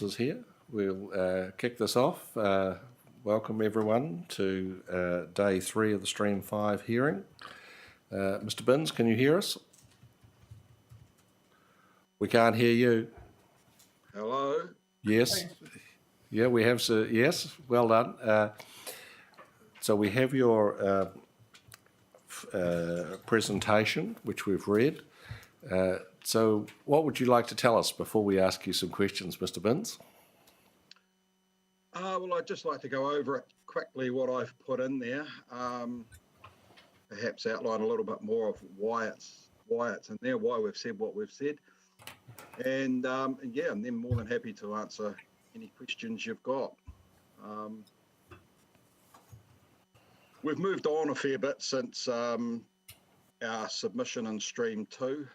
Is here. We'll kick this off. Welcome everyone to day 3 of the Stream 5 hearing. Mr. Binns, can you hear us? We can't hear you. Hello? Yes. Yeah, we have. So yes, well done. So we have your presentation, which we've read. So what would you like to tell us before we ask you some questions, Mr. Binns? Well, I'd just like to go over it quickly, what I've put in there. Perhaps outline a little bit more of why it's in there, why we've said what we've said. And yeah, I'm then more than happy to answer any questions you've got. We've moved on a fair bit since our submission in Stream 2,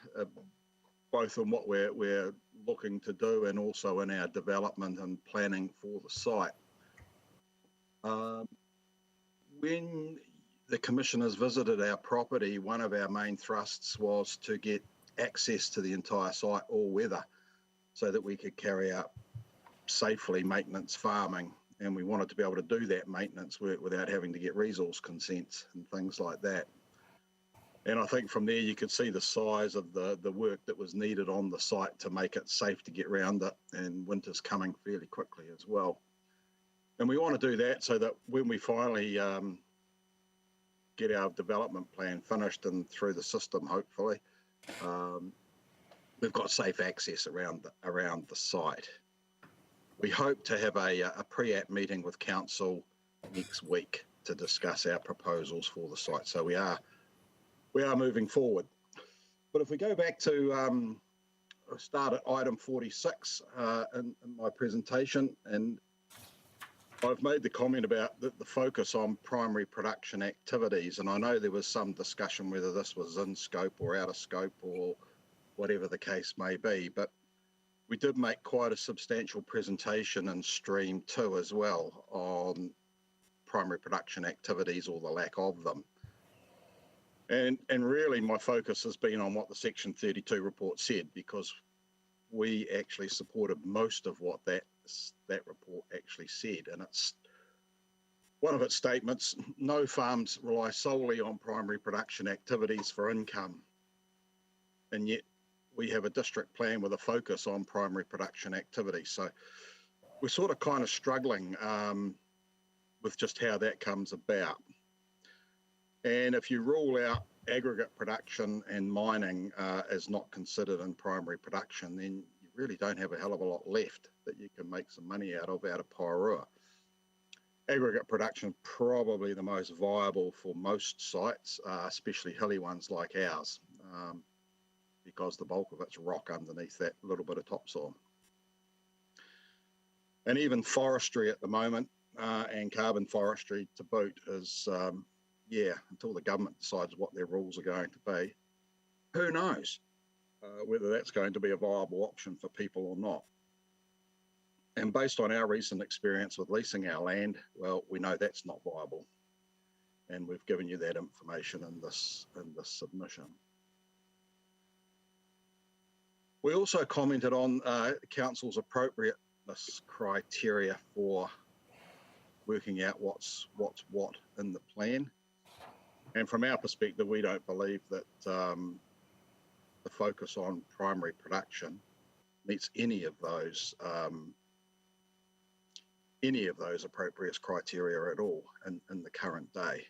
both in what we're looking to do and also in our development and planning for the site. When the commissioners visited our property, one of our main thrusts was to get access to the entire site all weather so that we could carry out safely maintenance farming, and we wanted to be able to do that maintenance work without having to get resource consents and things like that. And I think from there you could see the size of the work that was needed on the site to make it safe to get around it, and winter's coming fairly quickly as well. And we want to do that so that when we finally get our development plan finished and through the system, hopefully, we've got safe access around the site. We hope to have a pre-app meeting with council next week to discuss our proposals for the site. So we are moving forward. But if we go back to start at item 46 in my presentation, and I've made the comment about the focus on primary production activities, and I know there was some discussion whether this was in scope or out of scope or whatever the case may be, but we did make quite a substantial presentation in Stream 2 as well on primary production activities or the lack of them. And really my focus has been on what the Section 32 report said, because we actually supported most of what that report actually said. And it's one of its statements: no farms rely solely on primary production activities for income. And yet we have a district plan with a focus on primary production activities. So we're sort of kind of struggling with just how that comes about. And if you rule out aggregate production and mining as not considered in primary production, then you really don't have a hell of a lot left that you can make some money out of Porirua. Aggregate production probably the most viable for most sites, especially hilly ones like ours, because the bulk of it's rock underneath that little bit of topsoil. And even forestry at the moment, and carbon forestry to boot, is until the government decides what their rules are going to be, who knows whether that's going to be a viable option for people or not. And based on our recent experience with leasing our land, well, we know that's not viable. And we've given you that information in this submission. We also commented on council's appropriateness criteria for working out what's what in the plan. And from our perspective, we don't believe that the focus on primary production meets any of those appropriate criteria at all in the current day.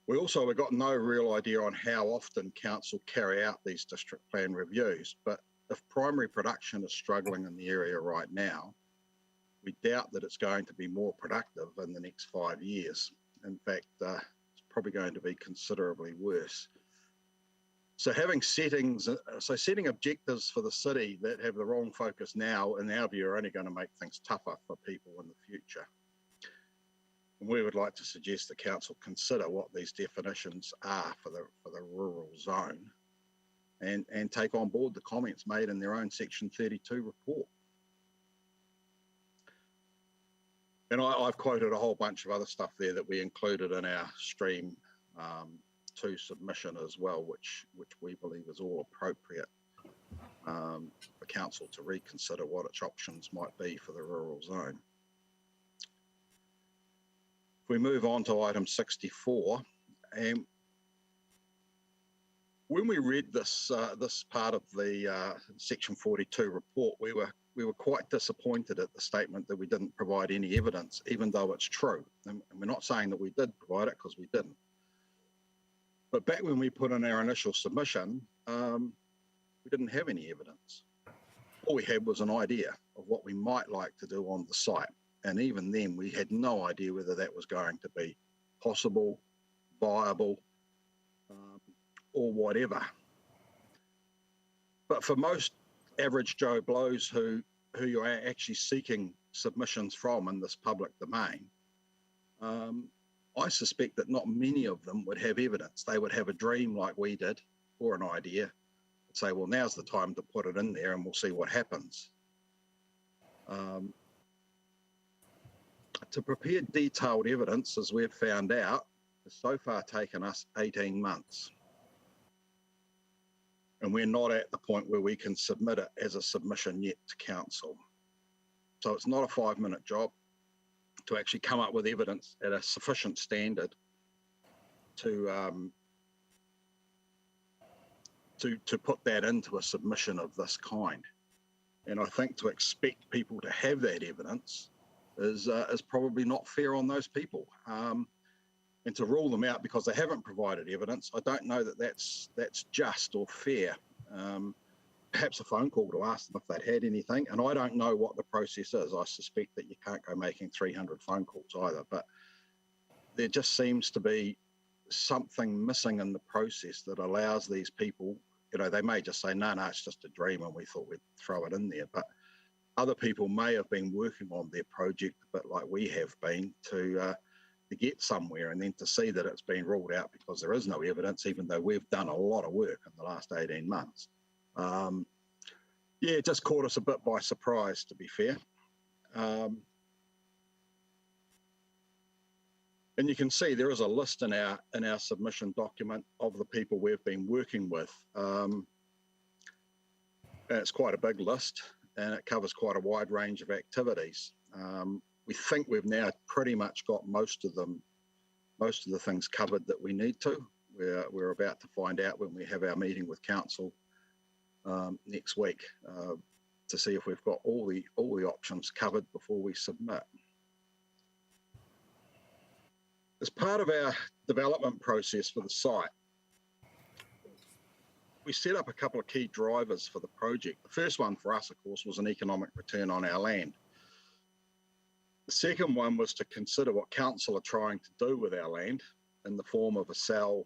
We've got no real idea on how often council carry out these district plan reviews, but if primary production is struggling in the area right now, we doubt that it's going to be more productive in the next 5 years. In fact, it's probably going to be considerably worse. So setting objectives for the city that have the wrong focus now, in our view, are only going to make things tougher for people in the future. And we would like to suggest the council consider what these definitions are for the rural zone, and take on board the comments made in their own Section 32 report. And I've quoted a whole bunch of other stuff there that we included in our Stream 2 submission as well, which we believe is all appropriate. for council to reconsider what its options might be for the rural zone. If we move on to item 64, when we read this this part of the Section 42 report, we were quite disappointed at the statement that we didn't provide any evidence, even though it's true. And we're not saying that we did provide it, because we didn't. But back when we put in our initial submission, we didn't have any evidence. All we had was an idea of what we might like to do on the site. And even then, we had no idea whether that was going to be possible, viable, or whatever. But for most average Joe Blows who you're actually seeking submissions from in this public domain, I suspect that not many of them would have evidence. They would have a dream like we did, or an idea, and say, well, now's the time to put it in there and we'll see what happens. To prepare detailed evidence, as we've found out, has so far taken us 18 months. And we're not at the point where we can submit it as a submission yet to council. So it's not a 5-minute job to actually come up with evidence at a sufficient standard to put that into a submission of this kind. And I think to expect people to have that evidence is probably not fair on those people. And to rule them out because they haven't provided evidence, I don't know that that's just or fair. Perhaps a phone call to ask them if they'd had anything. And I don't know what the process is. I suspect that you can't go making 300 phone calls either. But there just seems to be something missing in the process that allows these people, they may just say, no, it's just a dream and we thought we'd throw it in there. But other people may have been working on their project a bit like we have been to get somewhere, and then to see that it's been ruled out because there is no evidence, even though we've done a lot of work in the last 18 months. It just caught us a bit by surprise, to be fair. And you can see there is a list in our submission document of the people we've been working with. And it's quite a big list, and it covers quite a wide range of activities. We think we've now pretty much got most of the things covered that we need to. We're about to find out when we have our meeting with council next week to see if we've got all the options covered before we submit. As part of our development process for the site, we set up a couple of key drivers for the project. The first one for us, of course, was an economic return on our land. The second one was to consider what council are trying to do with our land in the form of a sell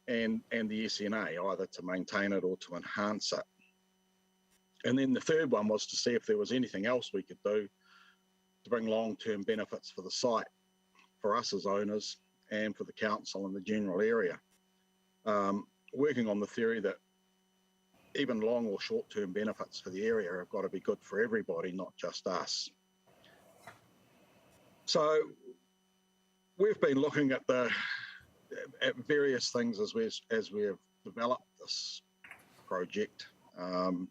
and the SNA, either to maintain it or to enhance it. And then the third one was to see if there was anything else we could do to bring long-term benefits for the site, for us as owners and for the council and the general area. Working on the theory that even long or short-term benefits for the area have got to be good for everybody, not just us. So we've been looking at various things as we have developed this project, and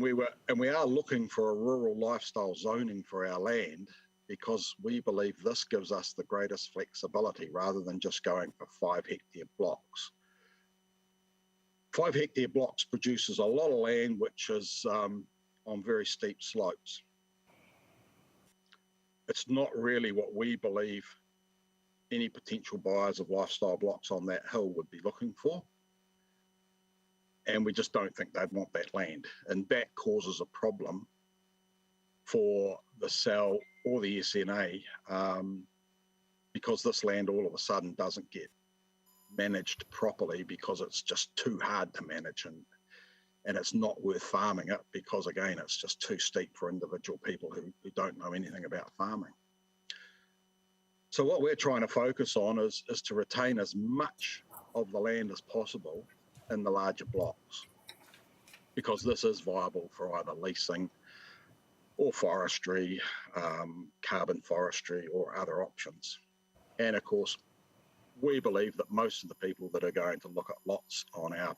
we are looking for a rural lifestyle zoning for our land, because we believe this gives us the greatest flexibility rather than just going for 5-hectare blocks. 5-hectare blocks produces a lot of land which is on very steep slopes. It's not really what we believe any potential buyers of lifestyle blocks on that hill would be looking for. And we just don't think they'd want that land. And that causes a problem for the sell or the SNA, because this land all of a sudden doesn't get managed properly because it's just too hard to manage, and it's not worth farming it because, again, it's just too steep for individual people who don't know anything about farming. So what we're trying to focus on is to retain as much of the land as possible in the larger blocks, because this is viable for either leasing or forestry, carbon forestry, or other options. And of course, we believe that most of the people that are going to look at lots on our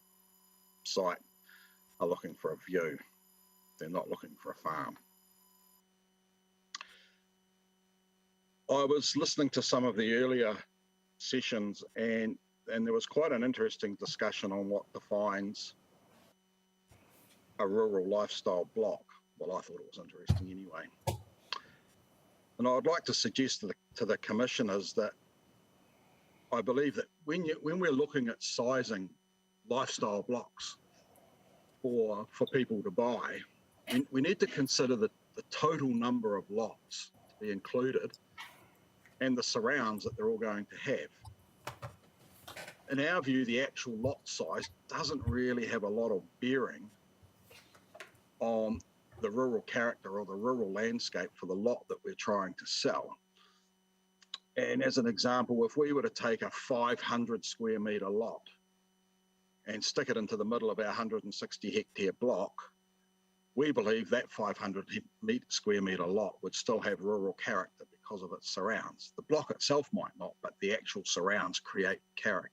site are looking for a view. They're not looking for a farm. I was listening to some of the earlier sessions, and there was quite an interesting discussion on what defines a rural lifestyle block. Well, I thought it was interesting anyway. And I'd like to suggest to the commissioners that I believe that when we're looking at sizing lifestyle blocks for people to buy, we need to consider the total number of lots to be included and the surrounds that they're all going to have. In our view, the actual lot size doesn't really have a lot of bearing on the rural character or the rural landscape for the lot that we're trying to sell. And as an example, if we were to take a 500 square metre lot and stick it into the middle of our 160 hectare block, we believe that 500 square metre lot would still have rural character because of its surrounds. The block itself might not, but the actual surrounds create character.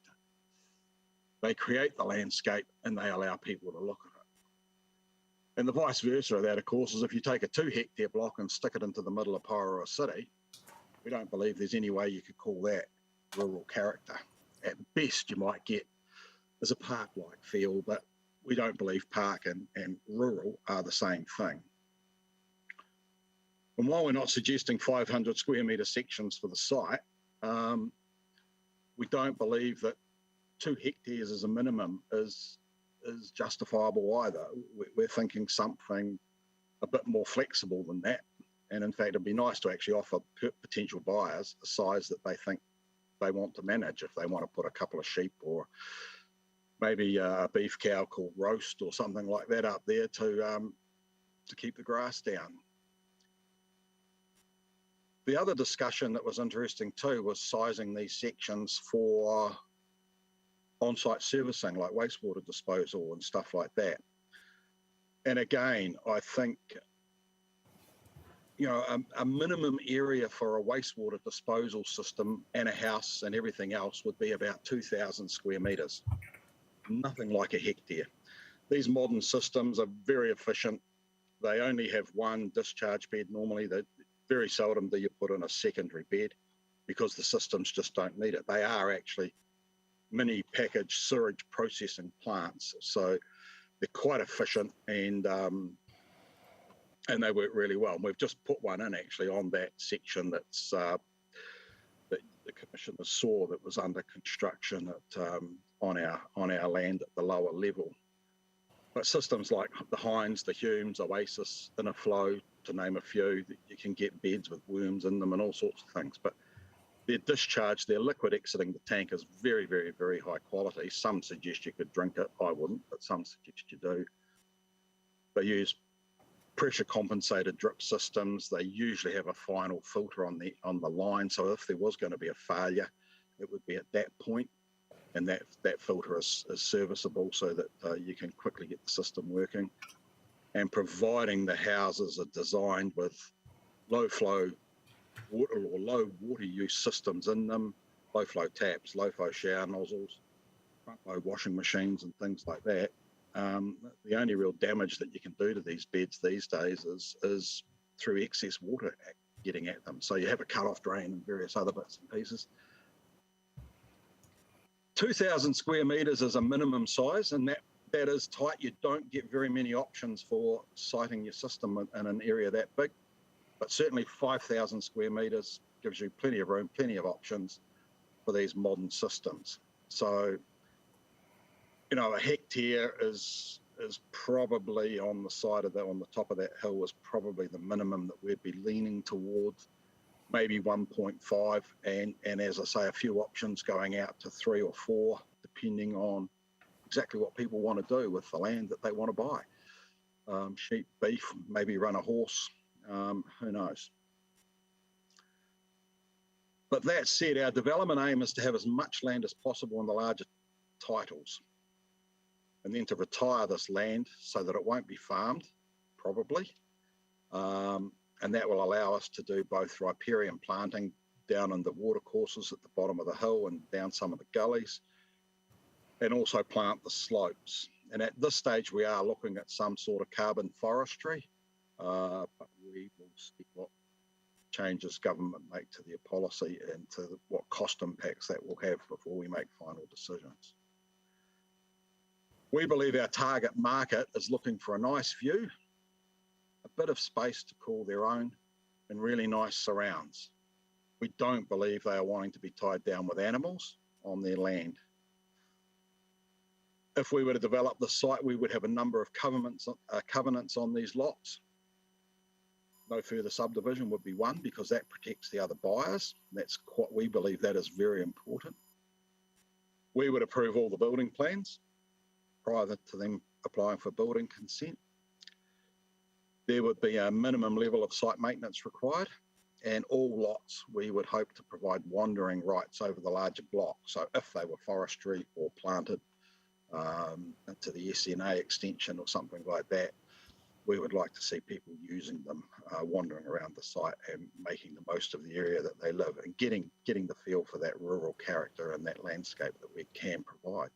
They create the landscape and they allow people to look at it. And the vice versa of that, of course, is if you take a 2 hectare block and stick it into the middle of Porirua City, we don't believe there's any way you could call that rural character. At best, you might get as a park-like feel, but we don't believe park and rural are the same thing. And while we're not suggesting 500 square metre sections for the site, we don't believe that 2 hectares as a minimum is justifiable either. We're thinking something a bit more flexible than that. And in fact, it'd be nice to actually offer potential buyers a size that they think they want to manage. If they want to put a couple of sheep or maybe a beef cow called Roast or something like that up there to keep the grass down. The other discussion that was interesting too was sizing these sections for on-site servicing like wastewater disposal and stuff like that. And again, I think a minimum area for a wastewater disposal system and a house and everything else would be about 2,000 square metres. Nothing like a hectare. These modern systems are very efficient. They only have one discharge bed normally. Very seldom do you put in a secondary bed because the systems just don't need it. They are actually mini packaged sewage processing plants. So they're quite efficient and they work really well. And we've just put one in actually on that section that's that the commissioners saw that was under construction at on our land at the lower level. But systems like the Hines, the Humes, Oasis, Interflow, to name a few, you can get beds with worms in them and all sorts of things. But their discharge, their liquid exiting the tank is very, very, very high quality. Some suggest you could drink it. I wouldn't, but some suggest you do. They use pressure compensated drip systems. They usually have a final filter on the line. So if there was going to be a failure, it would be at that point. And that filter is serviceable so that you can quickly get the system working. And providing the houses are designed with low flow water or low water use systems in them, low flow taps, low flow shower nozzles, front load washing machines and things like that. The only real damage that you can do to these beds these days is through excess water getting at them. So you have a cut-off drain and various other bits and pieces. 2,000 square metres is a minimum size, and that is tight. You don't get very many options for siting your system in an area that big, but certainly 5,000 square metres gives you plenty of room, plenty of options for these modern systems. So, a hectare is probably on the top of that hill is probably the minimum that we'd be leaning towards. Maybe 1.5, and as I say, a few options going out to 3 or 4, depending on exactly what people want to do with the land that they want to buy. Sheep, beef, maybe run a horse, who knows. But that said, our development aim is to have as much land as possible in the larger titles, and then to retire this land so that it won't be farmed, probably. And that will allow us to do both riparian planting down in the watercourses at the bottom of the hill and down some of the gullies, and also plant the slopes. And at this stage, we are looking at some sort of carbon forestry, but we will see what changes government make to their policy and to what cost impacts that will have before we make final decisions. We believe our target market is looking for a nice view, a bit of space to call their own, and really nice surrounds. We don't believe they are wanting to be tied down with animals on their land. If we were to develop the site, we would have a number of covenants on these lots. No further subdivision would be one because that protects the other buyers. That's what we believe that is very important. We would approve all the building plans prior to them applying for building consent. There would be a minimum level of site maintenance required, and all lots we would hope to provide wandering rights over the larger block. So if they were forestry or planted into the SNA extension or something like that, we would like to see people using them, wandering around the site and making the most of the area that they live and getting the feel for that rural character and that landscape that we can provide.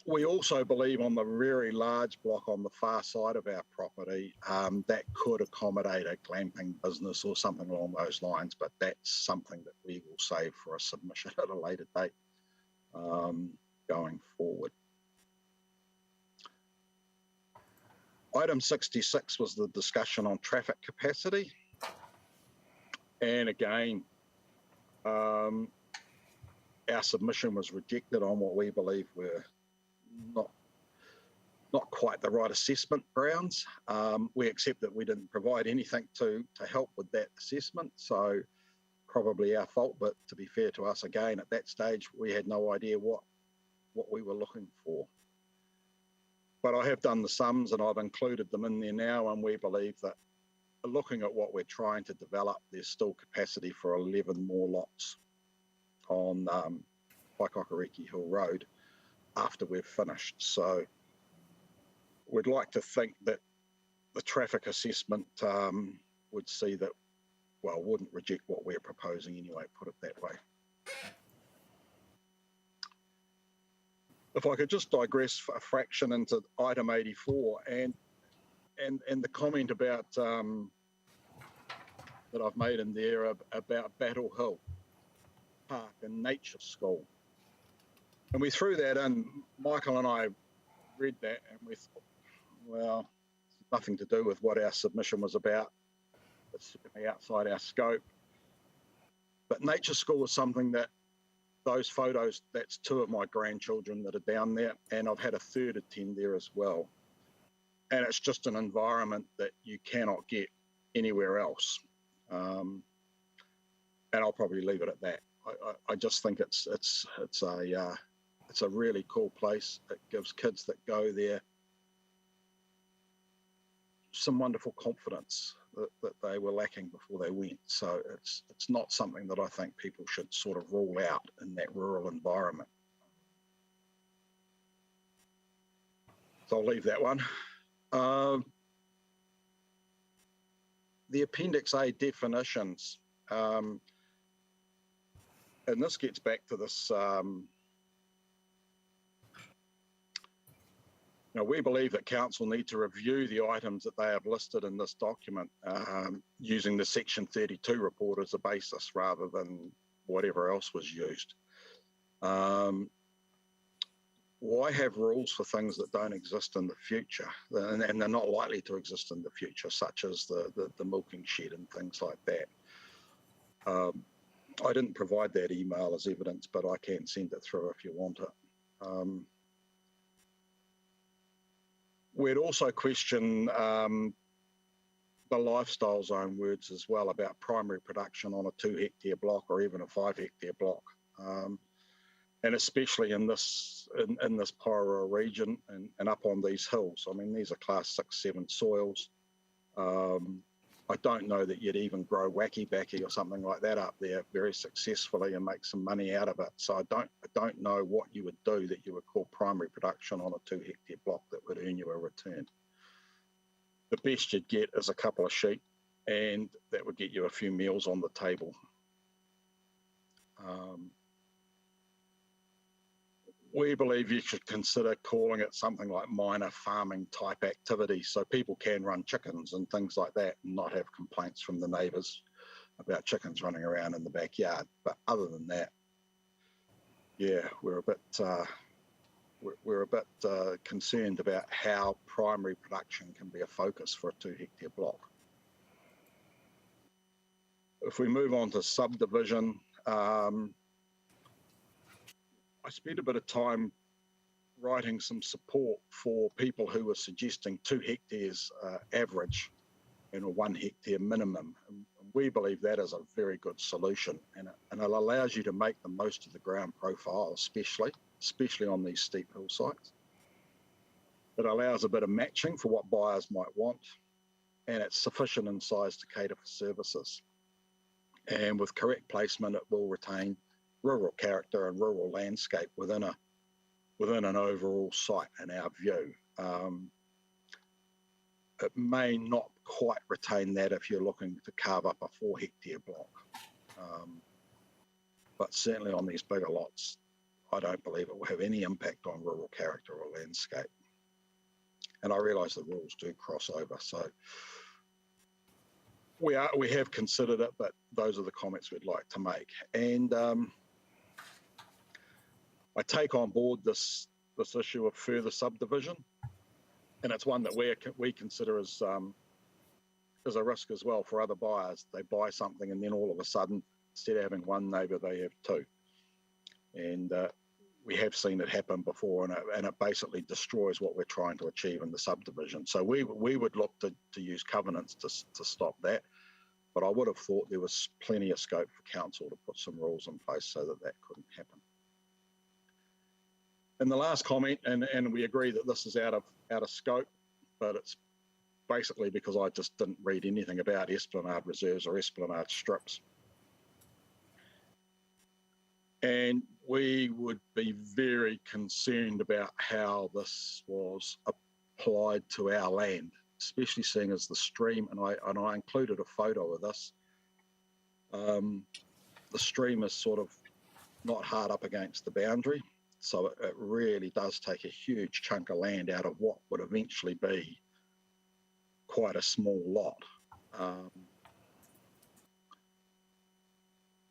We also believe on the very large block on the far side of our property that could accommodate a glamping business or something along those lines, but that's something that we will save for a submission at a later date going forward. Item 66 was the discussion on traffic capacity. And again, our submission was rejected on what we believe were not quite the right assessment grounds. We accept that we didn't provide anything to help with that assessment, so probably our fault, but to be fair to us, again, at that stage, we had no idea what we were looking for. But I have done the sums and I've included them in there now, and we believe that looking at what we're trying to develop, there's still capacity for 11 more lots on Waikakariki Hill Road after we've finished. So we'd like to think that the traffic assessment would see that, well, wouldn't reject what we're proposing anyway, put it that way. If I could just digress a fraction into item 84 and the comment about that I've made in there about Battle Hill Park and Nature School. And we threw that in, Michael and I read that and we thought, well, it's nothing to do with what our submission was about. It's certainly outside our scope. But Nature School is something that those photos, that's 2 of my grandchildren that are down there, and I've had a third attend there as well. And it's just an environment that you cannot get anywhere else. And I'll probably leave it at that. I just think it's a really cool place. It gives kids that go there some wonderful confidence that they were lacking before they went. So it's not something that I think people should sort of rule out in that rural environment. So I'll leave that one. The Appendix A definitions, and this gets back to this, we believe that council need to review the items that they have listed in this document using the Section 32 report as a basis rather than whatever else was used. Why have rules for things that don't exist in the future? And they're not likely to exist in the future, such as the milking shed and things like that. I didn't provide that email as evidence, but I can send it through if you want it. We'd also question the lifestyle zone words as well about primary production on a 2-hectare block or even a 5-hectare block. And especially in this Porirua region and up on these hills. I mean, these are class 6, 7 soils. I don't know that you'd even grow wacky-backy or something like that up there very successfully and make some money out of it. So I don't know what you would do that you would call primary production on a 2-hectare block that would earn you a return. The best you'd get is a couple of sheep, and that would get you a few meals on the table. we believe you should consider calling it something like minor farming type activity, so people can run chickens and things like that and not have complaints from the neighbours about chickens running around in the backyard. But other than that, yeah, we're a bit concerned about how primary production can be a focus for a 2 hectare block. If we move on to subdivision, I spent a bit of time writing some support for people who were suggesting 2 hectares average and a 1 hectare minimum. And we believe that is a very good solution, and it allows you to make the most of the ground profile, especially on these steep hillsides. It allows a bit of matching for what buyers might want, and it's sufficient in size to cater for services. And with correct placement, it will retain rural character and rural landscape within an overall site, in our view. It may not quite retain that if you're looking to carve up a 4 hectare block. But certainly on these bigger lots, I don't believe it will have any impact on rural character or landscape. And I realise the rules do cross over, so we have considered it, but those are the comments we'd like to make. And I take on board this issue of further subdivision, and it's one that we consider as a risk as well for other buyers. They buy something and then all of a sudden, instead of having 1 neighbour, they have 2. And we have seen it happen before, and it basically destroys what we're trying to achieve in the subdivision. So we would look to use covenants to stop that. But I would have thought there was plenty of scope for council to put some rules in place so that couldn't happen. And the last comment, and we agree that this is out of scope, but it's basically because I just didn't read anything about Esplanade Reserves or Esplanade strips. And we would be very concerned about how this was applied to our land, especially seeing as the stream, and I included a photo of this. The stream is sort of not hard up against the boundary, so it really does take a huge chunk of land out of what would eventually be quite a small lot.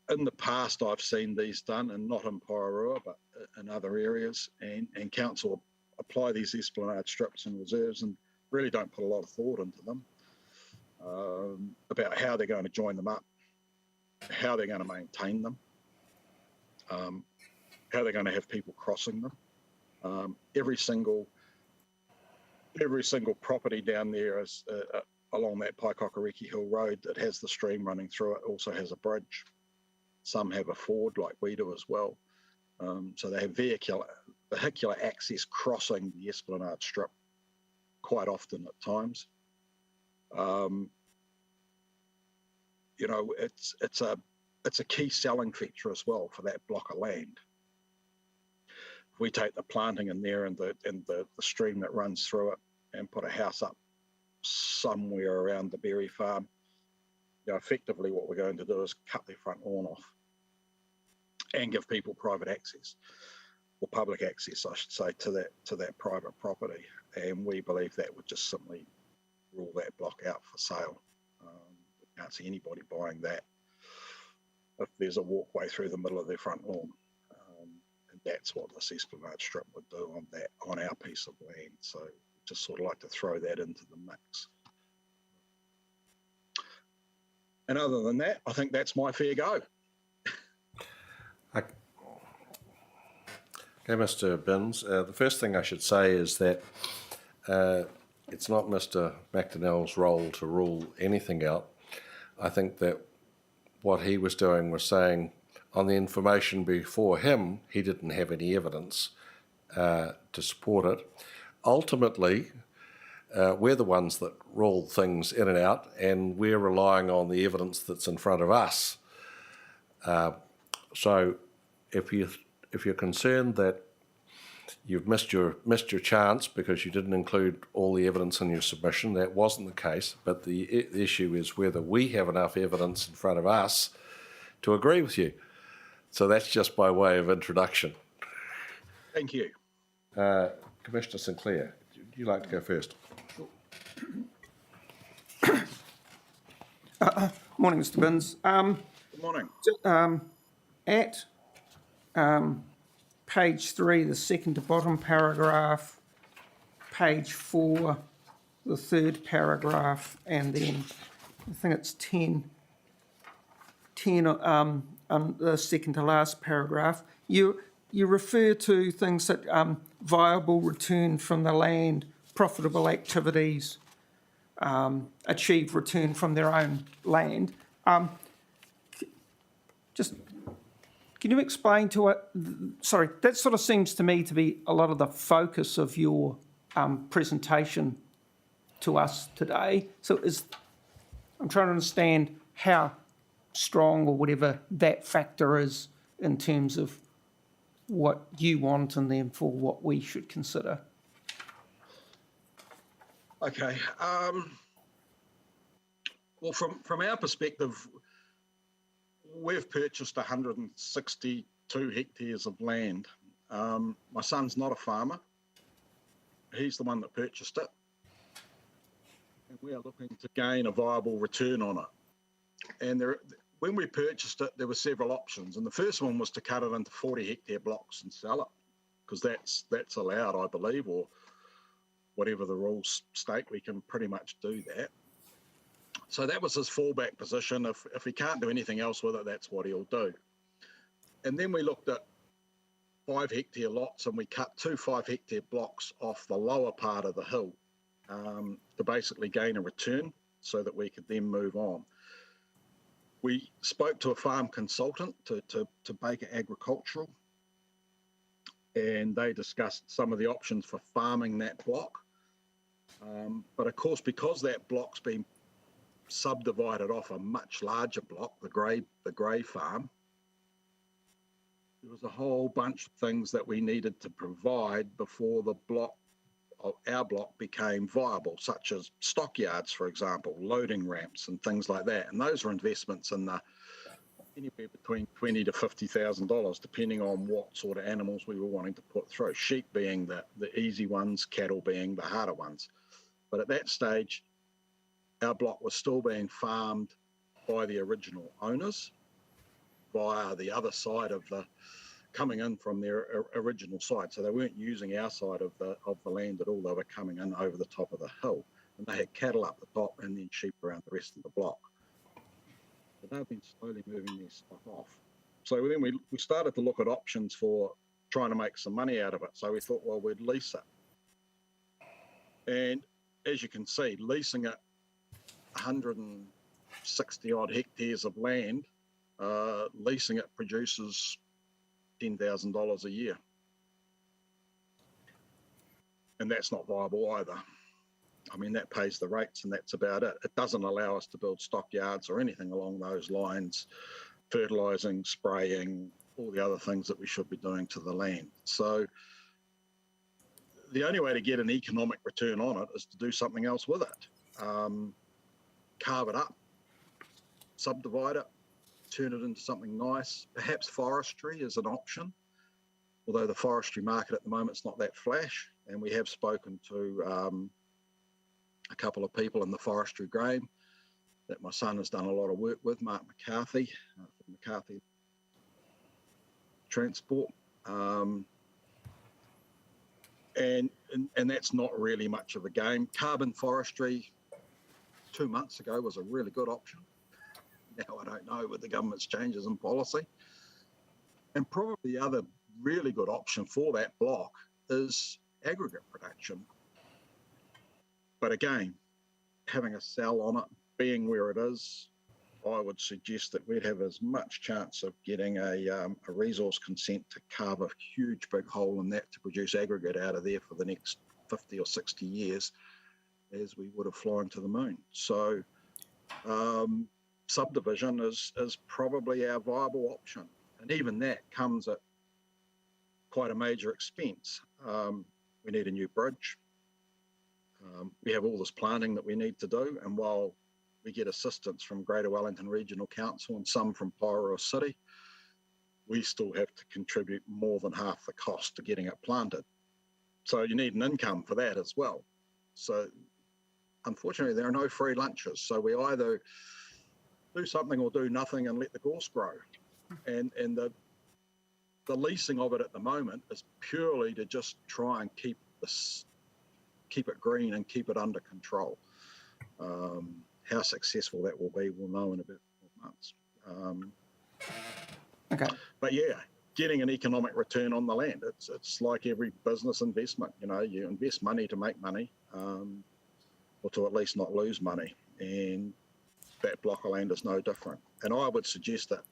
In the past, I've seen these done, and not in Porirua, but in other areas, and council apply these Esplanade strips and reserves and really don't put a lot of thought into them, about how they're going to join them up, how they're going to maintain them, how they're going to have people crossing them. Every single property down there is along that Paikokariki Hill Road that has the stream running through it also has a bridge. Some have a ford like we do as well. So they have vehicular access crossing the Esplanade strip quite often at times. You know, it's a key selling feature as well for that block of land. If we take the planting in there and the stream that runs through it and put a house up somewhere around the berry farm, you know, effectively what we're going to do is cut their front lawn off and give people private access, or public access, I should say, to that private property. And we believe that would just simply rule that block out for sale. We can't see anybody buying that if there's a walkway through the middle of their front lawn. And that's what this Esplanade strip would do on our piece of land. So just sort of like to throw that into the mix. And other than that, I think that's my fair go. Okay, Mr. Binns, the first thing I should say is that it's not Mr. McDonnell's role to rule anything out. I think that what he was doing was saying on the information before him, he didn't have any evidence to support it. Ultimately, we're the ones that rule things in and out, and we're relying on the evidence that's in front of us. So if you're concerned that you've missed your chance because you didn't include all the evidence in your submission, that wasn't the case. But the issue is whether we have enough evidence in front of us to agree with you. So that's just by way of introduction. Thank you. Commissioner Sinclair, would you like to go first? Morning, Mr. Binns. Good morning. At page 3, the second to bottom paragraph, page 4, the third paragraph, and then I think it's 10, the second to last paragraph, you refer to things that viable return from the land, profitable activities, achieve return from their own land. Just, can you explain to it, sorry, that sort of seems to me to be a lot of the focus of your presentation to us today. So I'm trying to understand how strong or whatever that factor is in terms of what you want and therefore what we should consider. Okay. Well, from our perspective, we've purchased 162 hectares of land. My son's not a farmer. He's the one that purchased it. And we are looking to gain a viable return on it. And when we purchased it, there were several options. And the first one was to cut it into 40 hectare blocks and sell it, because that's allowed, I believe, or whatever the rules state, we can pretty much do that. So that was his fallback position. If he can't do anything else with it, that's what he'll do. And then we looked at 5 hectare lots, and we cut 2 5 hectare blocks off the lower part of the hill to basically gain a return so that we could then move on. We spoke to a farm consultant to Baker Agricultural, and they discussed some of the options for farming that block. But of course, because that block's been subdivided off a much larger block, the Grey Farm, there was a whole bunch of things that we needed to provide before our block became viable, such as stockyards, for example, loading ramps and things like that. And those are investments in anywhere between $20,000 to $50,000, depending on what sort of animals we were wanting to put through. Sheep being the easy ones, cattle being the harder ones. But at that stage, our block was still being farmed by the original owners via the other side of coming in from their original side. So they weren't using our side of the land at all. They were coming in over the top of the hill, and they had cattle up the top and then sheep around the rest of the block. But they've been slowly moving their stuff off. So then we started to look at options for trying to make some money out of it. So we thought, well, we'd lease it. And as you can see, leasing it 160 odd hectares of land, leasing it produces $10,000 a year. And that's not viable either. I mean, that pays the rates and that's about it. It doesn't allow us to build stockyards or anything along those lines, fertilising, spraying, all the other things that we should be doing to the land. So the only way to get an economic return on it is to do something else with it. Carve it up, subdivide it, turn it into something nice. Perhaps forestry is an option, although the forestry market at the moment is not that flash. And we have spoken to a couple of people in the forestry game that my son has done a lot of work with, Mark McCarthy, from McCarthy Transport. And that's not really much of a game. Carbon forestry 2 months ago was a really good option. Now I don't know with the government's changes in policy. And probably the other really good option for that block is aggregate production. But again, having a cell on it, being where it is, I would suggest that we'd have as much chance of getting a resource consent to carve a huge big hole in that to produce aggregate out of there for the next 50 or 60 years as we would have flown to the moon. So subdivision is probably our viable option. And even that comes at quite a major expense. We need a new bridge. We have all this planning that we need to do. And while we get assistance from Greater Wellington Regional Council and some from Porirua City, we still have to contribute more than half the cost to getting it planted. So you need an income for that as well. So unfortunately, there are no free lunches. So we either do something or do nothing and let the gorse grow. And the leasing of it at the moment is purely to just try and keep it green and keep it under control. How successful that will be, we'll know in about 12 months. Okay. But yeah, getting an economic return on the land, it's like every business investment. You know, you invest money to make money, or to at least not lose money. And that block of land is no different. And I would suggest that,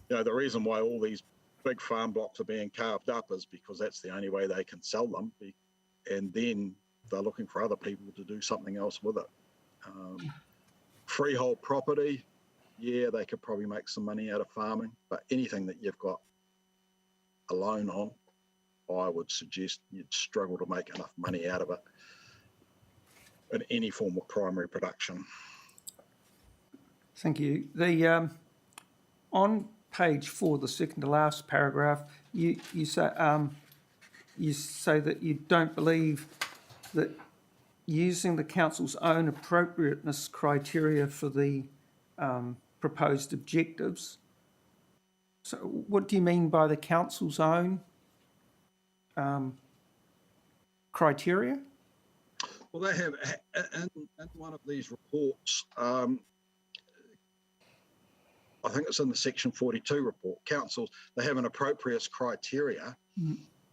you know, the reason why all these big farm blocks are being carved up is because that's the only way they can sell them. And then they're looking for other people to do something else with it. Freehold property, yeah, they could probably make some money out of farming, but anything that you've got a loan on, I would suggest you'd struggle to make enough money out of it in any form of primary production. Thank you. The on page 4, the second to last paragraph, you say that you don't believe that using the council's own appropriateness criteria for the proposed objectives. So what do you mean by the council's own criteria? Well, they have, in one of these reports, I think it's in the Section 42 report, councils, they have an appropriate criteria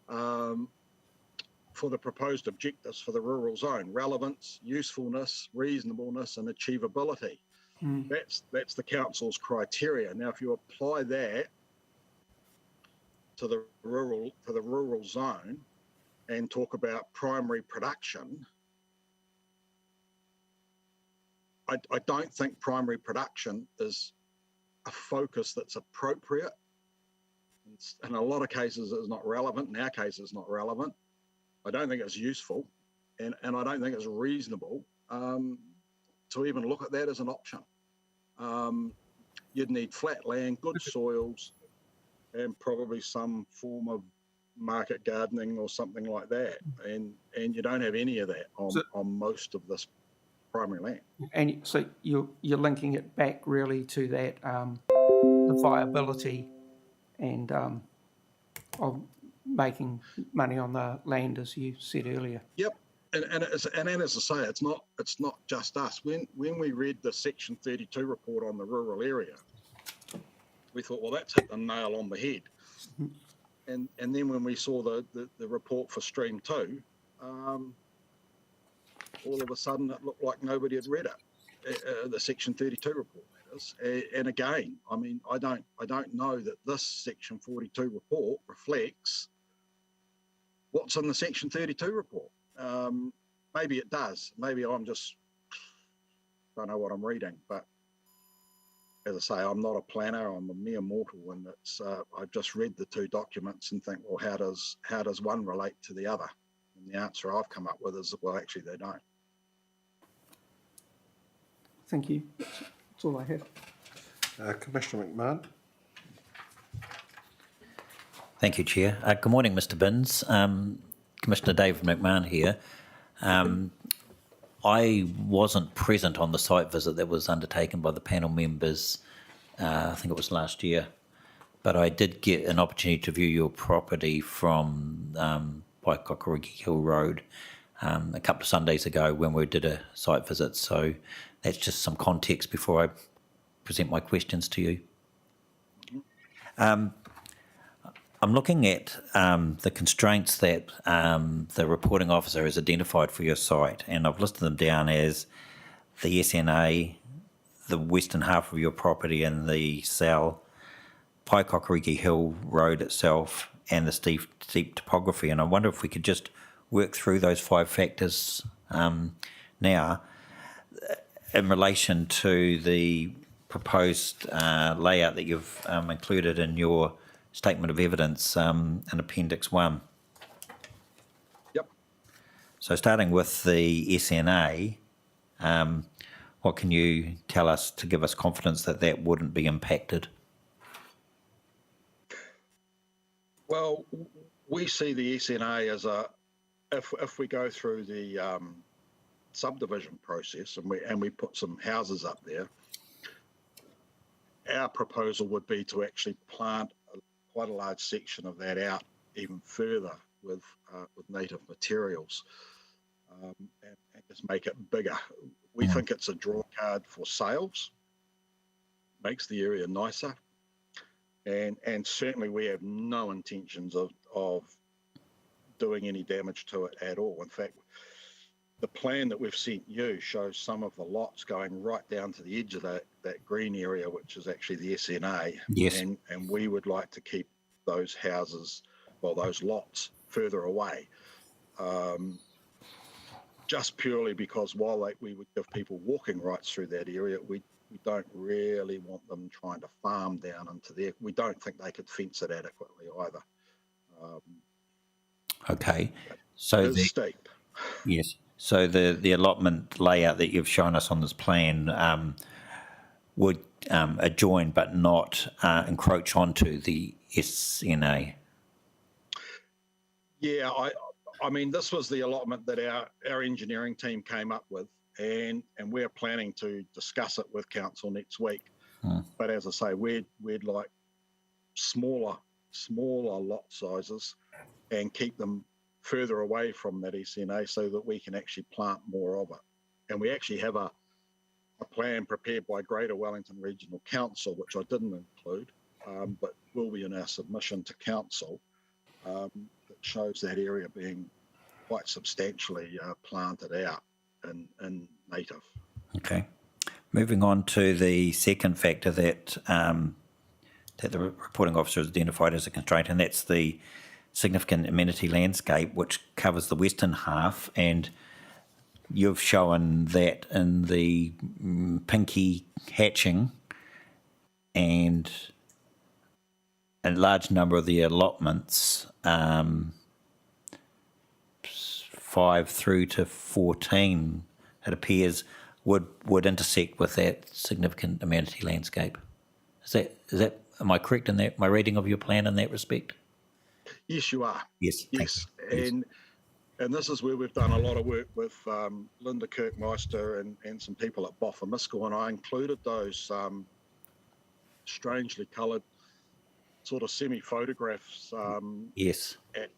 for the proposed objectives for the rural zone: relevance, usefulness, reasonableness, and achievability. That's the council's criteria. Now, if you apply that to the rural zone and talk about primary production, I don't think primary production is a focus that's appropriate. In a lot of cases, it's not relevant. In our case, it's not relevant. I don't think it's useful, and I don't think it's reasonable to even look at that as an option. You'd need flat land, good soils, and probably some form of market gardening or something like that. And you don't have any of that on most of this primary land. And so you're linking it back really to that the viability and of making money on the land, as you said earlier. Yep. And as I say, it's not just us. When we read the Section 32 report on the rural area, we thought, well, that's hit the nail on the head. And then when we saw the report for Stream 2, all of a sudden it looked like nobody had read it. The Section 32 report, that is. And again, I mean, I don't know that this Section 42 report reflects what's in the Section 32 report. Maybe it does. Maybe I'm just don't know what I'm reading. But as I say, I'm not a planner. I'm a mere mortal, and it's I've just read the two documents and think, well, how does one relate to the other? And the answer I've come up with is, well, actually, they don't. Thank you. That's all I have. Commissioner McMahon. Thank you, Chair. Good morning, Mr. Binns. Commissioner David McMahon here. I wasn't present on the site visit that was undertaken by the panel members, I think it was last year, but I did get an opportunity to view your property from Waikakuriki Hill Road a couple of Sundays ago when we did a site visit. So that's just some context before I present my questions to you. I'm looking at the constraints that the reporting officer has identified for your site, and I've listed them down as the SNA, the western half of your property and the cell, Waikakuriki Hill Road itself, and the steep topography. And I wonder if we could just work through those 5 factors now in relation to the proposed layout that you've included in your Statement of Evidence in Appendix 1. Yep. So starting with the SNA, what can you tell us to give us confidence that that wouldn't be impacted? Well, we see the SNA as if we go through the subdivision process and we put some houses up there, our proposal would be to actually plant quite a large section of that out even further with native materials, and just make it bigger. We think it's a draw card for sales, makes the area nicer, and certainly we have no intentions of doing any damage to it at all. In fact, the plan that we've sent you shows some of the lots going right down to the edge of that green area, which is actually the SNA. Yes. And we would like to keep those houses, well, those lots further away, just purely because while we would give people walking rights through that area, we don't really want them trying to farm down into there. We don't think they could fence it adequately either. Okay. So It's steep. yes. So the allotment layout that you've shown us on this plan would adjoin but not encroach onto the SNA. Yeah, I mean, this was the allotment that our engineering team came up with, and we're planning to discuss it with council next week. But as I say, we'd like smaller lot sizes and keep them further away from that SNA so that we can actually plant more of it. And we actually have a plan prepared by Greater Wellington Regional Council, which I didn't include, but will be in our submission to council, that shows that area being quite substantially planted out in native. Okay. Moving on to the second factor that that the reporting officer has identified as a constraint, and that's the significant amenity landscape, which covers the western half, and you've shown that in the pinky hatching, and a large number of the allotments, 5 through to 14, it appears, would intersect with that significant amenity landscape. Is that am I correct in that, my reading of your plan in that respect? Yes, you are. Yes. Yes. And this is where we've done a lot of work with Linda Kirkmeister and some people at Boffamisco, and I included those strangely coloured sort of semi-photographs Yes. at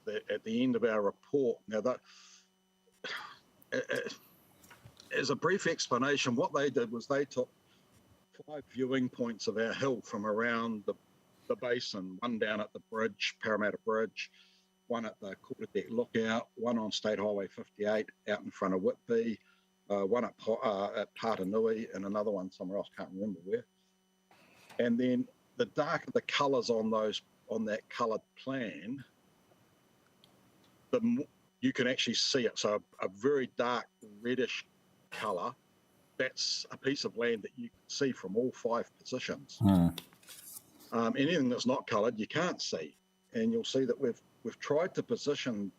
the end of our report. Now, that as a brief explanation, what they did was they took 5 viewing points of our hill from around the basin, one down at the bridge, Parramatta Bridge, one at the Quarter Deck Lookout, one on State Highway 58 out in front of Whitby, one at Patanui, and another one somewhere else, can't remember where. And then the darker the colours on that coloured plan, the more you can actually see it. So a very dark reddish colour, that's a piece of land that you can see from all 5 positions. Anything that's not coloured, you can't see. And you'll see that we've tried to position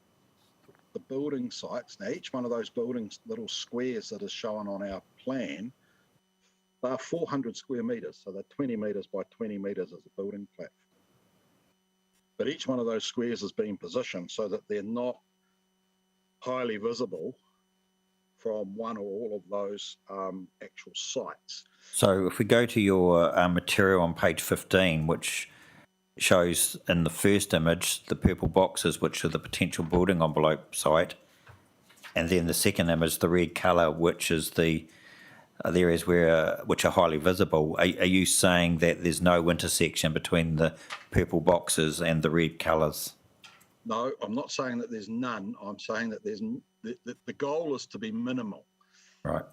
the building sites. Now, each one of those buildings, little squares that is shown on our plan, they are 400 square metres. So they're 20 metres by 20 metres as a building platform. But each one of those squares is being positioned so that they're not highly visible from one or all of those actual sites. So if we go to your material on page 15, which shows in the first image the purple boxes, which are the potential building envelope site, and then the second image, the red colour, which is the areas which are highly visible. Are you saying that there's no intersection between the purple boxes and the red colours? No, I'm not saying that there's none. I'm saying that the goal is to be minimal. Right.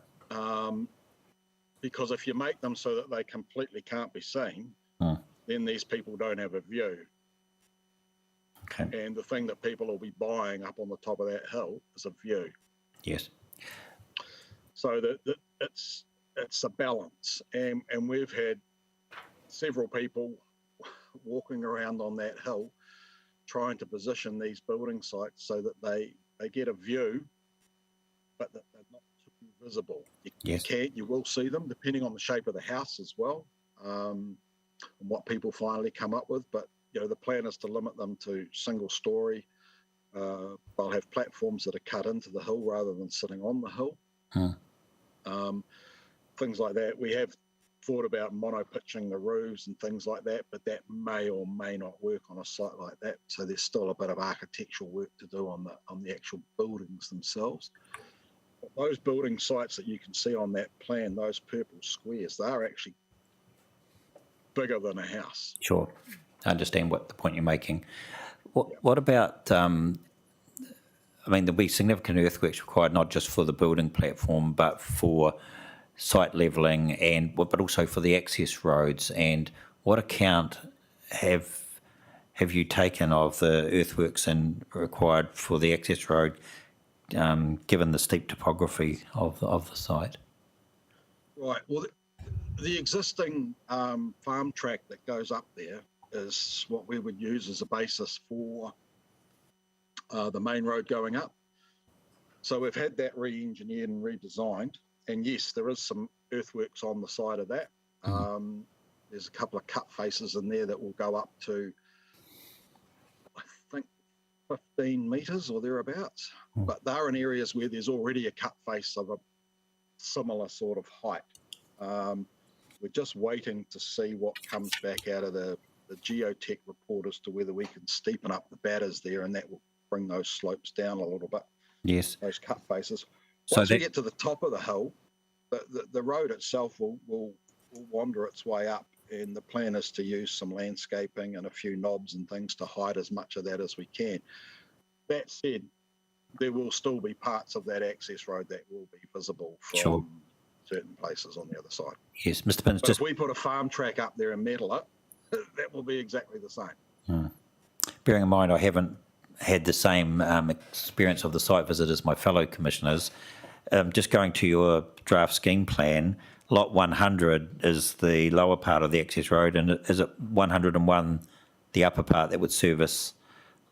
Because if you make them so that they completely can't be seen, then these people don't have a view. Okay. And the thing that people will be buying up on the top of that hill is a view. Yes. So that it's a balance. And we've had several people walking around on that hill trying to position these building sites so that they get a view, but that they're not too visible. You will see them depending on the shape of the house as well, and what people finally come up with. But the plan is to limit them to single story. They'll have platforms that are cut into the hill rather than sitting on the hill. Things like that. We have thought about mono-pitching the roofs and things like that, but that may or may not work on a site like that. So there's still a bit of architectural work to do on the actual buildings themselves. But those building sites that you can see on that plan, those purple squares, they're actually bigger than a house. Sure. I understand what the point you're making. What about, there'll be significant earthworks required, not just for the building platform, but for site levelling but also for the access roads. And what account have you taken of the earthworks required for the access road, given the steep topography of the site? Right. Well, the existing farm track that goes up there is what we would use as a basis for the main road going up. So we've had that re-engineered and redesigned. And yes, there is some earthworks on the side of that. There's a couple of cut faces in there that will go up to, I think, 15 metres or thereabouts. But they're in areas where there's already a cut face of a similar sort of height. We're just waiting to see what comes back out of the geotech report as to whether we can steepen up the batters there, and that will bring those slopes down a little bit. Yes. Those cut faces. Once we get to the top of the hill, the road itself will wander its way up, and the plan is to use some landscaping and a few knobs and things to hide as much of that as we can. That said, there will still be parts of that access road that will be visible from certain places on the other side. Yes, Mr. Pins, if we put a farm track up there and metal it, that will be exactly the same. Bearing in mind I haven't had the same experience of the site visit as my fellow commissioners, just going to your draft scheme plan, lot 100 is the lower part of the access road, and is it 101 the upper part that would service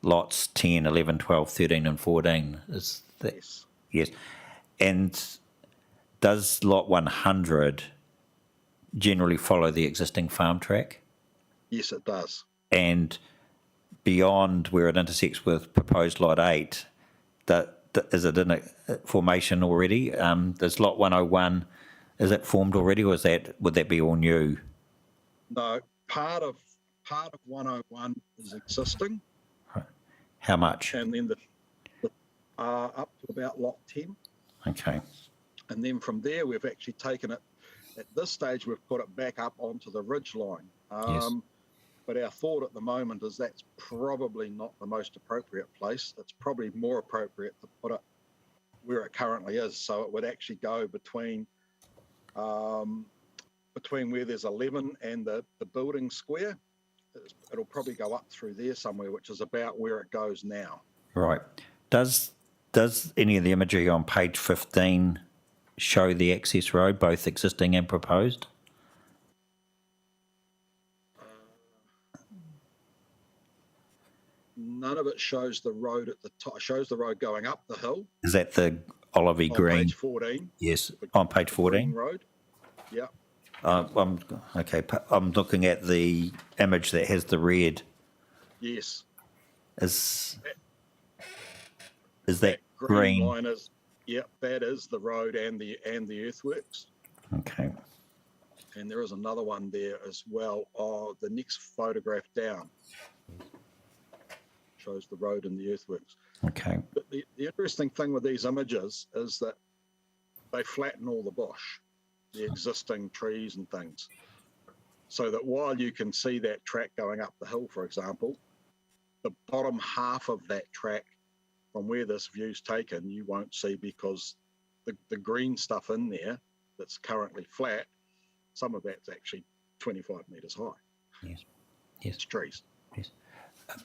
lots 10, 11, 12, 13 and 14? Is that, yes. Yes. And does lot 100 generally follow the existing farm track? Yes, it does. And beyond where it intersects with proposed lot 8, is it in a formation already? Does lot 101, is it formed already, or would that be all new? No, part of 101 is existing. Right. How much? And then up to about lot 10. Okay. And then from there, we've actually taken it, at this stage, we've put it back up onto the ridge line. Yes. But our thought at the moment is that's probably not the most appropriate place. It's probably more appropriate to put it where it currently is. So it would actually go between where there's 11 and the building square. It'll probably go up through there somewhere, which is about where it goes now. Right. Does any of the imagery on page 15 show the access road, both existing and proposed? None of it shows the road at the top. Shows the road going up the hill. Is that the olivey green? On page 14. Yes, on page 14. Road. Yeah. I'm looking at the image that has the red. Yes. Is that green? Line is, that is the road and the earthworks. Okay. And there is another one there as well. The next photograph down shows the road and the earthworks. Okay. But the interesting thing with these images is that they flatten all the bush, the existing trees and things, so that while you can see that track going up the hill, for example, the bottom half of that track from where this view's taken, you won't see, because the green stuff in there that's currently flat, some of that's actually 25 metres high. Yes. Yes. It's trees. Yes.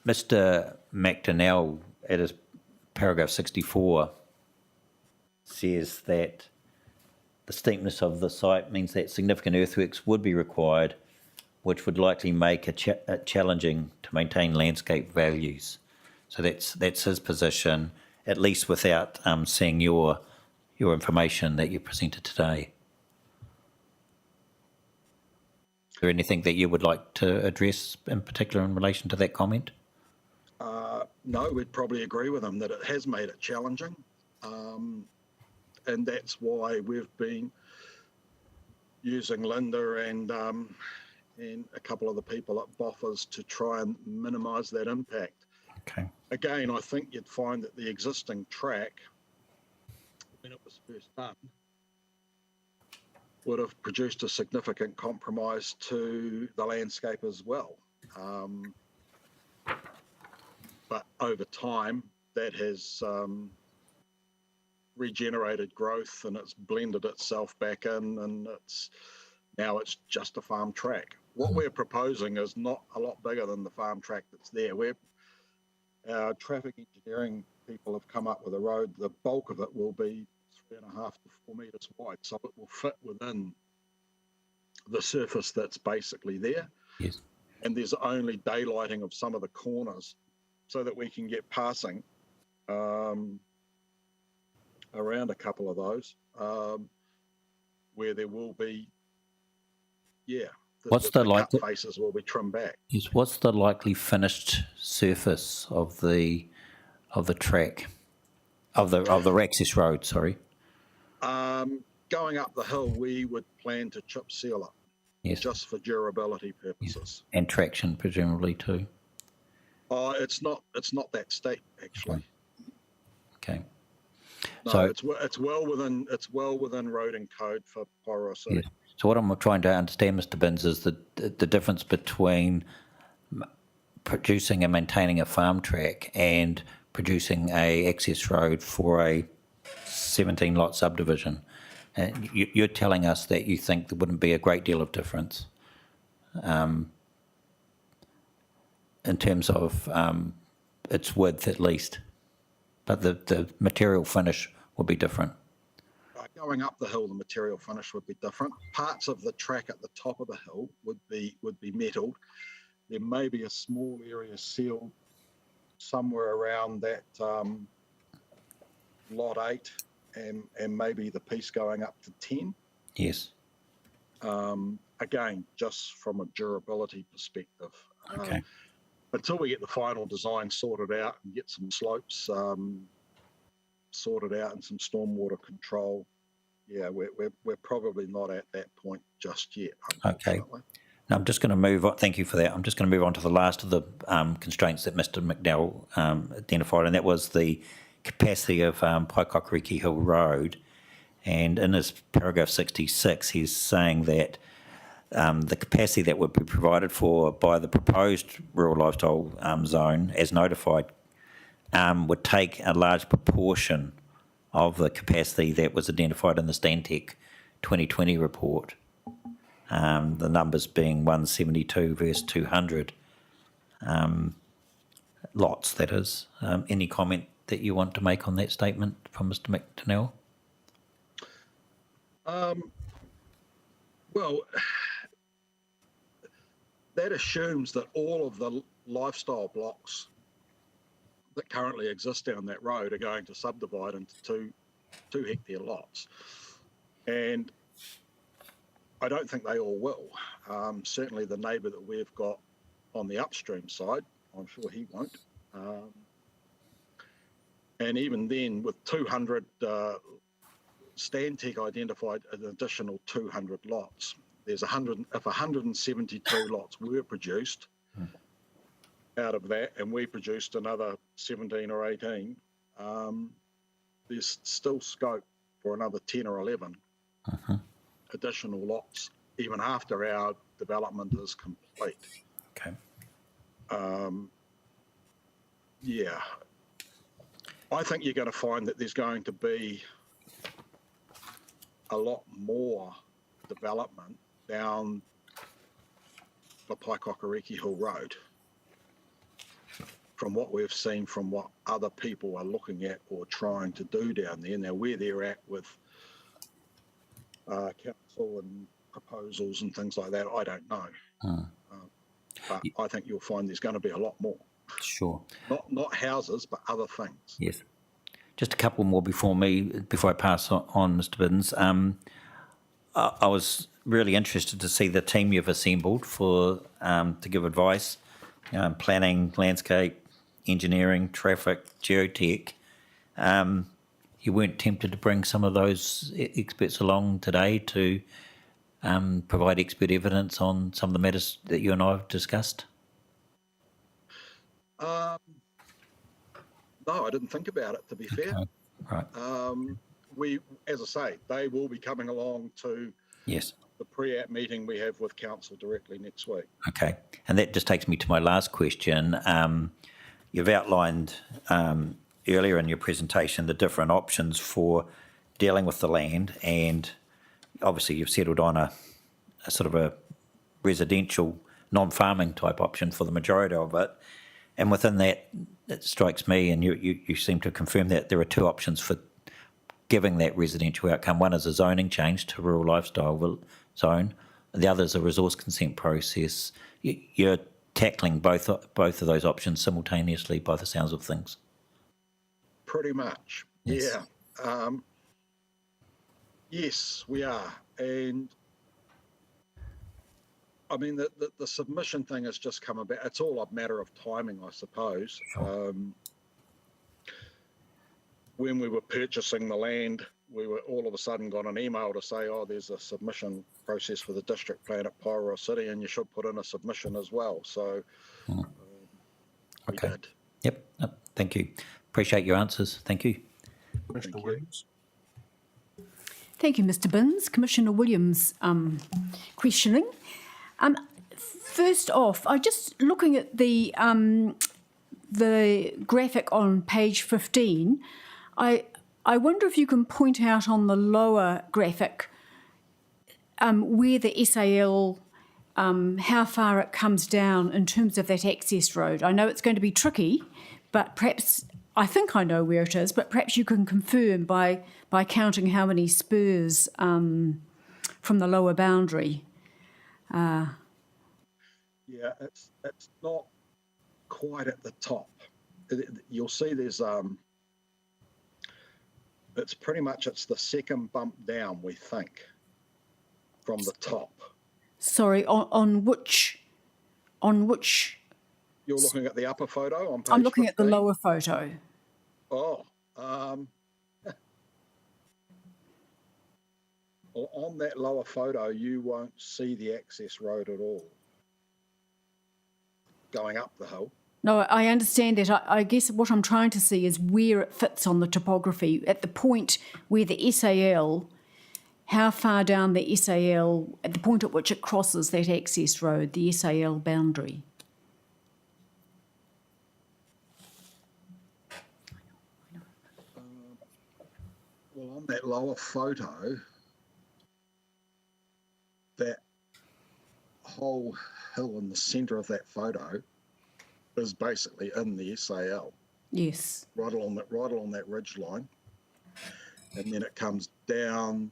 Mr. McDonnell, at his paragraph 64, says that the steepness of the site means that significant earthworks would be required, which would likely make it challenging to maintain landscape values. So that's his position, at least without seeing your information that you presented today. there anything that you would like to address in particular in relation to that comment? No, we'd probably agree with him that it has made it challenging. And that's why we've been using Linda and a couple of the people at Boffers to try and minimise that impact. Okay. Again, I think you'd find that the existing track, when it was first done, would have produced a significant compromise to the landscape as well. But over time, that has regenerated growth and it's blended itself back in, and now it's just a farm track. What we're proposing is not a lot bigger than the farm track that's there. Our traffic engineering people have come up with a road. The bulk of it will be 3.5 to 4 metres wide, so it will fit within the surface that's basically there. Yes. And there's only daylighting of some of the corners so that we can get passing around a couple of those where there will be, the cut faces will be trimmed back. Yes. What's the likely finished surface of the track, of the access road? Sorry. Going up the hill, we would plan to chip seal it. Yes. Just for durability purposes. And traction presumably too. Oh, it's not that steep actually. Okay. No, So it's well within road and code for Porirua City. Yes. So what I'm trying to understand, Mr. Binns, is the difference between producing and maintaining a farm track and producing a access road for a 17-lot subdivision. And you're telling us that you think there wouldn't be a great deal of difference in terms of its width at least, but the material finish would be different. Going up the hill, the material finish would be different. Parts of the track at the top of the hill would be metalled. There may be a small area sealed somewhere around that lot 8 and maybe the piece going up to 10. Yes. Again, just from a durability perspective. Okay. Until we get the final design sorted out and get some slopes sorted out and some stormwater control, we're probably not at that point just yet. Okay. Now I'm just going to move on. Thank you for that. I'm just going to move on to the last of the constraints that Mr. McDowell identified, and that was the capacity of Paikokariki Hill Road. And in his paragraph 66, he's saying that the capacity that would be provided for by the proposed rural lifestyle zone, as notified, would take a large proportion of the capacity that was identified in the Stantec 2020 report. The numbers being 172 versus 200 lots, that is. Any comment that you want to make on that statement from Mr. McDonnell? Well, that assumes that all of the lifestyle blocks that currently exist down that road are going to subdivide into 2 hectare lots. And I don't think they all will. Certainly the neighbour that we've got on the upstream side, I'm sure he won't. And even then, with 200, Stantec identified an additional 200 lots. There's 172 lots were produced out of that, and we produced another 17 or 18, there's still scope for another 10 or 11 additional lots, even after our development is complete. Okay. I think you're going to find that there's going to be a lot more development down the Paikokariki Hill Road from what we've seen, from what other people are looking at or trying to do down there. Now, where they're at with council and proposals and things like that, I don't know. But I think you'll find there's going to be a lot more. Sure. Not houses, but other things. Yes. Just a couple more before I pass on Mr. Biddens. I was really interested to see the team you've assembled for to give advice, planning, landscape, engineering, traffic, geotech. You weren't tempted to bring some of those experts along today to provide expert evidence on some of the matters that you and I have discussed? No, I didn't think about it, to be fair. Okay. Right. As I say, they will be coming along to Yes. the pre-app meeting we have with council directly next week. Okay. And that just takes me to my last question. You've outlined earlier in your presentation the different options for dealing with the land, and obviously you've settled on a sort of a residential, non-farming type option for the majority of it. And within that, it strikes me, and you seem to confirm that there are two options for giving that residential outcome. One is a zoning change to rural lifestyle zone, and the other is a resource consent process. You're tackling both of those options simultaneously by the sounds of things. Pretty much, Yes. yeah. Yes, we are. And I mean, the submission thing has just come about. It's all a matter of timing, I suppose. Sure. When we were purchasing the land, we were all of a sudden got an email to say, oh, there's a submission process for the district plan at Porirua City, and you should put in a submission as well. So we Okay. did. Yep. Thank you. Appreciate your answers. Thank you. Mr. Williams? Thank you, Mr. Binns. Commissioner Williams questioning. First off, I just looking at the graphic on page 15. I wonder if you can point out on the lower graphic where the SAL, how far it comes down in terms of that access road. I know it's going to be tricky, but perhaps, I think I know where it is, but perhaps you can confirm by counting how many spurs from the lower boundary. Yeah, it's not quite at the top. You'll see there's it's pretty much, it's the second bump down, we think, from the top. Sorry, on which? You're looking at the upper photo on page I'm looking 15? at the lower photo. Oh, well, on that lower photo, you won't see the access road at all going up the hill. No, I understand that. I guess what I'm trying to see is where it fits on the topography. At the point where the SAL, how far down the SAL, at the point at which it crosses that access road, the SAL boundary. Well, on that lower photo, that whole hill in the centre of that photo is basically in the SAL, Yes. right along that ridge line, and then it comes down.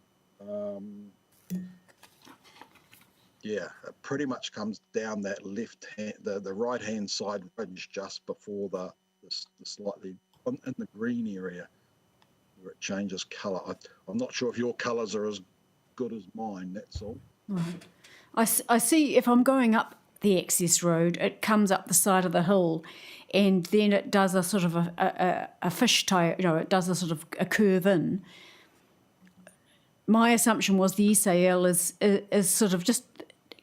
Yeah, it pretty much comes down that left hand, the right hand side ridge just before the slightly in the green area where it changes colour. I'm not sure if your colours are as good as mine. That's all. Right. I see if I'm going up the access road, it comes up the side of the hill, and then it does a sort of a fishtail, it does a sort of a curve in. My assumption was the SAL is sort of just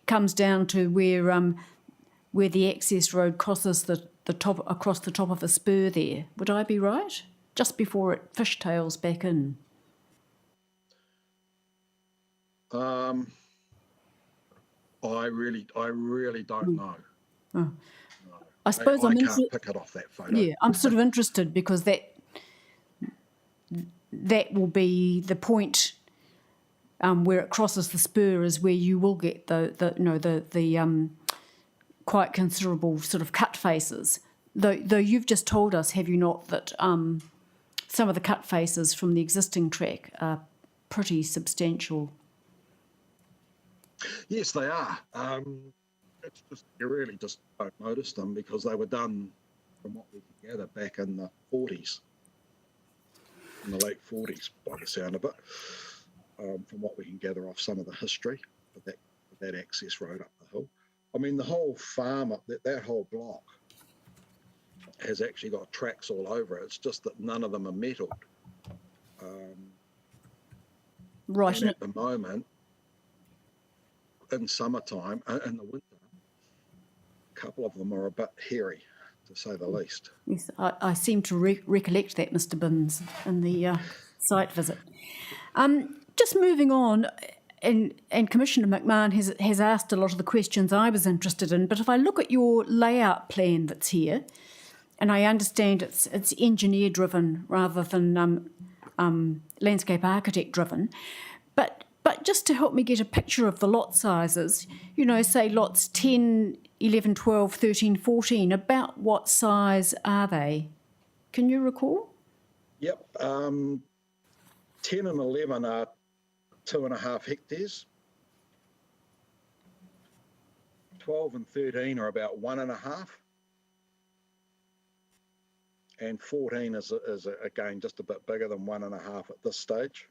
comes down to where the access road crosses the top, across the top of a spur there. Would I be right? Just before it fishtails back in. I really don't know. Oh. No. I suppose I can't pick it off that photo. Yeah, I'm sort of interested because that will be the point where it crosses the spur is where you will get the quite considerable sort of cut faces. Though you've just told us, have you not, that some of the cut faces from the existing track are pretty substantial. Yes, they are. It's just you really just don't notice them because they were done, from what we can gather, back in the 40s, in the late 40s, by the sound of it. From what we can gather off some of the history. for that access road up the hill. I mean, the whole farm up that whole block has actually got tracks all over it. It's just that none of them are metalled. Right. And at the moment, in summertime, in the winter, a couple of them are a bit hairy, to say the least. Yes, I seem to recollect that, Mr. Binns, in the site visit. Just moving on, and Commissioner McMahon has asked a lot of the questions I was interested in, but if I look at your layout plan that's here, and I understand it's engineer driven rather than landscape architect driven, but just to help me get a picture of the lot sizes, you know, say lots 10, 11, 12, 13, 14, about what size are they? Can you recall? Yep. 10 and 11 are 2.5 hectares. 12 and 13 are about 1.5. And 14 is again just a bit bigger than 1.5 at this stage.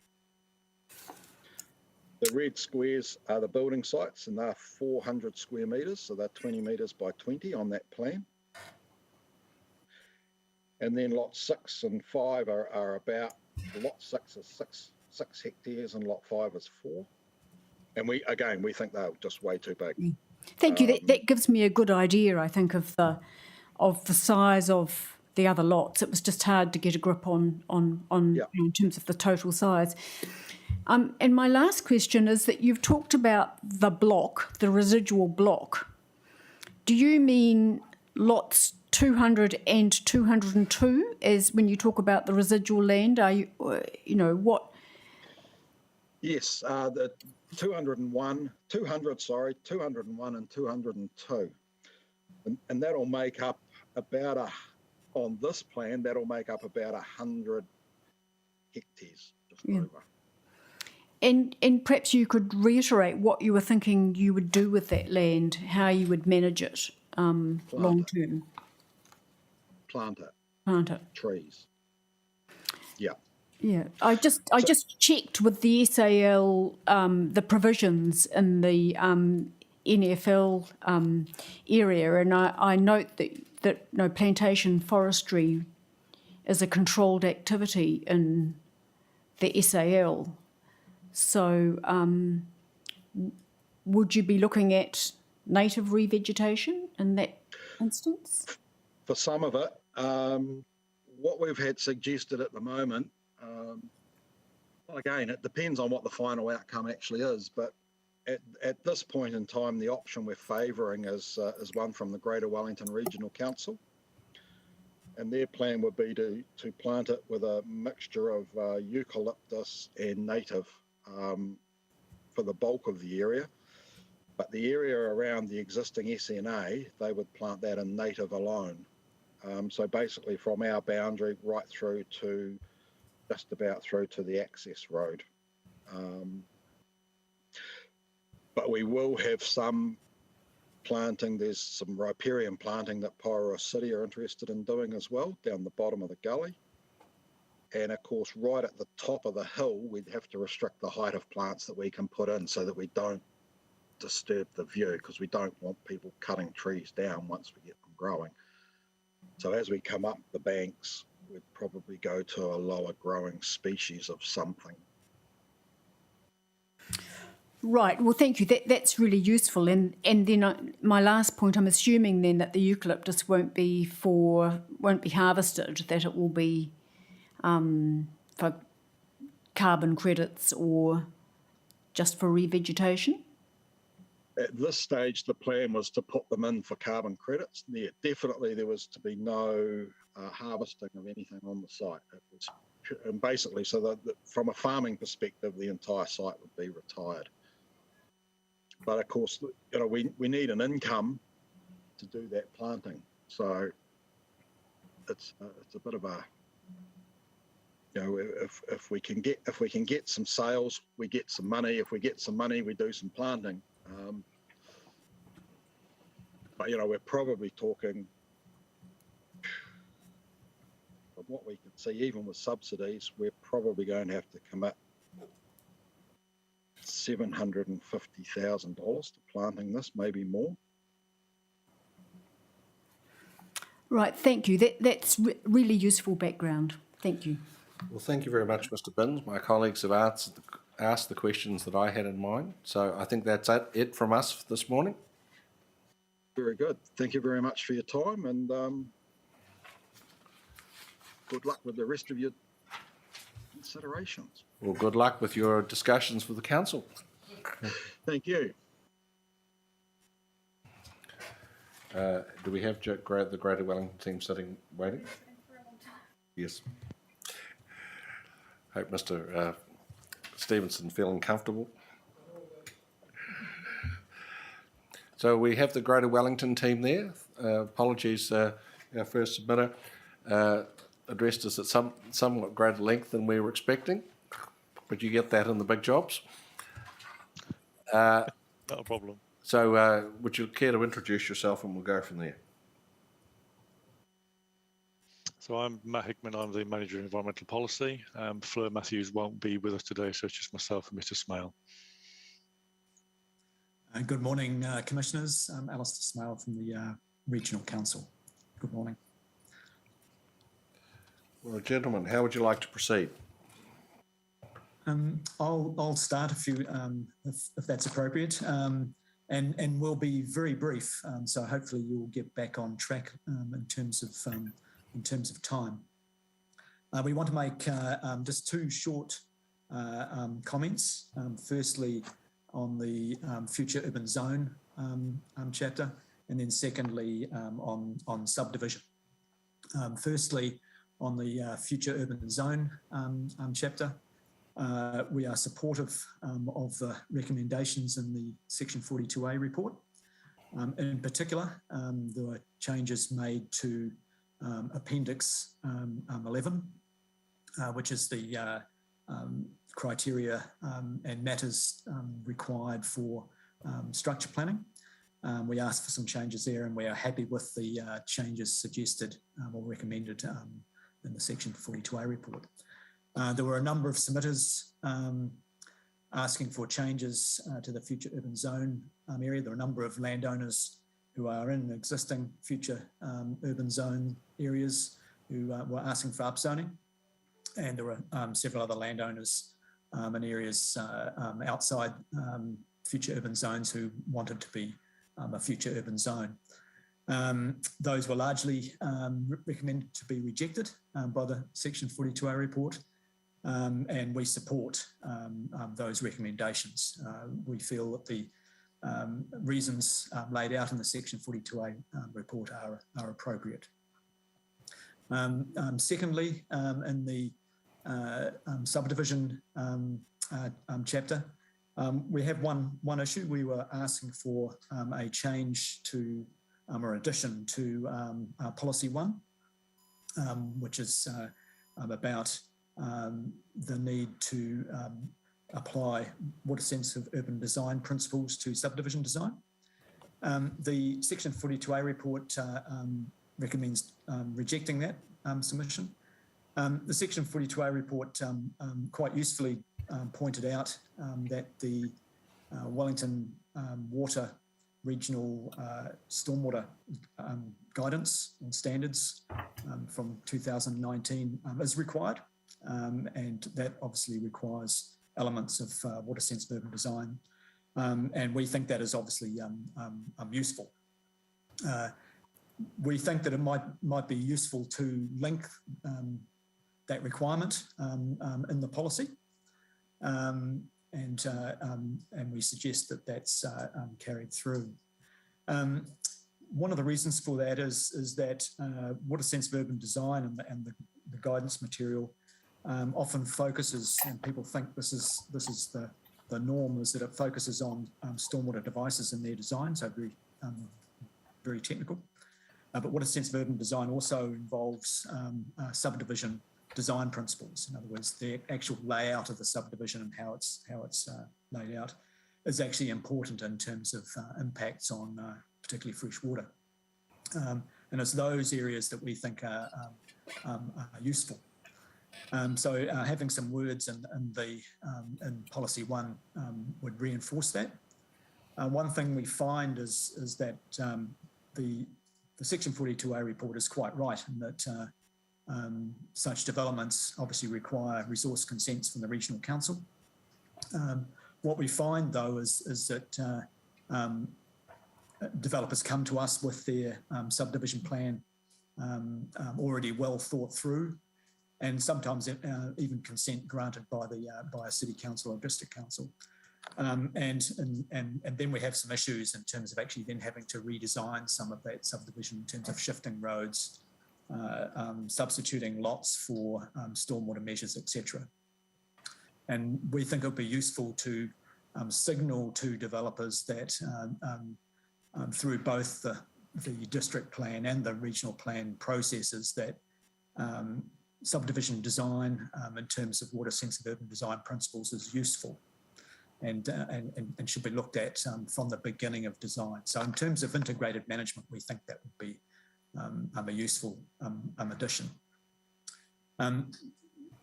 The red squares are the building sites, and they're 400 square metres, so they're 20 metres by 20 on that plan. And then lot 6 and 5 are about, lot 6 is 6 hectares and lot 5 is 4. And we think they're just way too big. Thank you. That gives me a good idea, I think, of the size of the other lots. It was just hard to get a grip on Yeah. in terms of the total size. And my last question is that you've talked about the block, the residual block. Do you mean lots 200 and 202 as when you talk about the residual land? Are you, what? Yes, the 201 and 202. And that'll make up about on this plan, that'll make up about 100 hectares, just over. And perhaps you could reiterate what you were thinking you would do with that land, how you would manage it long term. Plant it. Plant it. Trees. Yeah. Yeah, I just checked with the SAL the provisions in the NFL area, and I note that plantation forestry is a controlled activity in the SAL. So, would you be looking at native revegetation in that instance? For some of it, what we've had suggested at the moment, well, again, it depends on what the final outcome actually is, but at this point in time, the option we're favouring is one from the Greater Wellington Regional Council. And their plan would be to plant it with a mixture of eucalyptus and native for the bulk of the area. But the area around the existing SNA, they would plant that in native alone. So basically from our boundary right through to just about through to the access road. But we will have some planting. There's some riparian planting that Porirua City are interested in doing as well, down the bottom of the gully. And of course, right at the top of the hill, we'd have to restrict the height of plants that we can put in so that we don't disturb the view, because we don't want people cutting trees down once we get them growing. So as we come up the banks, we'd probably go to a lower growing species of something. Right. Well, thank you. That's really useful. And then my last point, I'm assuming then that the eucalyptus won't be harvested, that it will be for carbon credits or just for revegetation? At this stage, the plan was to put them in for carbon credits. Yeah, definitely there was to be no harvesting of anything on the site. It was, and basically, so that from a farming perspective, the entire site would be retired. But of course, we need an income to do that planting. So it's a bit of a, if we can get some sales, we get some money. If we get some money, we do some planting. But we're probably talking, from what we can see, even with subsidies, we're probably going to have to commit $750,000 to planting this, maybe more. Right, thank you. That's really useful background. Thank you. Well, thank you very much, Mr. Binns. My colleagues have asked the questions that I had in mind. So I think that's it from us this morning. Very good. Thank you very much for your time, and good luck with the rest of your considerations. Well, good luck with your discussions with the council. Thank you. Do we have the Greater Wellington team sitting waiting? Yes. Hope Mr. Stevenson feeling comfortable. So we have the Greater Wellington team there. Apologies, our first submitter addressed us at somewhat greater length than we were expecting, but you get that in the big jobs. Not a problem. So would you care to introduce yourself and we'll go from there? So I'm Matt Hickman, I'm the Manager of Environmental Policy. Fleur Matthews won't be with us today, so it's just myself and Mr. Smale. Good morning, Commissioners. I'm Alistair Smale from the Regional Council. Good morning. Well, gentlemen, how would you like to proceed? I'll start if that's appropriate, and we'll be very brief. So hopefully you'll get back on track in terms of time. We want to make just two short comments. Firstly, on the future urban zone chapter, and then secondly on subdivision. Firstly, on the future urban zone chapter, we are supportive of the recommendations in the Section 42A report. In particular, there were changes made to Appendix 11, which is the criteria and matters required for structure planning. We asked for some changes there, and we are happy with the changes suggested or recommended in the Section 42A report. There were a number of submitters asking for changes to the future urban zone area. There are a number of landowners who are in existing future urban zone areas who were asking for upzoning. And there were several other landowners in areas outside future urban zones who wanted to be a future urban zone. Those were largely recommended to be rejected by the Section 42A report, and we support those recommendations. We feel that the reasons laid out in the Section 42A report are appropriate. Secondly, in the subdivision chapter, we have one issue. We were asking for a change to or addition to Policy 1, which is about the need to apply water sensitive urban design principles to subdivision design. The Section 42A report recommends rejecting that submission. The Section 42A report quite usefully pointed out that the Wellington Water Regional Stormwater Guidance and Standards from 2019 is required, and that obviously requires elements of water sensitive urban design, and we think that is obviously useful. We think that it might be useful to link that requirement in the policy, and we suggest that that's carried through. One of the reasons for that is that water sensitive urban design and the guidance material often focuses, and people think this is the norm, is that it focuses on stormwater devices in their design, so very technical. But water sensitive urban design also involves subdivision design principles. In other words, the actual layout of the subdivision and how it's laid out is actually important in terms of impacts on particularly fresh water. And it's those areas that we think are useful. So having some words in policy 1 would reinforce that. One thing we find is that the Section 42A report is quite right in that such developments obviously require resource consents from the regional council. What we find though is that developers come to us with their subdivision plan already well thought through, and sometimes even consent granted by a city council or district council. And then we have some issues in terms of actually then having to redesign some of that subdivision in terms of shifting roads, substituting lots for stormwater measures, etc. And we think it would be useful to signal to developers that through both the district plan and the regional plan processes that subdivision design in terms of water sensitive urban design principles is useful and should be looked at from the beginning of design. So in terms of integrated management, we think that would be a useful addition.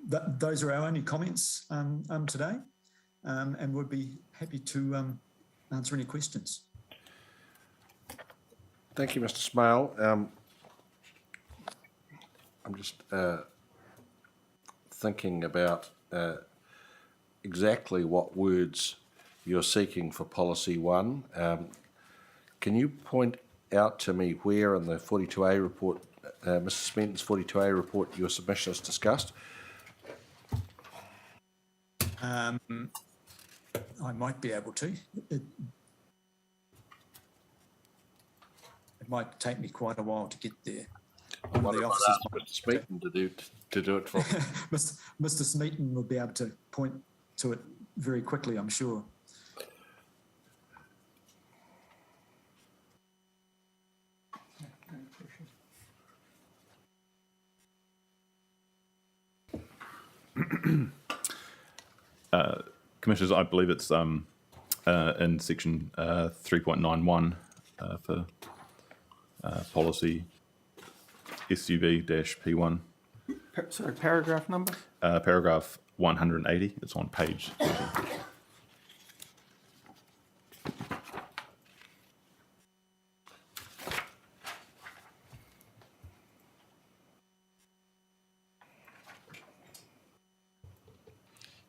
Those are our only comments today, and we'd be happy to answer any questions. Thank you, Mr. Smale. I'm just thinking about exactly what words you're seeking for policy 1. Can you point out to me where in the 42A report, Mr. Smeaton's 42A report, your submission is discussed? I might be able to. It might take me quite a while to get there. What if I asked Mr. Smeaton to do it for me? Mr. Smeaton will be able to point to it very quickly, I'm sure. Commissioners, I believe it's in section 3.91 for policy SUV-P1. Sorry, paragraph number? Paragraph 180. It's on page 30.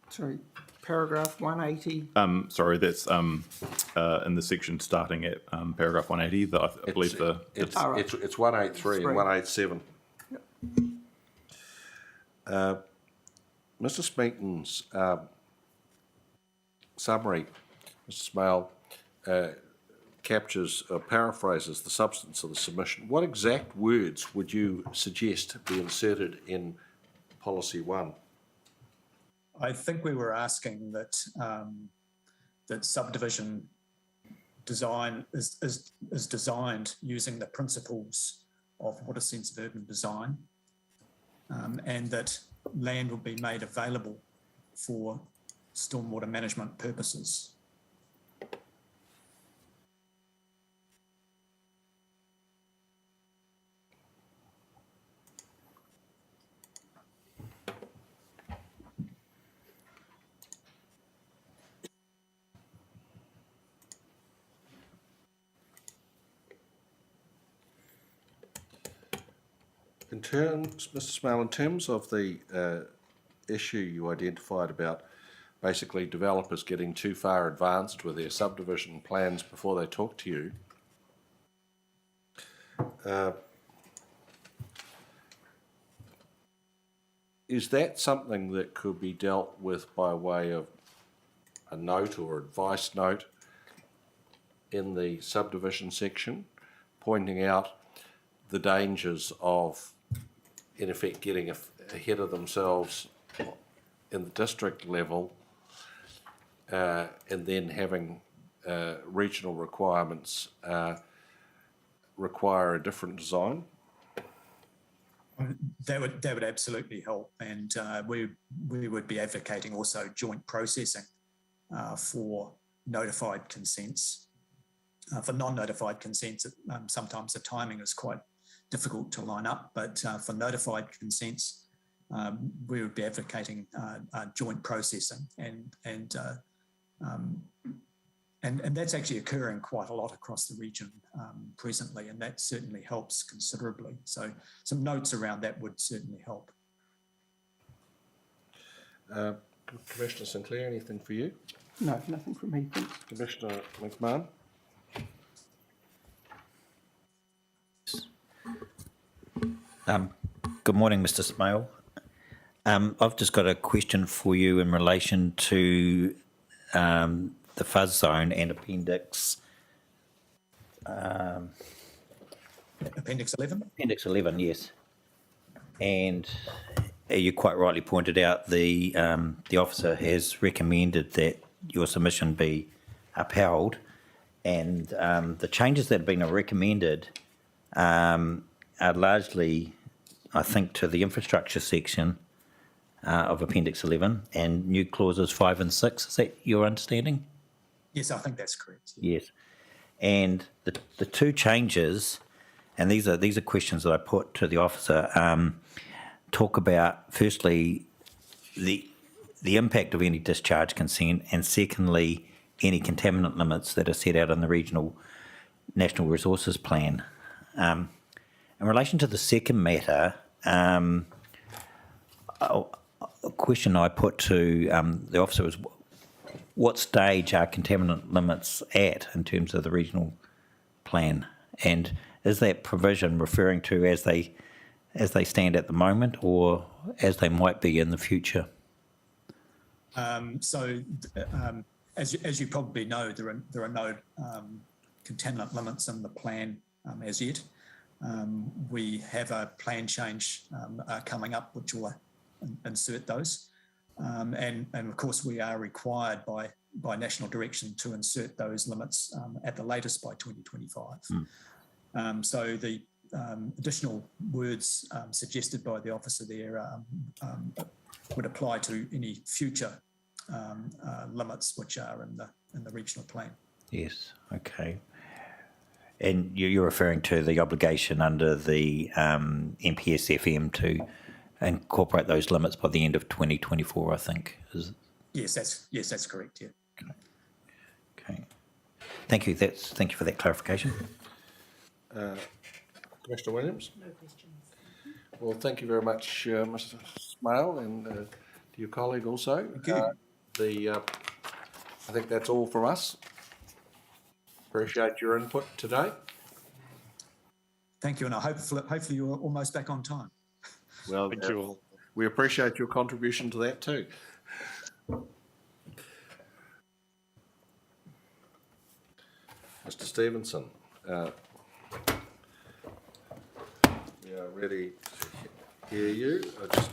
Sorry, paragraph 180. Sorry, that's in the section starting at paragraph 180. I believe it's 183 and 187. Yep. Mr. Smeaton's summary, Mr. Smale, captures or paraphrases the substance of the submission. What exact words would you suggest be inserted in policy 1? I think we were asking that that subdivision design is designed using the principles of water sensitive urban design, and that land will be made available for stormwater management purposes. In terms, Mr. Smale, in terms of the issue you identified about basically developers getting too far advanced with their subdivision plans before they talk to you, is that something that could be dealt with by way of a note or advice note in the subdivision section, pointing out the dangers of, in effect, getting ahead of themselves in the district level, and then having regional requirements require a different design? That would absolutely help, and we would be advocating also joint processing for notified consents. For non-notified consents, sometimes the timing is quite difficult to line up, but for notified consents, we would be advocating joint processing, and that's actually occurring quite a lot across the region presently, and that certainly helps considerably. So some notes around that would certainly help. Commissioner Sinclair, anything for you? No, nothing from me, thanks. Commissioner McMahon? Good morning, Mr. Smale. I've just got a question for you in relation to the fuzz zone and Appendix Appendix 11? Appendix 11, yes. And you quite rightly pointed out the officer has recommended that your submission be upheld, and the changes that have been recommended are largely, I think, to the infrastructure section of Appendix 11 and new clauses 5 and 6. Is that your understanding? Yes, I think that's correct. Yes. And the two changes, and these are questions that I put to the officer, talk about, firstly, the impact of any discharge consent, and secondly, any contaminant limits that are set out in the Regional National Resources Plan. In relation to the second matter, a question I put to the officer was, what stage are contaminant limits at in terms of the regional plan? And is that provision referring to as they stand at the moment, or as they might be in the future? As you probably know, there are no contaminant limits in the plan as yet. We have a plan change coming up, which will insert those. And of course, we are required by national direction to insert those limits at the latest by 2025. So the additional words suggested by the officer there would apply to any future limits which are in the regional plan. Yes, okay. And you're referring to the obligation under the NPSFM to incorporate those limits by the end of 2024, I think. Yes, that's correct. Yeah. Okay. Thank you. Thank you for that clarification. Commissioner Williams? No questions. Well, thank you very much, Mr. Smale, and to your colleague also. Thank you. I think that's all from us. Appreciate your input today. Thank you, and hopefully you're almost back on time. Well, Thank you all. we appreciate your contribution to that too. Mr. Stevenson, we are ready to hear you. I just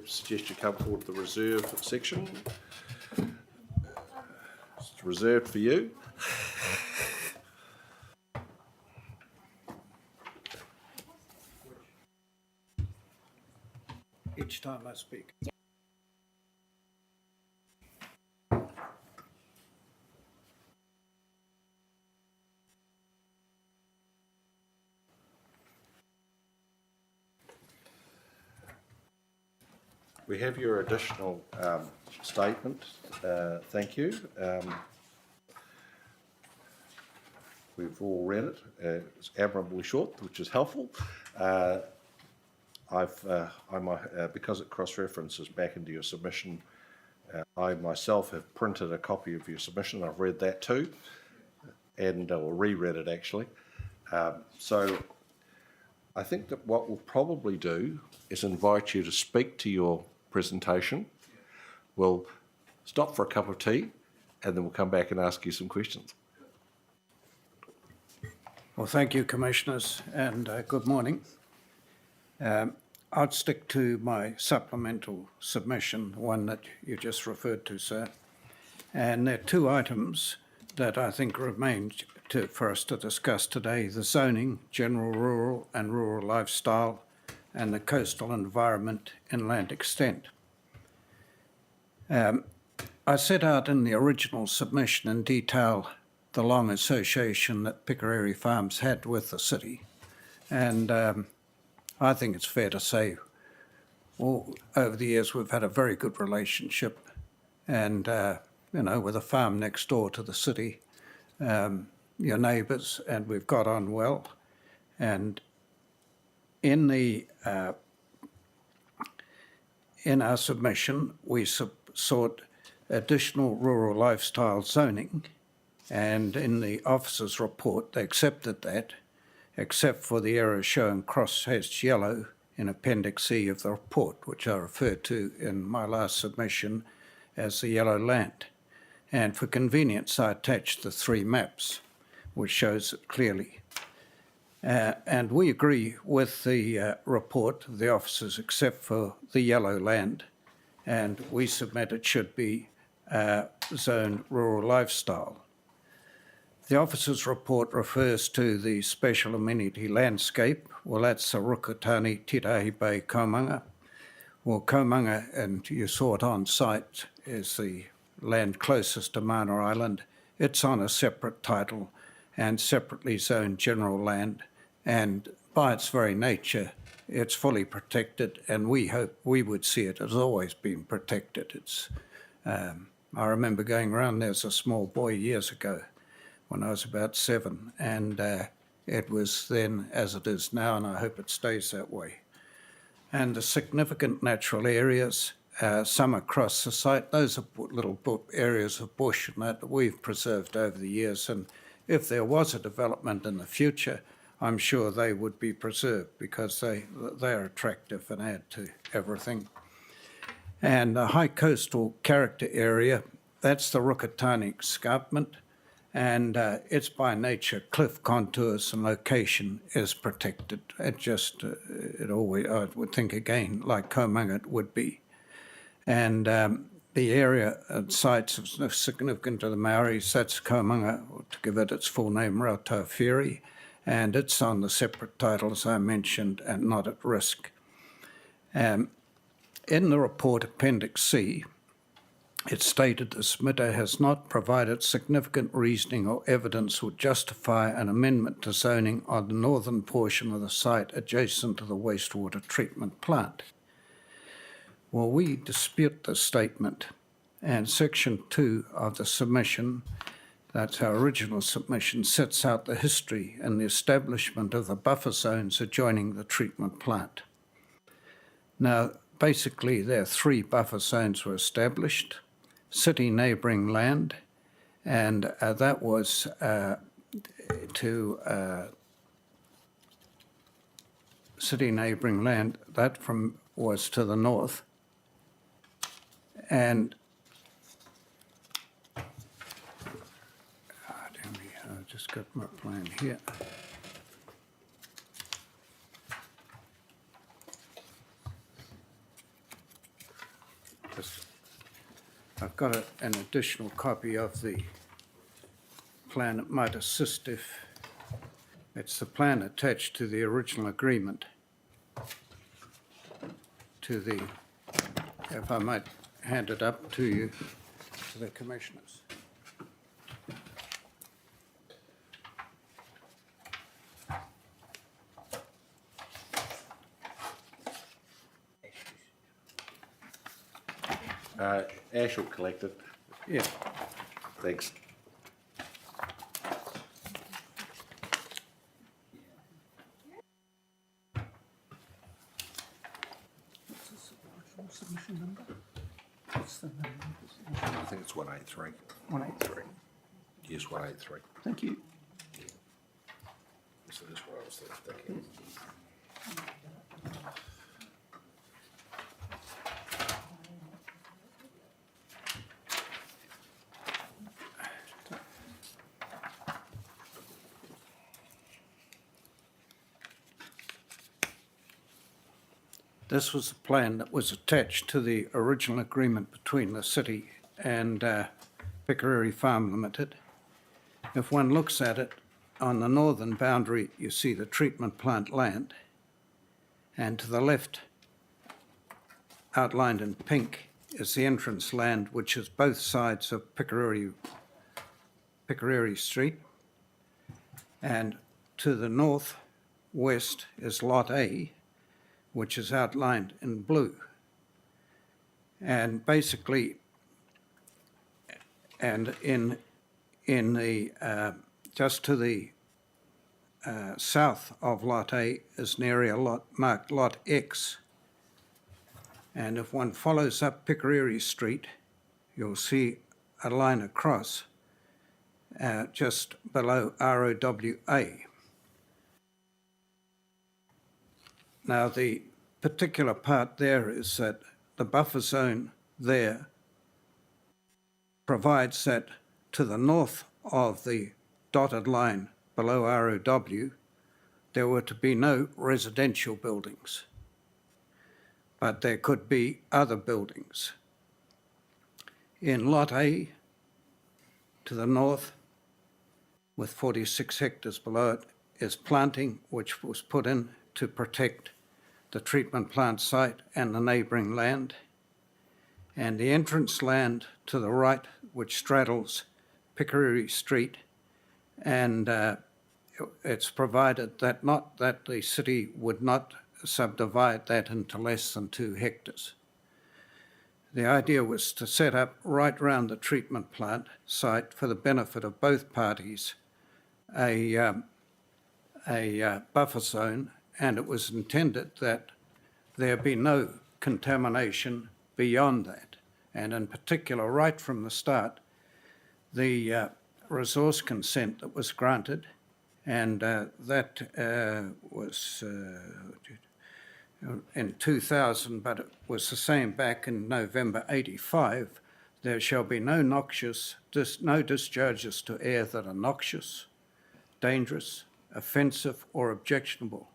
suggest you come forward to the reserve section. It's reserved for you. Each time I speak. We have your additional statement. Thank you. We've all read it. It's admirably short, which is helpful. Because it cross-references back into your submission, I myself have printed a copy of your submission. I've read that too, and or reread it actually. So I think that what we'll probably do is invite you to speak to your presentation. We'll stop for a cup of tea, and then we'll come back and ask you some questions. Well, thank you, Commissioners, and good morning. I'd stick to my supplemental submission, one that you just referred to, sir. And there are two items that I think remain for us to discuss today: the zoning, general rural and rural lifestyle, and the coastal environment, inland extent. I set out in the original submission in detail the long association that Picareri Farms had with the city. And I think it's fair to say well, over the years we've had a very good relationship, and with a farm next door to the city, your neighbours, and we've got on well. And in our submission, we sought additional rural lifestyle zoning, and in the officer's report, they accepted that, except for the area shown cross-hatched yellow in Appendix C of the report, which I referred to in my last submission as the yellow land. And for convenience, I attached the 3 maps, which shows it clearly. And we agree with the report of the officers except for the yellow land, and we submit it should be zoned rural lifestyle. The officers' report refers to the special amenity landscape. Well, that's the Rukutani Tirahi Bay Komanga. Well, Komanga, and you saw it on site, is the land closest to Mana Island. It's on a separate title and separately zoned general land, and by its very nature, it's fully protected, and we hope we would see it as always been protected. It's, I remember going around there as a small boy years ago when I was about 7, and it was then as it is now, and I hope it stays that way. And the significant natural areas, some across the site, those are little areas of bush and that we've preserved over the years, and if there was a development in the future, I'm sure they would be preserved because they are attractive and add to everything. And the high coastal character area, that's the Rukutani Escarpment, and it's by nature, cliff contours and location is protected. It always, I would think again, like Komanga it would be. And the area and sites of significant to the Maoris, that's Komanga, to give it its full name, Rautauwhiri, and it's on the separate title, as I mentioned, and not at risk. In the report, Appendix C, it stated the submitter has not provided significant reasoning or evidence would justify an amendment to zoning on the northern portion of the site adjacent to the wastewater treatment plant. Well, we dispute this statement, and Section 2 of the submission, that's our original submission, sets out the history and the establishment of the buffer zones adjoining the treatment plant. Now, basically, there are 3 buffer zones were established: city neighbouring land, and that was city neighbouring land, that was to the north, and I've just got my plan here. I've got an additional copy of the plan. It might assist if it's the plan attached to the original agreement. If I might hand it up to you, to the commissioners. Ash will collect it. Yeah. Thanks. Submission number? What's the number? I think it's 183. 183. Yes, 183. Thank you. So this one I was thinking. This was a plan that was attached to the original agreement between the city and Pikariri Farm Limited. If one looks at it, on the northern boundary, you see the treatment plant land, and to the left, outlined in pink, is the entrance land, which is both sides of Pikariri Street, and to the north west is Lot A, which is outlined in blue, And basically, and in the just to the south of Lot A is an area marked Lot X. And if one follows up Picariri Street, you'll see a line across just below ROWA. Now, the particular part there is that the buffer zone there provides that to the north of the dotted line below ROW, there were to be no residential buildings, but there could be other buildings. In Lot A, to the north, with 46 hectares below it, is planting which was put in to protect the treatment plant site and the neighbouring land. And the entrance land to the right, which straddles Picariri Street, and it's provided that the city would not subdivide that into less than 2 hectares. The idea was to set up right around the treatment plant site for the benefit of both parties a buffer zone, and it was intended that there be no contamination beyond that. And in particular, right from the start, the resource consent that was granted, and that was in 2000, but it was the same back in November 85. There shall be no discharges to air that are noxious, dangerous, offensive, or objectionable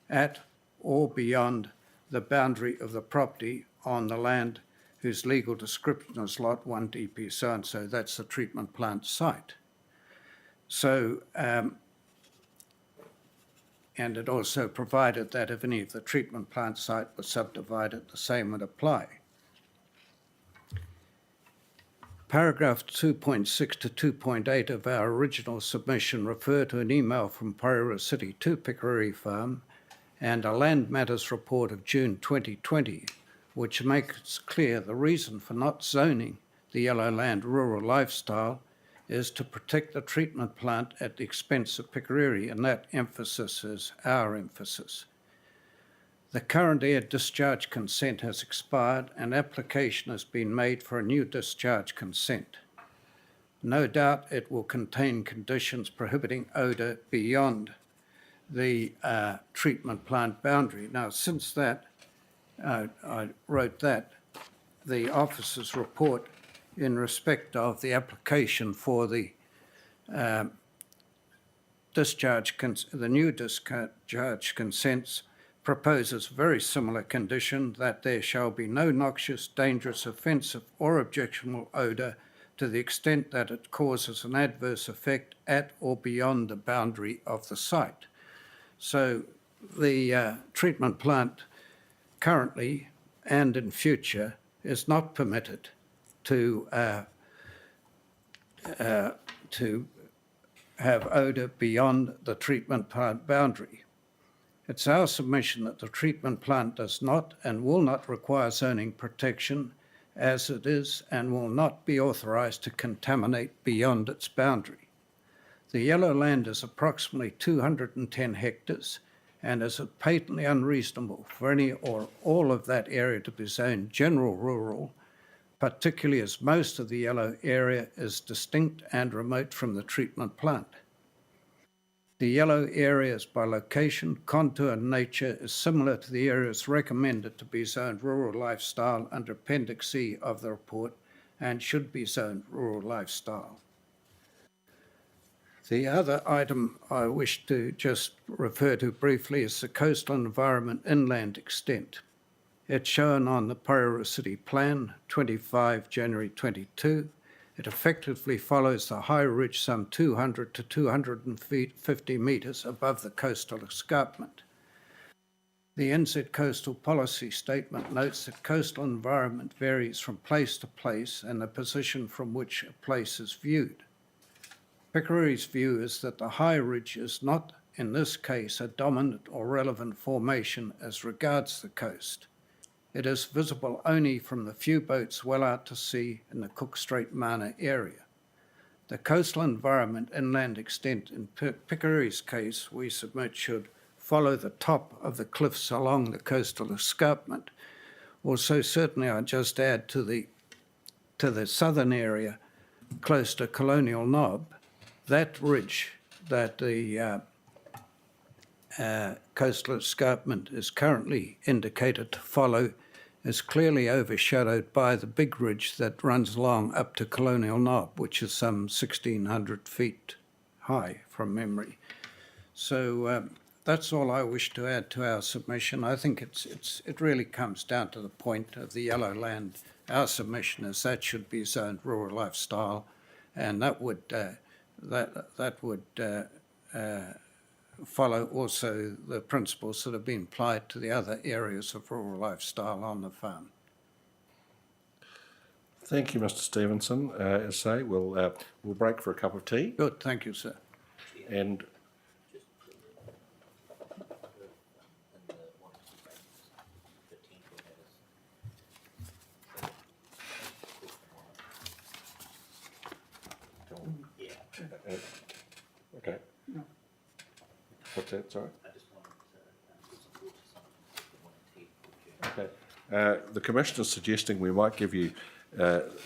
at or beyond the boundary of the property on the land whose legal description is Lot 1 DP so-and-so. That's the treatment plant site. So, and it also provided that if any of the treatment plant site was subdivided, the same would apply. Paragraph 2.6 to 2.8 of our original submission refer to an email from Porirua City to Picariri Farm and a Land Matters report of June 2020, which makes clear the reason for not zoning the yellow land rural lifestyle is to protect the treatment plant at the expense of Picariri, and that emphasis is our emphasis. The current air discharge consent has expired and application has been made for a new discharge consent. No doubt it will contain conditions prohibiting odour beyond the treatment plant boundary. Now, since that, I wrote that, the officer's report in respect of the application for the new discharge consents proposes a very similar condition that there shall be no noxious, dangerous, offensive, or objectionable odour to the extent that it causes an adverse effect at or beyond the boundary of the site. So the treatment plant currently and in future is not permitted to have odour beyond the treatment plant boundary. It's our submission that the treatment plant does not and will not require zoning protection as it is and will not be authorised to contaminate beyond its boundary. The yellow land is approximately 210 hectares and is patently unreasonable for any or all of that area to be zoned general rural, particularly as most of the yellow area is distinct and remote from the treatment plant. The yellow areas by location, contour and nature is similar to the areas recommended to be zoned rural lifestyle under Appendix C of the report and should be zoned rural lifestyle. The other item I wish to just refer to briefly is the coastal environment inland extent. It's shown on the Porirua City Plan, 25 January 22. It effectively follows the high ridge some 200 to 250 metres above the coastal escarpment. The NZ Coastal Policy Statement notes that coastal environment varies from place to place and the position from which a place is viewed. Picariri's view is that the high ridge is not, in this case, a dominant or relevant formation as regards the coast. It is visible only from the few boats well out to sea in the Cook Strait Mana area. The coastal environment, inland extent, in Pikiri's case, we submit should follow the top of the cliffs along the coastal escarpment. Also, certainly I just add to the southern area close to Colonial Knob, that ridge that the coastal escarpment is currently indicated to follow is clearly overshadowed by the big ridge that runs along up to Colonial Knob, which is some 1,600 feet high from memory. So that's all I wish to add to our submission. I think it really comes down to the point of the yellow land. Our submission is that should be zoned rural lifestyle, and that would follow also the principles that have been applied to the other areas of rural lifestyle on the farm. Thank you, Mr. Stevenson. As I say, we'll break for a cup of tea. Good, thank you, sir. And okay. What's that? Sorry. Okay. The Commissioner's suggesting we might give you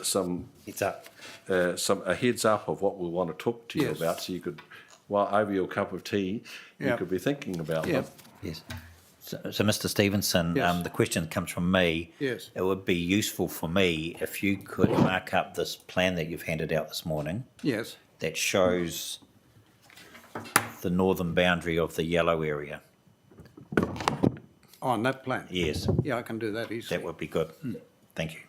some Heads up. a heads up of what we want to talk to you Yes. about, so you could, while over your cup of tea, you Yep. could be thinking about them. Yes. So Mr. Stevenson, Yes. the question comes from me. Yes. It would be useful for me if you could mark up this plan that you've handed out this morning Yes, that shows the northern boundary of the yellow area. on that plan. Yes, Yeah, I can do that easily. that would be good. Thank you.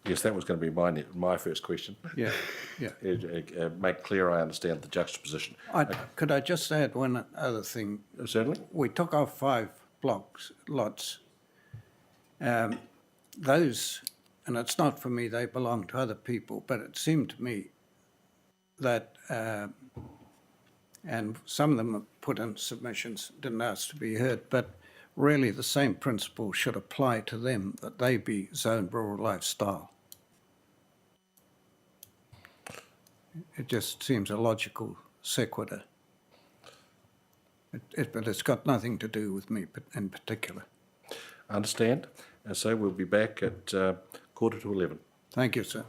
Yes, that was going to be my first question. Yeah, yeah. Make clear I understand the juxtaposition. Could I just add one other thing? Certainly. We took off 5 lots. Those, and it's not for me, they belong to other people, but it seemed to me that, and some of them have put in submissions, didn't ask to be heard, but really the same principle should apply to them, that they be zoned rural lifestyle. It just seems a logical sequitur. But it's got nothing to do with me in particular. Understand? And so we'll be back at 11:15. Thank you, sir.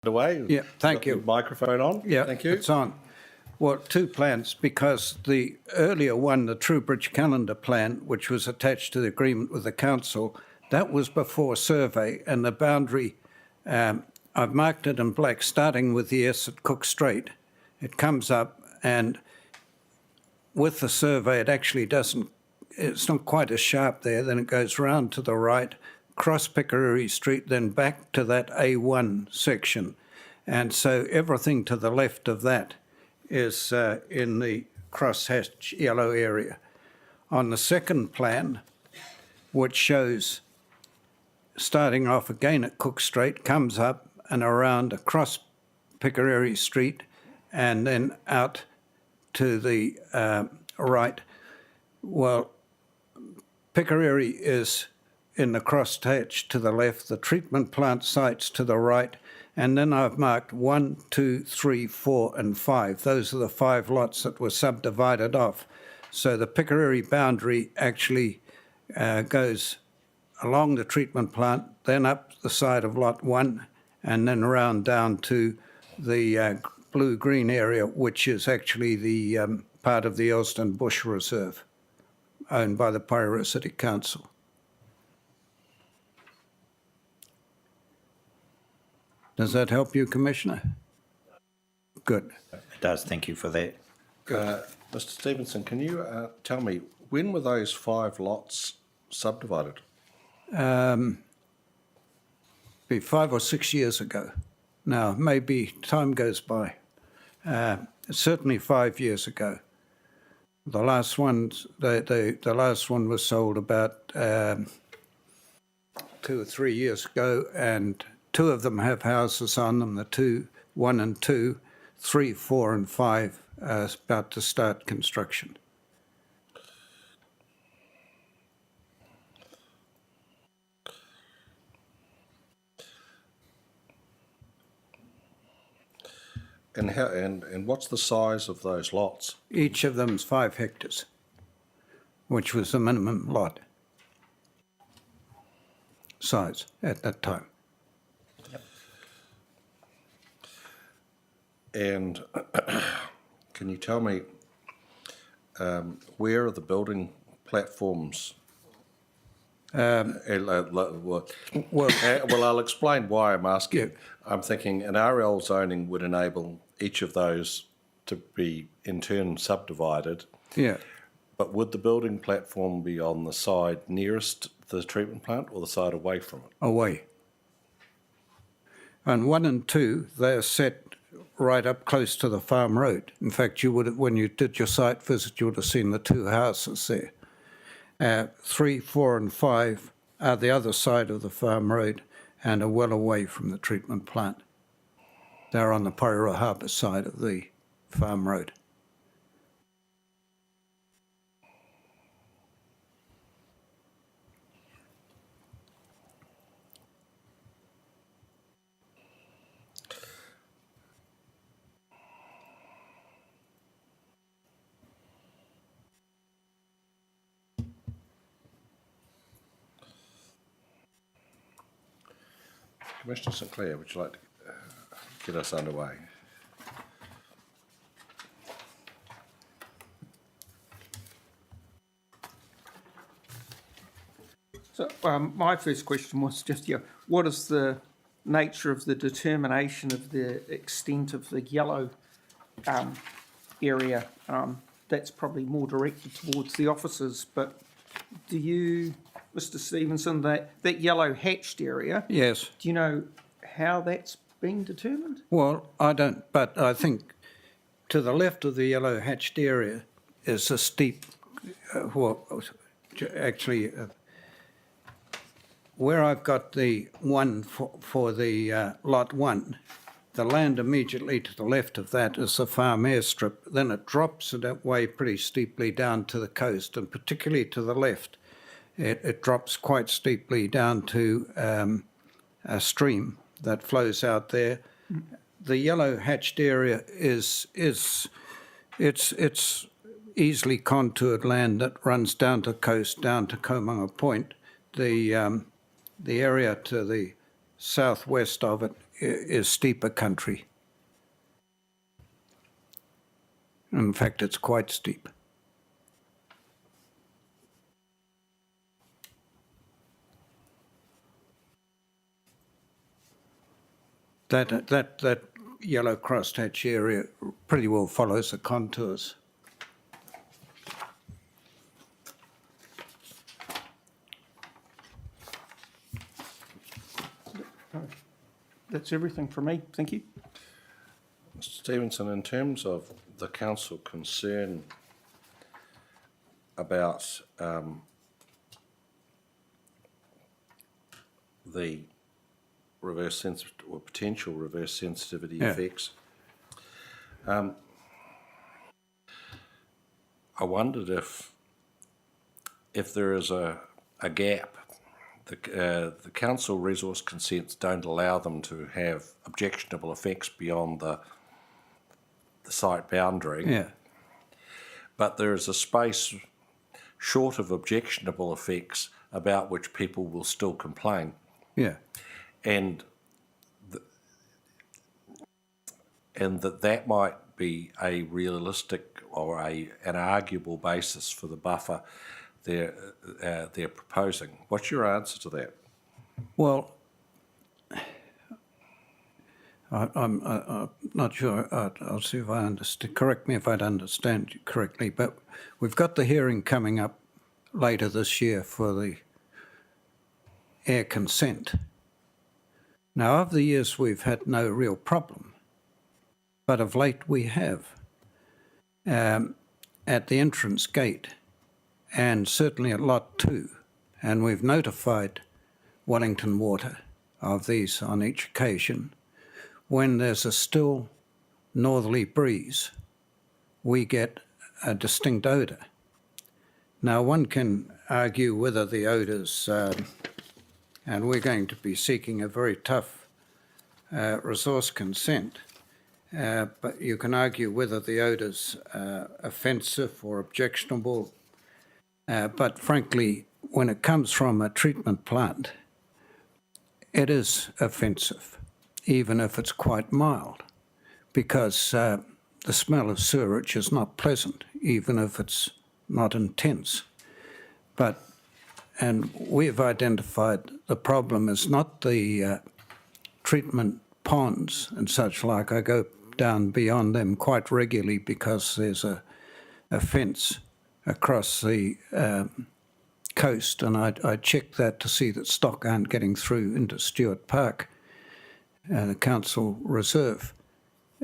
Underway? Yeah, thank Got your you. microphone on? Yeah, Thank you. it's on. Well, two plans, because the earlier one, the Trowbridge Calendar Plan, which was attached to the agreement with the council, that was before survey, and the boundary, I've marked it in black, starting with the S at Cook Strait. It comes up, and with the survey, it actually doesn't, it's not quite as sharp there. Then it goes round to the right, cross Piccadilly Street, then back to that A1 section. And so everything to the left of that is in the crosshatch yellow area. On the second plan, which shows starting off again at Cook Strait, comes up and around across Piccadilly Street and then out to the right. Well, Piccadilly is in the crosshatch to the left, the treatment plant sites to the right, and then I've marked 1, 2, 3, 4, and 5. Those are the 5 lots that were subdivided off. So the Piccadilly boundary actually goes along the treatment plant, then up the side of lot 1, and then around down to the blue-green area, which is actually the part of the Elston Bush Reserve, owned by the Porirua City Council. Does that help you, Commissioner? Good. It does. Thank you for that. Mr. Stevenson, can you tell me, when were those 5 lots subdivided? Be 5 or 6 years ago. Now, maybe time goes by. Certainly 5 years ago. The last ones, the last one was sold about 2 or 3 years ago, and 2 of them have houses on them. The 2, 1 and 2, 3, 4, and 5 are about to start construction. And how? And what's the size of those lots? Each of them's 5 hectares, which was the minimum lot size at that time. And can you tell me where are the building platforms? Well, I'll explain why I'm asking. Yeah. I'm thinking an RL zoning would enable each of those to be in turn subdivided. Yeah. But would the building platform be on the side nearest the treatment plant or the side away from it? Away. And 1 and 2, they're set right up close to the farm road. In fact, you would have, when you did your site visit, you would have seen the 2 houses there. 3, 4, and 5 are the other side of the farm road and are well away from the treatment plant. They're on the Porirua Harbour side of the farm road. Commissioner St Clair, would you like to get us underway? So my first question was just, what is the nature of the determination of the extent of the yellow area? That's probably more directed towards the officers, but do you, Mr Stevenson, that yellow hatched area, Yes. do you know how that's been determined? Well, I don't, but I think to the left of the yellow hatched area is a steep, where I've got the one for the lot 1, the land immediately to the left of that is the farm airstrip. Then it drops that way pretty steeply down to the coast, and particularly to the left, it drops quite steeply down to a stream that flows out there. The yellow hatched area is it's easily contoured land that runs down to the coast, down to Komanga Point. The area to the southwest of it is steeper country. In fact, it's quite steep. That yellow crosshatch area pretty well follows the contours. That's everything from me. Thank you. Mr. Stevenson, in terms of the council concern about the reverse sensitivity or potential reverse sensitivity effects, I wondered if there is a gap. The council resource consents don't allow them to have objectionable effects beyond the site boundary. Yeah. But there is a space short of objectionable effects about which people will still complain. Yeah. And that might be a realistic or an arguable basis for the buffer they're proposing. What's your answer to that? Well, I'm not sure. I'll see if I understand. Correct me if I understand you correctly, but we've got the hearing coming up later this year for the air consent. Now, over the years, we've had no real problem, but of late we have. At the entrance gate, and certainly at Lot 2, and we've notified Wellington Water of these on each occasion. When there's a still northerly breeze, we get a distinct odour. Now, one can argue whether the odours, and we're going to be seeking a very tough resource consent, but you can argue whether the odours are offensive or objectionable. But frankly, when it comes from a treatment plant, it is offensive, even if it's quite mild, because the smell of sewage is not pleasant, even if it's not intense. And we've identified the problem is not the treatment ponds and such like. I go down beyond them quite regularly because there's a fence across the coast, and I check that to see that stock aren't getting through into Stewart Park, the council reserve,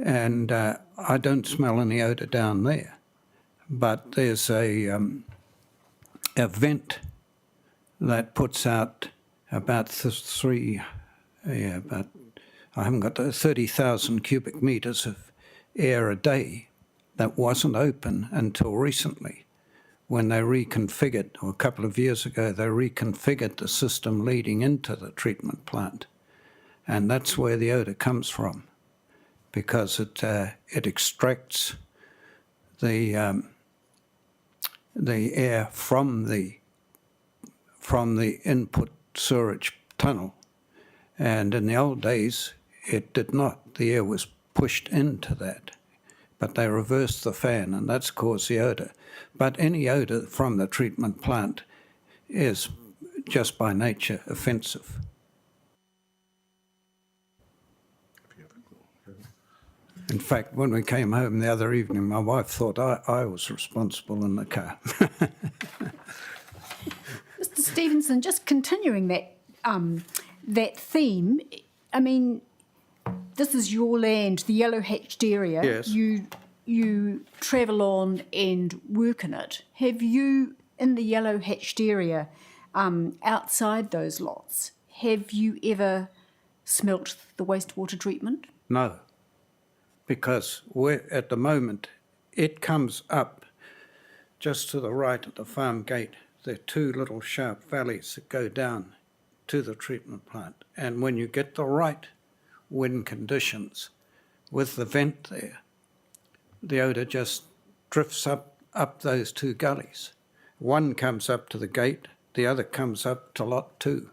and I don't smell any odour down there. But there's a vent that puts out about I haven't got 30,000 cubic metres of air a day that wasn't open until recently, when they reconfigured, or a couple of years ago, they reconfigured the system leading into the treatment plant. And that's where the odour comes from, because it extracts the air from the input sewerage tunnel. And in the old days, it did not. The air was pushed into that. But they reversed the fan, and that's caused the odour. But any odour from the treatment plant is just by nature offensive. In fact, when we came home the other evening, my wife thought I was responsible in the car. Mr. Stevenson, just continuing that theme, I mean, this is your land, the yellow hatched area. Yes. You travel on and work in it. Have you, in the yellow hatched area, outside those lots, have you ever smelt the wastewater treatment? No, because at the moment, it comes up just to the right at the farm gate. There are two little sharp valleys that go down to the treatment plant. And when you get the right wind conditions with the vent there, the odour just drifts up those two gullies. One comes up to the gate, the other comes up to Lot 2.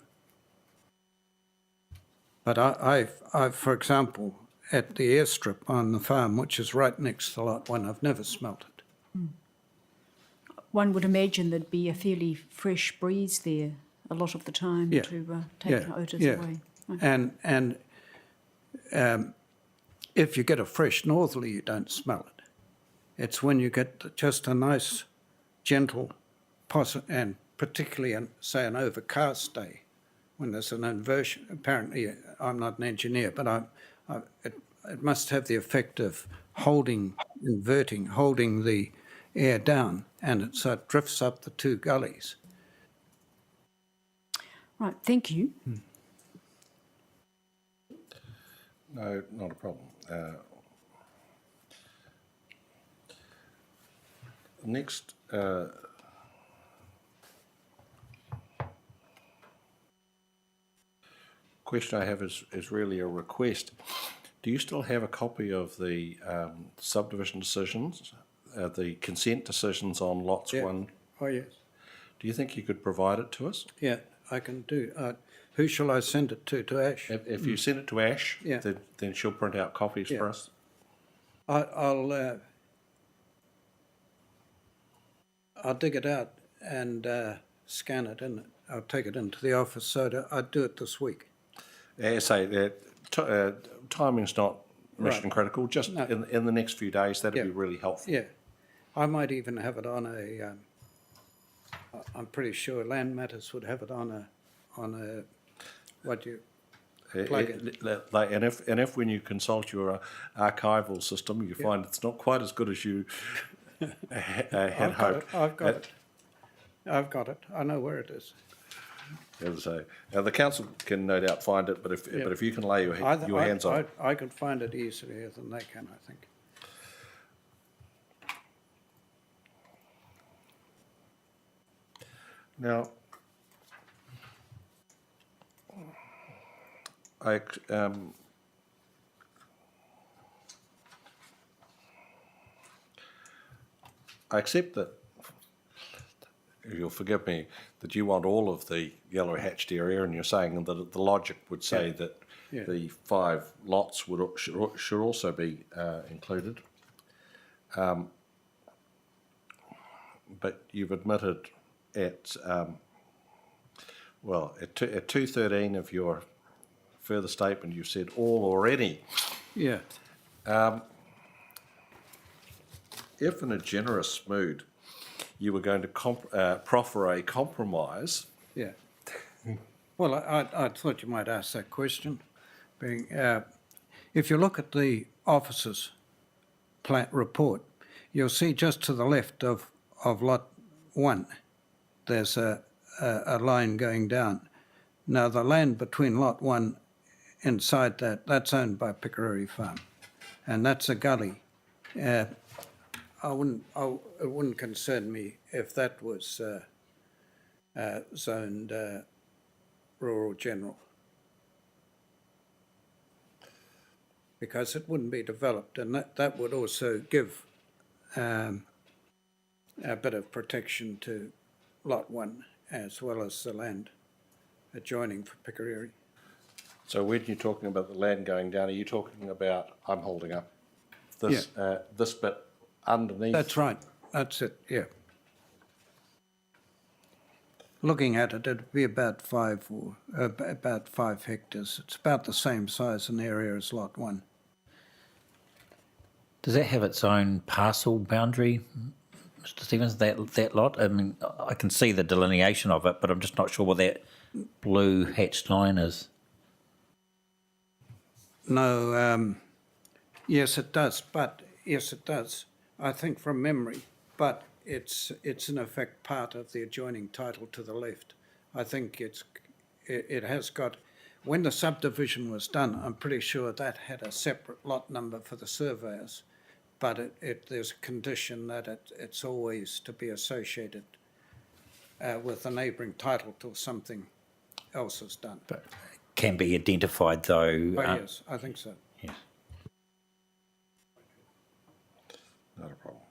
But I've, for example, at the airstrip on the farm, which is right next to Lot 1, I've never smelt it. One would imagine there'd be a fairly fresh breeze there a lot of the time Yeah. to take the odours yeah. away. Right. And if you get a fresh northerly, you don't smell it. It's when you get just a nice, gentle, and particularly, say, an overcast day, when there's an inversion. Apparently, I'm not an engineer, but it must have the effect of holding the air down, and so it drifts up the two gullies. Right, thank you. No, not a problem. Next, question I have is really a request. Do you still have a copy of the subdivision decisions, the consent decisions on lots Yeah. 1? Oh, yes. Do you think you could provide it to us? Yeah, I can do. Who shall I send it to? To Ash? If you send it to Ash, Yeah. then she'll print out copies for Yeah. us. I'll dig it out and scan it in. I'll take it into the office. So I'd do it this week. As I say, timing's not mission Right. critical. Just No. in the next few days, that'd Yeah. be really helpful. Yeah, I might even have it on a. I'm pretty sure Land Matters would have it on a what do you plug it? And if when you consult your archival system, you find it's not quite as good as you had hoped. I've got it. I've got it. I know where it is. As I say, the council can no doubt find it, but if you can lay your hands on it. I could find it easier than they can, I think. Now, I accept that, you'll forgive me, that you want all of the yellow hatched area, and you're saying that the logic would say that the 5 lots should also be included. But you've admitted at 213 of your further statement, you said all or any. Yeah. If in a generous mood you were going to proffer a compromise, Yeah. Well, I thought you might ask that question. Being, if you look at the officer's plat report, you'll see just to the left of Lot 1, there's a line going down. Now, the land between Lot 1 inside that's owned by Picaruri Farm, and that's a gully. It wouldn't concern me if that was zoned rural general, because it wouldn't be developed, and that would also give a bit of protection to Lot 1 as well as the land adjoining for Picaruri. so when you're talking about the land going down, are you talking about, I'm holding up this this bit underneath? That's right. That's it. Yeah. Looking at it, it'd be about 5 hectares. It's about the same size in area as Lot 1. Does that have its own parcel boundary, Mr. Stevens, that lot? I mean, I can see the delineation of it, but I'm just not sure what that blue hatched line is. No, yes, it does. I think from memory, but it's in effect part of the adjoining title to the left. I think it has got. When the subdivision was done, I'm pretty sure that had a separate lot number for the surveyors, but there's a condition that it's always to be associated with a neighbouring title till something else is done. But can be identified though. Yes, I think so. Yes. Not a problem.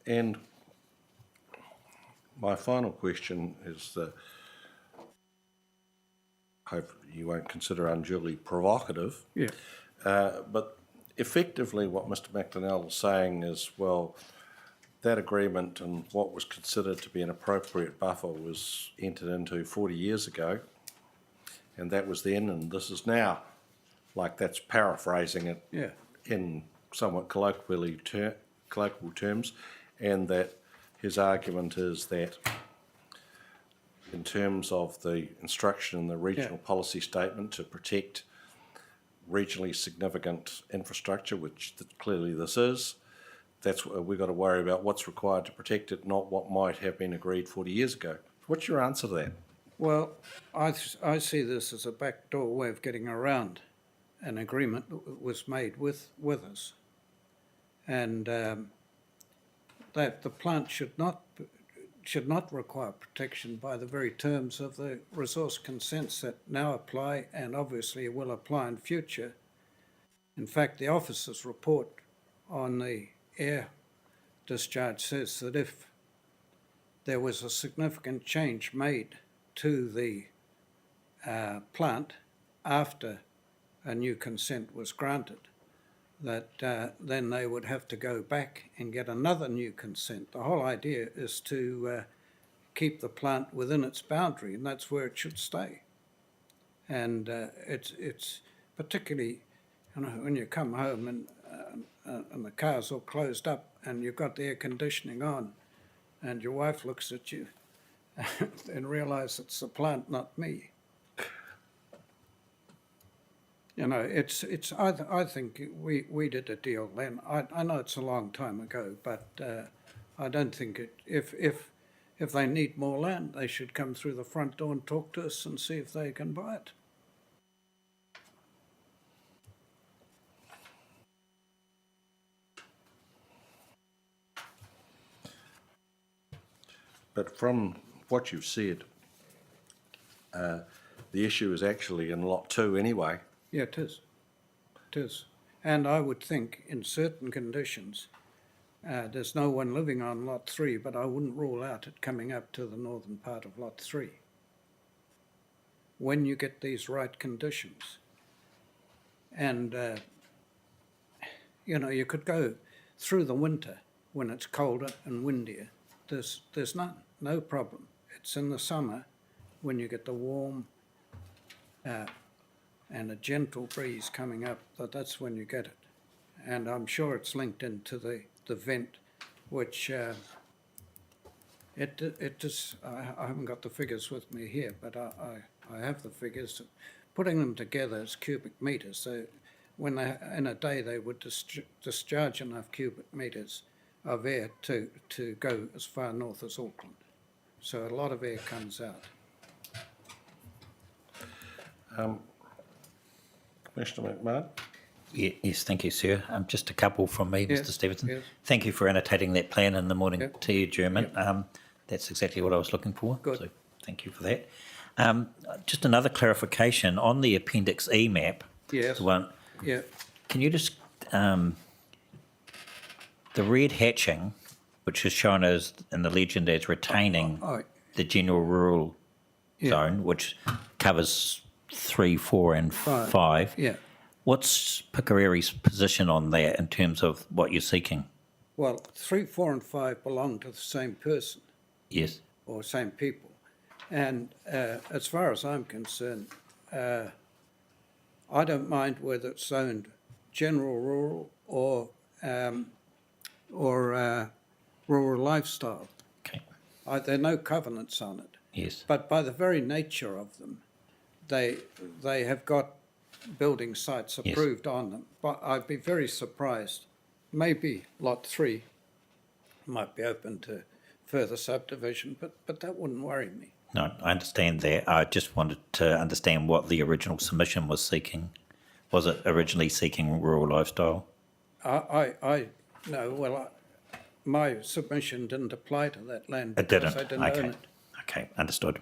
And my final question is that hope you won't consider unduly provocative. Yeah. But effectively what Mr McDonnell is saying is, well, that agreement and what was considered to be an appropriate buffer was entered into 40 years ago, and that was then, and this is now. Like, that's paraphrasing it Yeah. in somewhat colloquial terms, and that his argument is that in terms of the instruction in the regional policy statement to protect regionally significant infrastructure, which clearly this is, that's what we've got to worry about, what's required to protect it, not what might have been agreed 40 years ago. What's your answer to that? Well, I see this as a backdoor way of getting around an agreement that was made with us, and that the plant should not require protection by the very terms of the resource consents that now apply and obviously will apply in future. In fact, the officer's report on the air discharge says that if there was a significant change made to the plant after a new consent was granted, that then they would have to go back and get another new consent. The whole idea is to keep the plant within its boundary, and that's where it should stay. And it's particularly, when you come home and the car's all closed up and you've got the air conditioning on, and your wife looks at you and realises it's the plant, not me. I think we did a deal then. I know it's a long time ago, but I don't think if they need more land, they should come through the front door and talk to us and see if they can buy it. But from what you've said, the issue is actually in Lot 2 anyway. Yeah, it is. It is. And I would think in certain conditions, there's no one living on Lot 3, but I wouldn't rule out it coming up to the northern part of Lot 3. When you get these right conditions. And, you could go through the winter when it's colder and windier. There's no problem. It's in the summer when you get the warm and a gentle breeze coming up, that's when you get it. And I'm sure it's linked into the vent, which it is, I haven't got the figures with me here, but I have the figures. Putting them together as cubic metres, so when in a day they would discharge enough cubic metres of air to go as far north as Auckland. So a lot of air comes out. Commissioner McMahon? Yes, thank you, sir. Just a couple from me, Yes, Mr Stevenson. yes. Thank you for annotating that plan in the morning Yep. to you, German. That's exactly what I was looking for. Good. So thank you for that. Just another clarification on the Appendix E map. Yes. The one. Yeah. Can you just the red hatching, which is shown as in the legend as retaining the general rural zone, which covers 3, 4, and 5. Yeah. What's Pukerere's position on that in terms of what you're seeking? Well, 3, 4, and 5 belong to the same person Yes. or same people. And as far as I'm concerned, I don't mind whether it's zoned general rural or rural lifestyle. Okay. There are no covenants on it. Yes. But by the very nature of them, they have got building sites approved on them. But I'd be very surprised. Maybe Lot 3 might be open to further subdivision, but that wouldn't worry me. No, I understand that. I just wanted to understand what the original submission was seeking. Was it originally seeking rural lifestyle? My submission didn't apply to that land. It because didn't. I didn't own it. Okay, understood.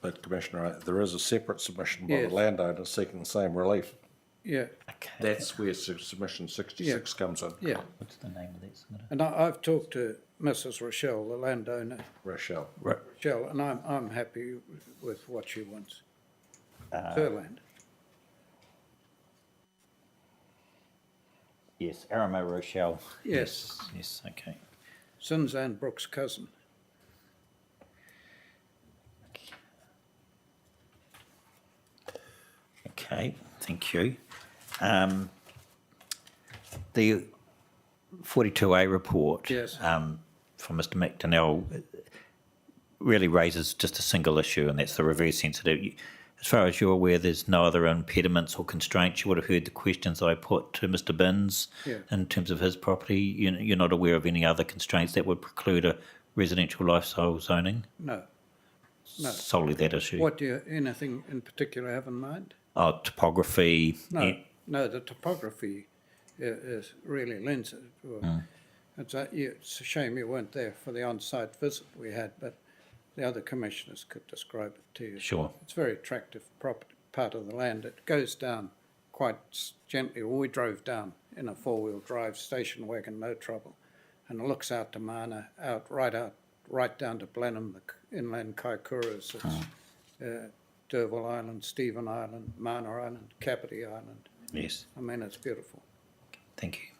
But Commissioner, there is a separate submission by Yes. the landowner seeking the same relief. Yeah, Okay. That's where submission 66 comes in. yeah. What's the name of that submitter? And I've talked to Mrs. Rochelle, the landowner, Rochelle. Rochelle, and I'm happy with what she wants. Furland. Yes, Aramo Rochelle. Yes. Yes, okay. Sinzan Brooks' cousin. Okay, thank you. The 42A report Yes. from Mr McDonnell really raises just a single issue, and that's the reverse sensitivity. As far as you're aware, there's no other impediments or constraints. You would have heard the questions I put to Mr Binns Yeah. in terms of his property. You're not aware of any other constraints that would preclude a residential lifestyle zoning? No. No. Solely that issue? What do you, anything in particular have in mind? Oh, topography. No, no, the topography is really lends it. It's a shame you weren't there for the on-site visit we had, but the other commissioners could describe it to you. Sure. It's a very attractive part of the land. It goes down quite gently. Well, we drove down in a four-wheel drive station wagon, no trouble, and it looks out to Mana, right down to Blenheim, the inland Kaikoura's. It's Derville Island, Stephen Island, Mana Island, Kapiti Island. Yes. I mean, it's beautiful. Thank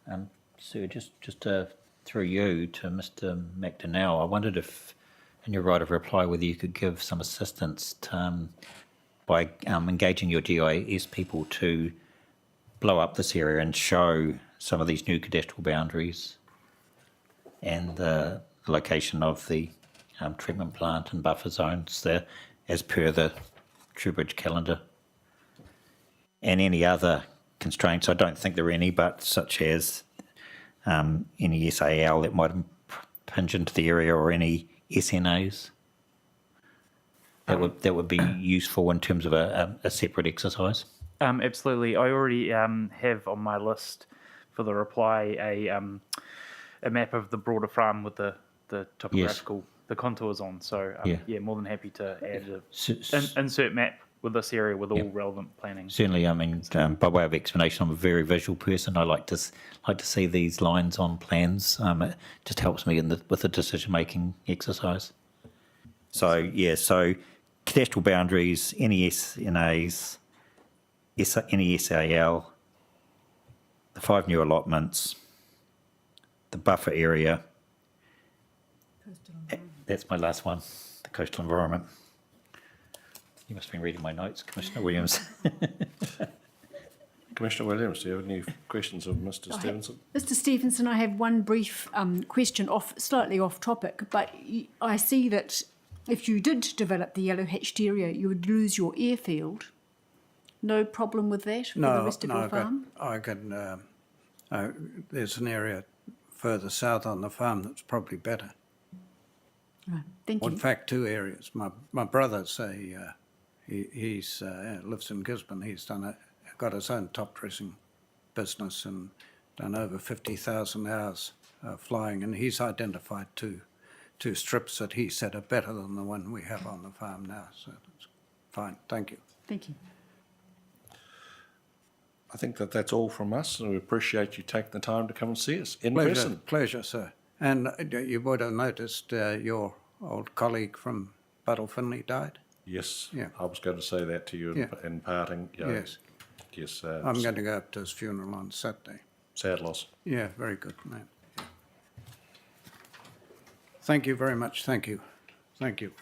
you. Sir, just through you to Mr McDonnell, I wondered if, in your right of reply, whether you could give some assistance by engaging your GIS people to blow up this area and show some of these new cadastral boundaries and the location of the treatment plant and buffer zones there as per the Trowbridge calendar. And any other constraints, I don't think there are any, but such as any SAL that might impinge into the area or any SNAs. That would be useful in terms of a separate exercise. Absolutely. I already have on my list for the reply a map of the broader farm with the topographical, the contours on. So yeah, more than happy to add insert map with this area with all relevant planning. Certainly, I mean, by way of explanation, I'm a very visual person. I like to see these lines on plans. It just helps me with the decision-making exercise. So yeah, so cadastral boundaries, any SNAs, any SAL, the 5 new allotments, the buffer area. That's my last one, the coastal environment. You must have been reading my notes, Commissioner Williams. Commissioner Williams, do you have any questions of Mr Stevenson? Mr Stevenson, I have one brief question, slightly off topic, but I see that if you did develop the yellow hatched area, you would lose your airfield. No problem with that for the rest of your farm? There's an area further south on the farm that's probably better. Right, thank you. In fact, 2 areas. My brother's he's lives in Gisborne. He's got his own top dressing business and done over 50,000 hours flying, and he's identified two strips that he said are better than the one we have on the farm now. So that's fine. Thank you. Thank you. I think that's all from us, and we appreciate you taking the time to come and see us in Pleasure, person. pleasure, sir. And you would have noticed your old colleague from Buttle Finley died. Yes, Yeah. I was going to say that to you in parting. Yes. Yes. I'm going to go up to his funeral on Saturday. Sad loss. Yeah, very good, man. Yeah. Thank you very much. Thank you. Thank you.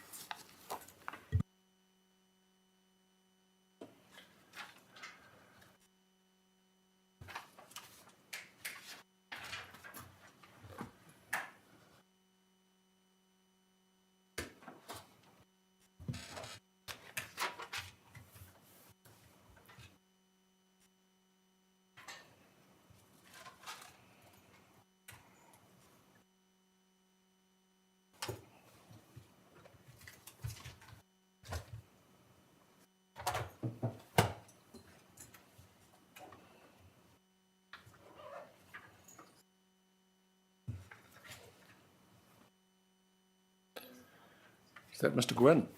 Is that Mr Gwynn?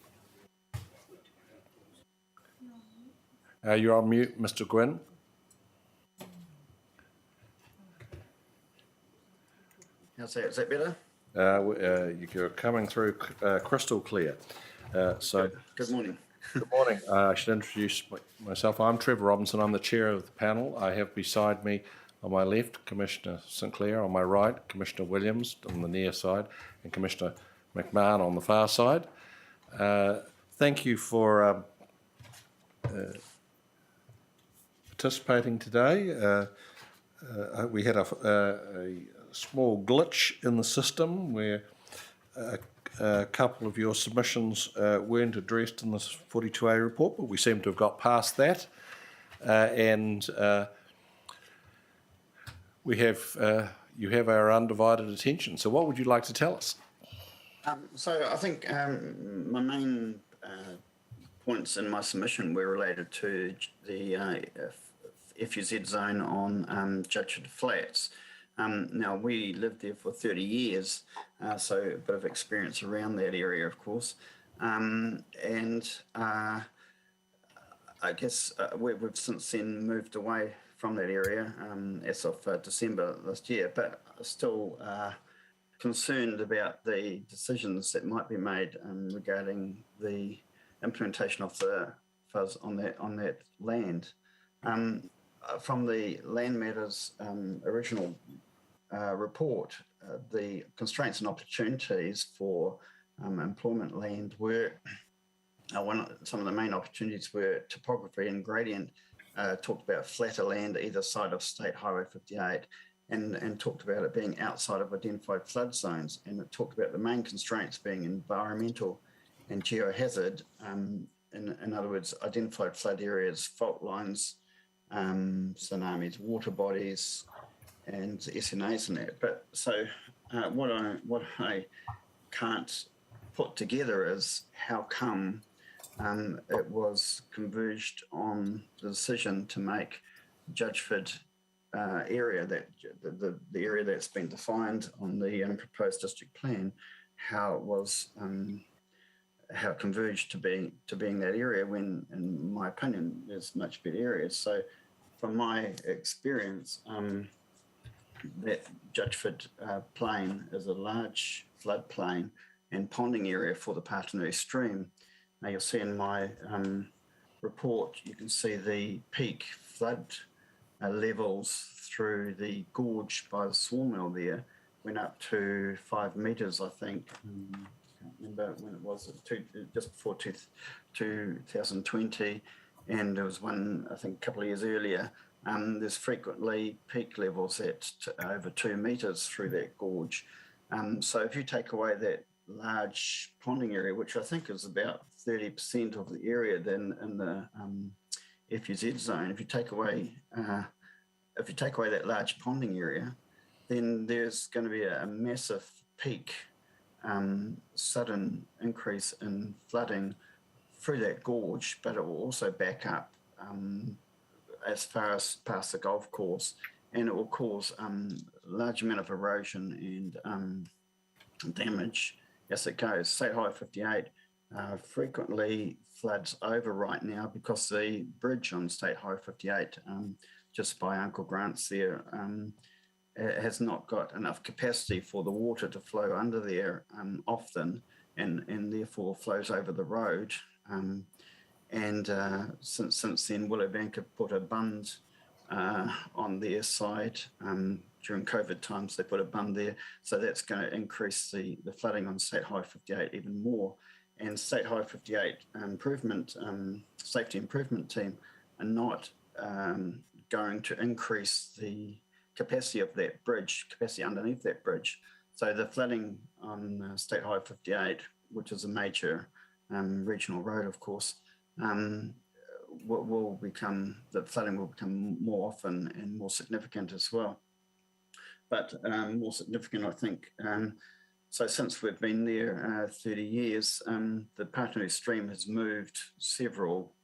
You're on mute, Mr Gwynn. How's that? Is that better? You're coming through crystal clear. Good morning. Good morning. I should introduce myself. I'm Trevor Robinson. I'm the chair of the panel. I have beside me on my left Commissioner Sinclair, on my right Commissioner Williams on the near side, and Commissioner McMahon on the far side. Thank you for participating today. We had a small glitch in the system where a couple of your submissions weren't addressed in this 42A report, but we seem to have got past that. We have you have our undivided attention. So what would you like to tell us? So I think my main points in my submission were related to the FUZ zone on Judgeford Flats. Now, we lived there for 30 years, so a bit of experience around that area, of course. I guess we've since then moved away from that area as of December last year, but still concerned about the decisions that might be made regarding the implementation of the FUZ on that land. From the Land Matters original report, the constraints and opportunities for employment land were some of the main opportunities were topography and gradient. Talked about flatter land either side of State Highway 58, and talked about it being outside of identified flood zones, and it talked about the main constraints being environmental and geohazard. In other words, identified flood areas, fault lines, tsunamis, water bodies, and SNAs and that. But so what I can't put together is how come it was converged on the decision to make Judgeford area, that the area that's been defined on the proposed district plan, how it was how it converged to being that area, when, in my opinion, there's much better areas. So from my experience, that Judgeford plain is a large floodplain and ponding area for the Patanui stream. Now you'll see in my report, you can see the peak flood levels through the gorge by the sawmill there went up to 5 metres, I think. I can't remember when it was, just before 2020, and there was one, I think, a couple of years earlier. There's frequently peak levels at over 2 metres through that gorge. So if you take away that large ponding area, which I think is about 30% of the area then in the FUZ zone, if you take away that large ponding area, then there's going to be a massive peak, sudden increase in flooding through that gorge, but it will also back up as far as past the golf course, and it will cause a large amount of erosion and damage as it goes. State Highway 58 frequently floods over right now because the bridge on State Highway 58, just by Uncle Grant's there, has not got enough capacity for the water to flow under there often, and therefore flows over the road. Since then, Willowbank have put a bund on their side. During COVID times, they put a bund there. So that's going to increase the flooding on State Highway 58 even more. And State Highway 58 safety improvement team are not going to increase the capacity of that bridge, capacity underneath that bridge. So the flooding on State Highway 58, which is a major regional road, of course, the flooding will become more often and more significant as well. But more significant, I think. So since we've been there 30 years, the Patanui stream has moved several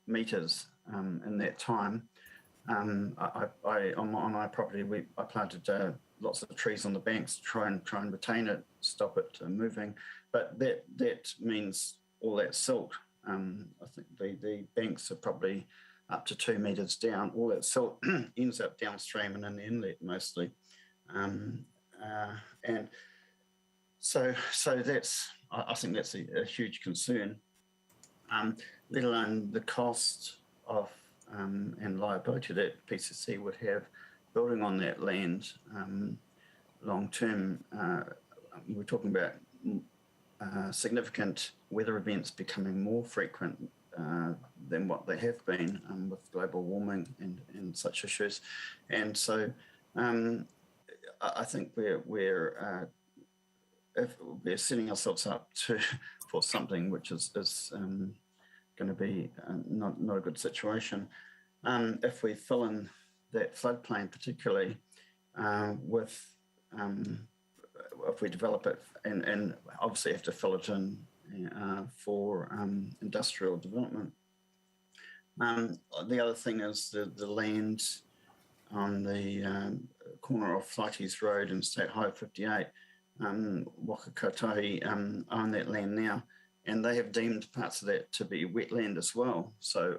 metres in that time. On my property, I planted lots of trees on the banks to try and retain it, stop it moving. But that means all that silt. I think the banks are probably up to 2 metres down. All that silt ends up downstream and in the inlet mostly. And so that's, I think that's a huge concern. let alone the cost of and liability that PCC would have building on that land long term. We're talking about significant weather events becoming more frequent than what they have been with global warming and such issues. And so I think we're setting ourselves up for something which is going to be not a good situation. If we fill in that floodplain, particularly with if we develop it and obviously have to fill it in for industrial development. The other thing is the land on the corner of Flighties Road and State Highway 58. Waka Kotahi own that land now, and they have deemed parts of that to be wetland as well. So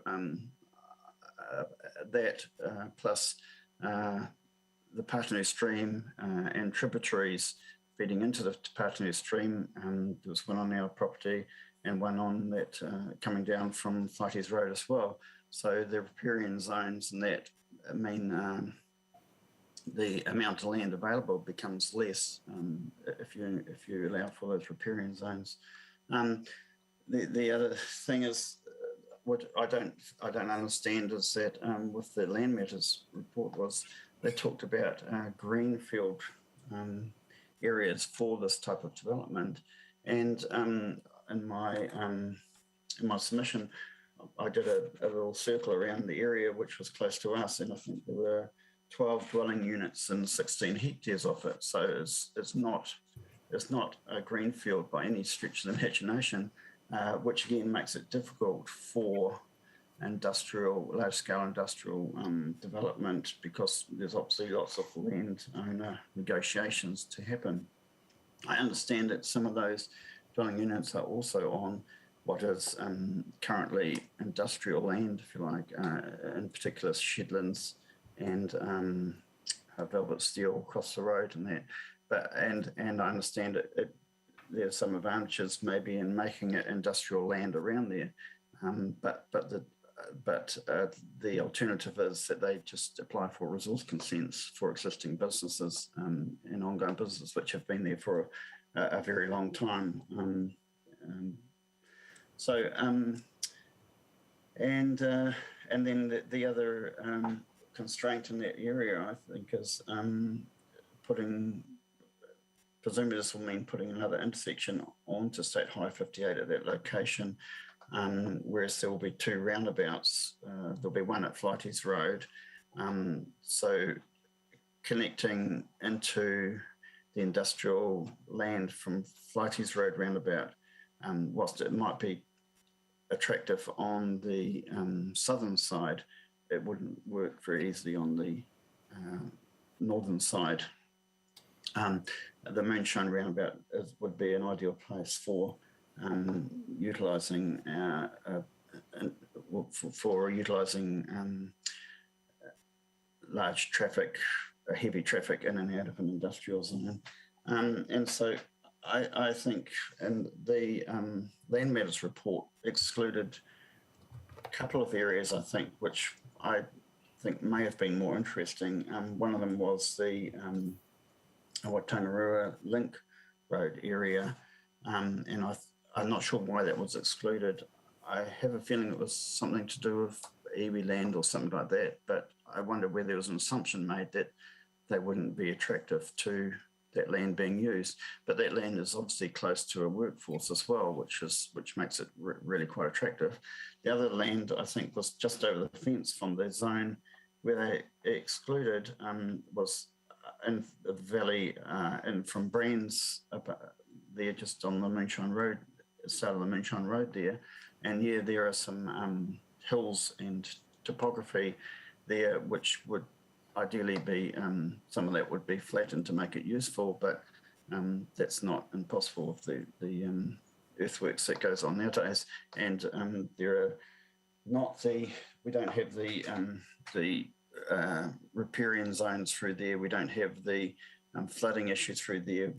that plus the Patenui Stream and tributaries feeding into the Patenui Stream. There was one on our property and one on that coming down from Flighties Road as well. So the riparian zones and that mean the amount of land available becomes less if you allow for those riparian zones. The other thing is what I don't understand is that with the Land Matters report was they talked about greenfield areas for this type of development, and in my submission, I did a little circle around the area which was close to us, and I think there were 12 dwelling units and 16 hectares of it. So it's not a greenfield by any stretch of the imagination, which again makes it difficult for large-scale industrial development, because there's obviously lots of land owner negotiations to happen. I understand that some of those dwelling units are also on what is currently industrial land, if you like, in particular Shedlands and Velvet Steel across the road and that. But and I understand there's some advantages maybe in making it industrial land around there, but the alternative is that they just apply for resource consents for existing businesses and ongoing businesses which have been there for a very long time. And then the other constraint in that area, I think, is presumably this will mean putting another intersection onto State Highway 58 at that location, whereas there will be two roundabouts. There'll be one at Flighties Road. So connecting into the industrial land from Flighties Road roundabout, whilst it might be attractive on the southern side, it wouldn't work very easily on the northern side. The Moonshine roundabout would be an ideal place for utilising large traffic, heavy traffic in and out of an industrial zone. And so I think, and the Land Matters report excluded a couple of areas, I think, which I think may have been more interesting. One of them was the Porirua Link Road area, and I'm not sure why that was excluded. I have a feeling it was something to do with iwi land or something like that, but I wonder whether there was an assumption made that they wouldn't be attractive to that land being used. But that land is obviously close to a workforce as well, which makes it really quite attractive. The other land, I think, was just over the fence from the zone where they excluded was in the valley and from Brands up there, just on the Moonshine Road, start of the Moonshine Road there. And yeah, there are some hills and topography there, which would ideally be, some of that would be flattened to make it useful, but that's not impossible with the earthworks that goes on nowadays. And there are not we don't have the riparian zones through there. We don't have the flooding issue through there.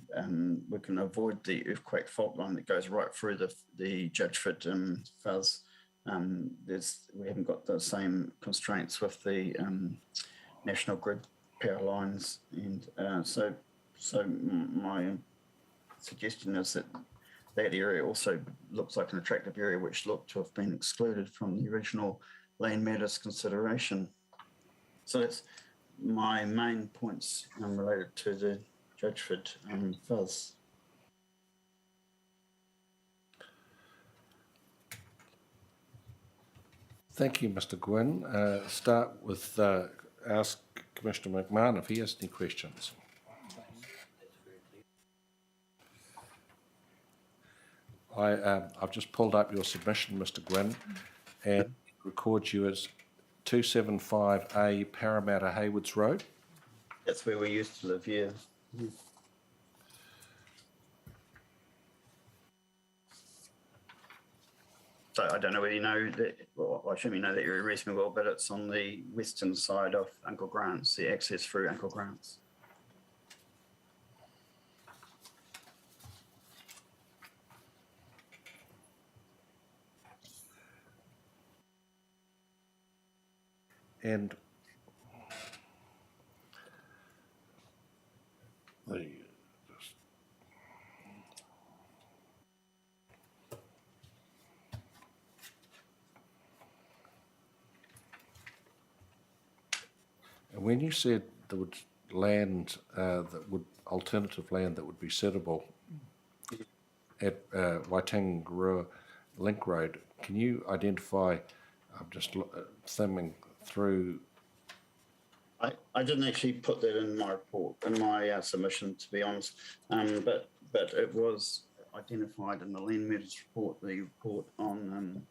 We can avoid the earthquake fault line that goes right through the Judgeford fuzz We haven't got the same constraints with the national grid power lines, and so my suggestion is that that area also looks like an attractive area which looked to have been excluded from the original land matters consideration. So that's my main points related to the Judgeford fuzz. Thank you, Mr. Gwynn. Start with ask Commissioner McMahon if he has any questions. I've just pulled up your submission, Mr. Gwynn, and it records you as 275A Parramatta Haywoods Road. That's where we used to live, yeah. So I don't know whether you know that, well, I assume you know that area reasonably well, but it's on the western side of Uncle Grant's, the access through Uncle Grant's. And when you said there would land alternative land that would be suitable at Waitangarua Link Road, can you identify? I'm just thumbing through. I didn't actually put that in my report, in my submission, to be honest, but it was identified in the Land Matters report, the report on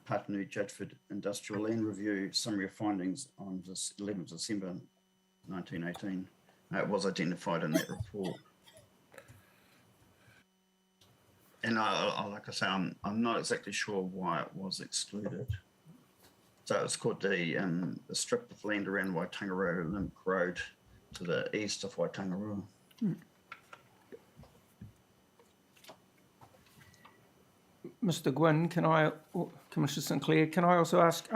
Patanui Judgeford Industrial Land Review Summary of Findings on 11th December 1918. It was identified in that report. And like I say, I'm not exactly sure why it was excluded. So it's called the strip of land around Waitangarua Link Road to the east of Waitangarua. Mr. Gwynn, Commissioner Sinclair, can I also ask,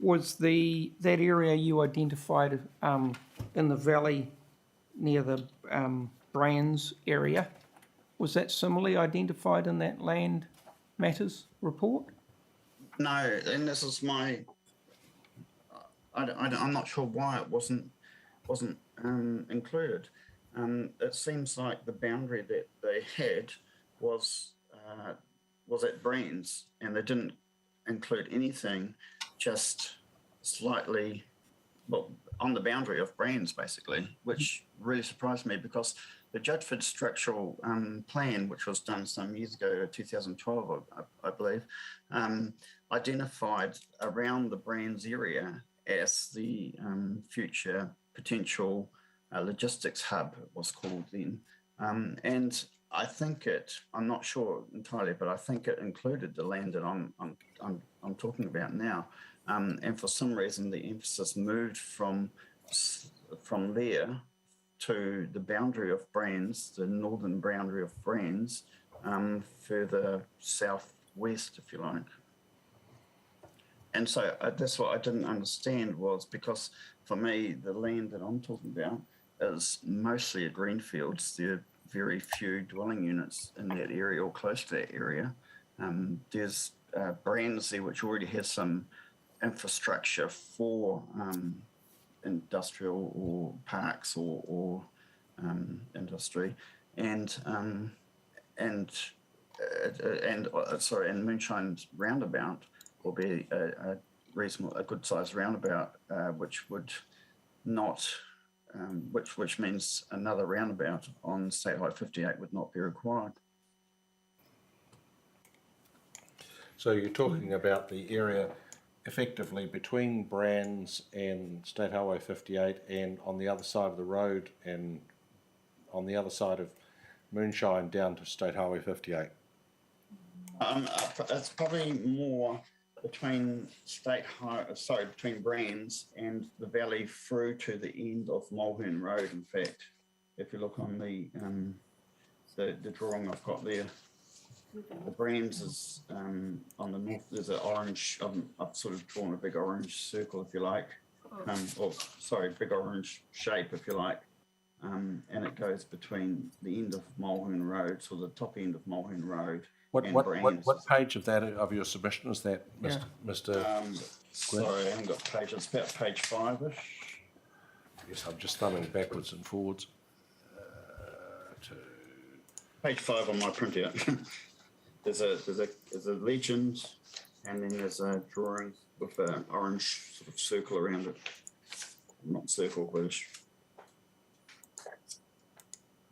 was that area you identified in the valley near the Brands area, was that similarly identified in that Land Matters report? No, and this is my. I'm not sure why it wasn't included. It seems like the boundary that they had was at Brands, and they didn't include anything, just slightly, well, on the boundary of Brands, basically, which really surprised me because the Judgeford structural plan, which was done some years ago, 2012, I believe, identified around the Brands area as the future potential logistics hub, it was called then. And I think I'm not sure entirely, but I think it included the land that I'm talking about now. And for some reason, the emphasis moved from there to the boundary of Brands, the northern boundary of Brands, further southwest, if you like. And so that's what I didn't understand, was because for me, the land that I'm talking about is mostly a greenfields. There are very few dwelling units in that area or close to that area. There's Brands there, which already has some infrastructure for industrial or parks or industry, and Moonshine Roundabout will be a good sized roundabout, which would not, which means another roundabout on State Highway 58 would not be required. So you're talking about the area effectively between Brands and State Highway 58 and on the other side of the road and on the other side of Moonshine down to State Highway 58? It's probably more between between Brands and the valley through to the end of Mulhern Road, in fact, if you look on the drawing I've got there. the Brands is on the north. There's an orange. I've sort of drawn a big orange circle, if you like, big orange shape, if you like, and it goes between the end of Mulhern Road, so the top end of Mulhern Road. What page of your submission is that, Mr. Sorry, I haven't got page. It's about page 5-ish. Yes, I'm just thumbing backwards and forwards. Page 5 on my printout. there's a legend, and then there's a drawing with an orange sort of circle around it. Not circle, but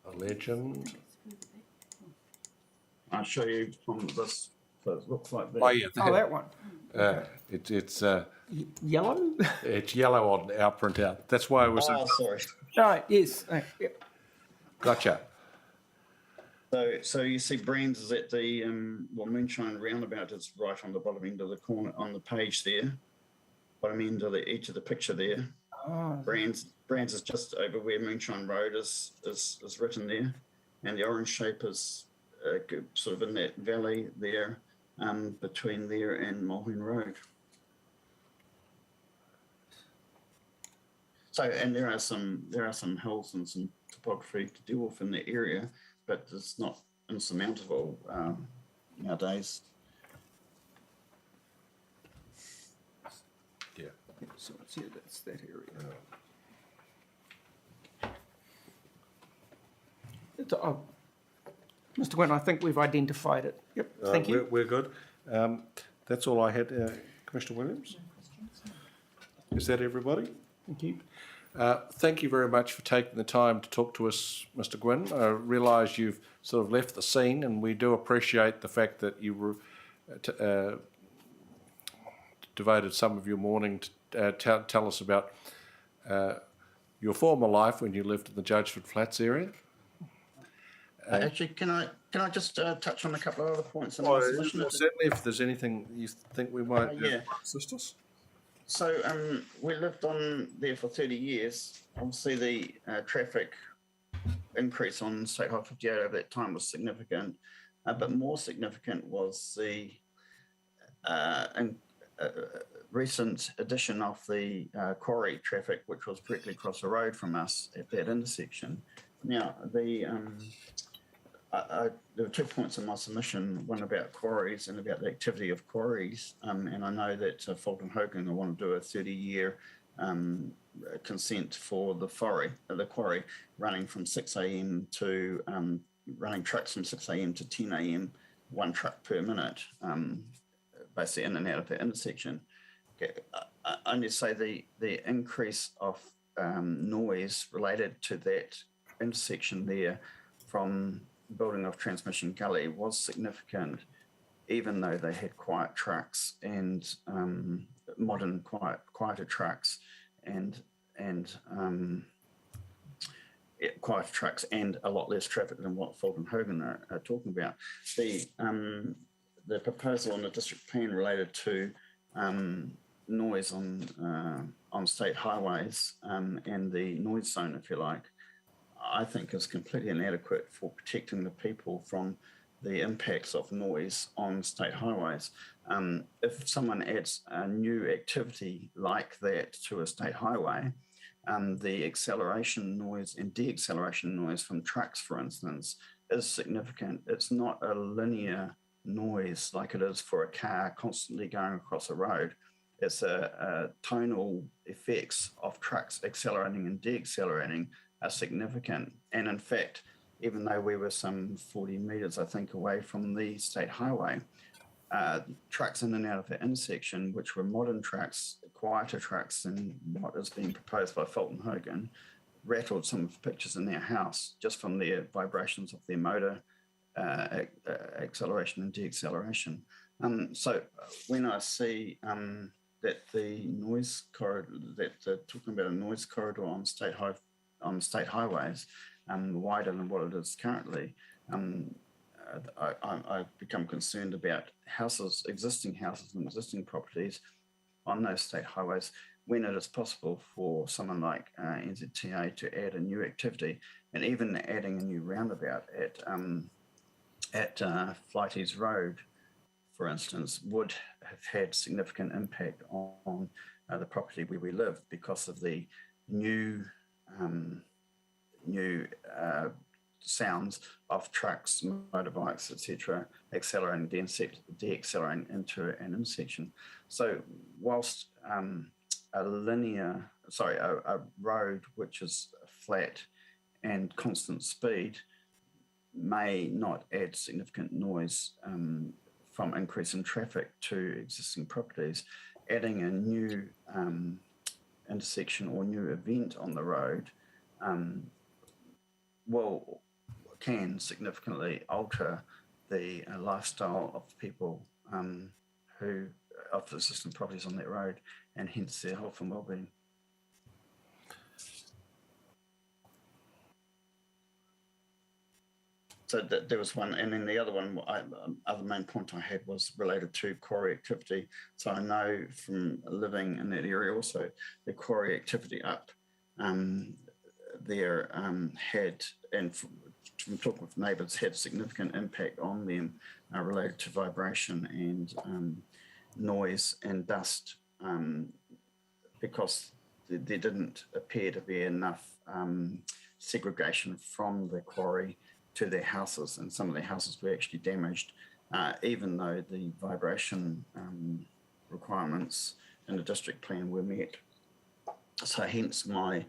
a legend. I'll show you from this. So it looks like that. Oh, yeah. that one. It's Yellow? it's yellow on our printout. That's why it was. Sorry. Right, yes. Yep. Gotcha. So you see Brands is at the Moonshine Roundabout is right on the bottom end of the corner on the page there. Bottom end of the edge of the picture there. Oh. Brands is just over where Moonshine Road is written there, and the orange shape is sort of in that valley there, between there and Mulhern Road. So, and there are some hills and some topography to deal with in the area, but it's not insurmountable nowadays. Yeah. So it's here, that's that area. Mr. Gwynn, I think we've identified it. Yep, thank you. We're good. That's all I had, Commissioner Williams. Is that everybody? Thank you. Thank you very much for taking the time to talk to us, Mr. Gwynn. I realise you've sort of left the scene, and we do appreciate the fact that you devoted some of your morning to tell us about your former life when you lived in the Judgeford Flats area. Actually, can I just touch on a couple of other points? Certainly, if there's anything you think we might assist us. So we lived on there for 30 years. Obviously, the traffic increase on State Highway 58 over that time was significant, but more significant was the recent addition of the quarry traffic, which was directly across the road from us at that intersection. Now, there were 2 points in my submission, one about quarries and about the activity of quarries. And I know that Fulton Hogan will want to do a 30-year consent for the quarry running from 6 a.m. to running trucks from 6 a.m. to 10 a.m., 1 truck per minute, basically in and out of the intersection. I need to say the increase of noise related to that intersection there from building of Transmission Gully was significant, even though they had quiet trucks and modern quieter trucks and quieter trucks and a lot less traffic than what Fulton Hogan are talking about. The proposal on the district plan related to noise on state highways and the noise zone, if you like, I think is completely inadequate for protecting the people from the impacts of noise on state highways. If someone adds a new activity like that to a state highway, the acceleration noise and deacceleration noise from trucks, for instance, is significant. It's not a linear noise like it is for a car constantly going across a road. It's a tonal effects of trucks accelerating and deaccelerating are significant. And in fact, even though we were some 40 metres, I think, away from the state highway, trucks in and out of the intersection, which were modern trucks, quieter trucks than what is being proposed by Fulton Hogan, rattled some of the pictures in their house just from the vibrations of their motor acceleration and deacceleration. So when I see that the noise corridor, that they're talking about a noise corridor on state highways, wider than what it is currently, I become concerned about existing houses and existing properties on those state highways when it is possible for someone like NZTA to add a new activity, and even adding a new roundabout at Flighties Road, for instance, would have had significant impact on the property where we live because of the new sounds of trucks, motorbikes, etc., accelerating, deaccelerating into an intersection. So whilst a road which is flat and constant speed may not add significant noise from increase in traffic to existing properties, adding a new intersection or new event on the road can significantly alter the lifestyle of people of the existing properties on that road, and hence their health and well-being. So there was one, and then the other one, other main point I had was related to quarry activity. So I know from living in that area also, the quarry activity up there had, and from talking with neighbours, had significant impact on them related to vibration and noise and dust, because there didn't appear to be enough segregation from the quarry to their houses, and some of their houses were actually damaged, even though the vibration requirements in the district plan were met. So hence my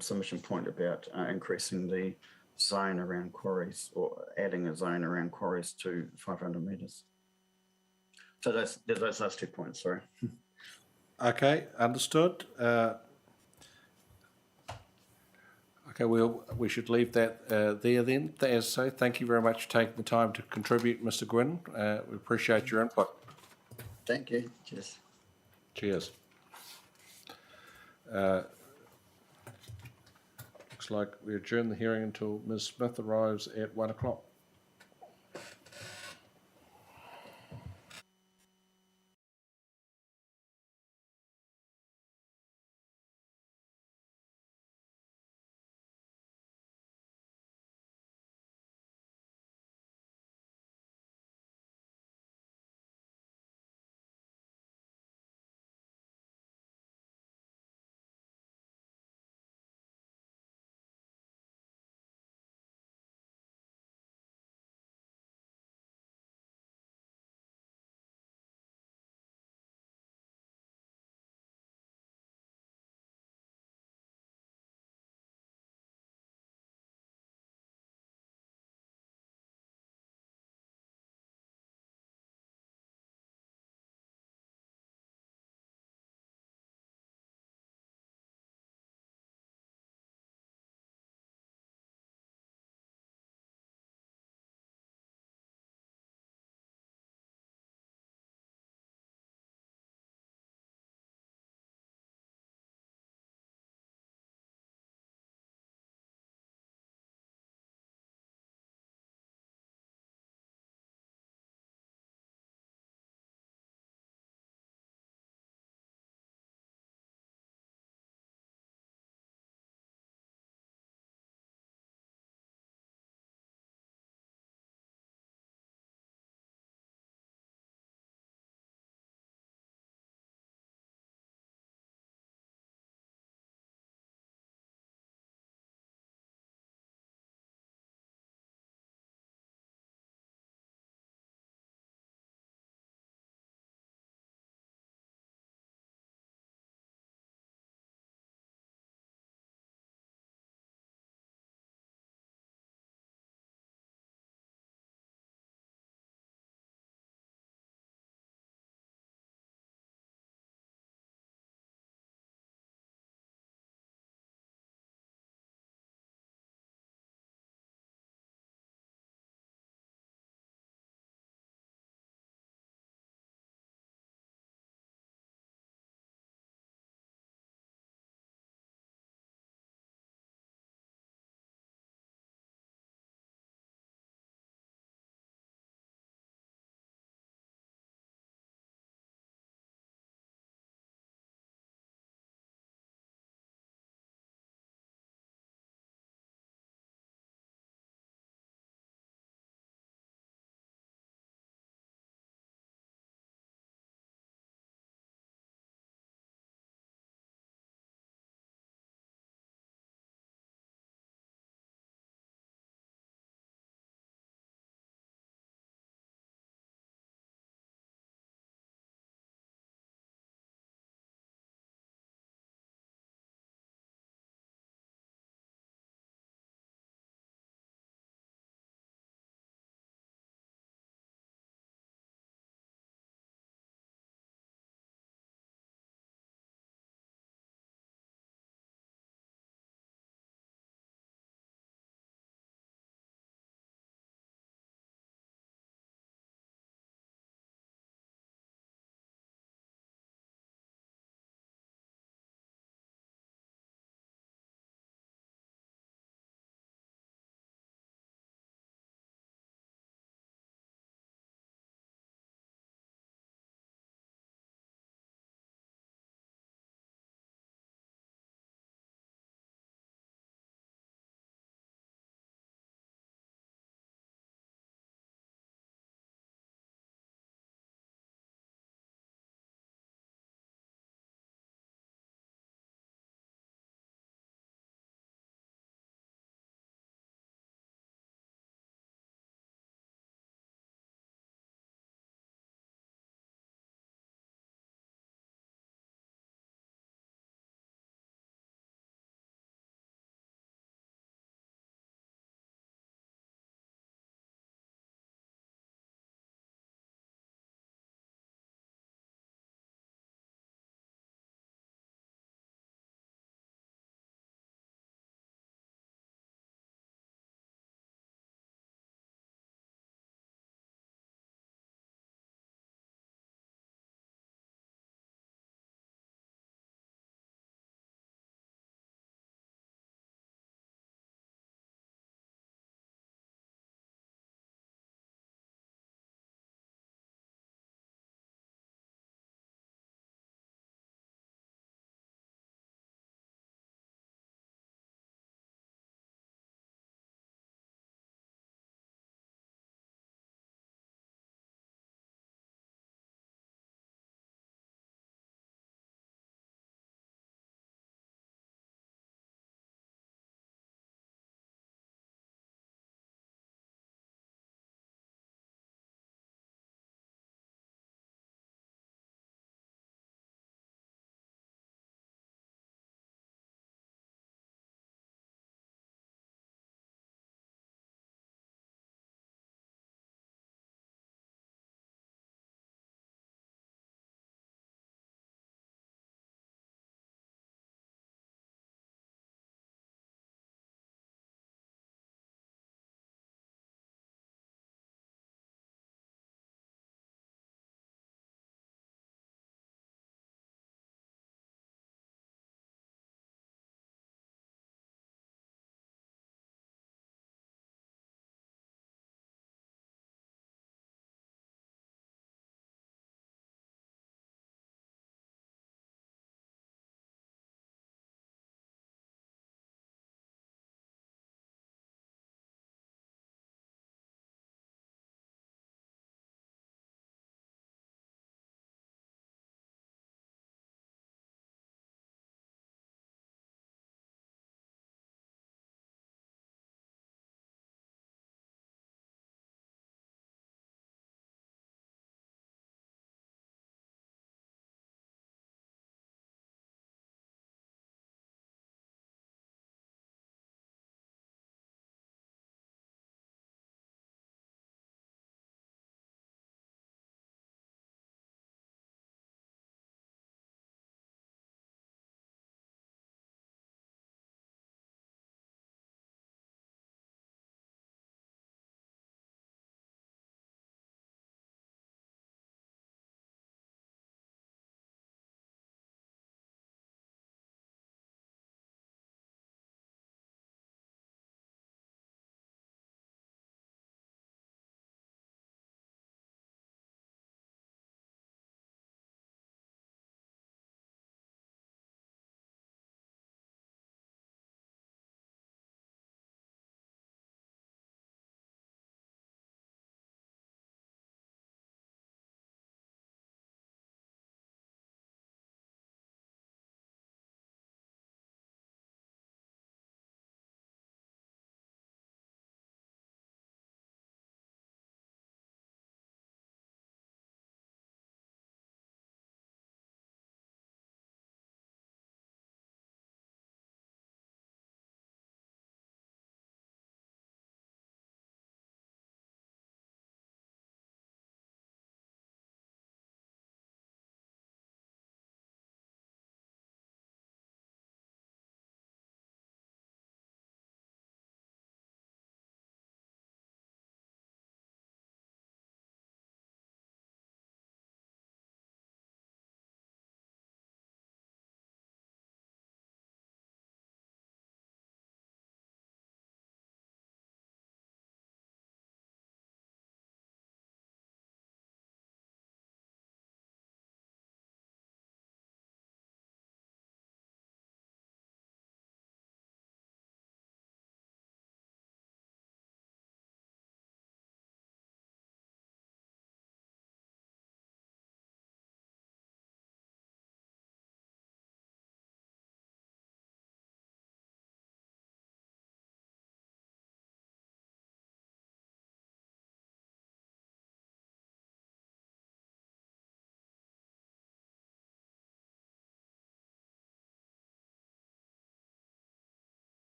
submission point about increasing the zone around quarries, or adding a zone around quarries to 500 metres. So those 2 points, sorry. Okay, understood. Okay, we should leave that there then. As I say, thank you very much for taking the time to contribute, Mr. Gwynn. We appreciate your input. Thank you. Cheers. Cheers. Looks like we adjourn the hearing until Ms. Smith arrives at 1 o'clock.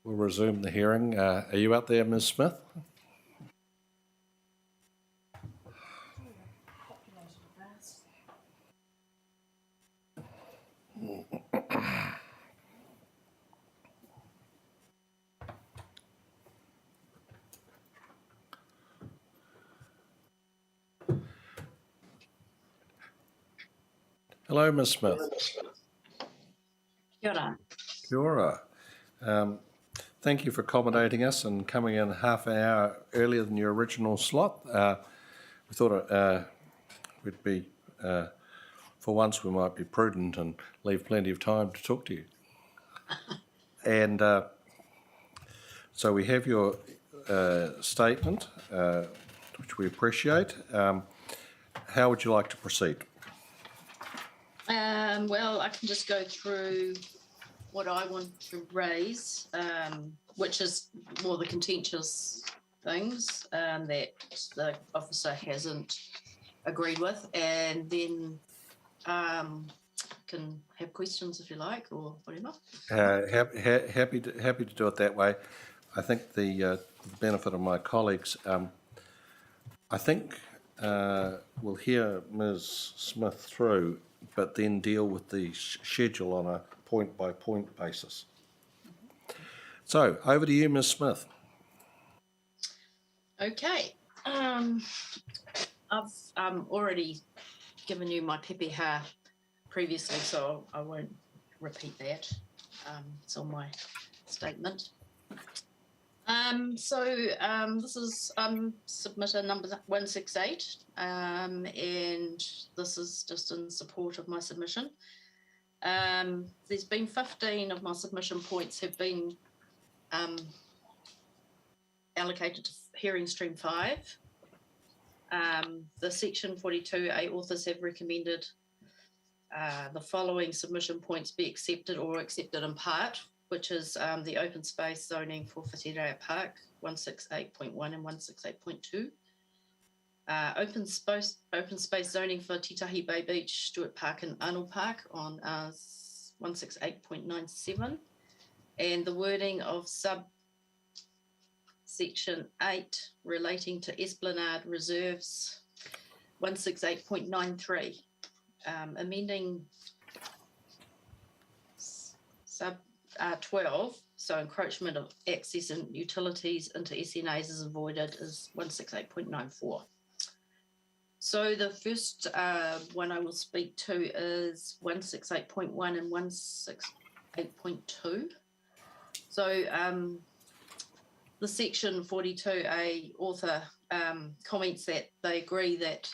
We'll resume the hearing. Are you up there, Ms. Smith? Hello, Ms. Smith. Kia ora. Kia ora. Thank you for accommodating us and coming in half an hour earlier than your original slot. We thought we'd be, for once, we might be prudent and leave plenty of time to talk to you. And so we have your statement, which we appreciate. How would you like to proceed? Well, I can just go through what I want to raise, which is more the contentious things that the officer hasn't agreed with, and then can have questions if you like, or whatever. Happy to do it that way. I think the benefit of my colleagues, I think we'll hear Ms. Smith through, but then deal with the schedule on a point-by-point basis. So, over to you, Ms. Smith. Okay. I've already given you my pepeha previously, so I won't repeat that. It's on my statement. This is submitter number 168, and this is just in support of my submission. There's been 15 of my submission points have been allocated to hearing stream 5. The section 42A authors have recommended the following submission points be accepted or accepted in part, which is the open space zoning for Whitireia Park, 168.1 and 168.2. Open space zoning for Titahi Bay Beach, Stewart Park and Arnold Park on 168.97. And the wording of subsection 8 relating to Esplanade Reserves, 168.93. Amending sub 12, so encroachment of access and utilities into SNAs is avoided, is 168.94. So the first one I will speak to is 168.1 and 168.2. So the section 42A author comments that they agree that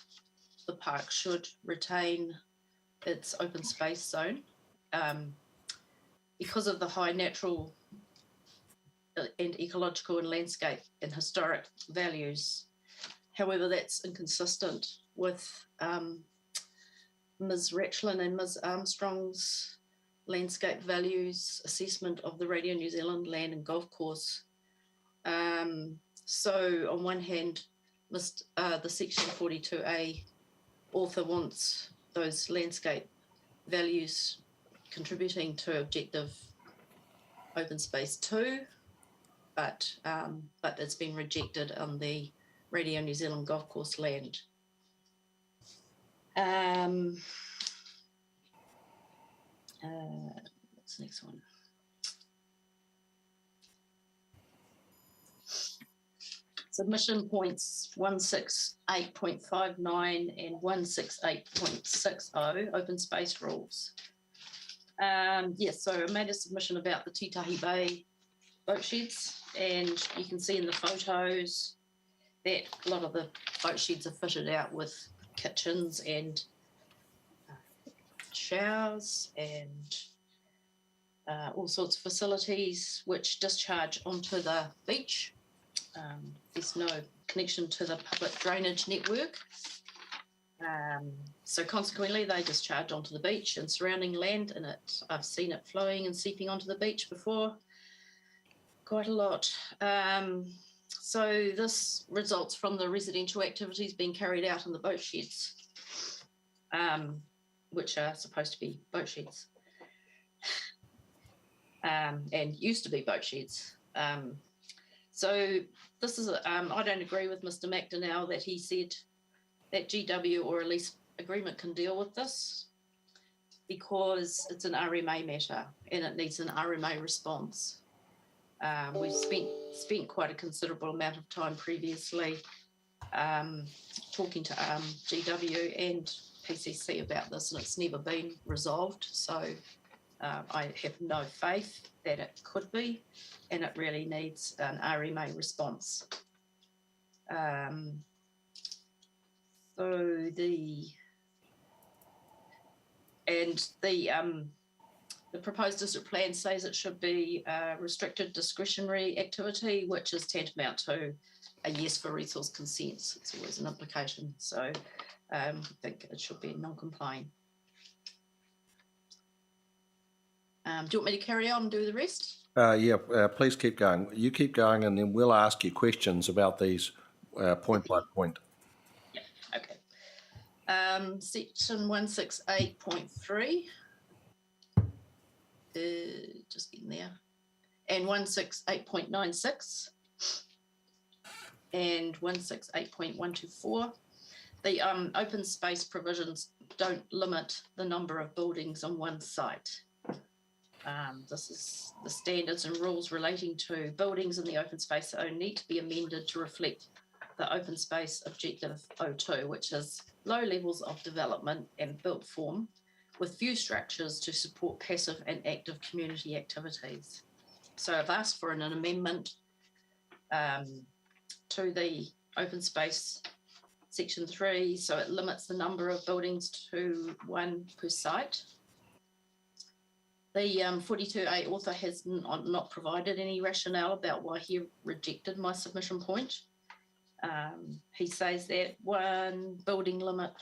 the park should retain its open space zone because of the high natural and ecological and landscape and historic values. However, that's inconsistent with Ms. Ratchlin and Ms. Armstrong's landscape values assessment of the Radio New Zealand land and golf course. So on one hand, the section 42A author wants those landscape values contributing to objective open space 2, but it's been rejected on the Radio New Zealand golf course land. What's the next one? Submission points 168.59 and 168.60, open space rules. Yes, so I made a submission about the Titahi Bay boat sheds, and you can see in the photos that a lot of the boat sheds are fitted out with kitchens and showers and all sorts of facilities which discharge onto the beach. There's no connection to the public drainage network. So consequently, they discharge onto the beach and surrounding land, and I've seen it flowing and seeping onto the beach before, quite a lot. So this results from the residential activities being carried out in the boat sheds, which are supposed to be boat sheds, and used to be boat sheds. So this is, I don't agree with Mr. McDonnell that he said that GW or a lease agreement can deal with this, because it's an RMA matter and it needs an RMA response. We've spent quite a considerable amount of time previously talking to GW and PCC about this, and it's never been resolved. So I have no faith that it could be, and it really needs an RMA response. So the proposed district plan says it should be a restricted discretionary activity, which is tantamount to a yes for resource consents. It's always an implication. So I think it should be non-complying. Do you want me to carry on and do the rest? Please keep going. You keep going, and then we'll ask you questions about these point by point. Yeah, okay. Section 168.3. Just getting there. And 168.96. And 168.124. The open space provisions don't limit the number of buildings on one site. This is the standards and rules relating to buildings in the open space zone need to be amended to reflect the open space objective 02, which is low levels of development and built form with few structures to support passive and active community activities. So I've asked for an amendment to the open space section 3, so it limits the number of buildings to one per site. The 42A author has not provided any rationale about why he rejected my submission point. He says that one building limit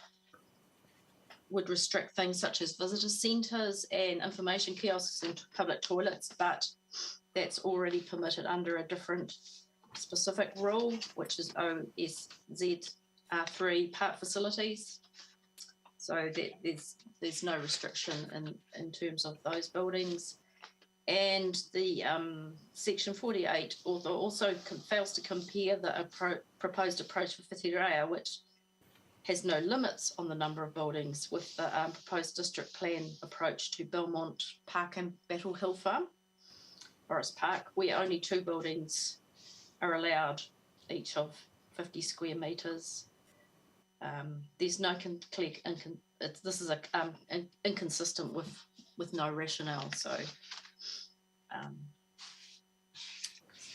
would restrict things such as visitor centres and information kiosks and public toilets, but that's already permitted under a different specific rule, which is OSZ3 park facilities. So there's no restriction in terms of those buildings. And the section 48 author also fails to compare the proposed approach for Whitireia, which has no limits on the number of buildings, with the proposed district plan approach to Belmont Park and Battle Hill Farm, Forest Park, where only 2 buildings are allowed, each of 50 square metres. There's no this is inconsistent with no rationale. So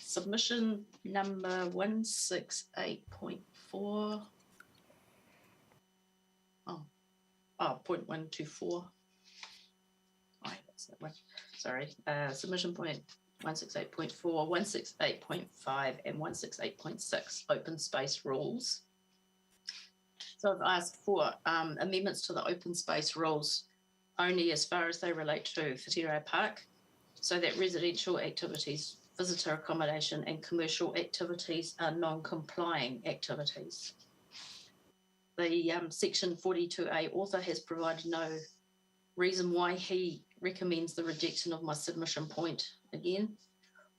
submission number 168.4. Point 124. That's that one. Sorry. Submission point 168.4, 168.5, and 168.6 open space rules. So I've asked for amendments to the open space rules only as far as they relate to Whitireia Park, so that residential activities, visitor accommodation, and commercial activities are non-complying activities. The section 42A author has provided no reason why he recommends the rejection of my submission point again.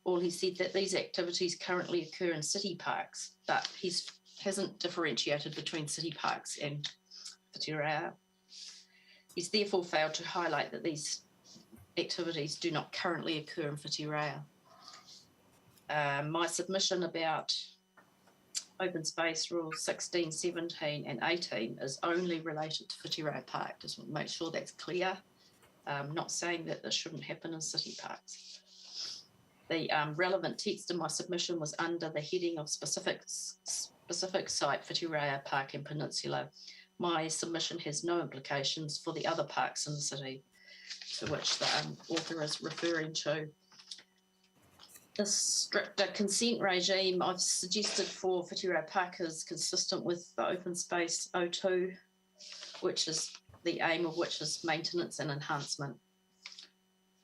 All he said that these activities currently occur in city parks, but he hasn't differentiated between city parks and Whitireia. He's therefore failed to highlight that these activities do not currently occur in Whitireia. My submission about open space rules 16, 17 and 18 is only related to Whitireia Park. Just want to make sure that's clear. Not saying that this shouldn't happen in city parks. The relevant text in my submission was under the heading of specific site Whitireia Park and Peninsula. My submission has no implications for the other parks in the city to which the author is referring to. The stricter consent regime I've suggested for Whitireia Park is consistent with the open space 02, which is the aim of which is maintenance and enhancement.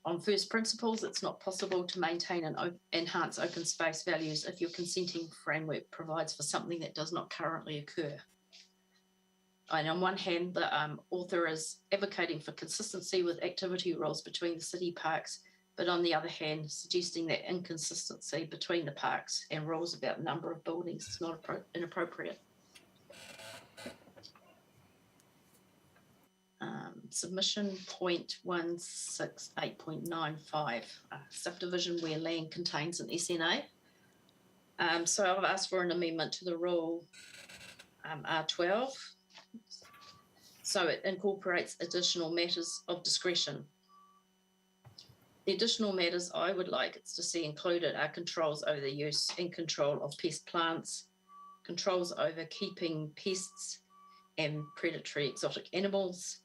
On first principles, it's not possible to maintain and enhance open space values if your consenting framework provides for something that does not currently occur. And on one hand, the author is advocating for consistency with activity rules between the city parks but on the other hand, suggesting that inconsistency between the parks and rules about number of buildings is not inappropriate. Submission point 168.95, subdivision where land contains an SNA. So I've asked for an amendment to the rule R12. So it incorporates additional matters of discretion. The additional matters I would like it to see included are controls over the use and control of pest plants, controls over keeping pests and predatory exotic animals,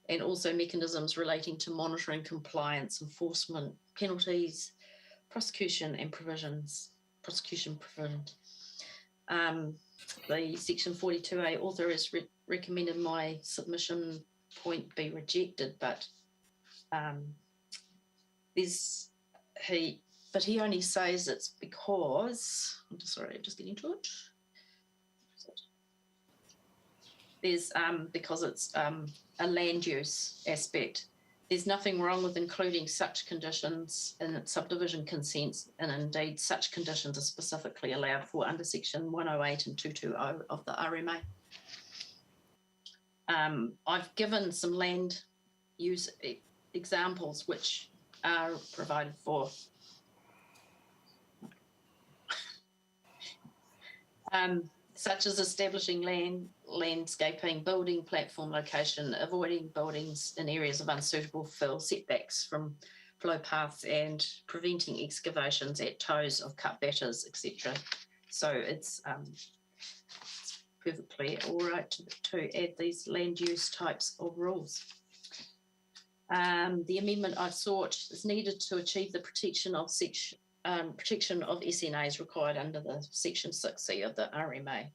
and also mechanisms relating to monitoring, compliance, enforcement, penalties, prosecution provisions. The section 42A author has recommended my submission point be rejected, but he only says it's because, I'm just getting to it. There's because it's a land use aspect. There's nothing wrong with including such conditions in subdivision consents, and indeed such conditions are specifically allowed for under section 108 and 220 of the RMA. I've given some land use examples which are provided for. Such as establishing landscaping, building platform location, avoiding buildings in areas of unsuitable fill, setbacks from flow paths, and preventing excavations at toes of cut batters, etc. So it's perfectly all right to add these land use types of rules. The amendment I've sought is needed to achieve the protection of SNAs required under the section 6C of the RMA,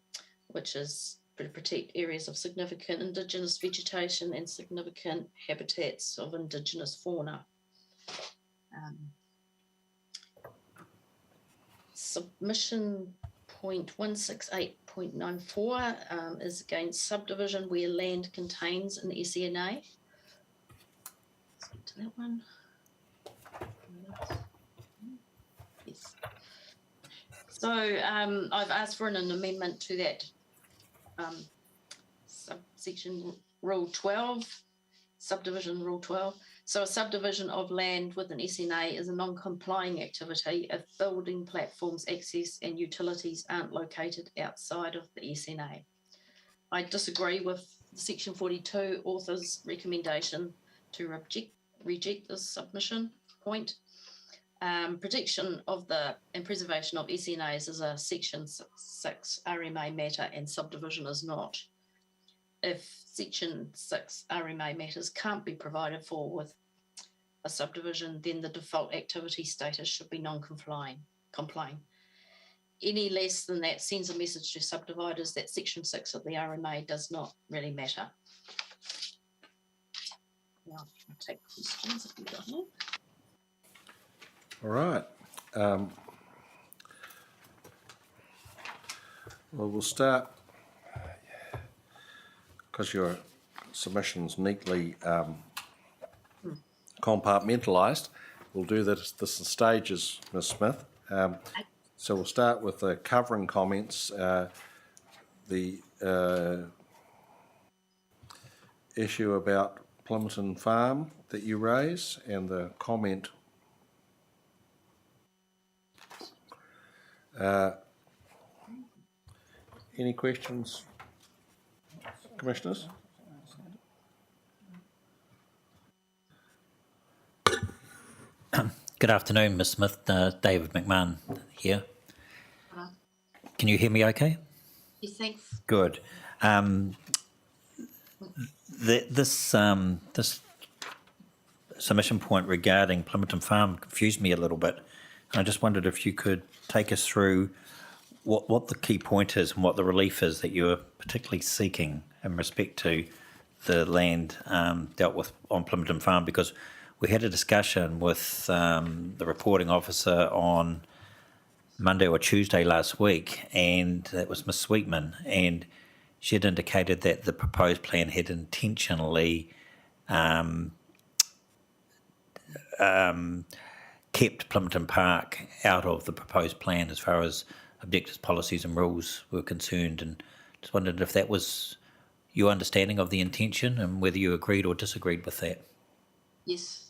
which is to protect areas of significant Indigenous vegetation and significant habitats of Indigenous fauna. Submission point 168.94 is against subdivision where land contains an SNA. To that one. Yes. So I've asked for an amendment to that subsection rule 12, subdivision rule 12. So a subdivision of land with an SNA is a non-complying activity if building platforms, access and utilities aren't located outside of the SNA. I disagree with section 42 author's recommendation to reject this submission point. Protection of and preservation of SNAs is a section 6 RMA matter and subdivision is not. If section 6 RMA matters can't be provided for with a subdivision, then the default activity status should be non-complying. Any less than that sends a message to subdividers that section 6 of the RMA does not really matter. Now I'll take questions if you got them. All right. Well, we'll start, because your submission's neatly compartmentalised. We'll do this in stages, Ms. Smith. So we'll start with the covering comments. The issue about Plimerton Farm that you raise and the comment. Any questions, Commissioners? Good afternoon, Ms. Smith. David McMahon here. Can you hear me okay? Yes, thanks. Good. This submission point regarding Plimerton Farm confused me a little bit. I just wondered if you could take us through what the key point is and what the relief is that you're particularly seeking in respect to the land dealt with on Plimerton Farm, because we had a discussion with the reporting officer on Monday or Tuesday last week, and that was Ms. Sweetman, and she had indicated that the proposed plan had intentionally kept Plimpton Park out of the proposed plan as far as objectives, policies and rules were concerned, and just wondered if that was your understanding of the intention and whether you agreed or disagreed with that. Yes.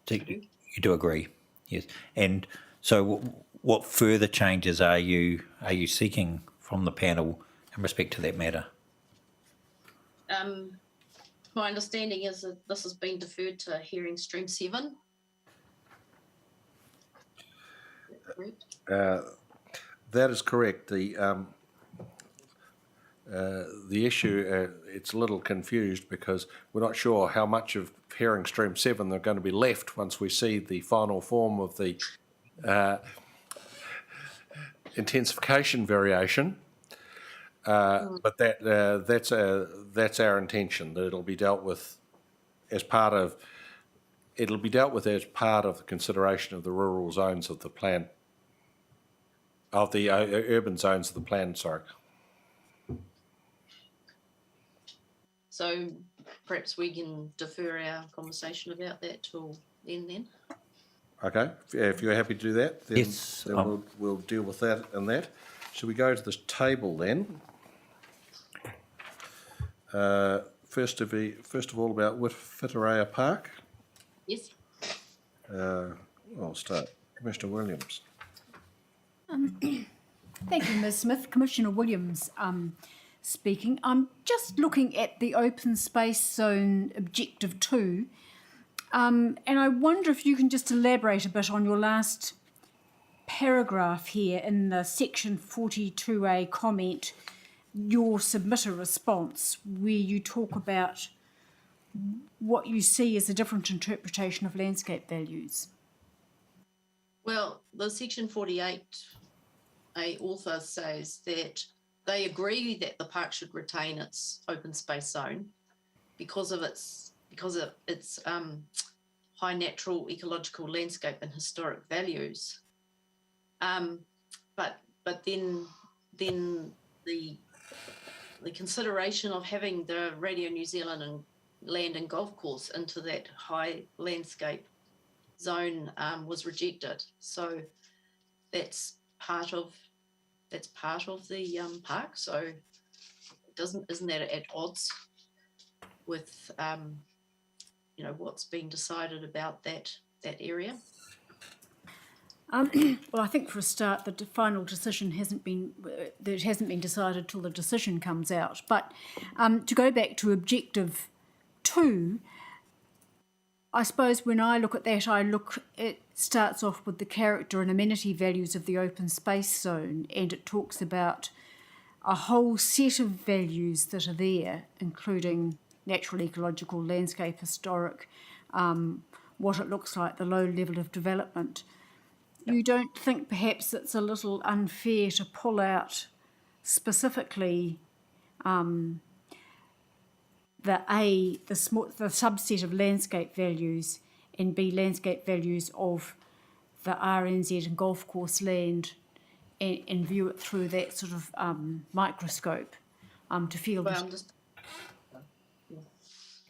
So you do agree, yes. And so what further changes are you seeking from the panel in respect to that matter? My understanding is that this has been deferred to hearing stream 7. That is correct. The issue, it's a little confused because we're not sure how much of hearing stream 7 they're going to be left once we see the final form of the intensification variation. But that's our intention, that it'll be dealt with as part of the consideration of the rural zones of the plan, of the urban zones of the plan, sorry. So perhaps we can defer our conversation about that till then. Okay, if you're happy to do that, then, yes, then we'll deal with that and that. Shall we go to this table then? First of all, about Whitfittarea Park. Yes. I'll start. Commissioner Williams. Thank you, Ms. Smith. Commissioner Williams speaking. I'm just looking at the open space zone objective 2, and I wonder if you can just elaborate a bit on your last paragraph here in the section 42A comment, your submitter response, where you talk about what you see as a different interpretation of landscape values. Well, the section 48A author says that they agree that the park should retain its open space zone because of its high natural, ecological, landscape and historic values. But then the consideration of having the Radio New Zealand and land and golf course into that high landscape zone was rejected. So that's part of the park. So isn't that at odds with what's been decided about that area? Well, I think for a start, the final decision hasn't been decided till the decision comes out. But to go back to objective 2, I suppose when I look at that, it starts off with the character and amenity values of the open space zone, and it talks about a whole set of values that are there, including natural, ecological, landscape, historic, what it looks like, the low level of development. You don't think perhaps it's a little unfair to pull out specifically the subset of landscape values, and B, landscape values of the RNZ and golf course land, and view it through that sort of microscope to feel... Well,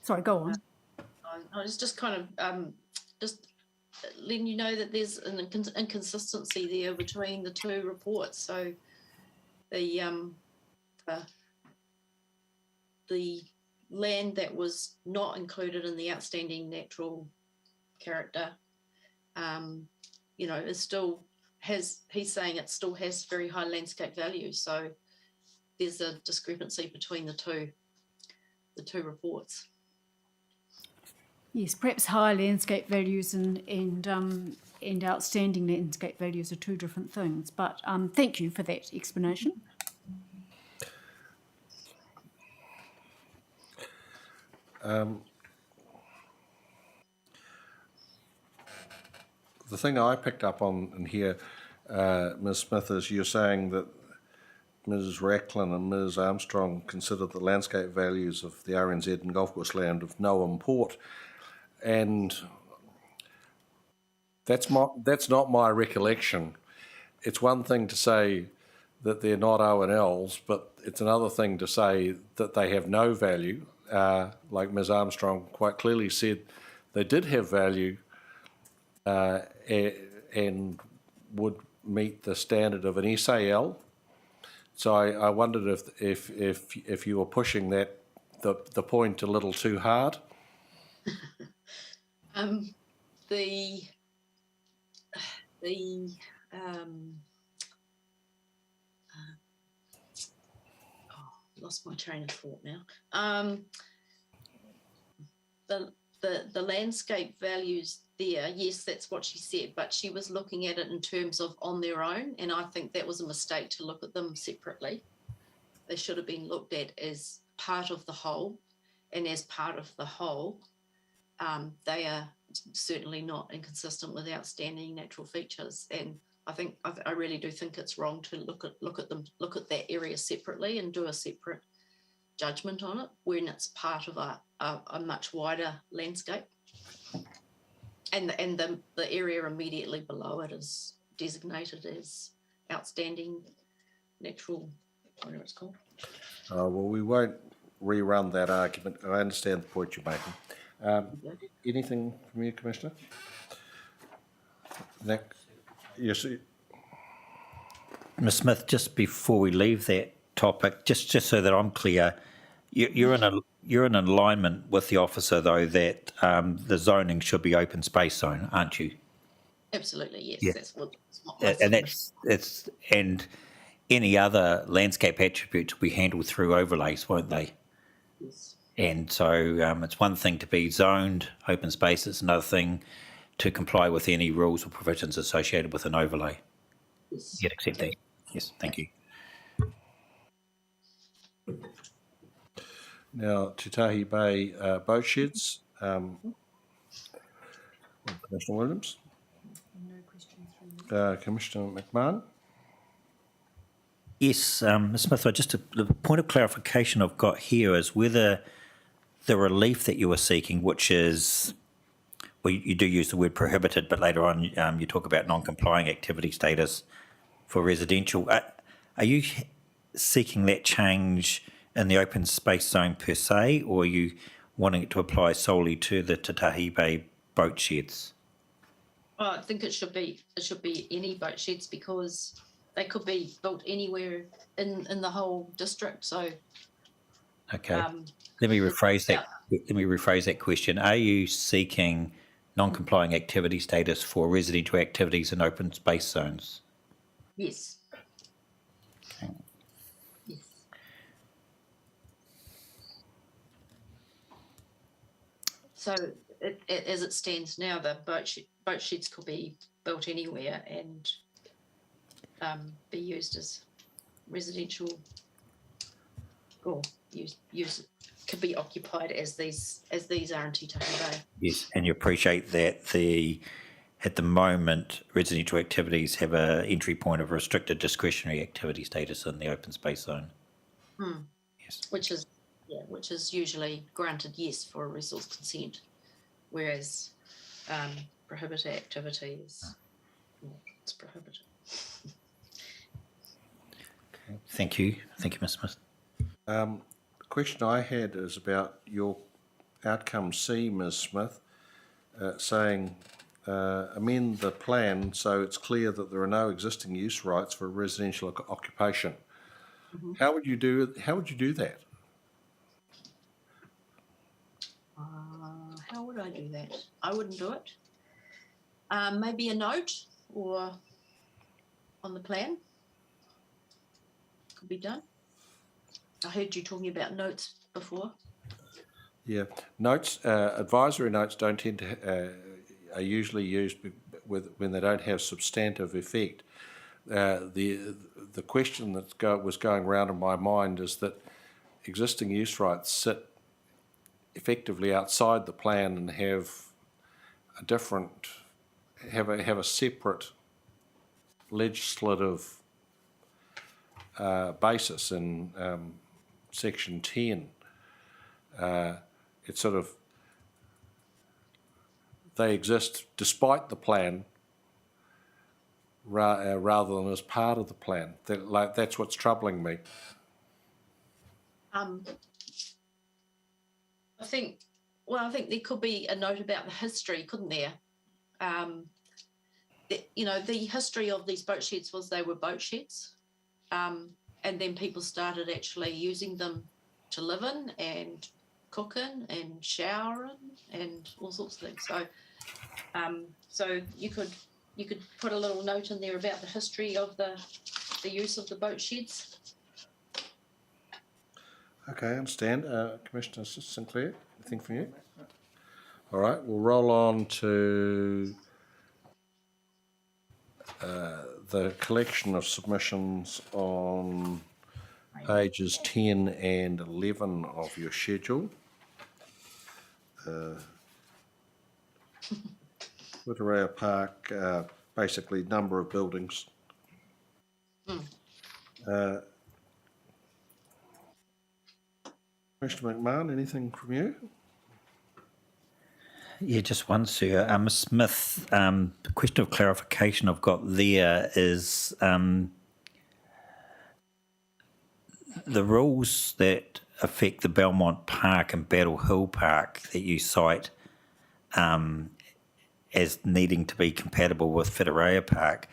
Sorry, go on. I was just kind of just letting you know that there's an inconsistency there between the two reports. So the land that was not included in the outstanding natural character, is still he's saying it still has very high landscape value. So there's a discrepancy between the two reports. Yes, perhaps high landscape values and outstanding landscape values are two different things. But thank you for that explanation. The thing I picked up on in here, Ms. Smith, is you're saying that Ms. Racklin and Ms. Armstrong consider the landscape values of the RNZ and golf course land of no import. And that's not my recollection. It's one thing to say that they're not O&Ls, but it's another thing to say that they have no value. Like Ms. Armstrong quite clearly said, they did have value and would meet the standard of an SAL. So I wondered if you were pushing the point a little too hard. Lost my train of thought now. The landscape values there, yes, that's what she said, but she was looking at it in terms of on their own, and I think that was a mistake to look at them separately. They should have been looked at as part of the whole, and as part of the whole, they are certainly not inconsistent with outstanding natural features. And I really do think it's wrong to look at that area separately and do a separate judgment on it when it's part of a much wider landscape. And the area immediately below it is designated as outstanding natural, whatever it's called. Well, we won't rerun that argument. I understand the point you're making. Anything from you, Commissioner? Nick? Yes. Ms. Smith, just before we leave that topic, just so that I'm clear, you're in alignment with the officer, though, that the zoning should be open space zone, aren't you? Absolutely, yes. Yeah. That's what and any other landscape attributes will be handled through overlays, won't they? Yes. And so it's one thing to be zoned open space, it's another thing to comply with any rules or provisions associated with an overlay. Yes. You'd accept that? Yes, thank you. Now, Tutahi Bay boat sheds. Commissioner Williams. No questions. Commissioner McMahon. Yes, Ms. Smith, the point of clarification I've got here is whether the relief that you are seeking, which is, well, you do use the word prohibited, but later on you talk about non-complying activity status for residential. Are you seeking that change in the open space zone per se, or are you wanting it to apply solely to the Tutahi Bay boat sheds? Well, I think it should be any boat sheds, because they could be built anywhere in the whole district. So, okay. Let me rephrase that. Let me rephrase that question. Are you seeking non-complying activity status for residential activities in open space zones? Yes. Okay. Yes. So, as it stands now, the boat sheds could be built anywhere and be used as residential, or could be occupied as these are in Tutahi Bay. Yes, and you appreciate that at the moment residential activities have a entry point of restricted discretionary activity status in the open space zone. Yes, which is usually granted yes for a resource consent, whereas prohibited activity is it's prohibited. okay. Thank you, Ms. Smith. The question I had is about your outcome C, Ms. Smith, saying amend the plan so it's clear that there are no existing use rights for residential occupation. Mm-hmm. How would you do that? How would I do that? I wouldn't do it. Maybe a note or on the plan could be done. I heard you talking about notes before. Yeah, notes, advisory notes don't tend to are usually used when they don't have substantive effect. The question that was going around in my mind is that existing use rights sit effectively outside the plan and have a separate legislative basis in Section 10. It's sort of, they exist despite the plan rather than as part of the plan. That's what's troubling me. I think there could be a note about the history, couldn't there? the history of these boat sheds was they were boat sheds, and then people started actually using them to live in and cook in and shower in and all sorts of things. So you could put a little note in there about the history of the use of the boat sheds. Okay, I understand. Commissioner Sinclair, anything from you? All right, we'll roll on to the collection of submissions on pages 10 and 11 of your schedule. Porirua Park, basically number of buildings. Commissioner McMahon, anything from you? Yeah, just one, sir. Ms. Smith, the question of clarification I've got there is the rules that affect the Belmont Park and Battle Hill Park that you cite as needing to be compatible with Porirua Park,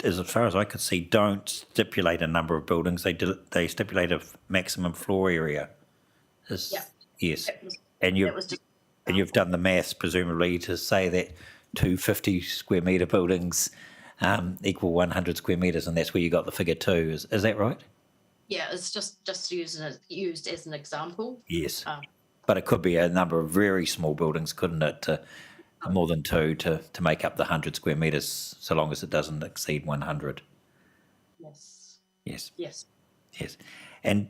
as far as I could see, don't stipulate a number of buildings. They stipulate a maximum floor area. Yes. And you've done the maths, presumably, to say that 250 square metre buildings equal 100 square metres, and that's where you got the figure 2. Is that right? Yeah, it's just used as an example. Yes. But it could be a number of very small buildings, couldn't it? More than 2 to make up the 100 square metres, so long as it doesn't exceed 100. Yes. Yes. Yes. Yes. And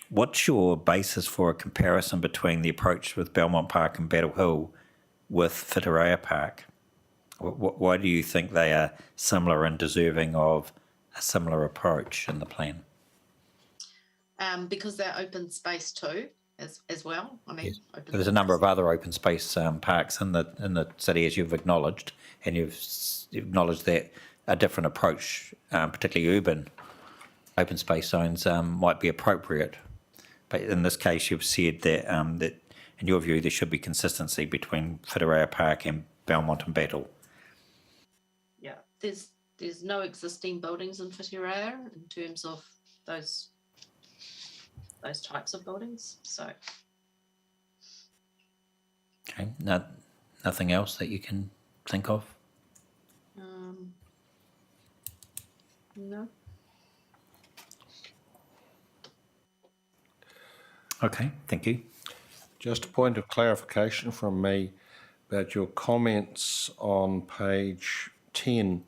what's your basis for a comparison between the approach with Belmont Park and Battle Hill with Porirua Park? Why do you think they are similar and deserving of a similar approach in the plan? Because they're open space too, as well. I mean, Yes. There's a number of other open space parks in the city, as you've acknowledged, and you've acknowledged that a different approach, particularly urban open space zones, might be appropriate. But in this case, you've said that that in your view there should be consistency between Porirua Park and Belmont and Battle. Yeah, there's no existing buildings in Porirua in terms of those types of buildings. So, Okay, nothing else that you can think of? no. Okay, thank you. Just a point of clarification from me about your comments on page 10.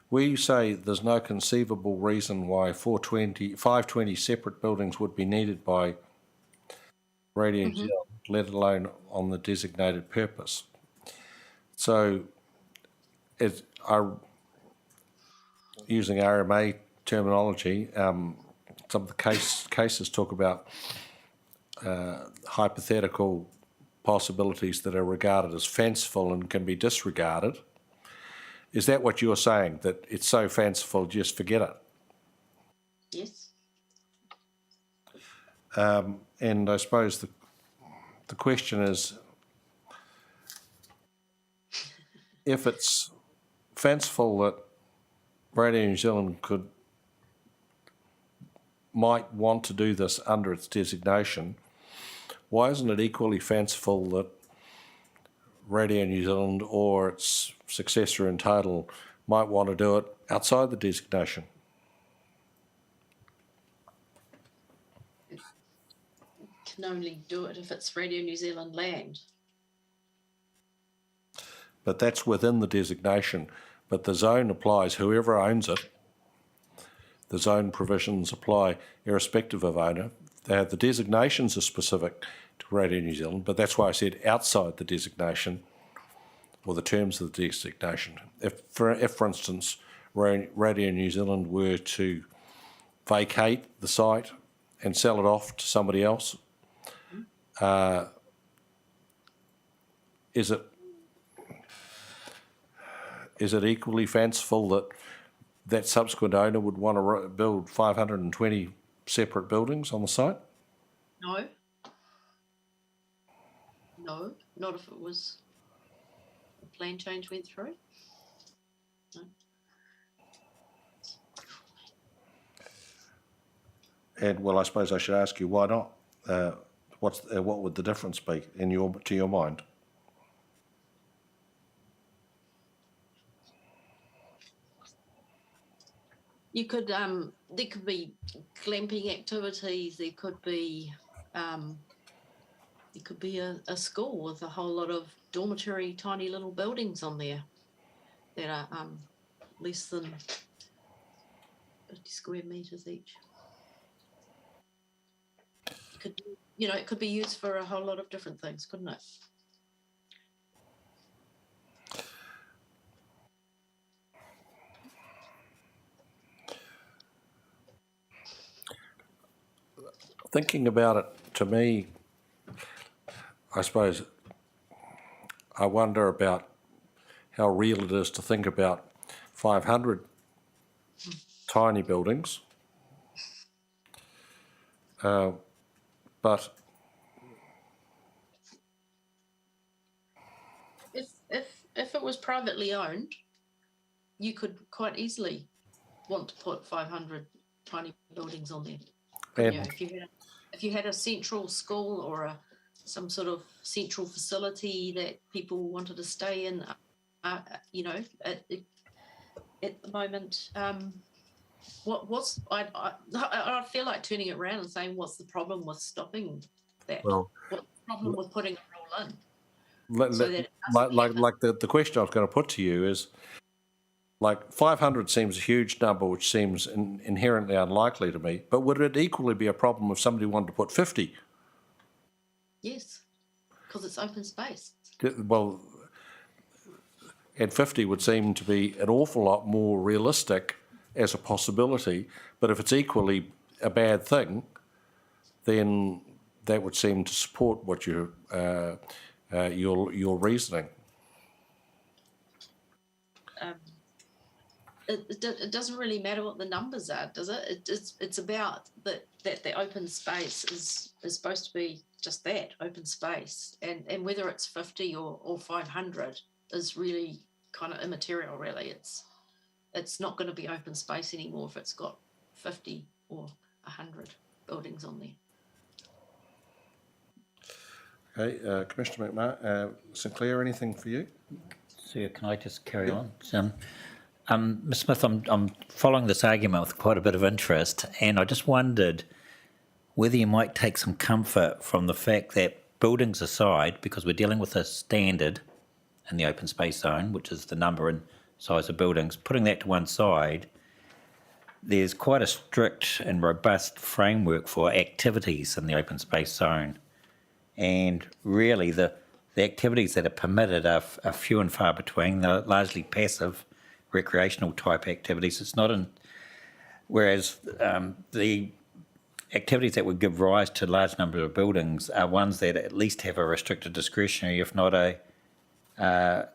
Where you say there's no conceivable reason why 520 separate buildings would be needed by Radio New Zealand, let alone on the designated purpose. So, using RMA terminology, some of the cases talk about hypothetical possibilities that are regarded as fanciful and can be disregarded. Is that what you're saying, that it's so fanciful, just forget it? Yes. And I suppose the question is, if it's fanciful that Radio New Zealand might want to do this under its designation, why isn't it equally fanciful that Radio New Zealand or its successor in title might want to do it outside the designation? It can only do it if it's Radio New Zealand land. But that's within the designation. But the zone applies, whoever owns it, the zone provisions apply irrespective of owner. The designations are specific to Radio New Zealand, but that's why I said outside the designation or the terms of the designation. If for instance, Radio New Zealand were to vacate the site and sell it off to somebody else, is it equally fanciful that that subsequent owner would want to build 520 separate buildings on the site? No. No, not if it was a plan change went through. No. And well, I suppose I should ask you, why not? What would the difference be to your mind? You could there could be glamping activities. There could be a school with a whole lot of dormitory, tiny little buildings on there that are less than 50 square meters each. It could be used for a whole lot of different things, couldn't it? Thinking about it, to me, I suppose I wonder about how real it is to think about 500 tiny buildings. But if it was privately owned, you could quite easily want to put 500 tiny buildings on there. If you had a central school or some sort of central facility that people wanted to stay in, at the moment, I feel like turning it around and saying, what's the problem with stopping that? Well, what's the problem with putting a rule in? The question I was going to put to you is, like, 500 seems a huge number, which seems inherently unlikely to me, but would it equally be a problem if somebody wanted to put 50? Yes, because it's open space. Well, and 50 would seem to be an awful lot more realistic as a possibility, but if it's equally a bad thing, then that would seem to support what your reasoning. It doesn't really matter what the numbers are, does it? It's about that the open space is supposed to be just that, open space, and whether it's 50 or 500 is really kind of immaterial. Really, it's not going to be open space anymore if it's got 50 or 100 buildings on there. Okay, Commissioner McMahon, Sinclair, anything for you? Sir, can I just carry on? Ms. Smith, I'm following this argument with quite a bit of interest, and I just wondered whether you might take some comfort from the fact that, buildings aside, because we're dealing with a standard in the open space zone, which is the number and size of buildings, putting that to one side, there's quite a strict and robust framework for activities in the open space zone. And really, the activities that are permitted are few and far between. They're largely passive, recreational type activities. It's not whereas the activities that would give rise to a large number of buildings are ones that at least have a restricted discretionary, if not a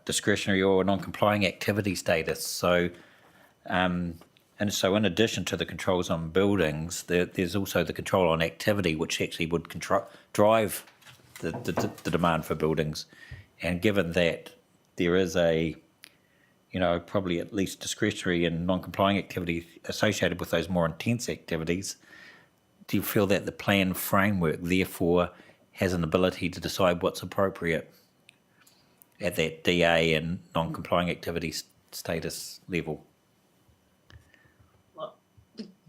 discretionary or non-complying activity status. So, in addition to the controls on buildings, there's also the control on activity, which actually would drive the demand for buildings. And given that there is probably at least discretionary and non-complying activity associated with those more intense activities, do you feel that the plan framework therefore has an ability to decide what's appropriate at that DA and non-complying activity status level? Well,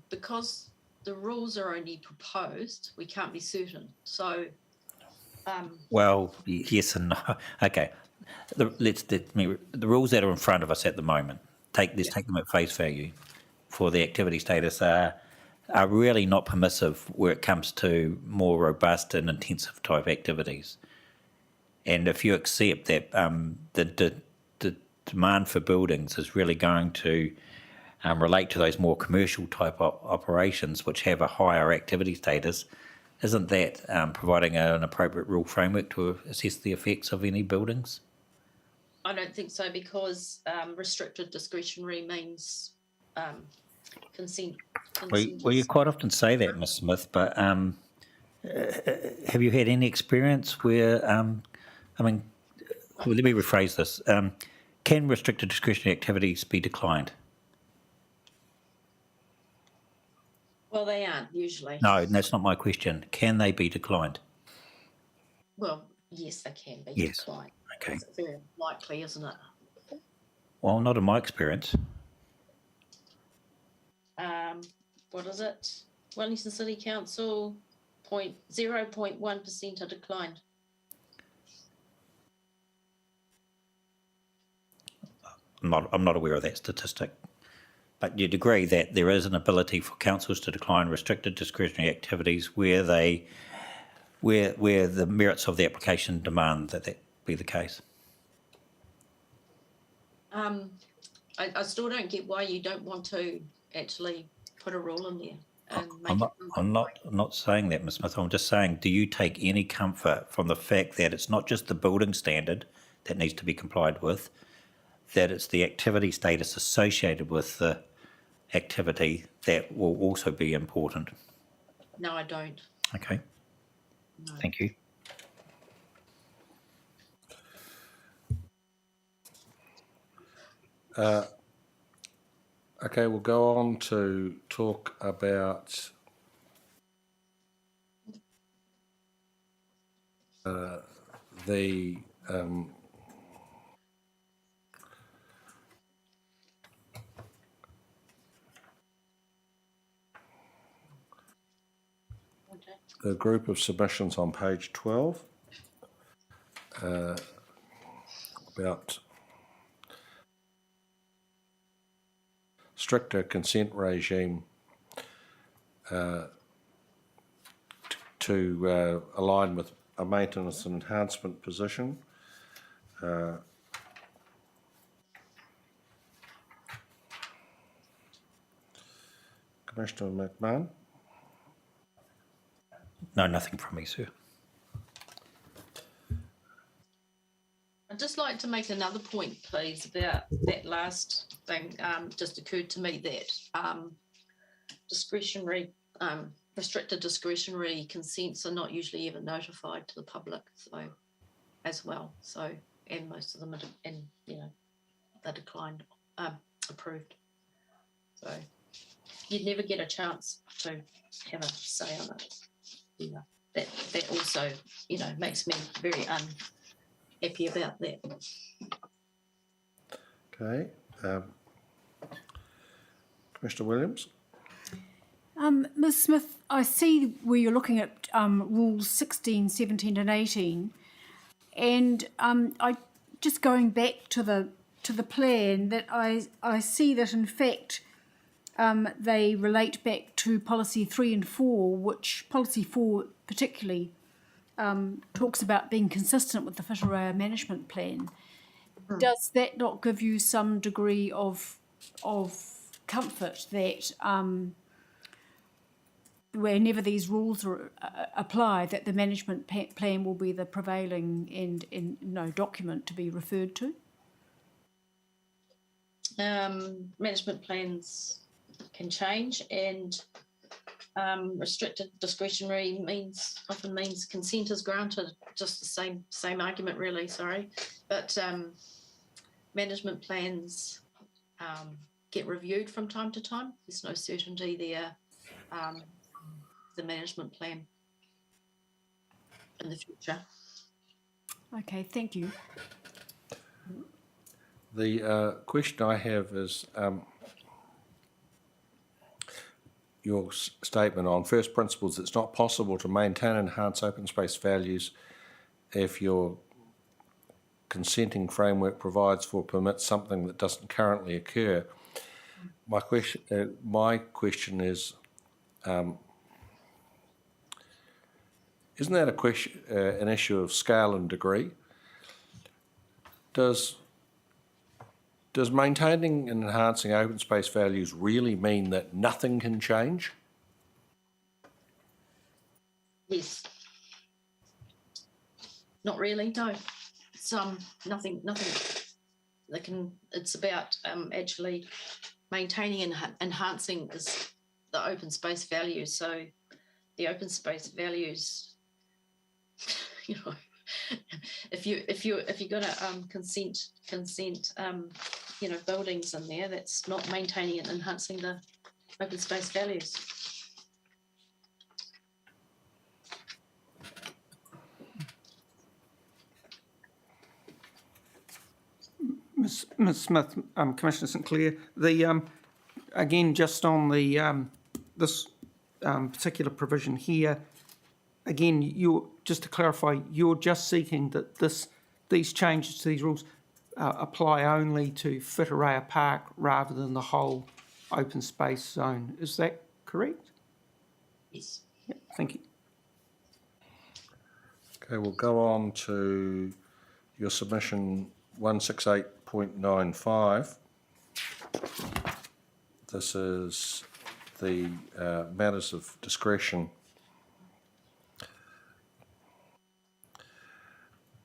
because the rules are only proposed, we can't be certain. So, well, yes and no. Okay. The rules that are in front of us at the moment, take them at face value for the activity status, are really not permissive where it comes to more robust and intensive type activities. And if you accept that the demand for buildings is really going to relate to those more commercial type operations which have a higher activity status, isn't that providing an appropriate rule framework to assess the effects of any buildings? I don't think so, because restricted discretionary means consent. Well, you quite often say that, Ms. Smith, but have you had any experience where I mean, well, let me rephrase this. Can restricted discretionary activities be declined? Well, they aren't usually. No, that's not my question. Can they be declined? Well, yes, they can be Yes. declined. Okay. It's very likely, isn't it? Well, not in my experience. What is it? Wellington City Council 0.1% are declined. I'm not aware of that statistic. But you'd agree that there is an ability for councils to decline restricted discretionary activities where the merits of the application demand that be the case. I still don't get why you don't want to actually put a rule in there and make I'm not saying that, Ms. Smith. I'm just saying, do you take any comfort from the fact that it's not just the building standard that needs to be complied with, that it's the activity status associated with the activity that will also be important? No, I don't. Okay. No. Thank you. Okay, we'll go on to talk about the the group of submissions on page 12 about stricter consent regime to align with a maintenance and enhancement position. Commissioner McMahon? No, nothing from me, sir. I'd just like to make another point, please, about that last thing. Just occurred to me that restricted discretionary consents are not usually ever notified to the public, so as well. So, and most of them are, they're declined, approved. So you'd never get a chance to have a say on it. That also, makes me very unhappy about that. Okay. Commissioner Williams? Ms. Smith, I see where you're looking at rules 16, 17 and 18, and I just going back to the plan, that I see that in fact they relate back to policy 3 and 4, which policy 4 particularly talks about being consistent with the Whitireia management plan. Does that not give you some degree of comfort that whenever these rules are applied, that the management plan will be the prevailing document to be referred to? Management plans can change, and restricted discretionary often means consent is granted. Just the same argument, really. Sorry, but management plans get reviewed from time to time. There's no certainty there. The management plan in the future. Okay, thank you. The question I have is your statement on first principles. It's not possible to maintain and enhance open space values if your consenting framework provides for permits something that doesn't currently occur. My question is, isn't that an issue of scale and degree? Does maintaining and enhancing open space values really mean that nothing can change? Yes. Not really, no. It's nothing that can. It's about actually maintaining and enhancing the open space values. So the open space values, if you're going to consent buildings in there, that's not maintaining and enhancing the open space values. Ms. Smith, Commissioner St Clair, the again just on the this particular provision here, again, just to clarify, you're just seeking that these changes to these rules apply only to Whitireia Park rather than the whole open space zone. Is that correct? Yes. Yep, thank you. Okay, we'll go on to your submission 168.95. This is the matters of discretion.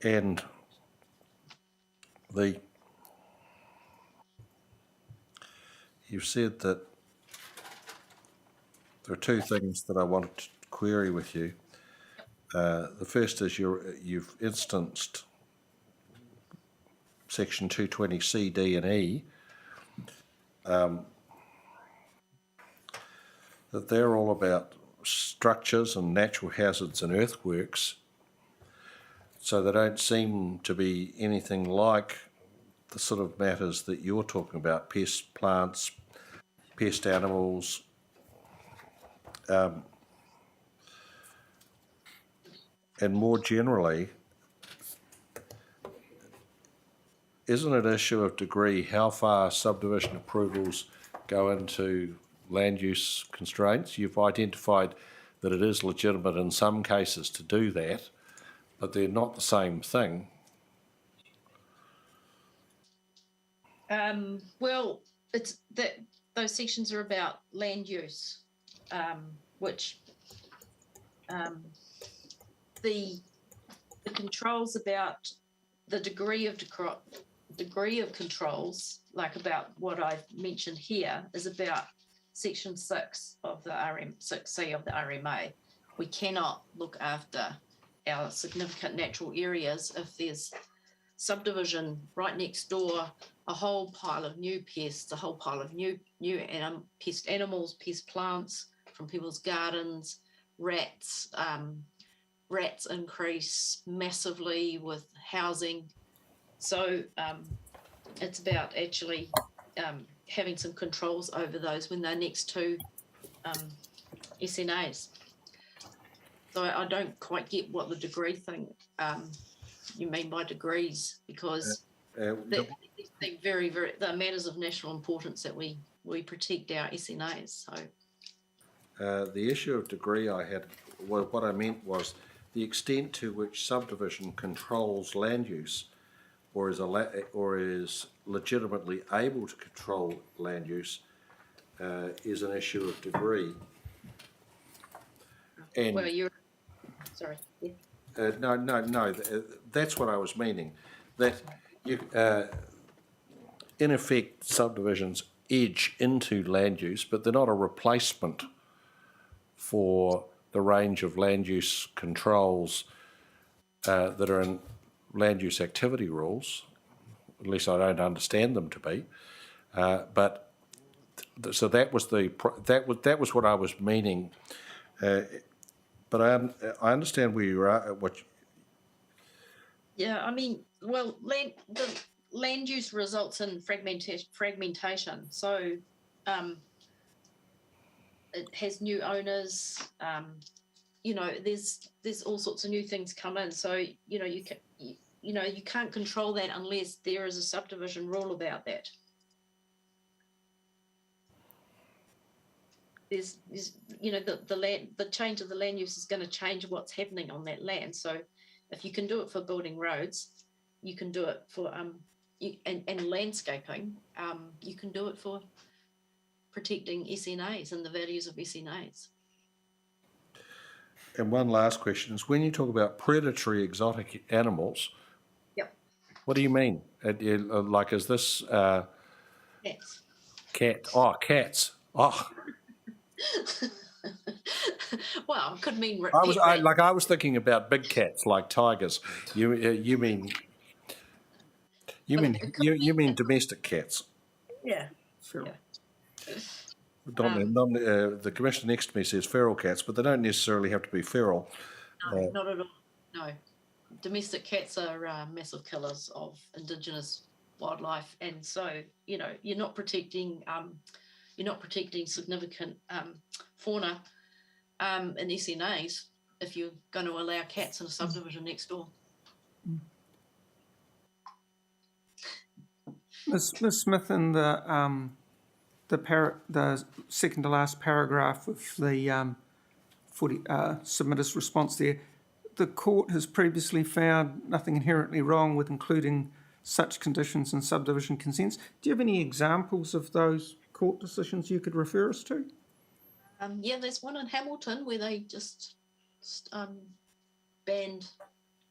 And you've said that there are two things that I wanted to query with you. The first is you've instanced section 220C, D and E, that they're all about structures and natural hazards and earthworks, so they don't seem to be anything like the sort of matters that you're talking about, pest plants, pest animals, and more generally, isn't it an issue of degree how far subdivision approvals go into land use constraints? You've identified that it is legitimate in some cases to do that, but they're not the same thing. Well, it's that those sections are about land use, which the controls about the degree of controls, like about what I've mentioned here, is about section 6 of the 6C of the RMA. We cannot look after our significant natural areas if there's subdivision right next door, a whole pile of new pests, a whole pile of new pest animals, pest plants from people's gardens, rats. Rats increase massively with housing. So it's about actually having some controls over those when they're next to SNAs. So I don't quite get what the degree thing you mean by degrees, because they're matters of national importance that we protect our SNAs. So the issue of degree what I meant was the extent to which subdivision controls land use, or is legitimately able to control land use, is an issue of degree. And well, you're sorry. Yeah. No. That's what I was meaning. That you, in effect, subdivisions edge into land use, but they're not a replacement for the range of land use controls that are in land use activity rules. At least I don't understand them to be. So that was what I was meaning. But I understand where you are. Yeah, I mean, well, the land use results in fragmentation. So it has new owners. There's all sorts of new things come in. So you can't control that unless there is a subdivision rule about that. There's the change of the land use is going to change what's happening on that land. So if you can do it for building roads, you can do it for and landscaping. You can do it for protecting SNAs and the values of SNAs. And one last question is, when you talk about predatory exotic animals, yep, what do you mean? Like, is this cats? Cats. Oh. well, it could mean I was thinking about big cats like tigers. You mean domestic cats? yeah. Feral. Yeah. The commissioner next to me says feral cats, but they don't necessarily have to be feral. No, not at all. No, domestic cats are massive killers of indigenous wildlife, and so you're not protecting significant fauna in SNAs if you're going to allow cats in a subdivision next door. Ms. Smith, in the second to last paragraph of the submitter's response there, the court has previously found nothing inherently wrong with including such conditions in subdivision consents. Do you have any examples of those court decisions you could refer us to? Yeah, there's one in Hamilton where they just banned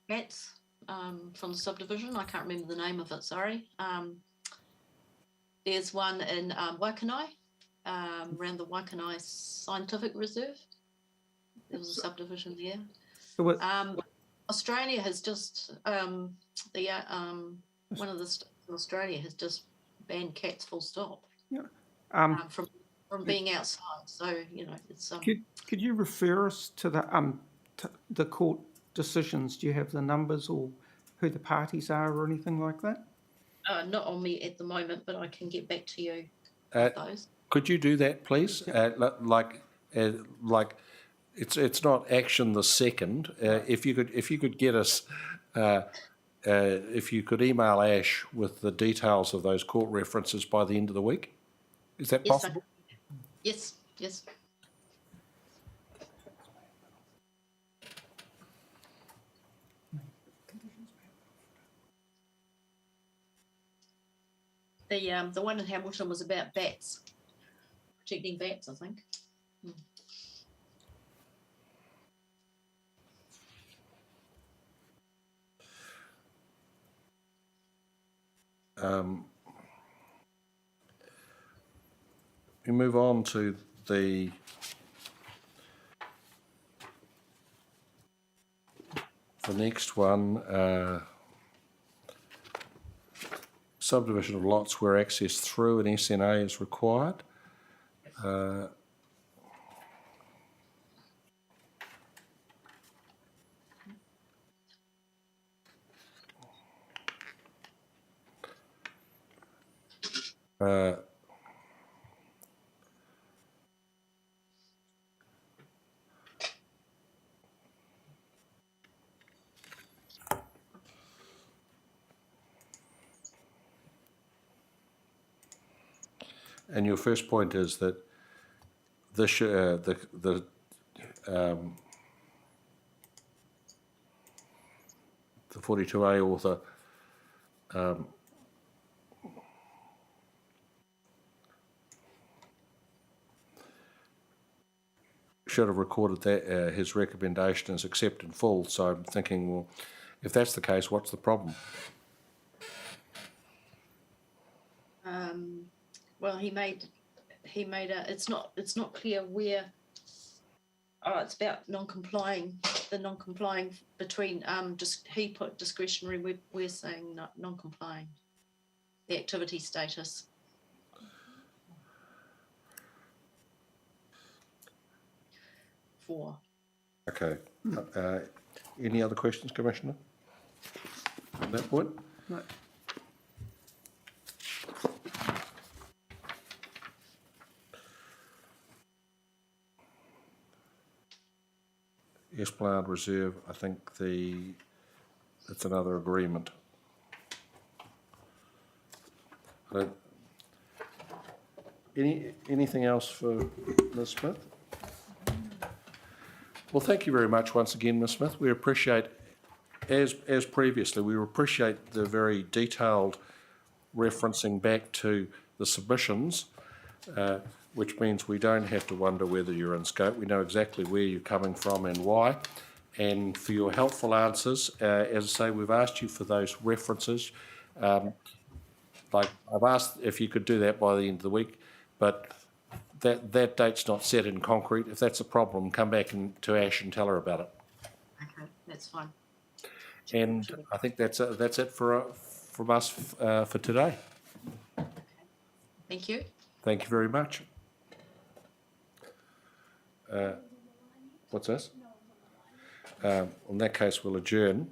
cats from the subdivision. I can't remember the name of it, sorry. There's one in Waikanai, around the Waikanai Scientific Reserve. There was a subdivision there. Australia has just, one of the states in Australia has just banned cats full stop. Yeah. From being outside. So, it's... Could you refer us to the court decisions? Do you have the numbers or who the parties are or anything like that? Not on me at the moment, but I can get back to you with those. Could you do that, please? It's not action the second. If you could get us, if you could email Ash with the details of those court references by the end of the week, is that possible? Yes. The one in Hamilton was about bats, protecting bats, I think. We move on to the next one, subdivision of lots where access through an SNA is required. And your first point is that this the 42A author should have recorded that his recommendation is accept in full. So I'm thinking, well, if that's the case, what's the problem? Well, he made a. It's not clear where. Oh, it's about non-complying. The non-complying between just he put discretionary. We're saying not non-complying. The activity status. For. Okay. Any other questions, Commissioner? At that point? No. Esplanade Reserve, I think it's another agreement. Anything else for Ms. Smith? Well, thank you very much once again, Ms. Smith. We appreciate, as previously, we appreciate the very detailed referencing back to the submissions, which means we don't have to wonder whether you're in scope. We know exactly where you're coming from and why. And for your helpful answers, as I say, we've asked you for those references. Like I've asked if you could do that by the end of the week, but that date's not set in concrete. If that's a problem, come back to Ash and tell her about it. Okay, that's fine. And I think that's it from us for today. Okay. Thank you. Thank you very much. What's this? In that case, we'll adjourn.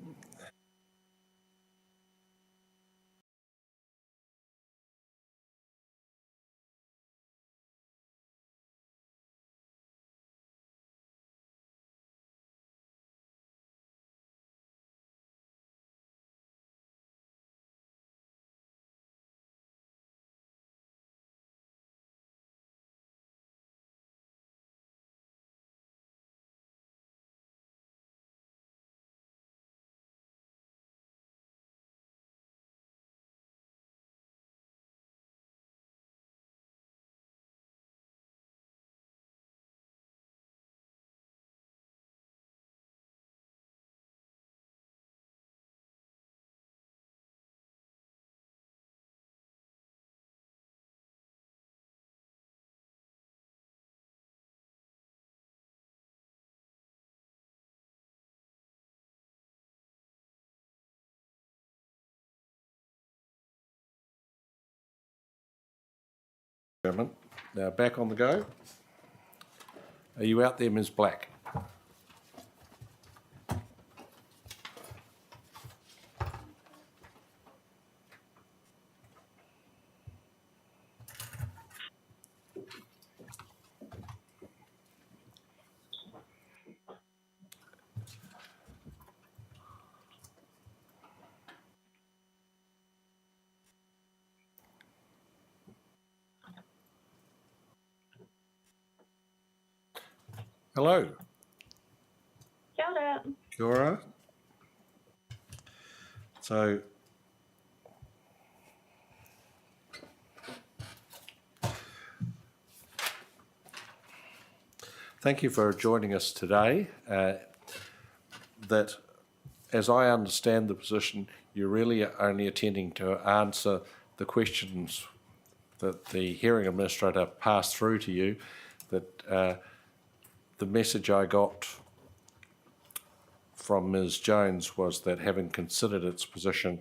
Now back on the go. Are you out there, Ms. Black? Hello. Kia ora. Kia ora. So, thank you for joining us today. That, as I understand the position, you're really only attending to answer the questions that the hearing administrator passed through to you, that the message I got from Ms. Jones was that, having considered its position,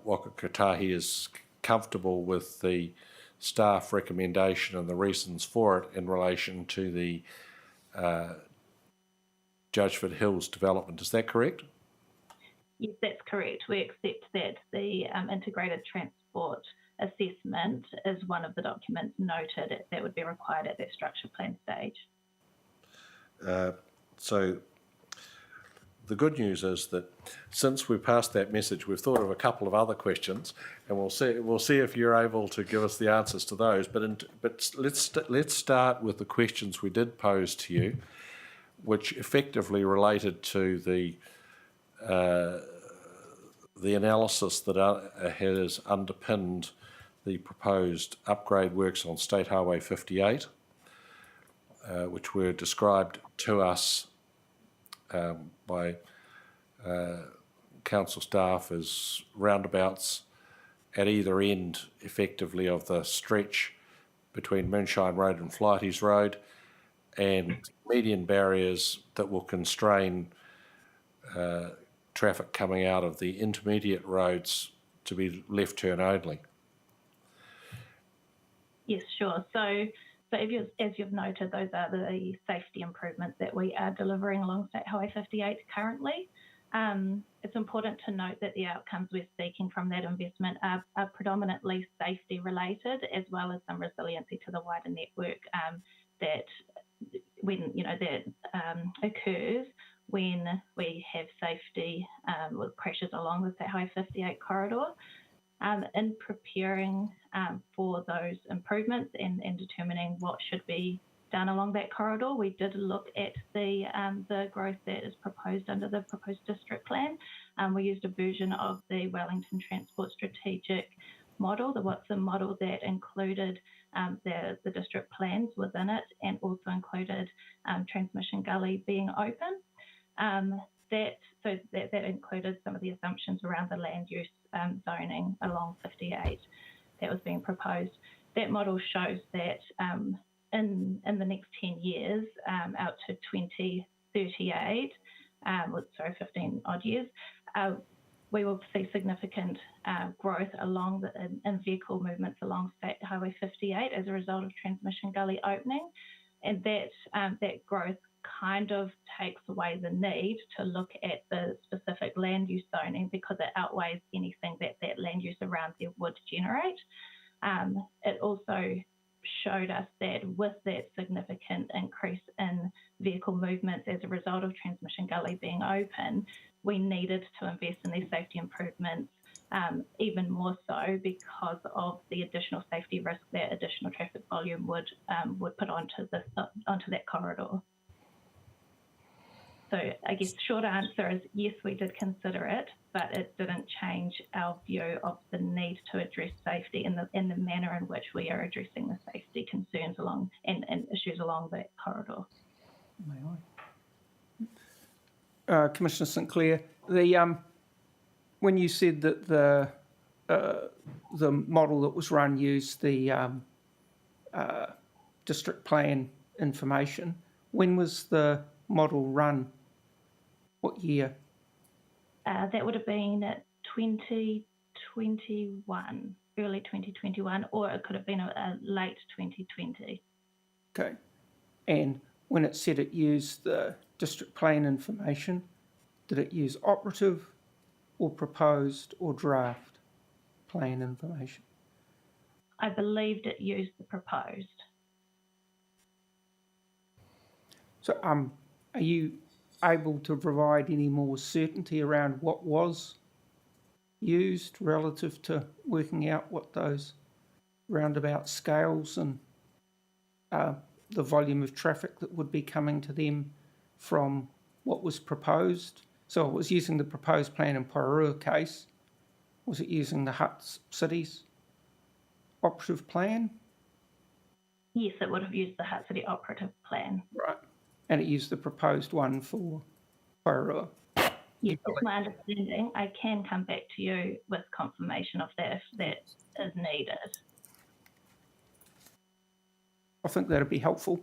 Waka Kotahi is comfortable with the staff recommendation and the reasons for it in relation to the Judgeford Hills development. Is that correct? Yes, that's correct. We accept that the integrated transport assessment is one of the documents noted that would be required at that structure plan stage. So the good news is that since we passed that message, we've thought of a couple of other questions, and we'll see if you're able to give us the answers to those. But let's start with the questions we did pose to you, which effectively related to the analysis that has underpinned the proposed upgrade works on State Highway 58, which were described to us by council staff as roundabouts at either end, effectively, of the stretch between Moonshine Road and Flighties Road, and median barriers that will constrain traffic coming out of the intermediate roads to be left turn only. Yes, sure. So as you've noted, those are the safety improvements that we are delivering along State Highway 58 currently. It's important to note that the outcomes we're seeking from that investment are predominantly safety related, as well as some resiliency to the wider network that occurs when we have safety with crashes along the State Highway 58 corridor. In preparing for those improvements and determining what should be done along that corridor, we did look at the growth that is proposed under the proposed district plan. We used a version of the Wellington Transport Strategic model, the Watson model, that included the district plans within it, and also included Transmission Gully being open. That included some of the assumptions around the land use zoning along 58 that was being proposed. That model shows that in the next 10 years, out to 2038, 15 odd years, we will see significant growth along in vehicle movements along State Highway 58 as a result of Transmission Gully opening, and that growth kind of takes away the need to look at the specific land use zoning because it outweighs anything that land use around there would generate. It also showed us that with that significant increase in vehicle movements as a result of Transmission Gully being open, we needed to invest in these safety improvements, even more so because of the additional safety risk that additional traffic volume would put onto that corridor. So I guess the short answer is yes, we did consider it, but it didn't change our view of the need to address safety in the manner in which we are addressing the safety concerns along and issues along that corridor. May I? Commissioner St Clair, when you said that the model that was run used the district plan information, when was the model run? What year? That would have been 2021, early 2021, or it could have been a late 2020. Okay. And when it said it used the district plan information, did it use operative or proposed or draft plan information? I believed it used the proposed. So are you able to provide any more certainty around what was used relative to working out what those roundabout scales and the volume of traffic that would be coming to them from what was proposed? So it was using the proposed plan in Porirua case. Was it using the Hutt City's operative plan? Yes, it would have used the Hutt City operative plan. Right. And it used the proposed one for Porirua. Yes, that's my understanding. I can come back to you with confirmation of that if that is needed. I think that'd be helpful.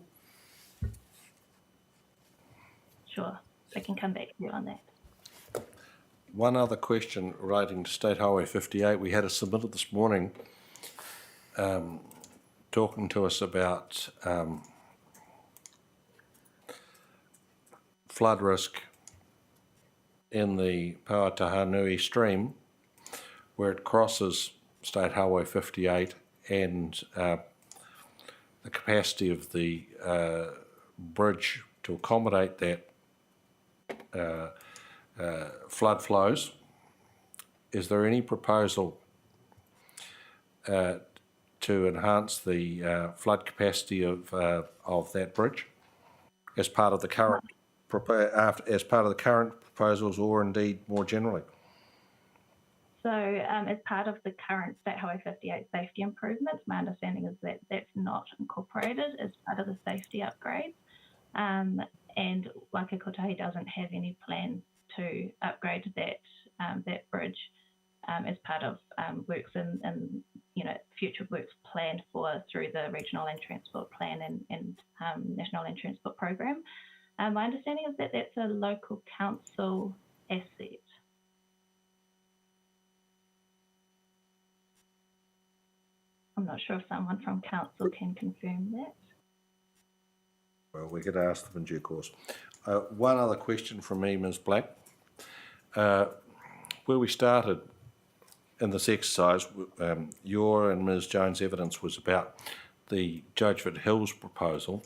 Sure, I can come back to you on that. One other question relating to State Highway 58. We had a submitter this morning talking to us about flood risk in the Paotahanui stream where it crosses State Highway 58 and the capacity of the bridge to accommodate that flood flows. Is there any proposal to enhance the flood capacity of that bridge as part of the current proposals, or indeed more generally? So as part of the current State Highway 58 safety improvements, my understanding is that that's not incorporated as part of the safety upgrades. And Waka Kotahi doesn't have any plans to upgrade that bridge as part of works and future works planned for through the Regional Land Transport Plan and National Land Transport Program. My understanding is that that's a local council asset. I'm not sure if someone from council can confirm that. Well, we could ask them in due course. One other question from me, Ms. Black. Where we started in this exercise, your and Ms. Jones' evidence was about the Judgeford Hills proposal.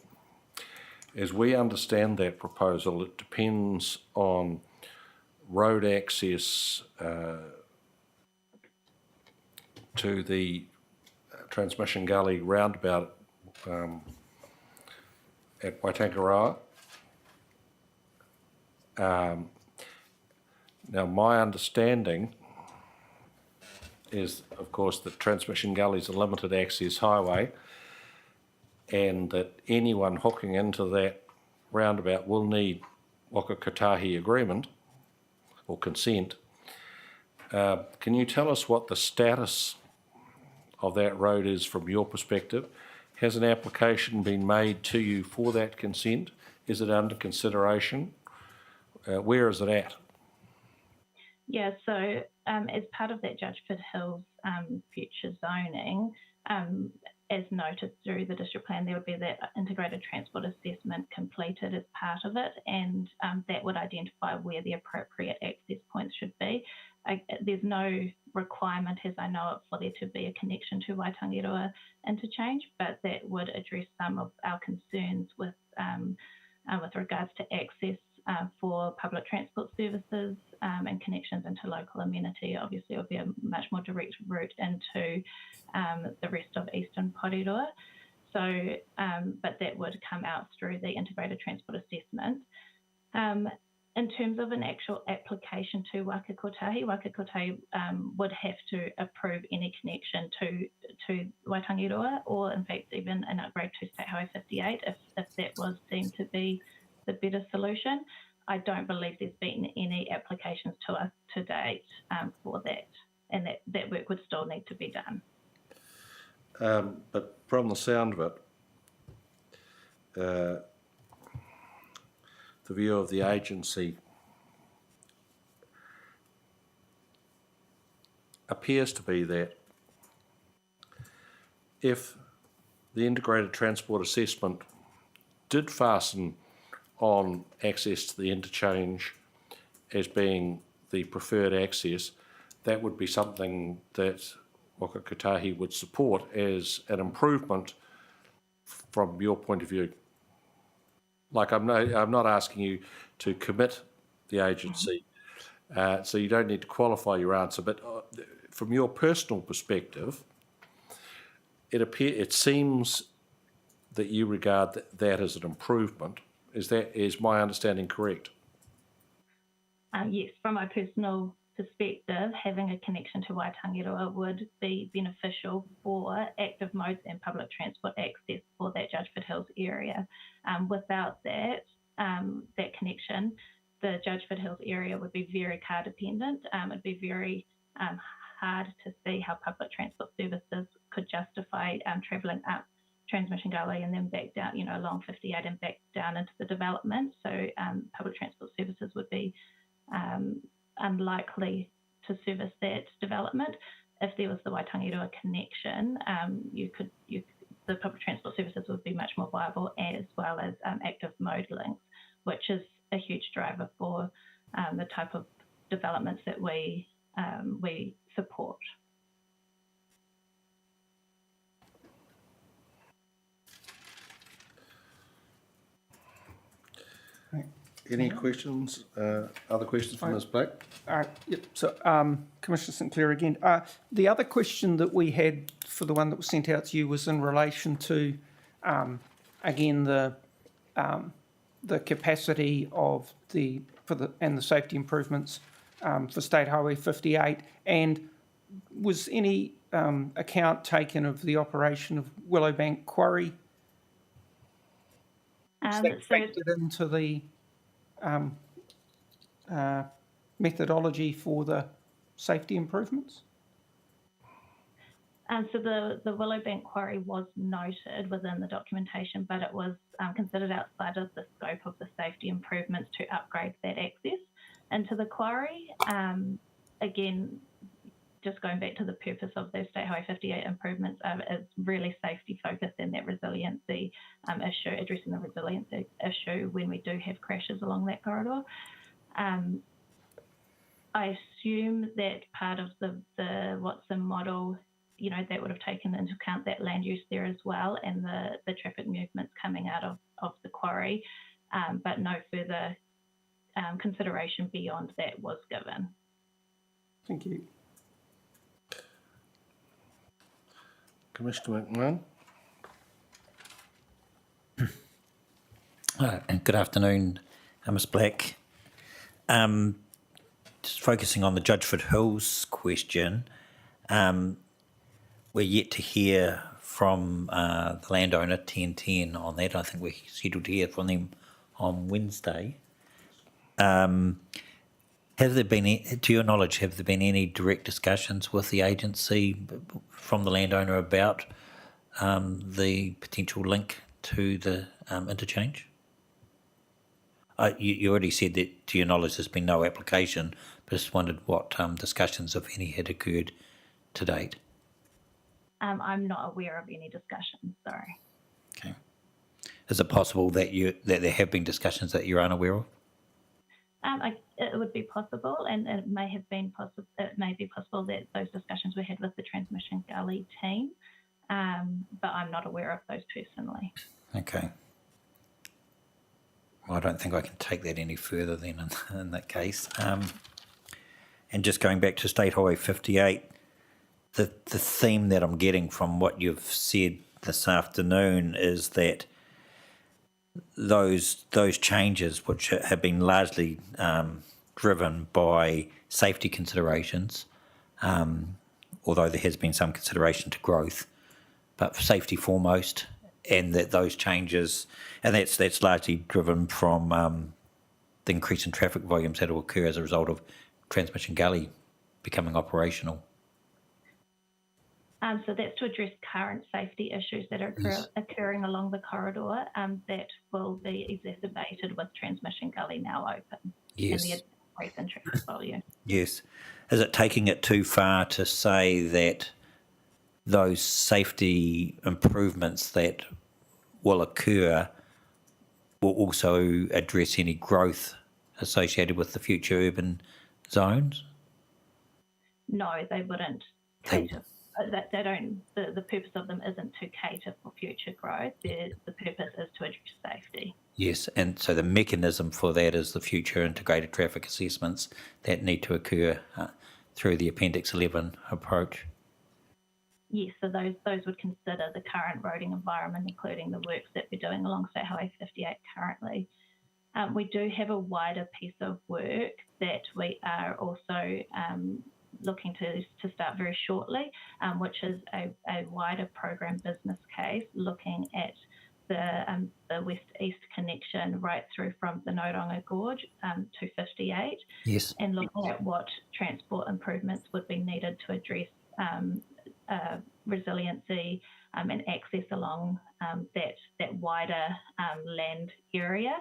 As we understand that proposal, it depends on road access to the Transmission Gully roundabout at Waitankaroa. Now, my understanding is, of course, that Transmission Gully is a limited access highway and that anyone hooking into that roundabout will need Waka Kotahi agreement or consent. Can you tell us what the status of that road is from your perspective? Has an application been made to you for that consent? Is it under consideration? Where is it at? Yeah, so as part of that Judgeford Hills future zoning, as noted through the district plan, there would be that integrated transport assessment completed as part of it, and that would identify where the appropriate access points should be. There's no requirement, as I know it, for there to be a connection to Waitangiroa interchange, but that would address some of our concerns with regards to access for public transport services and connections into local amenity. Obviously, it would be a much more direct route into the rest of eastern Porirua. So, but that would come out through the integrated transport assessment. In terms of an actual application to Waka Kotahi would have to approve any connection to Waitangiroa, or in fact even an upgrade to State Highway 58 if that was deemed to be the better solution. I don't believe there's been any applications to us to date for that, and that work would still need to be done. But from the sound of it, the view of the agency appears to be that if the integrated transport assessment did fasten on access to the interchange as being the preferred access, that would be something that Waka Kotahi would support as an improvement from your point of view. Like, I'm not asking you to commit the agency, so you don't need to qualify your answer, but from your personal perspective, it seems that you regard that as an improvement. Is my understanding correct? Yes, from my personal perspective, having a connection to Waitangiroa would be beneficial for active modes and public transport access for that Judgeford Hills area. Without that connection, the Judgeford Hills area would be very car dependent. It'd be very hard to see how public transport services could justify travelling up Transmission Gully and then back down, along 58 and back down into the development. So public transport services would be unlikely to service that development. If there was the Waitangiroa connection, the public transport services would be much more viable, as well as active mode links, which is a huge driver for the type of developments that we support. Any questions? Other questions from Ms. Black? Yep. So, Commissioner St Clair again. The other question that we had for the one that was sent out to you was in relation to, again, the capacity of the safety improvements for State Highway 58, and was any account taken of the operation of Willowbank Quarry? Is that factored into the methodology for the safety improvements? So the Willowbank Quarry was noted within the documentation, but it was considered outside of the scope of the safety improvements to upgrade that access into the quarry. Again, just going back to the purpose of those State Highway 58 improvements, is really safety focused and that resiliency issue, addressing the resiliency issue when we do have crashes along that corridor. I assume that part of the Watson model, that would have taken into account that land use there as well, and the traffic movements coming out of the quarry, but no further consideration beyond that was given. Thank you. Commissioner McMahon. And good afternoon, Ms. Black. Just focusing on the Judgeford Hills question, we're yet to hear from the landowner 1010 on that. I think we're scheduled to hear from them on Wednesday. Have there been, to your knowledge, have there been any direct discussions with the agency from the landowner about the potential link to the interchange? You already said that, to your knowledge, there's been no application, but just wondered what discussions, if any, had occurred to date. I'm not aware of any discussions, sorry. Okay. Is it possible that there have been discussions that you're unaware of? It would be possible, and it may have been possible. It may be possible that those discussions were had with the Transmission Gully team, but I'm not aware of those personally. Okay. Well, I don't think I can take that any further then in that case. And just going back to State Highway 58, the theme that I'm getting from what you've said this afternoon is that those changes, which have been largely driven by safety considerations, although there has been some consideration to growth, but for safety foremost, and that those changes, and that's largely driven from the increase in traffic volumes that will occur as a result of Transmission Gully becoming operational. So that's to address current safety issues that are occurring along the corridor that will be exacerbated with Transmission Gully now open. Yes. And the increase in traffic volume. Yes. Is it taking it too far to say that those safety improvements that will occur will also address any growth associated with the future urban zones? No, they wouldn't cater. They don't. The purpose of them isn't to cater for future growth. The purpose is to address safety. Yes, and so the mechanism for that is the future integrated traffic assessments that need to occur through the Appendix 11 approach. Yes, so those would consider the current roading environment, including the works that we're doing along State Highway 58 currently. We do have a wider piece of work that we are also looking to start very shortly, which is a wider program business case looking at the west-east connection right through from the Noronga Gorge to 58. Yes. And looking at what transport improvements would be needed to address resiliency and access along that wider land area.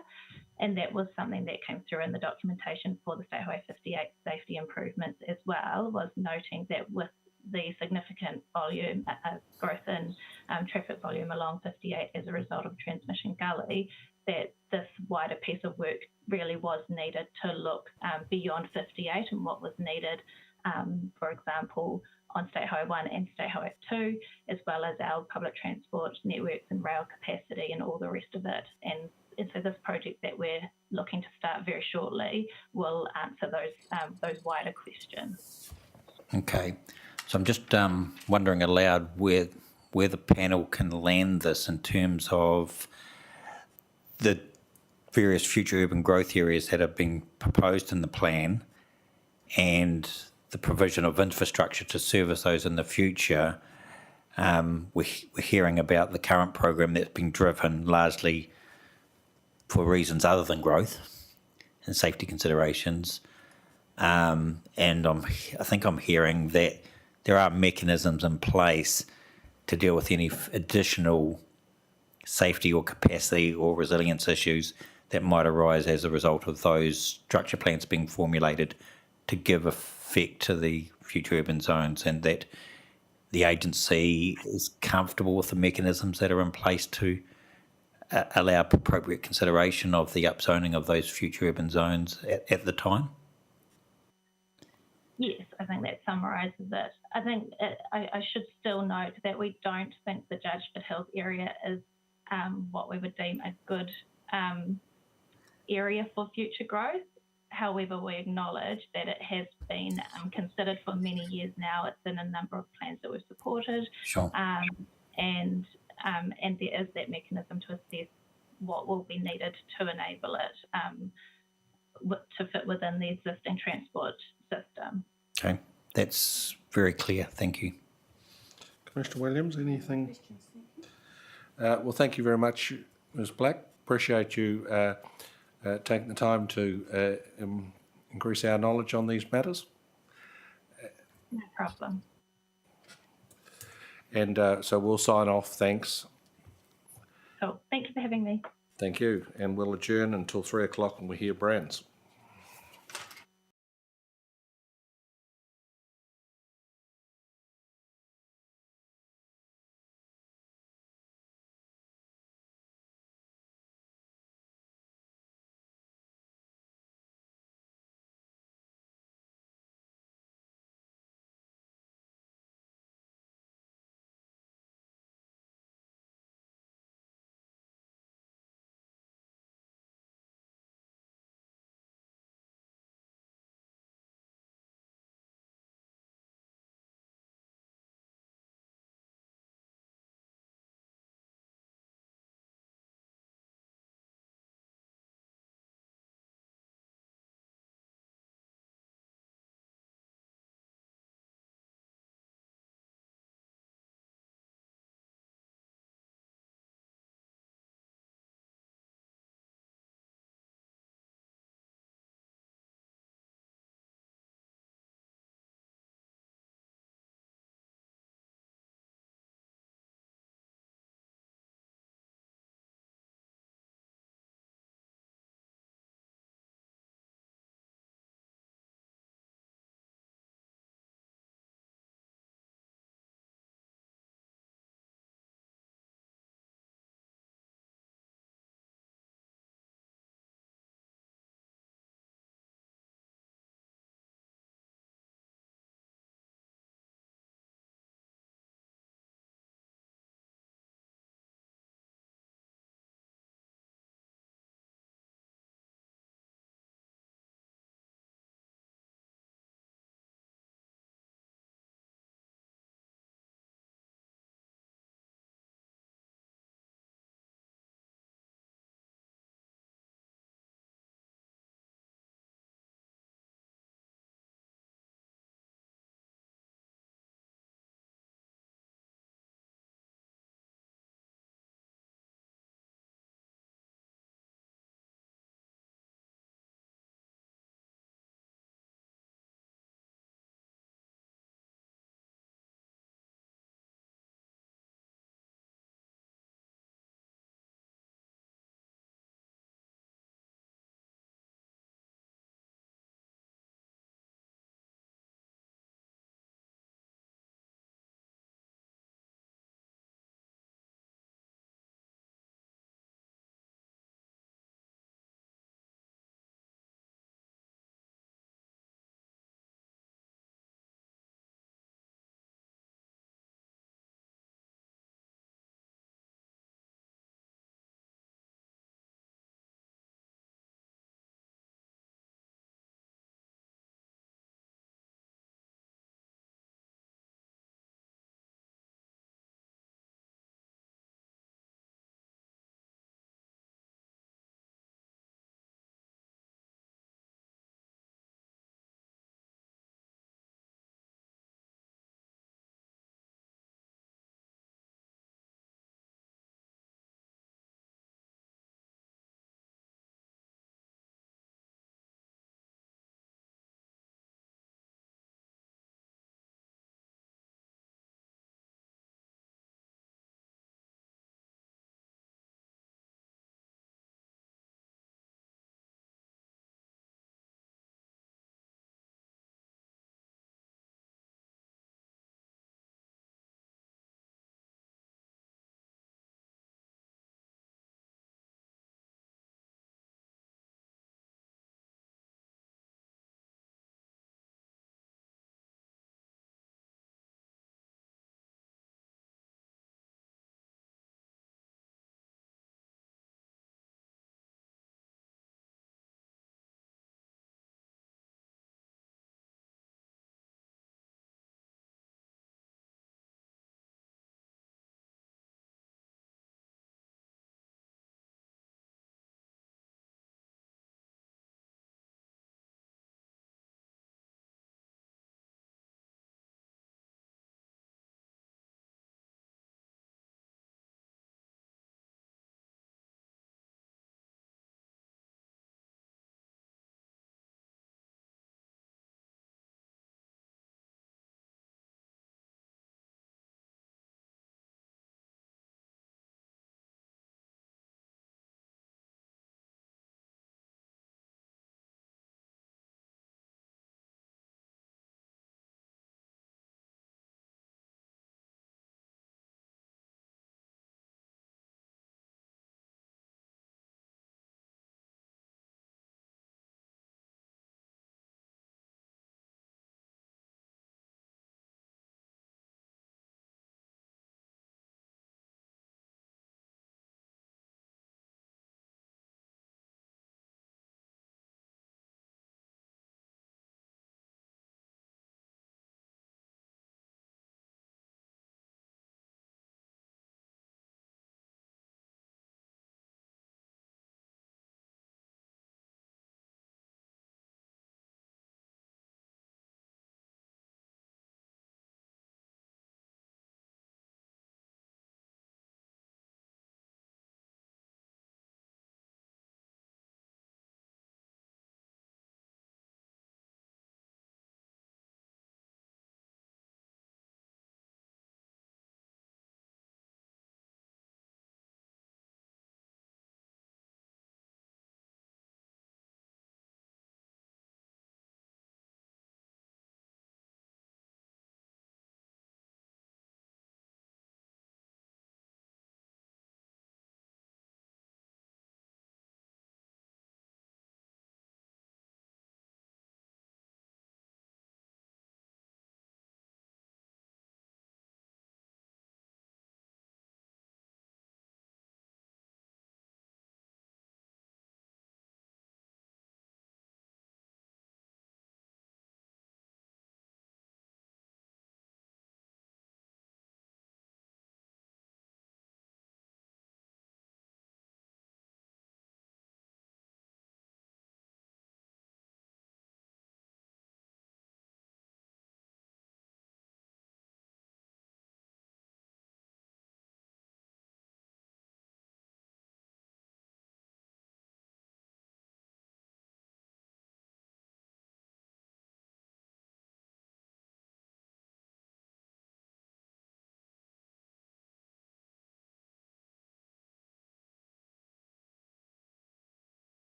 And that was something that came through in the documentation for the State Highway 58 safety improvements as well, was noting that with the significant volume growth in traffic volume along 58 as a result of Transmission Gully, that this wider piece of work really was needed to look beyond 58 and what was needed, for example, on State Highway 1 and State Highway 2, as well as our public transport networks and rail capacity and all the rest of it. And so this project that we're looking to start very shortly will answer those wider questions. Okay. So I'm just wondering aloud where the panel can land this in terms of the various future urban growth areas that have been proposed in the plan and the provision of infrastructure to service those in the future. We're hearing about the current program that's been driven largely for reasons other than growth and safety considerations. And I think I'm hearing that there are mechanisms in place to deal with any additional safety or capacity or resilience issues that might arise as a result of those structure plans being formulated to give effect to the future urban zones, and that the agency is comfortable with the mechanisms that are in place to allow appropriate consideration of the upzoning of those future urban zones at the time? Yes, I think that summarises it. I think I should still note that we don't think the Judgeford Hills area is what we would deem a good area for future growth. However, we acknowledge that it has been considered for many years now. It's in a number of plans that we've supported. Sure. And there is that mechanism to assess what will be needed to enable it to fit within the existing transport system. Okay, that's very clear. Thank you. Commissioner Williams, anything? Well, thank you very much, Ms. Black. Appreciate you taking the time to increase our knowledge on these matters. No problem. And so we'll sign off. Thanks. So thank you for having me. Thank you. And we'll adjourn until 3 o'clock when we hear Brands.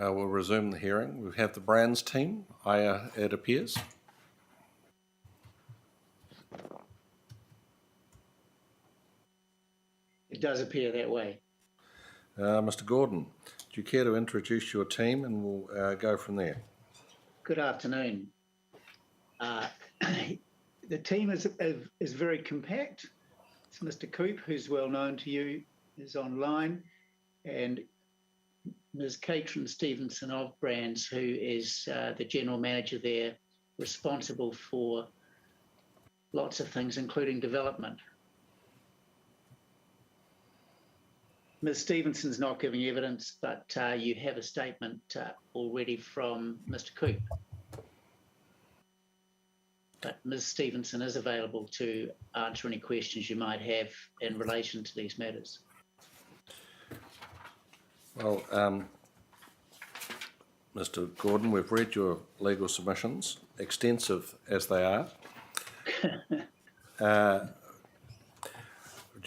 We'll resume the hearing. We have the Brands team, it appears. It does appear that way. Mr. Gordon, do you care to introduce your team, and we'll go from there? Good afternoon. The team is very compact. It's Mr. Coop, who's well known to you, is online, and Ms. Catherine Stevenson of Brands, who is the general manager there, responsible for lots of things, including development. Ms. Stevenson's not giving evidence, but you have a statement already from Mr. Coop. But Ms. Stevenson is available to answer any questions you might have in relation to these matters. Well, Mr. Gordon, we've read your legal submissions, extensive as they are. Would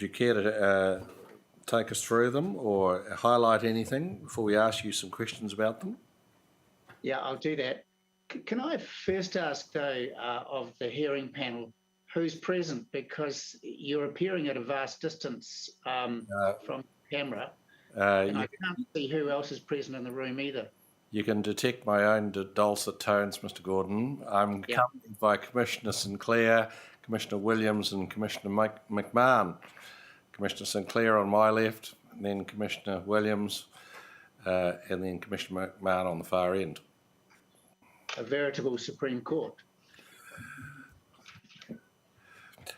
you care to take us through them or highlight anything before we ask you some questions about them? Yeah, I'll do that. Can I first ask, though, of the hearing panel, who's present? Because you're appearing at a vast distance from the camera, and I can't see who else is present in the room either. You can detect my own dulcet tones, Mr. Gordon. I'm accompanied by Commissioner Sinclair, Commissioner Williams and Commissioner McMahon. Commissioner Sinclair on my left, and then Commissioner Williams, and then Commissioner McMahon on the far end. A veritable Supreme Court.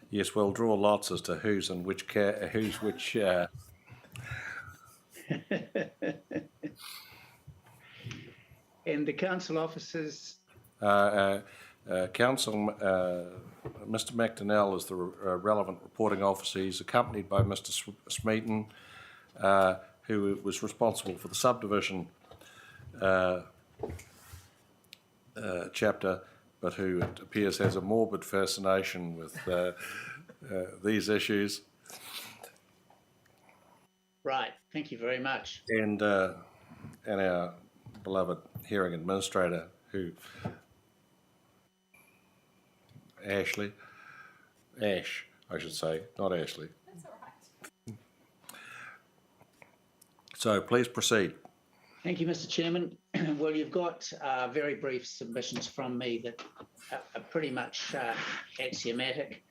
Yes, we'll draw lots as to who's in which who's which. And the council officers? Council, Mr. McDonnell is the relevant reporting officer. He's accompanied by Mr. Smeaton, who was responsible for the subdivision chapter, but who it appears has a morbid fascination with these issues. Right, thank you very much. And our beloved hearing administrator, who Ash, I should say, not Ashley. That's all right. So please proceed. Thank you, Mr. Chairman. Well, you've got very brief submissions from me that are pretty much axiomatic.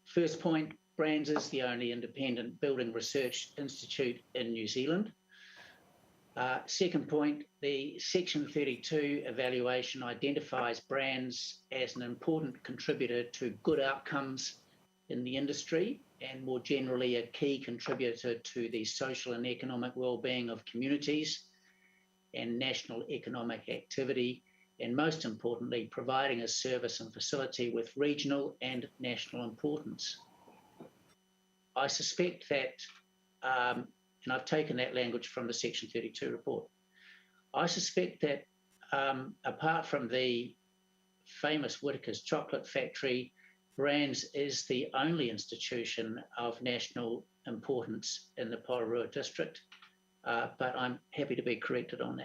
First point, Brands is the only independent building research institute in New Zealand. Second point, the Section 32 evaluation identifies Brands as an important contributor to good outcomes in the industry and more generally a key contributor to the social and economic well-being of communities and national economic activity, and most importantly, providing a service and facility with regional and national importance. I suspect that and I've taken that language from the Section 32 report. I suspect that apart from the famous Whittaker's chocolate factory, Brands is the only institution of national importance in the Porirua district, but I'm happy to be corrected on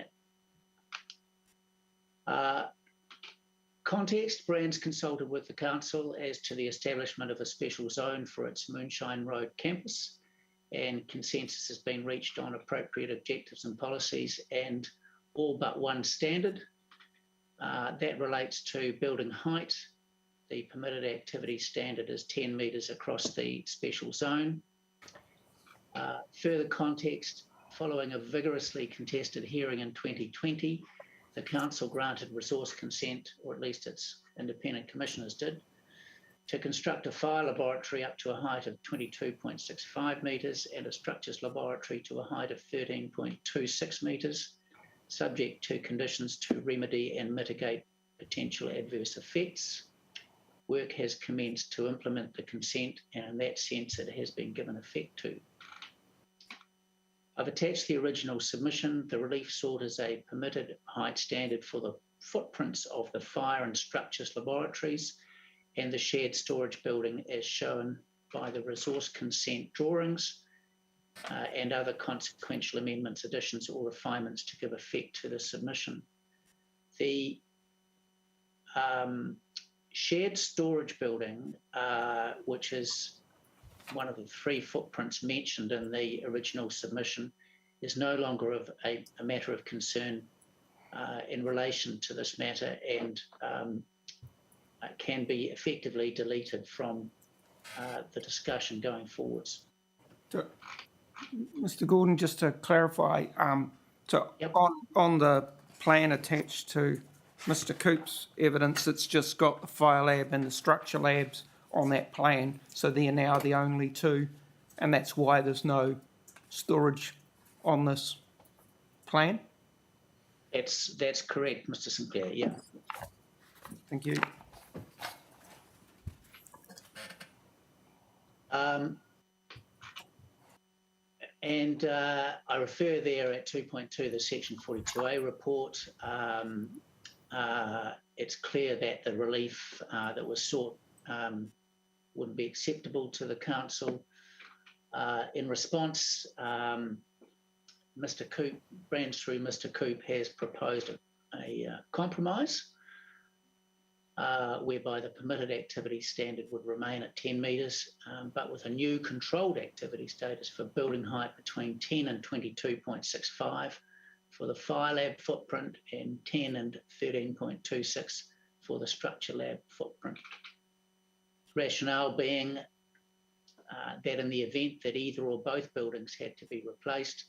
that. Context, Brands consulted with the council as to the establishment of a special zone for its Moonshine Road campus, and consensus has been reached on appropriate objectives and policies and all but one standard. That relates to building height. The permitted activity standard is 10 metres across the special zone. Further context, following a vigorously contested hearing in 2020, the council granted resource consent, or at least its independent commissioners did, to construct a fire laboratory up to a height of 22.65 metres and a structures laboratory to a height of 13.26 metres, subject to conditions to remedy and mitigate potential adverse effects. Work has commenced to implement the consent, and in that sense it has been given effect to. I've attached the original submission. The relief sought is a permitted height standard for the footprints of the fire and structures laboratories and the shared storage building as shown by the resource consent drawings. and other consequential amendments, additions, or refinements to give effect to the submission. The shared storage building, which is one of the 3 footprints mentioned in the original submission, is no longer a matter of concern in relation to this matter, and can be effectively deleted from the discussion going forwards. So, Mr. Gordon, just to clarify, Yep. on the plan attached to Mr. Coop's evidence, it's just got the fire lab and the structure labs on that plan, so they're now the only 2, and that's why there's no storage on this plan? That's correct, Mr. Sinclair, yeah. Thank you. And I refer there at 2.2, the Section 42A report. It's clear that the relief that was sought wouldn't be acceptable to the council. In response, Mr. Coop, Brands through Mr. Coop, has proposed a compromise whereby the permitted activity standard would remain at 10 metres, but with a new controlled activity status for building height between 10 and 22.65 for the fire lab footprint and 10 and 13.26 for the structure lab footprint. Rationale being that in the event that either or both buildings had to be replaced,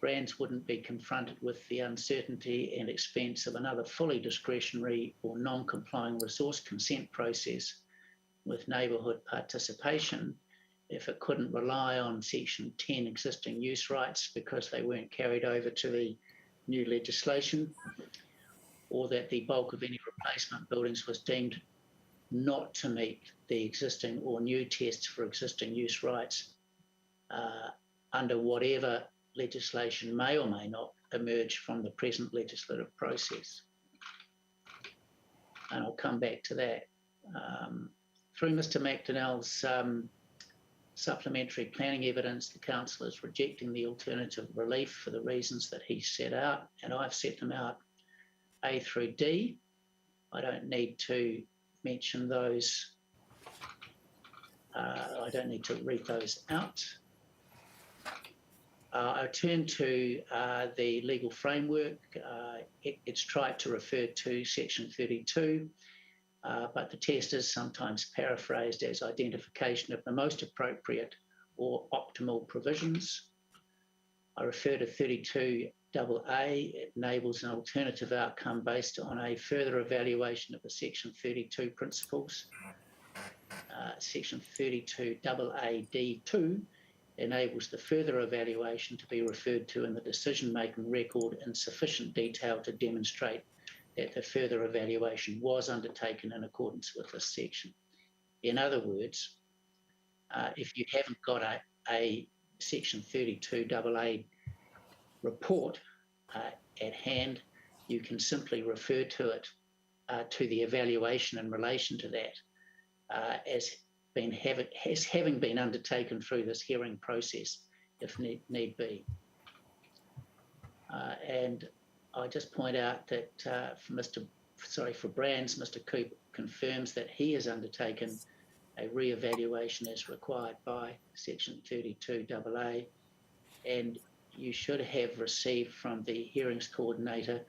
Brands wouldn't be confronted with the uncertainty and expense of another fully discretionary or non-complying resource consent process with neighbourhood participation if it couldn't rely on Section 10 existing use rights because they weren't carried over to the new legislation, or that the bulk of any replacement buildings was deemed not to meet the existing or new tests for existing use rights under whatever legislation may or may not emerge from the present legislative process. And I'll come back to that. Through Mr. McDonnell's supplementary planning evidence, the council is rejecting the alternative relief for the reasons that he set out, and I've set them out A through D. I don't need to mention those. I don't need to read those out. I turn to the legal framework. It's tried to refer to Section 32, but the test is sometimes paraphrased as identification of the most appropriate or optimal provisions. I refer to 32AA. It enables an alternative outcome based on a further evaluation of the Section 32 principles. Section 32AA-D2 enables the further evaluation to be referred to in the decision-making record in sufficient detail to demonstrate that the further evaluation was undertaken in accordance with this section. In other words, if you haven't got a Section 32AA report at hand, you can simply refer to it, to the evaluation in relation to that as having been undertaken through this hearing process, if need be. And I just point out that for Brands, Mr. Coop confirms that he has undertaken a re-evaluation as required by Section 32AA, and you should have received from the hearings coordinator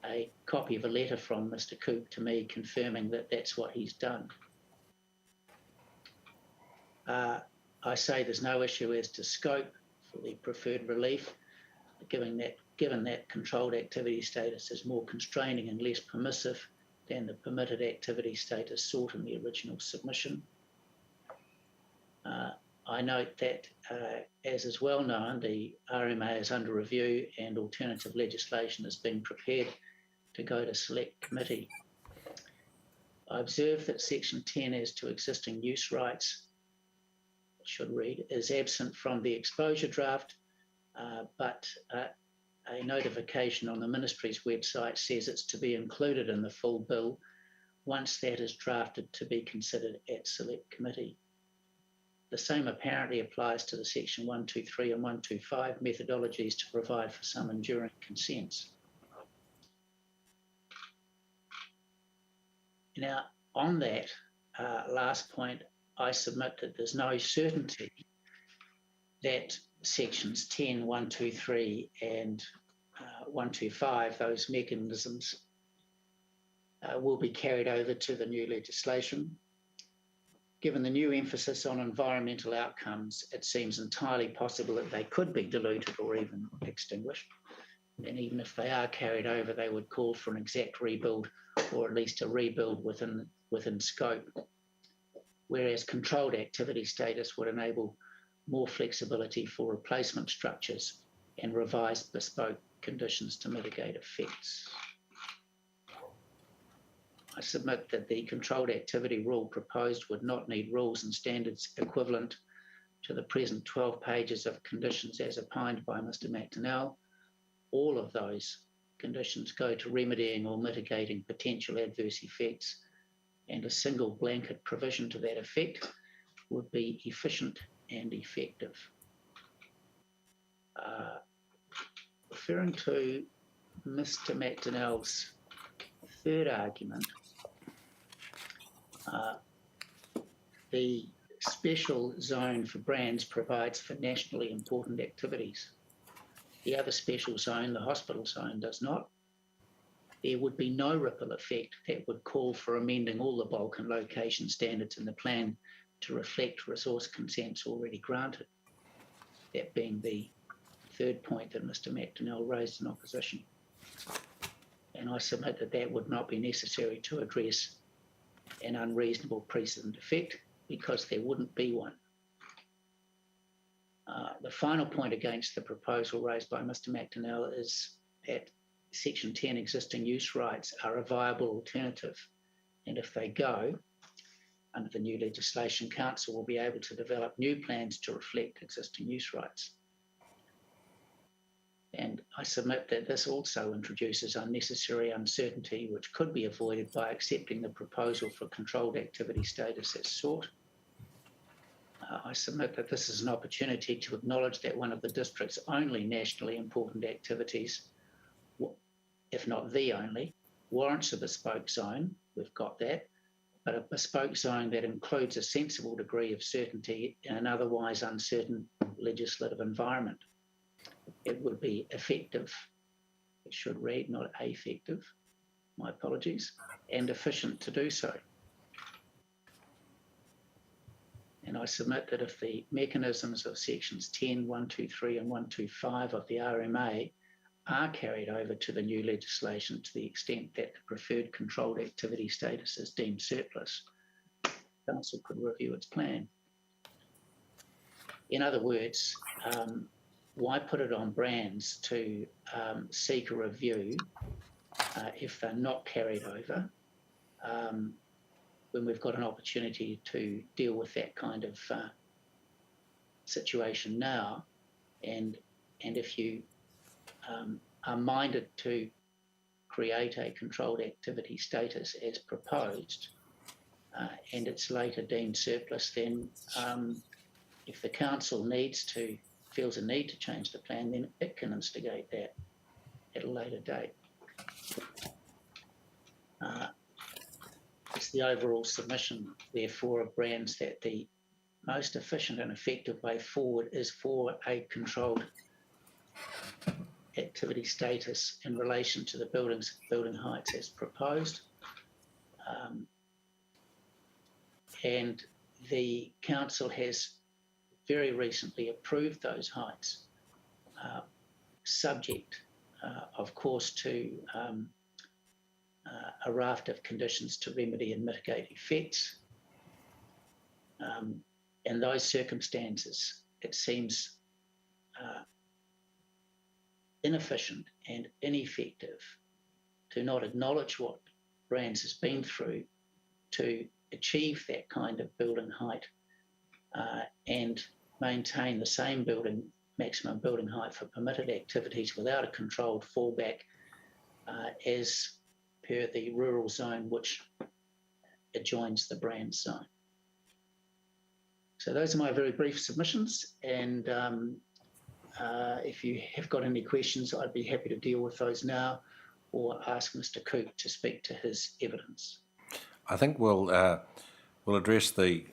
a copy of a letter from Mr. Coop to me confirming that that's what he's done. I say there's no issue as to scope for the preferred relief, given that controlled activity status is more constraining and less permissive than the permitted activity status sought in the original submission. I note that, as is well known, the RMA is under review and alternative legislation has been prepared to go to select committee. I observe that Section 10 as to existing use rights, should read, is absent from the exposure draft, but a notification on the Ministry's website says it's to be included in the full bill once that is drafted to be considered at select committee. The same apparently applies to the section 123 and 125 methodologies to provide for some enduring consents. Now, on that last point, I submit that there's no certainty that sections 10, 123 and 125, those mechanisms, will be carried over to the new legislation. Given the new emphasis on environmental outcomes, it seems entirely possible that they could be diluted or even extinguished. And even if they are carried over, they would call for an exact rebuild, or at least a rebuild within scope. Whereas controlled activity status would enable more flexibility for replacement structures and revised bespoke conditions to mitigate effects. I submit that the controlled activity rule proposed would not need rules and standards equivalent to the present 12 pages of conditions as opined by Mr. McDonnell. All of those conditions go to remedying or mitigating potential adverse effects, and a single blanket provision to that effect would be efficient and effective. Referring to Mr. McDonnell's third argument, the special zone for brands provides for nationally important activities. The other special zone, the hospital zone, does not. There would be no ripple effect that would call for amending all the bulk and location standards in the plan to reflect resource consents already granted. That being the third point that Mr. McDonnell raised in opposition. And I submit that that would not be necessary to address an unreasonable precedent effect, because there wouldn't be one. The final point against the proposal raised by Mr. McDonnell is that Section 10 existing use rights are a viable alternative, and if they go, under the new legislation, Council will be able to develop new plans to reflect existing use rights. And I submit that this also introduces unnecessary uncertainty, which could be avoided by accepting the proposal for controlled activity status as sought. I submit that this is an opportunity to acknowledge that one of the district's only nationally important activities, if not the only, warrants a bespoke zone. We've got that, but a bespoke zone that includes a sensible degree of certainty in an otherwise uncertain legislative environment. It would be effective, it should read, not effective, my apologies, and efficient to do so. And I submit that if the mechanisms of sections 10, 123 and 125 of the RMA are carried over to the new legislation to the extent that the preferred controlled activity status is deemed surplus, Council could review its plan. In other words, why put it on brands to seek a review if they're not carried over when we've got an opportunity to deal with that kind of situation now? And if you are minded to create a controlled activity status as proposed and it's later deemed surplus, then if the Council feels a need to change the plan, then it can instigate that at a later date. It's the overall submission, therefore, of brands that the most efficient and effective way forward is for a controlled activity status in relation to the building heights as proposed. And the Council has very recently approved those heights, subject, of course, to a raft of conditions to remedy and mitigate effects. In those circumstances, it seems inefficient and ineffective to not acknowledge what Brands has been through to achieve that kind of building height and maintain the same maximum building height for permitted activities without a controlled fallback as per the rural zone which adjoins the Brands zone. So those are my very brief submissions, and if you have got any questions, I'd be happy to deal with those now or ask Mr. Coop to speak to his evidence. I think we'll address the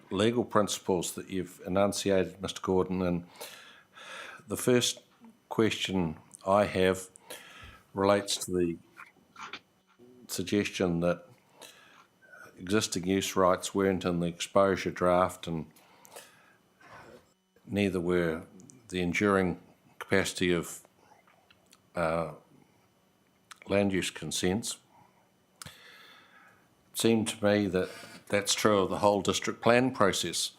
legal principles that you've enunciated, Mr. Gordon, and the first question I have relates to the suggestion that existing use rights weren't in the exposure draft, and neither were the enduring capacity of land use consents. It seemed to me that that's true of the whole district plan process.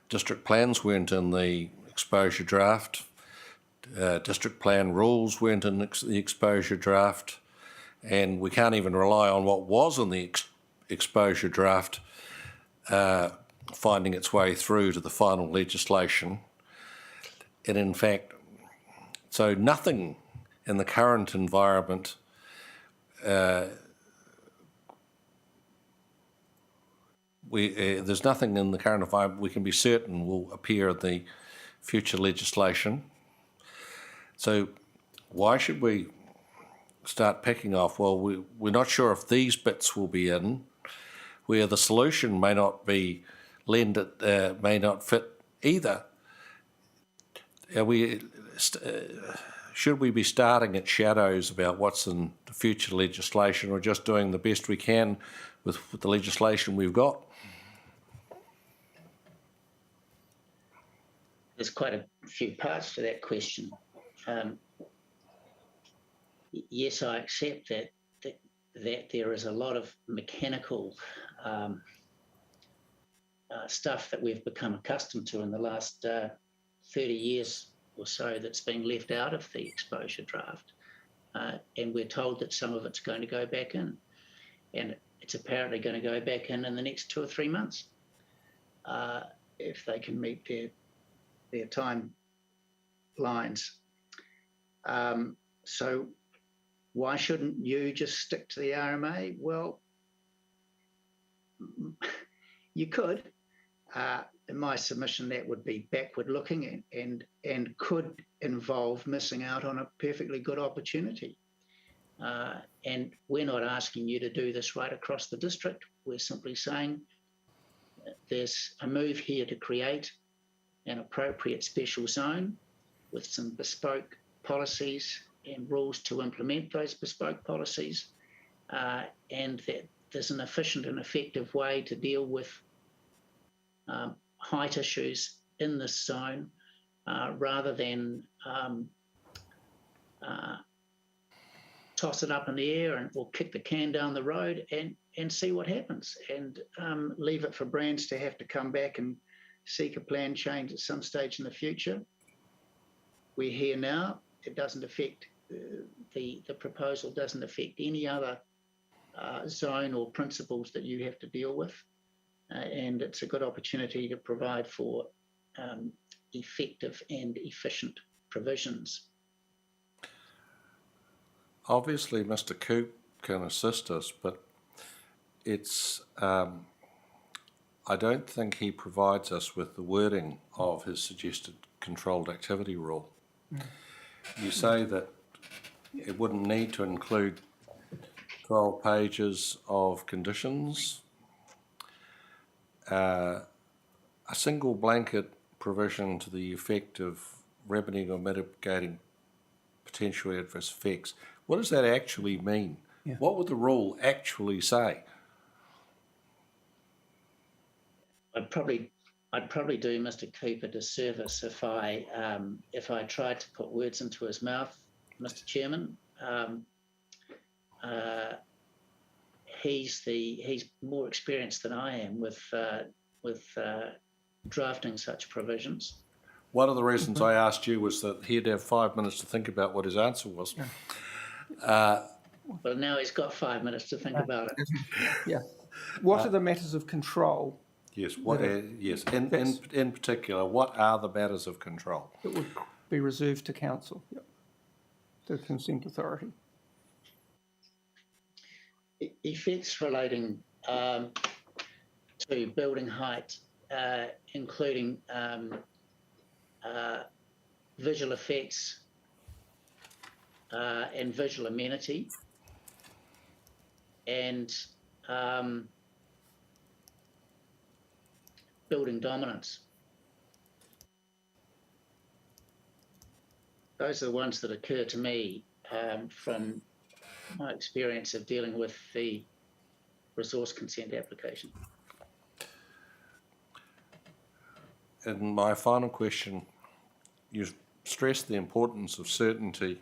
District plans weren't in the exposure draft. District plan rules weren't in the exposure draft, and we can't even rely on what was in the exposure draft finding its way through to the final legislation. And in fact, so nothing in the current environment there's nothing in the current environment we can be certain will appear in the future legislation. So why should we start picking off, well, we're not sure if these bits will be in, where the solution may not be may not fit either? Should we be starting at shadows about what's in the future legislation, or just doing the best we can with the legislation we've got? There's quite a few parts to that question. Yes, I accept that there is a lot of mechanical stuff that we've become accustomed to in the last 30 years or so that's been left out of the exposure draft. And we're told that some of it's going to go back in. And it's apparently going to go back in the next 2 or 3 months if they can meet their timelines. So why shouldn't you just stick to the RMA? Well, you could. In my submission, that would be backward looking and could involve missing out on a perfectly good opportunity. And we're not asking you to do this right across the district. We're simply saying there's a move here to create an appropriate special zone with some bespoke policies and rules to implement those bespoke policies, and that there's an efficient and effective way to deal with height issues in this zone rather than toss it up in the air or kick the can down the road and see what happens, and leave it for brands to have to come back and seek a plan change at some stage in the future. We're here now. It doesn't affect, the proposal doesn't affect any other zone or principles that you have to deal with. And it's a good opportunity to provide for effective and efficient provisions. Obviously, Mr. Coop can assist us, but it's I don't think he provides us with the wording of his suggested controlled activity rule. You say that it wouldn't need to include 12 pages of conditions. A single blanket provision to the effect of remedying or mitigating potentially adverse effects. What does that actually mean? Yeah. What would the rule actually say? I'd probably do Mr. Coop a disservice if I tried to put words into his mouth, Mr. Chairman. He's more experienced than I am with drafting such provisions. One of the reasons I asked you was that he'd have 5 minutes to think about what his answer was. Well, now he's got 5 minutes to think about it. Yeah. What are the matters of control? Yes. Yes. In particular, what are the matters of control that would be reserved to council, the consent authority? Effects relating to building height including visual effects and visual amenity, and building dominance. Those are the ones that occur to me from my experience of dealing with the resource consent application. And my final question, you've stressed the importance of certainty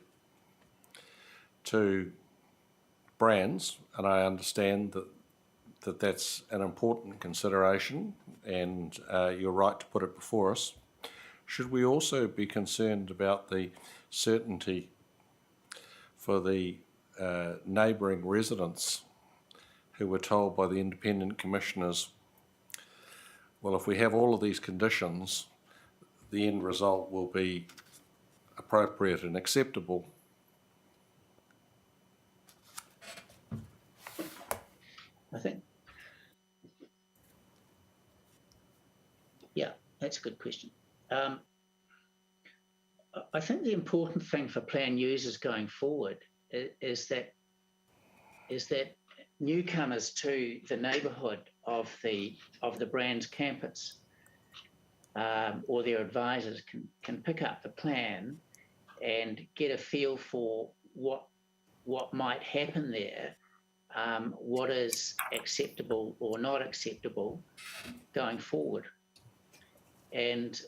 to brands, and I understand that that's an important consideration, and you're right to put it before us. Should we also be concerned about the certainty for the neighbouring residents who were told by the independent commissioners, well, if we have all of these conditions, the end result will be appropriate and acceptable? I think, yeah, that's a good question. I think the important thing for plan users going forward is that newcomers to the neighbourhood of the brand's campus or their advisors can pick up the plan and get a feel for what might happen there, what is acceptable or not acceptable going forward. And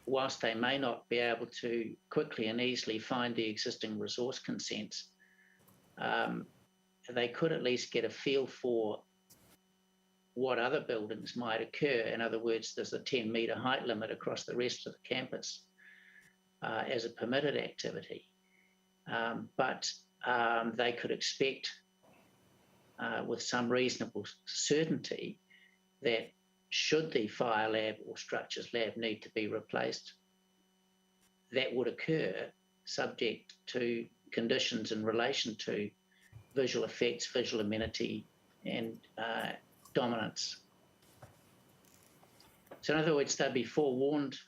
whilst they may not be able to quickly and easily find the existing resource consents, they could at least get a feel for what other buildings might occur. In other words, there's a 10-metre height limit across the rest of the campus as a permitted activity. But they could expect with some reasonable certainty that should the fire lab or structures lab need to be replaced, that would occur subject to conditions in relation to visual effects, visual amenity, and dominance. So in other words, they'd be forewarned,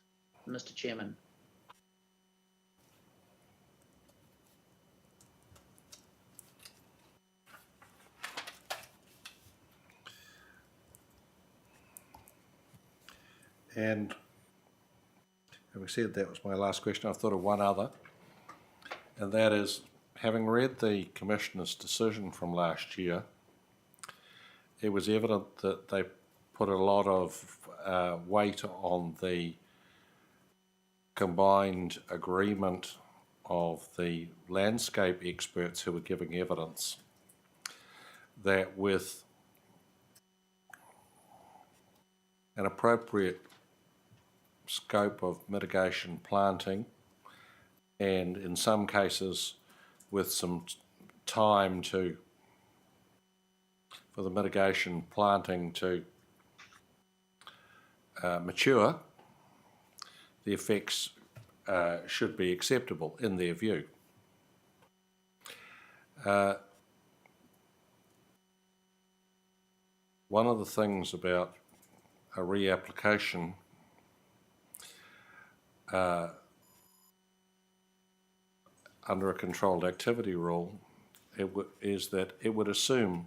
Mr. Chairman. And having said that was my last question, I've thought of one other, and that is, having read the Commissioner's decision from last year, it was evident that they put a lot of weight on the combined agreement of the landscape experts who were giving evidence that with an appropriate scope of mitigation planting, and in some cases with some time for the mitigation planting to mature, the effects should be acceptable in their view. One of the things about a reapplication under a controlled activity rule is that it would assume,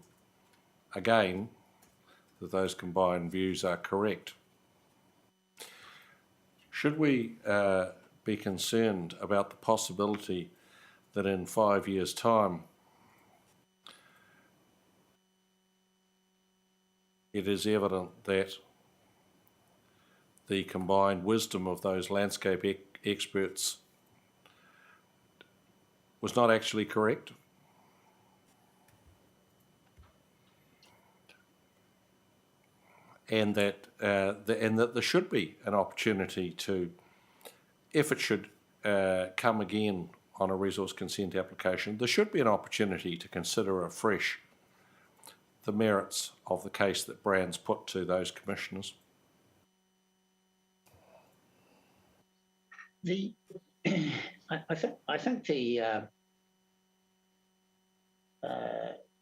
again, that those combined views are correct. Should we be concerned about the possibility that in 5 years' time it is evident that the combined wisdom of those landscape experts was not actually correct? And that there should be an opportunity to, if it should come again on a resource consent application, there should be an opportunity to consider afresh the merits of the case that Brands put to those commissioners. I think the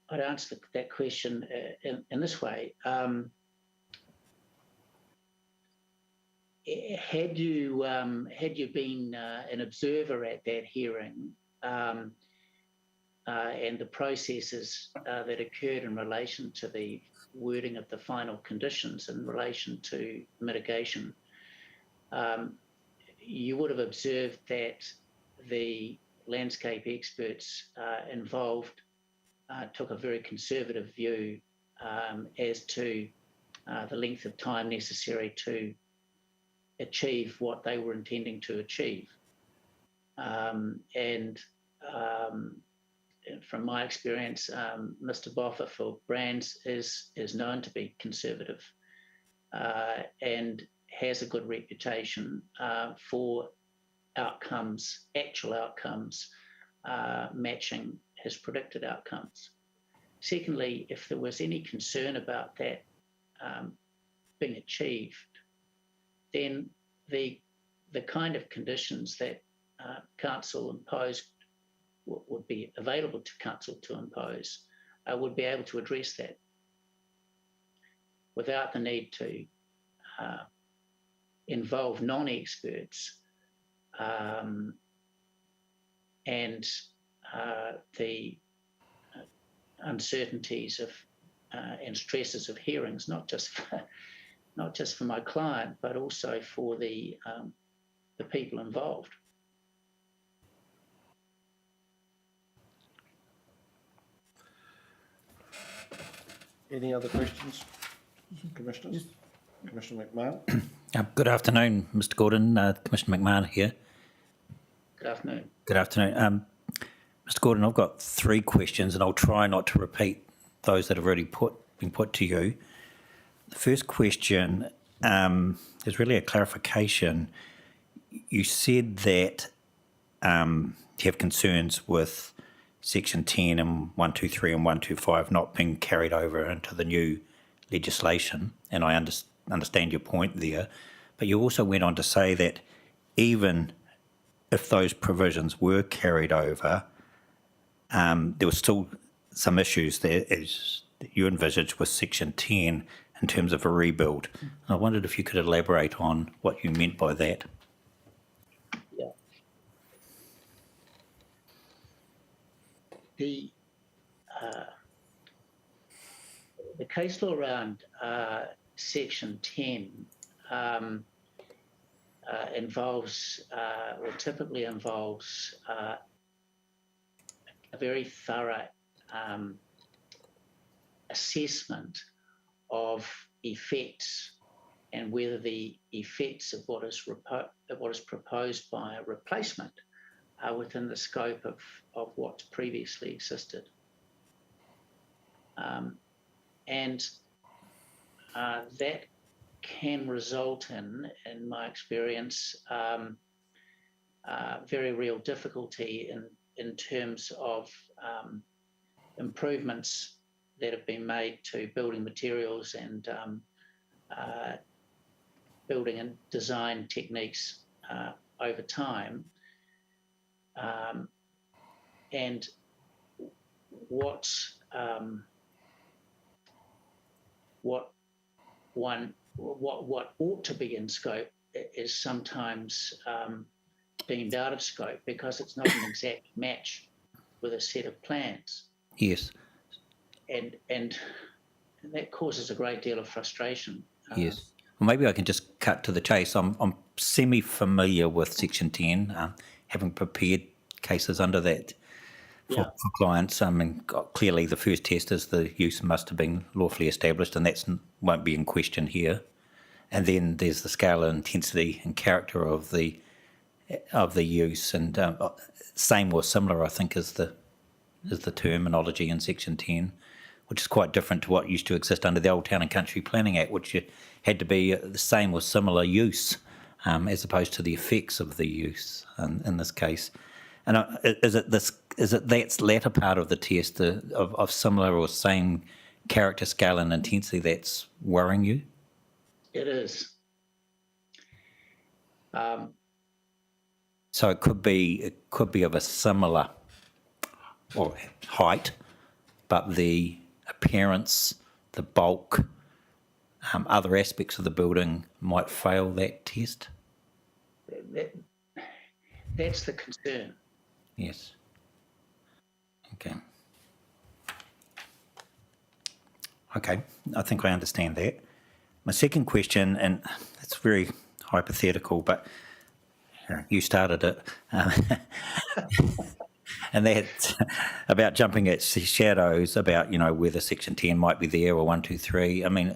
I'd answer that question in this way. had you been an observer at that hearing and the processes that occurred in relation to the wording of the final conditions in relation to mitigation, you would have observed that the landscape experts involved took a very conservative view as to the length of time necessary to achieve what they were intending to achieve. And from my experience, Mr. Boffa for brands is known to be conservative and has a good reputation for outcomes, actual outcomes, matching his predicted outcomes. Secondly, if there was any concern about that being achieved, then the kind of conditions that council imposed would be available to council to impose would be able to address that without the need to involve non-experts and the uncertainties of and stresses of hearings, not just for my client, but also for the people involved. Any other questions, Commissioners? Yes. Commissioner McMahon. Good afternoon, Mr. Gordon. Commissioner McMahon here. Good afternoon. Good afternoon. Mr. Gordon, I've got 3 questions, and I'll try not to repeat those that have already been put to you. The first question is really a clarification. You said that you have concerns with Section 10 and 123 and 125 not being carried over into the new legislation, and I understand your point there, but you also went on to say that even if those provisions were carried over, there were still some issues there as you envisaged with Section 10 in terms of a rebuild. And I wondered if you could elaborate on what you meant by that. Yeah. The case law around Section 10 involves, or typically involves, a very thorough assessment of effects and whether the effects of what is proposed by a replacement are within the scope of what previously existed. And that can result in my experience, very real difficulty in terms of improvements that have been made to building materials and building and design techniques over time. And what ought to be in scope is sometimes deemed out of scope because it's not an exact match with a set of plans. Yes. And that causes a great deal of frustration. Yes. Well, maybe I can just cut to the chase. I'm semi-familiar with Section 10, having prepared cases under that for clients. I mean, clearly the first test is the use must have been lawfully established, and that won't be in question here. And then there's the scale and intensity and character of the use, and same or similar, I think, is the terminology in Section 10, which is quite different to what used to exist under the Old Town and Country Planning Act, which had to be the same or similar use, as opposed to the effects of the use in this case. And is it that latter part of the test of similar or same character, scale, and intensity that's worrying you? It is. So it could be of a similar or height, but the appearance, the bulk, other aspects of the building might fail that test? That's the concern. Yes. Okay. Okay, I think I understand that. My second question, and it's very hypothetical, but you started it, and that's about jumping at shadows, about, whether Section 10 might be there or 1, 2, 3. I mean,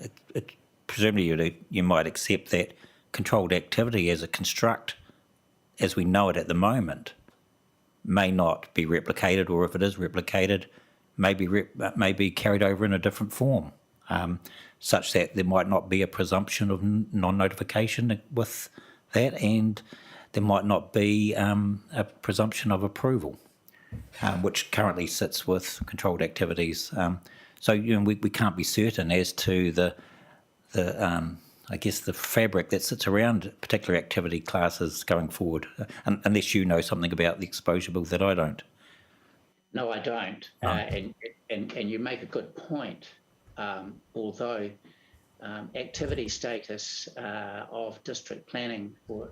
presumably you might accept that controlled activity as a construct, as we know it at the moment, may not be replicated, or if it is replicated, may be carried over in a different form, such that there might not be a presumption of non-notification with that, and there might not be a presumption of approval, which currently sits with controlled activities. So we can't be certain as to the I guess the fabric that sits around particular activity classes going forward, unless you know something about the exposure bill that I don't. No, I don't. And you make a good point. Although activity status of district planning, or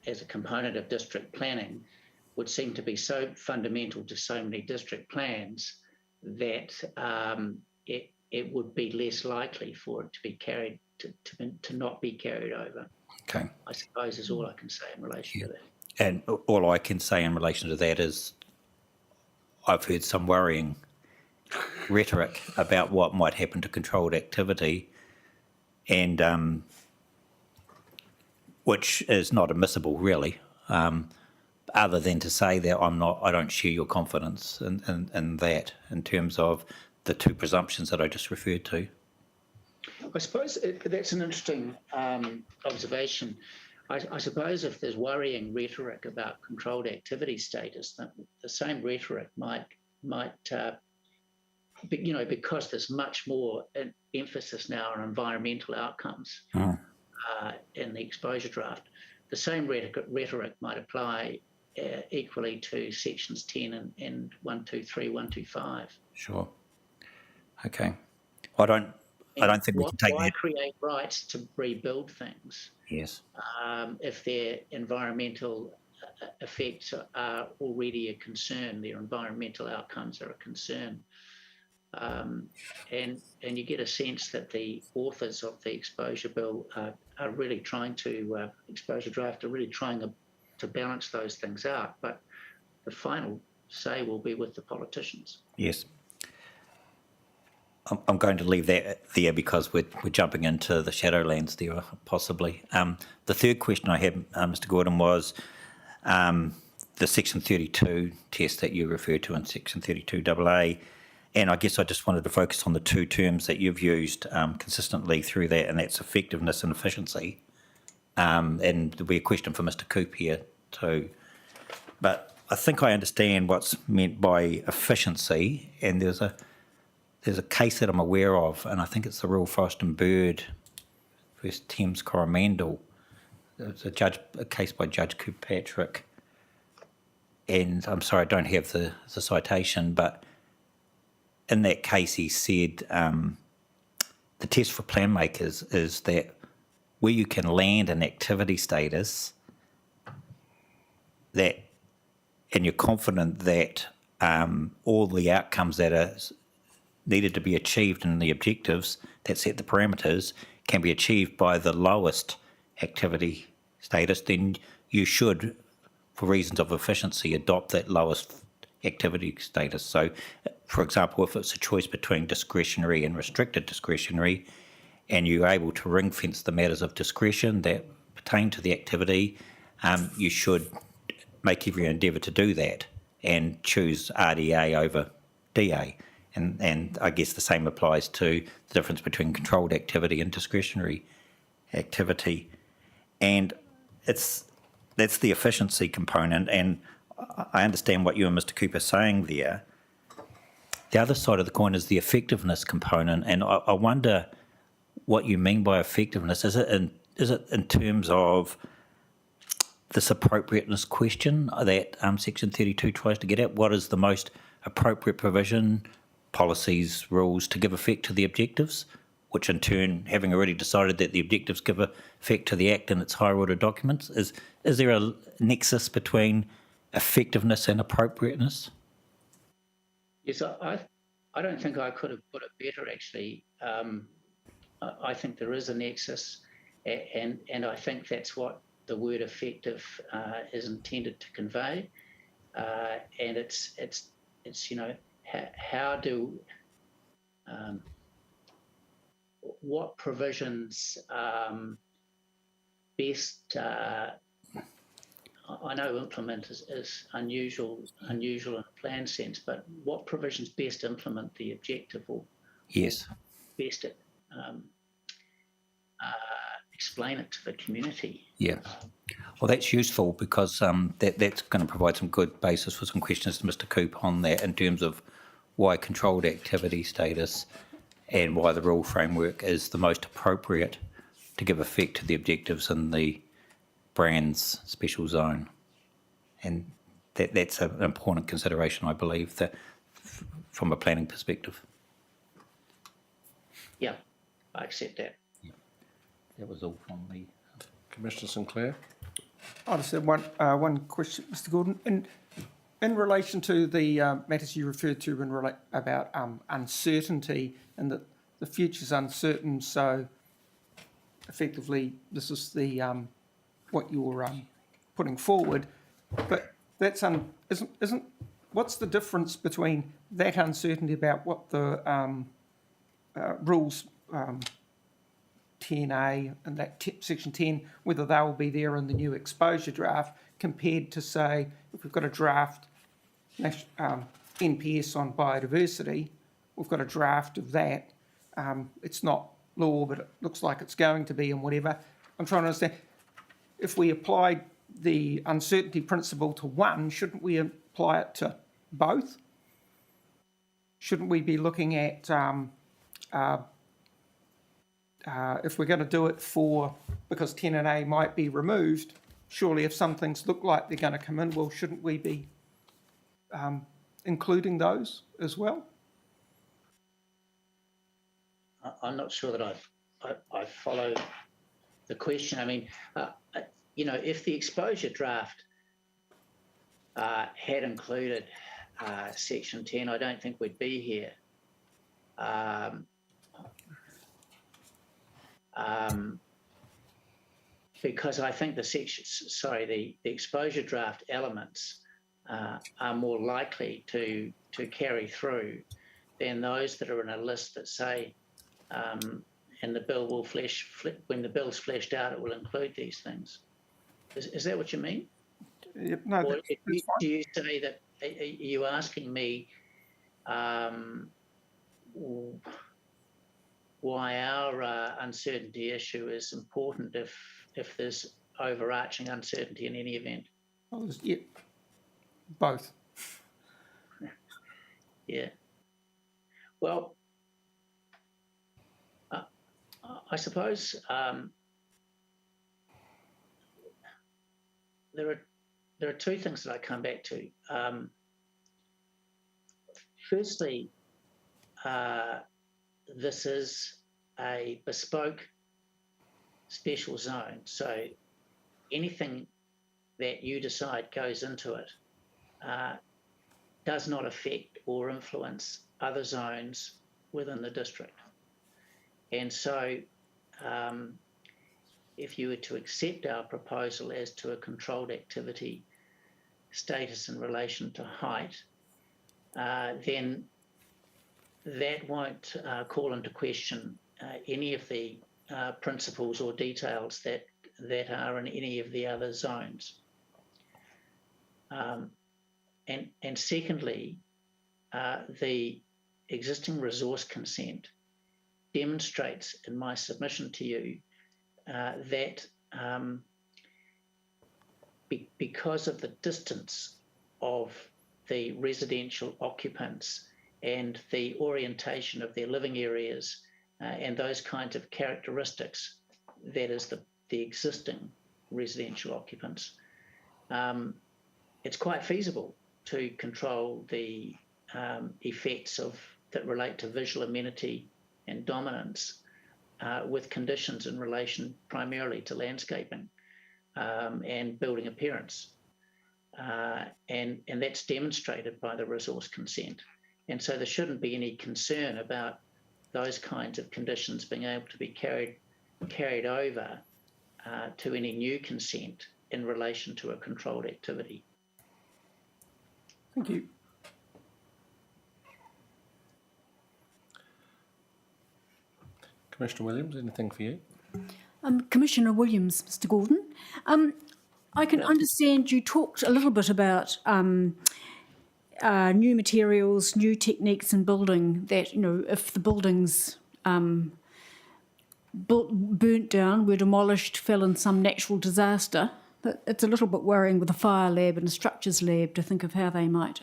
as a component of district planning, would seem to be so fundamental to so many district plans that it would be less likely for it to be carried to not be carried over. Okay. I suppose is all I can say in relation to that. And all I can say in relation to that is I've heard some worrying rhetoric about what might happen to controlled activity, and which is not admissible really, other than to say that I don't share your confidence in that, in terms of the two presumptions that I just referred to. I suppose that's an interesting observation. I suppose if there's worrying rhetoric about controlled activity status, the same rhetoric might because there's much more emphasis now on environmental outcomes in the exposure draft, the same rhetoric might apply equally to sections 10 and 123, 125. Sure. Okay. I don't think we can take why that. Create rights to rebuild things? Yes. If their environmental effects are already a concern, their environmental outcomes are a concern, and you get a sense that the authors of the exposure bill are really trying to exposure draft are really trying to balance those things out. But the final say will be with the politicians. Yes. I'm going to leave that there because we're jumping into the shadowlands there, possibly. The third question I had, Mr. Gordon, was the Section 32 test that you referred to in Section 32AA. And I guess I just wanted to focus on the two terms that you've used consistently through that, and that's effectiveness and efficiency. And there'll be a question for Mr. Coop here too. But I think I understand what's meant by efficiency, and there's a case that I'm aware of, and I think it's the Royal Forest and Bird versus Thames Coromandel. It's a case by Judge Kirkpatrick, and I'm sorry I don't have the citation, but in that case he said the test for plan makers is that where you can land an activity status that, and you're confident that all the outcomes that are needed to be achieved in the objectives that set the parameters can be achieved by the lowest activity status, then you should, for reasons of efficiency, adopt that lowest activity status. So, for example, if it's a choice between discretionary and restricted discretionary, and you're able to ring fence the matters of discretion that pertain to the activity, you should make every endeavour to do that and choose RDA over DA. And I guess the same applies to the difference between controlled activity and discretionary activity. And that's the efficiency component, and I understand what you and Mr. Cooper are saying there. The other side of the coin is the effectiveness component, and I wonder what you mean by effectiveness. Is it in terms of this appropriateness question that Section 32 tries to get at? What is the most appropriate provision, policies, rules to give effect to the objectives? which in turn, having already decided that the objectives give effect to the Act and its higher order documents, is there a nexus between effectiveness and appropriateness? Yes, I don't think I could have put it better, actually. I think there is a nexus, and I think that's what the word effective is intended to convey. And it's how do what provisions best. I know implement is unusual in a plan sense, but what provisions best implement the objective, or yes, best explain it to the community? Yeah. Well, that's useful because that's going to provide some good basis for some questions to Mr. Coop on that in terms of why controlled activity status and why the rule framework is the most appropriate to give effect to the objectives in the Brands special zone. And that's an important consideration, I believe, that from a planning perspective. Yeah, I accept that. Yeah. That was all from me. Commissioner Sinclair? I just had one question, Mr. Gordon. In relation to the matters you referred to about uncertainty and that the future's uncertain, so effectively this is the what you're putting forward, but that's isn't what's the difference between that uncertainty about what the rules 10A and that section 10, whether they will be there in the new exposure draft, compared to, say, if we've got a draft NPS on biodiversity, we've got a draft of that. It's not law, but it looks like it's going to be and whatever. I'm trying to understand, if we applied the uncertainty principle to one, shouldn't we apply it to both? Shouldn't we be looking at if we're going to do it because 10A might be removed, surely if some things look like they're going to come in, well, shouldn't we be including those as well? I'm not sure that I follow the question. I mean, if the exposure draft had included Section 10, I don't think we'd be here. Because I think the exposure draft elements are more likely to carry through than those that are in a list that say, and the bill will when the bill's fleshed out, it will include these things. Is that what you mean? Yep, no, or that's fine. do you say that? Are you asking me why our uncertainty issue is important if there's overarching uncertainty in any event? Yeah, both. Yeah. Well, I suppose there are two things that I come back to. Firstly, this is a bespoke special zone, so anything that you decide goes into it does not affect or influence other zones within the district. And so if you were to accept our proposal as to a controlled activity status in relation to height, then that won't call into question any of the principles or details that are in any of the other zones. And secondly, the existing resource consent demonstrates in my submission to you that because of the distance of the residential occupants and the orientation of their living areas and those kinds of characteristics, that is the existing residential occupants, it's quite feasible to control the effects that relate to visual amenity and dominance with conditions in relation primarily to landscaping and building appearance. And that's demonstrated by the resource consent. And so there shouldn't be any concern about those kinds of conditions being able to be carried over to any new consent in relation to a controlled activity. Thank you. Commissioner Williams, anything for you? Commissioner Williams, Mr. Gordon. I can understand you talked a little bit about new materials, new techniques in building, that, you know, if the buildings burnt down, were demolished, fell in some natural disaster, that it's a little bit worrying with a fire lab and a structures lab to think of how they might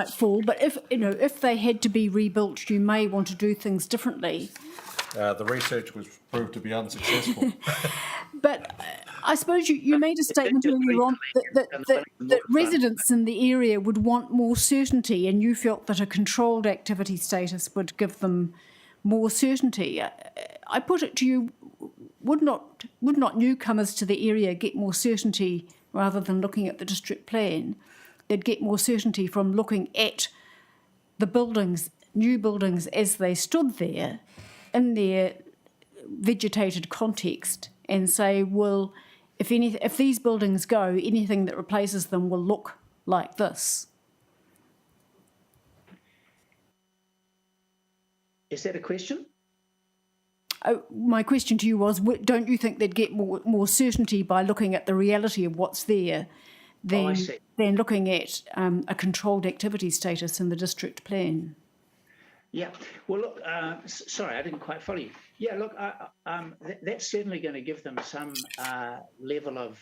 fall. But if they had to be rebuilt, you may want to do things differently. The research was proved to be unsuccessful. But I suppose you made a statement earlier on that residents in the area would want more certainty, and you felt that a controlled activity status would give them more certainty. I put it to you, would not newcomers to the area get more certainty rather than looking at the district plan? They'd get more certainty from looking at the buildings, new buildings as they stood there in their vegetated context, and say, well, if these buildings go, anything that replaces them will look like this. Is that a question? My question to you was, don't you think they'd get more certainty by looking at the reality of what's there than looking at a controlled activity status in the district plan? Yeah. Well, look, sorry, I didn't quite follow you. Yeah, look, that's certainly going to give them some level of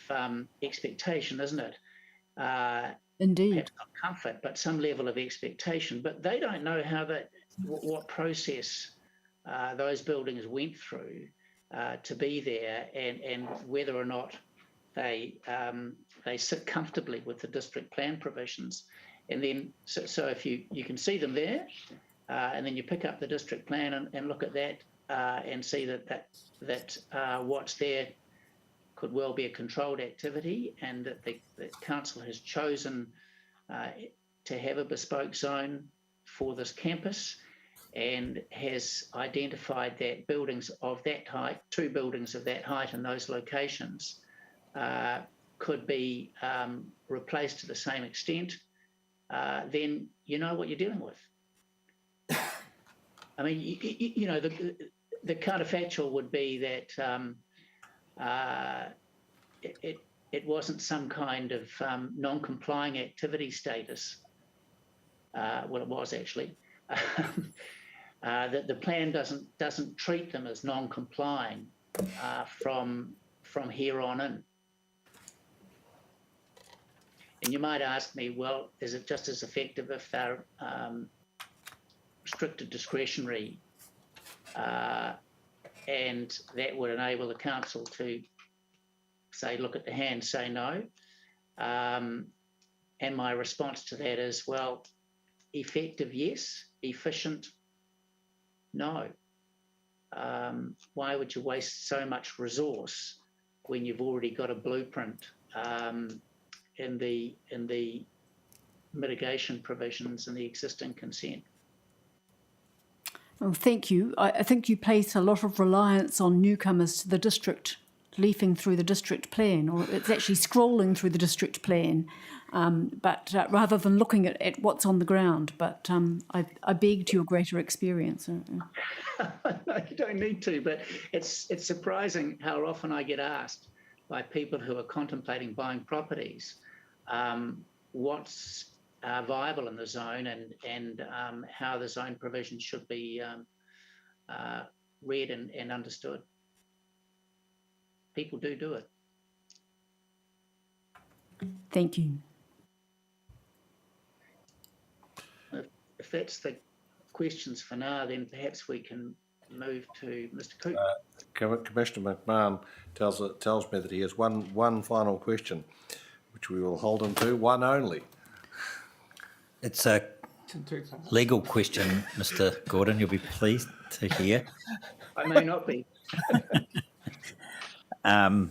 expectation, isn't it? Indeed. Perhaps not comfort, but some level of expectation. But they don't know what process those buildings went through to be there, and whether or not they sit comfortably with the district plan provisions. And then, so if you can see them there, and then you pick up the district plan and look at that and see that what's there could well be a controlled activity, and that the council has chosen to have a bespoke zone for this campus, and has identified that buildings of that height, 2 buildings of that height in those locations, could be replaced to the same extent, then you know what you're dealing with. I mean, you know, the counterfactual would be that it wasn't some kind of non-complying activity status. Well, it was actually. That the plan doesn't treat them as non-complying from here on in. And you might ask me, well, is it just as effective if they're restricted discretionary, and that would enable the council to say, look at the hand, say no? And my response to that is, well, effective, yes. Efficient, no. Why would you waste so much resource when you've already got a blueprint in the mitigation provisions and the existing consent? Well, thank you. I think you place a lot of reliance on newcomers to the district leafing through the district plan, or it's actually scrolling through the district plan, but rather than looking at what's on the ground. But I beg to your greater experience. No, you don't need to, but it's surprising how often I get asked by people who are contemplating buying properties what's viable in the zone, and how the zone provision should be read and understood. People do it. Thank you. If that's the questions for now, then perhaps we can move to Mr. Cooper. Commissioner McMahon tells me that he has one final question, which we will hold him to, one only. It's a Legal question, Mr. Gordon, you'll be pleased to hear. I may not be. And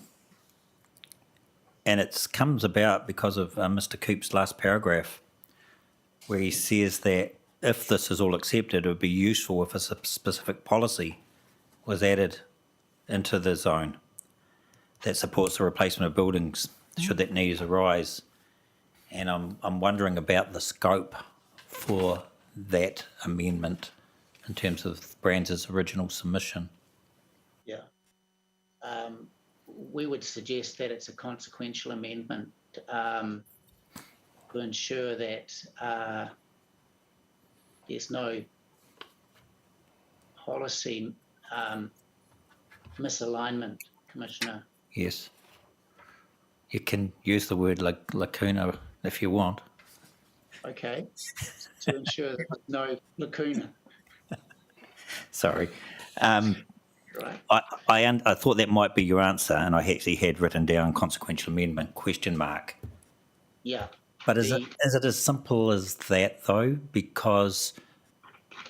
it comes about because of Mr. Coop's last paragraph, where he says that if this is all accepted, it would be useful if a specific policy was added into the zone that supports the replacement of buildings should that need arise. And I'm wondering about the scope for that amendment in terms of Brands' original submission. Yeah. We would suggest that it's a consequential amendment to ensure that there's no policy misalignment, Commissioner. Yes. You can use the word lacuna if you want. Okay. To ensure that there's no lacuna. Sorry. Right. I thought that might be your answer, and I actually had written down consequential amendment, ? Yeah. But is it as simple as that, though? Because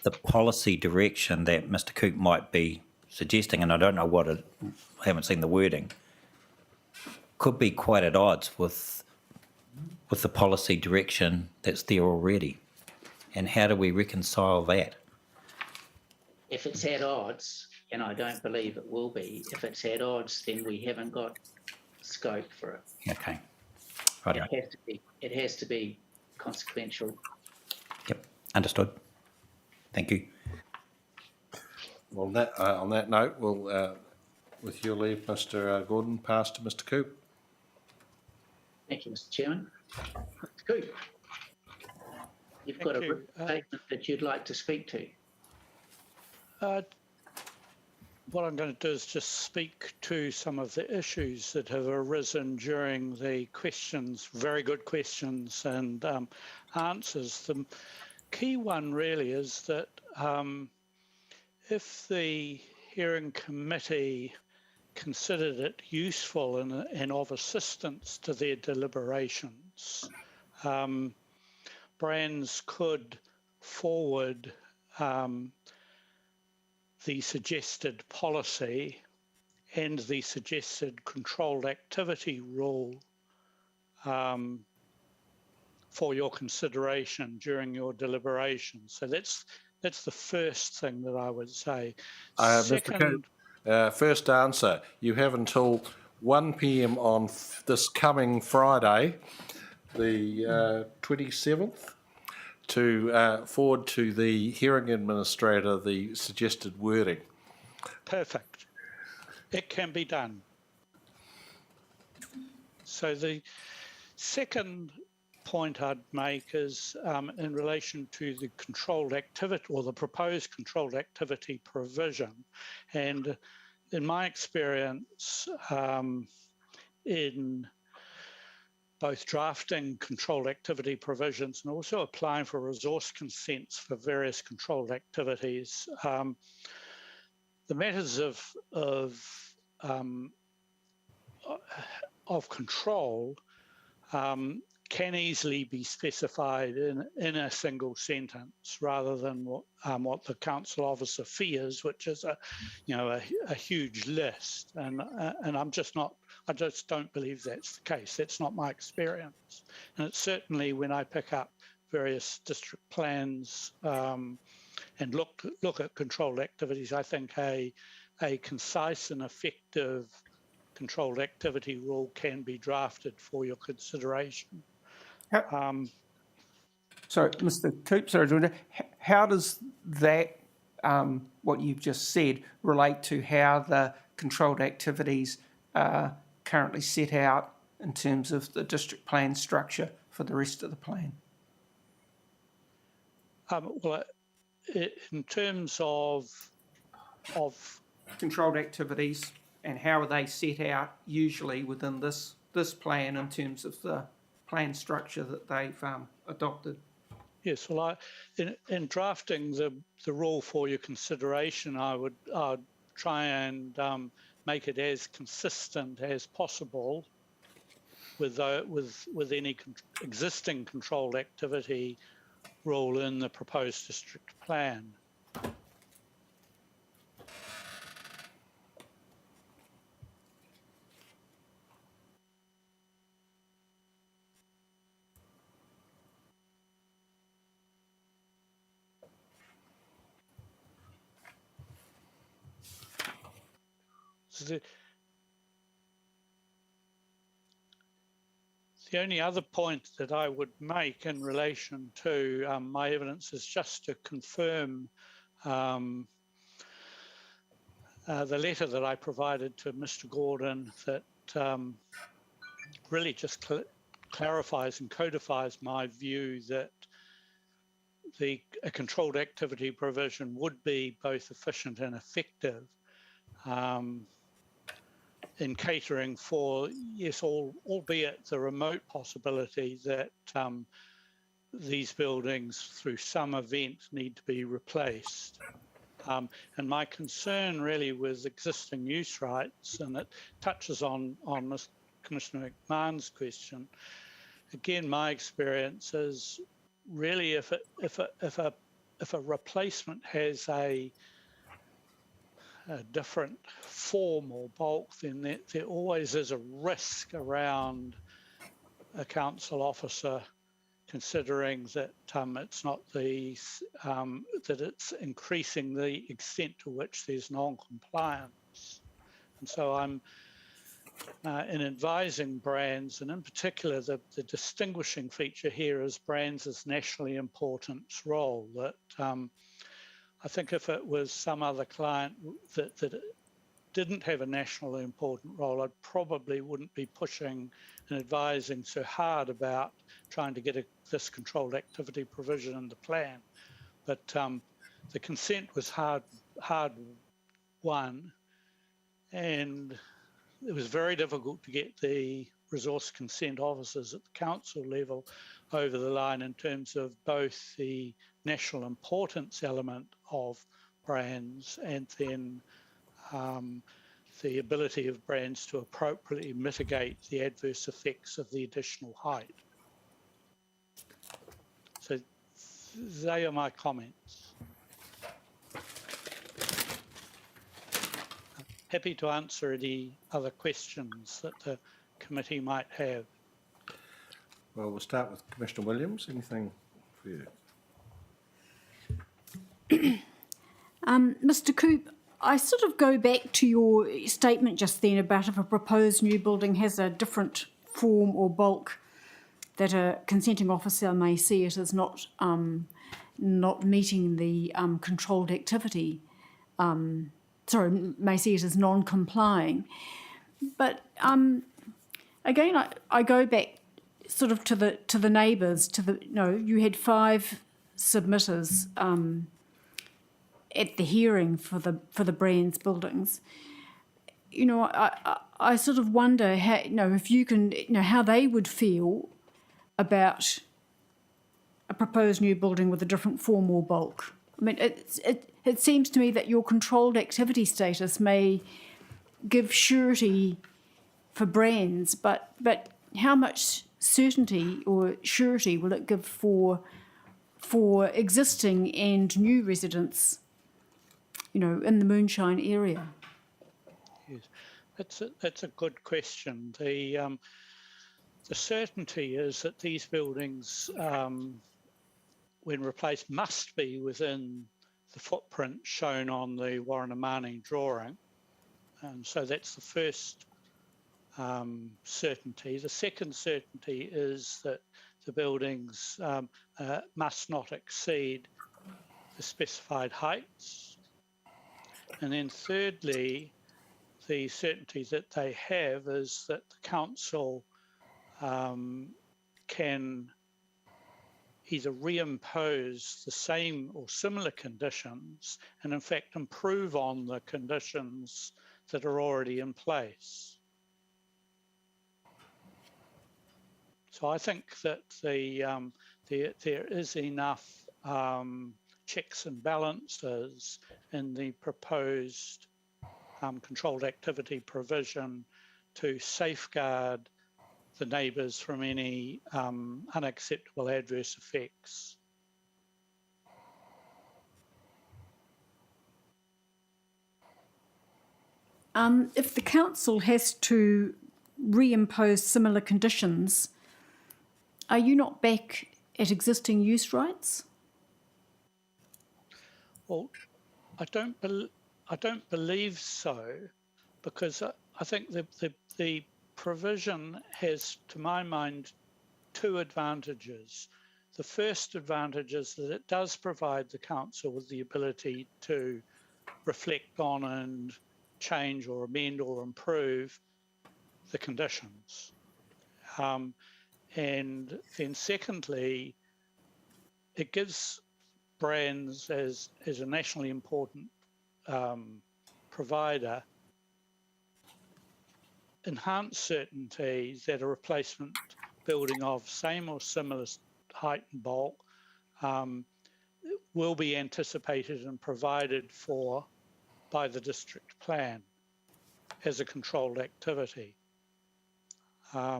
the policy direction that Mr. Coop might be suggesting, and I don't know I haven't seen the wording, could be quite at odds with the policy direction that's there already. And how do we reconcile that? If it's at odds, and I don't believe it will be, if it's at odds, then we haven't got scope for it. Okay. Right. It has to be consequential. Yep. Understood. Thank you. Well, on that note, we'll, with your leave, Mr. Gordon, pass to Mr. Coop. Thank you, Mr. Chairman. Mr. Coop, you've got a written statement that you'd like to speak to. What I'm going to do is just speak to some of the issues that have arisen during the questions, very good questions and answers. The key one really is that if the hearing committee considered it useful and of assistance to their deliberations, Brands could forward the suggested policy and the suggested controlled activity rule for your consideration during your deliberations. So that's the first thing that I would say. Mr. Coop, first answer, you have until 1 p.m. on this coming Friday, the 27th, to forward to the hearing administrator the suggested wording. Perfect. It can be done. So the second point I'd make is in relation to the controlled activity or the proposed controlled activity provision. And in my experience, in both drafting controlled activity provisions and also applying for resource consents for various controlled activities, the matters of control can easily be specified in a single sentence rather than what the council officer fears, which is a huge list. And I just don't believe that's the case. That's not my experience. And it's certainly when I pick up various district plans and look at controlled activities, I think a concise and effective controlled activity rule can be drafted for your consideration. So, Mr. Coop, how does that, what you've just said, relate to how the controlled activities are currently set out in terms of the district plan structure for the rest of the plan? Well, in terms of controlled activities, and how are they set out usually within this plan in terms of the plan structure that they've adopted? Yes, well, in drafting the rule for your consideration, I'd try and make it as consistent as possible with any existing controlled activity rule in the proposed district plan. So the only other point that I would make in relation to my evidence is just to confirm the letter that I provided to Mr. Gordon that really just clarifies and codifies my view that a controlled activity provision would be both efficient and effective in catering for, yes, albeit the remote possibility that these buildings through some event need to be replaced. And my concern really with existing use rights, and it touches on Commissioner McMahon's question. Again, my experience is really if a replacement has a different form or bulk, then there always is a risk around a council officer considering that it's not that it's increasing the extent to which there's non-compliance. And so I'm in advising brands, and in particular the distinguishing feature here is brands' nationally important role. That I think if it was some other client that didn't have a nationally important role, I probably wouldn't be pushing and advising so hard about trying to get this controlled activity provision in the plan. But the consent was hard won, and it was very difficult to get the resource consent officers at the council level over the line in terms of both the national importance element of brands and then the ability of brands to appropriately mitigate the adverse effects of the additional height. So they are my comments. Happy to answer any other questions that the committee might have. Well, we'll start with Commissioner Williams. Anything for you? Mr. Coop, I sort of go back to your statement just then about if a proposed new building has a different form or bulk that a consenting officer may see it as not meeting the controlled activity, may see it as non-complying. But again, I go back sort of to the neighbours, you had 5 submitters at the hearing for the brands buildings. I sort of wonder how, if you can, how they would feel about a proposed new building with a different form or bulk. I mean, it seems to me that your controlled activity status may give surety for brands, but how much certainty or surety will it give for existing and new residents, in the Moonshine area? Yes, that's a good question. The certainty is that these buildings, when replaced, must be within the footprint shown on the Warren drawing. And so that's the first certainty. The second certainty is that the buildings must not exceed the specified heights. And then thirdly, the certainty that they have is that the council can either reimpose the same or similar conditions and in fact improve on the conditions that are already in place. So I think that there is enough checks and balances in the proposed controlled activity provision to safeguard the neighbours from any unacceptable adverse effects. If the council has to reimpose similar conditions, are you not back at existing use rights? Well, I don't believe so, because I think the provision has, to my mind, two advantages. The first advantage is that it does provide the council with the ability to reflect on and change or amend or improve the conditions. And then secondly, it gives brands as a nationally important provider enhanced certainty that a replacement building of same or similar height and bulk will be anticipated and provided for by the district plan as a controlled activity. I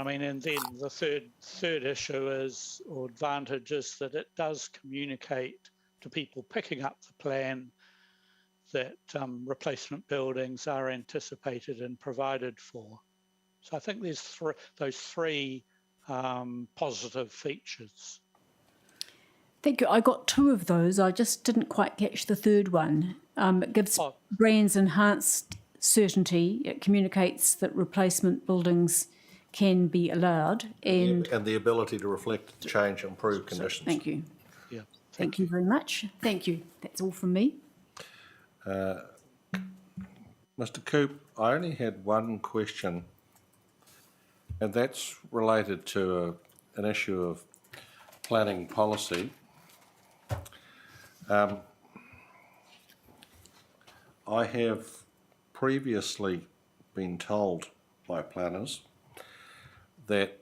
mean, and then the third issue is, or advantage is, that it does communicate to people picking up the plan that replacement buildings are anticipated and provided for. So I think there's those three positive features. Thank you. I got two of those. I just didn't quite catch the third one. It gives brands enhanced certainty. It communicates that replacement buildings can be allowed, and the ability to reflect, change, improve conditions. Thank you. Yeah. Thank you very much. Thank you. That's all from me. Mr. Coop, I only had one question, and that's related to an issue of planning policy. I have previously been told by planners that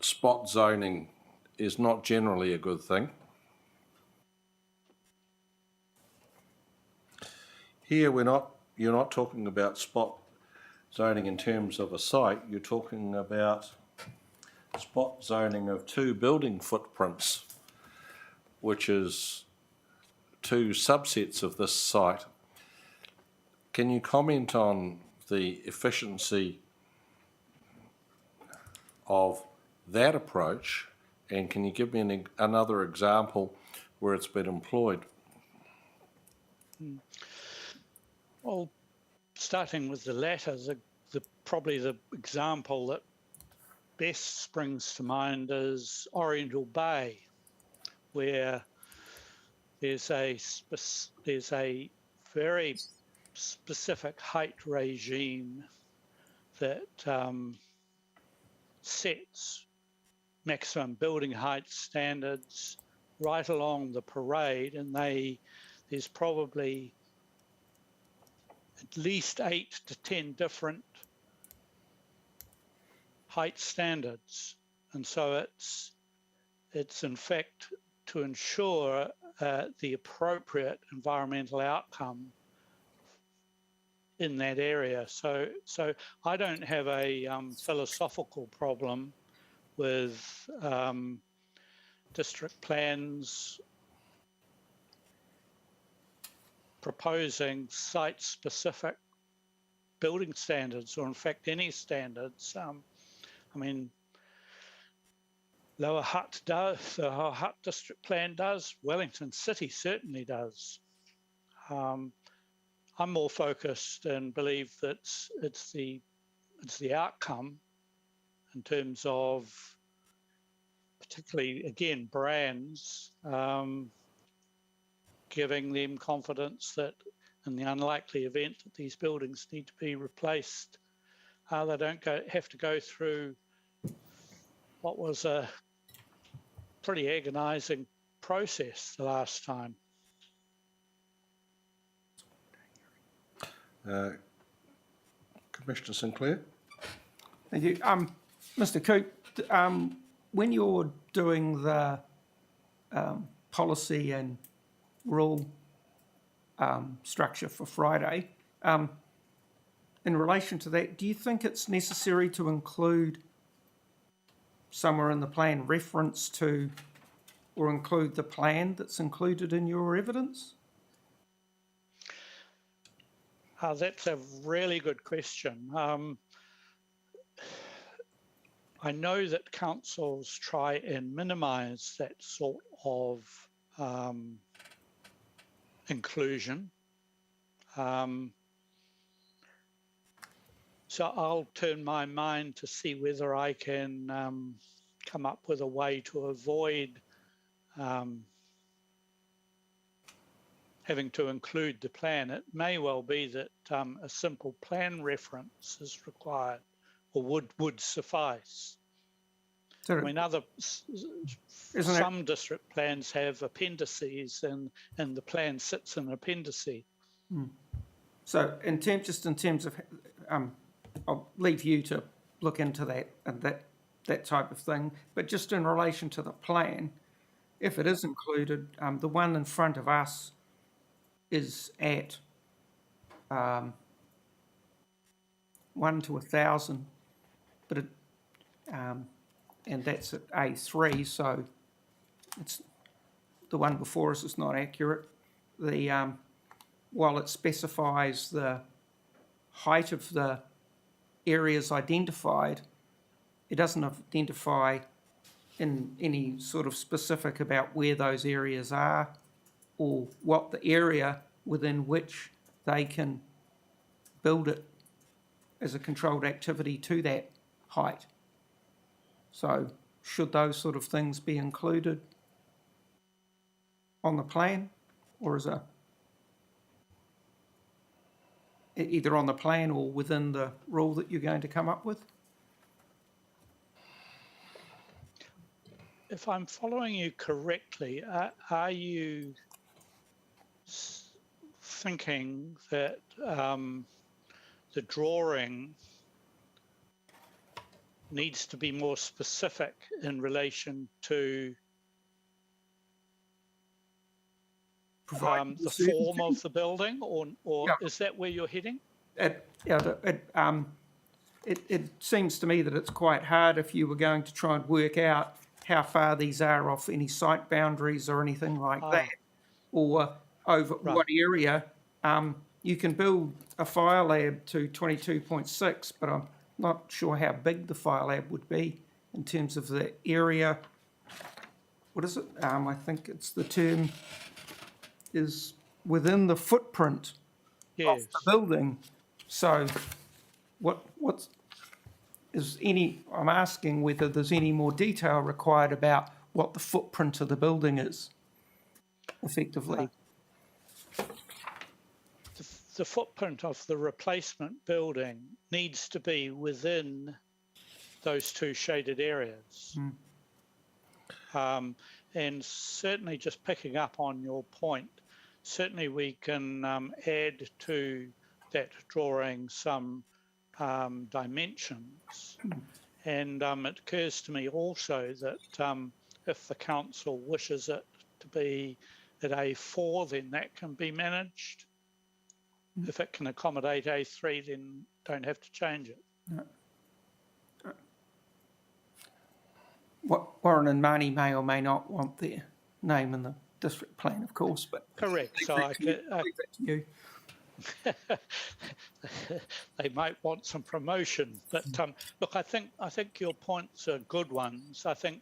spot zoning is not generally a good thing. Here you're not talking about spot zoning in terms of a site, you're talking about spot zoning of two building footprints, which is two subsets of this site. Can you comment on the efficiency of that approach, and can you give me another example where it's been employed? Well, starting with the latter, probably the example that best springs to mind is Oriental Bay, where there's a very specific height regime that sets maximum building height standards right along the parade, and there's probably at least 8 to 10 different height standards, and so it's in fact to ensure the appropriate environmental outcome in that area. So I don't have a philosophical problem with district plans proposing site-specific building standards, or in fact any standards. I mean, Lower Hutt does, the Hutt district plan does, Wellington City certainly does. I'm more focused and believe that it's the outcome in terms of, particularly again, brands, giving them confidence that in the unlikely event that these buildings need to be replaced, they don't have to go through what was a pretty agonising process the last time. Commissioner Sinclair? Thank you. Mr. Coop, when you're doing the policy and rule structure for Friday, in relation to that, do you think it's necessary to include somewhere in the plan reference to, or include the plan that's included in your evidence? That's a really good question. I know that councils try and minimise that sort of inclusion. So I'll turn my mind to see whether I can come up with a way to avoid having to include the plan. It may well be that a simple plan reference is required or would suffice. I mean, some district plans have appendices and the plan sits in an appendice. So in terms of, I'll leave you to look into that and that type of thing, but just in relation to the plan, if it is included, the one in front of us is at 1 to 1,000, but it, and that's at A3, so it's the one before us is not accurate. The while it specifies the height of the areas identified, it doesn't identify in any sort of specific about where those areas are or what the area within which they can build it as a controlled activity to that height. So should those sort of things be included on the plan, or is either on the plan or within the rule that you're going to come up with? If I'm following you correctly, are you thinking that the drawing needs to be more specific in relation to the form of the building, or yeah. Is that where you're heading? It seems to me that it's quite hard if you were going to try and work out how far these are off any site boundaries or anything like that, or over what area. You can build a fire lab to 22.6, but I'm not sure how big the fire lab would be in terms of the area. What is it? I think it's the term is within the footprint of the building. So what's is any, I'm asking whether there's any more detail required about what the footprint of the building is, effectively. The footprint of the replacement building needs to be within those two shaded areas. And certainly, just picking up on your point, certainly we can add to that drawing some dimensions. And it occurs to me also that if the council wishes it to be at A4, then that can be managed. If it can accommodate A3, then don't have to change it. Warren and Marnie may or may not want their name in the district plan, of course, but correct. So I leave that to you. They might want some promotion, but look, I think your points are good ones. I think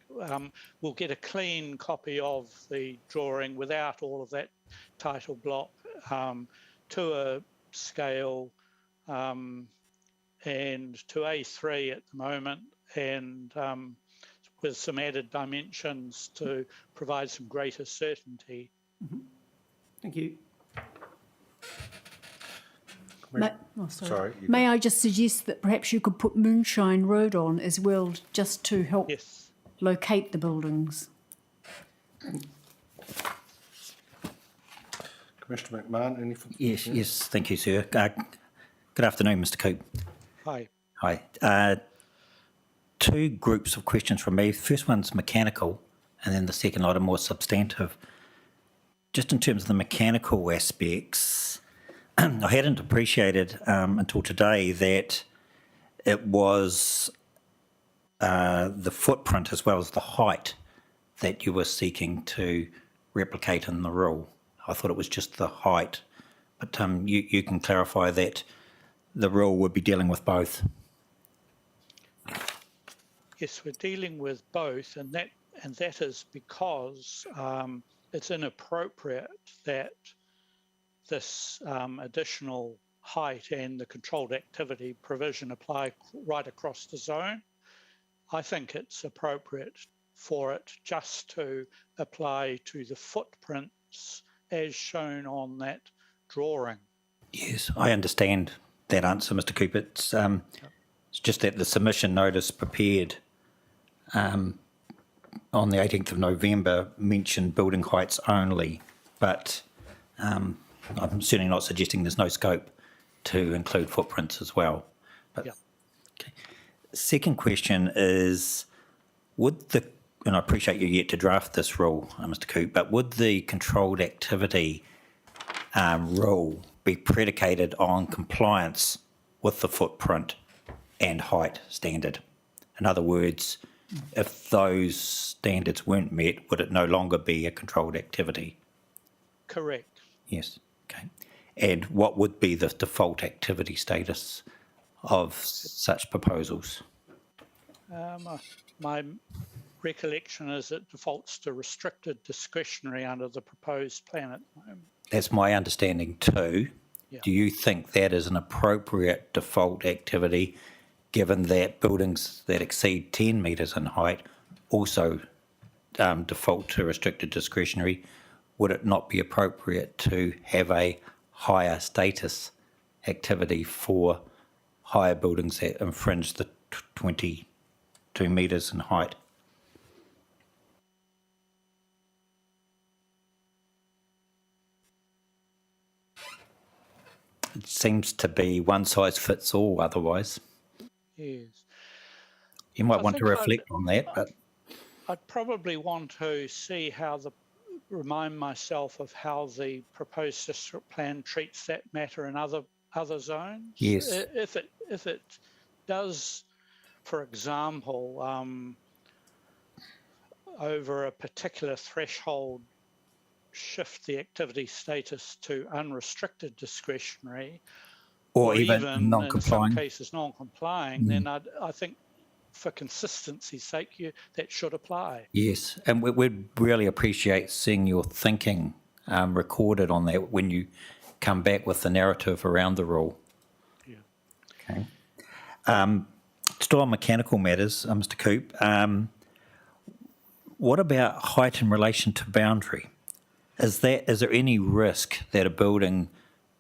we'll get a clean copy of the drawing without all of that title block to a scale and to A3 at the moment, and with some added dimensions to provide some greater certainty. Thank you. May I just suggest that perhaps you could put Moonshine Road on as well, just to help locate the buildings. Commissioner McMahon, anything? Yes, thank you, sir. Good afternoon, Mr. Coop. Hi. Hi. Two groups of questions from me. The first one's mechanical, and then the second lot are more substantive. Just in terms of the mechanical aspects, I hadn't appreciated until today that it was the footprint as well as the height that you were seeking to replicate in the rule. I thought it was just the height But you can clarify that the rule would be dealing with both. Yes, we're dealing with both, and that is because it's inappropriate that this additional height and the controlled activity provision apply right across the zone. I think it's appropriate for it just to apply to the footprints as shown on that drawing. Yes, I understand that answer, Mr. Cooper. It's just that the submission notice prepared on the 18th of November mentioned building heights only, but I'm certainly not suggesting there's no scope to include footprints as well. But, yeah. Okay. Second question is, and I appreciate you yet to draft this rule, Mr. Cooper, but would the controlled activity rule be predicated on compliance with the footprint and height standard? In other words, if those standards weren't met, would it no longer be a controlled activity? Correct. Yes. Okay. And what would be the default activity status of such proposals? My recollection is it defaults to restricted discretionary under the proposed plan at the moment. That's my understanding too. Yeah. Do you think that is an appropriate default activity, given that buildings that exceed 10 metres in height also default to restricted discretionary? Would it not be appropriate to have a higher status activity for higher buildings that infringe the 22 metres in height? It seems to be one size fits all otherwise. Yes. You might want to reflect on that, but I'd probably want to see remind myself of how the proposed district plan treats that matter in other zones. Yes. If it does, for example, over a particular threshold, shift the activity status to unrestricted discretionary, or even non-complying, in some cases non-complying, then I think for consistency's sake, that should apply. Yes, and we'd really appreciate seeing your thinking recorded on that when you come back with the narrative around the rule. Yeah. Okay. Still on mechanical matters, Mr. Coop, what about height in relation to boundary? Is there any risk that a building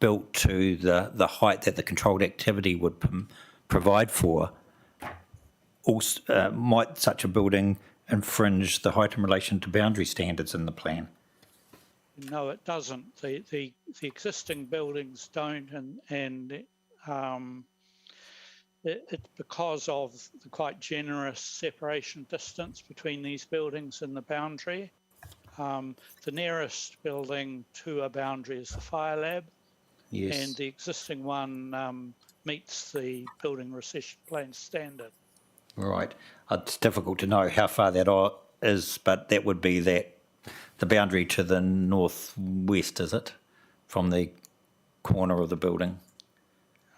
built to the height that the controlled activity would provide for, might such a building infringe the height in relation to boundary standards in the plan? No, it doesn't. The existing buildings don't, and it's because of the quite generous separation distance between these buildings and the boundary. The nearest building to a boundary is the fire lab, yes, and the existing one meets the building recession plan standard. Right. It's difficult to know how far that is, but that would be the boundary to the northwest, is it, from the corner of the building?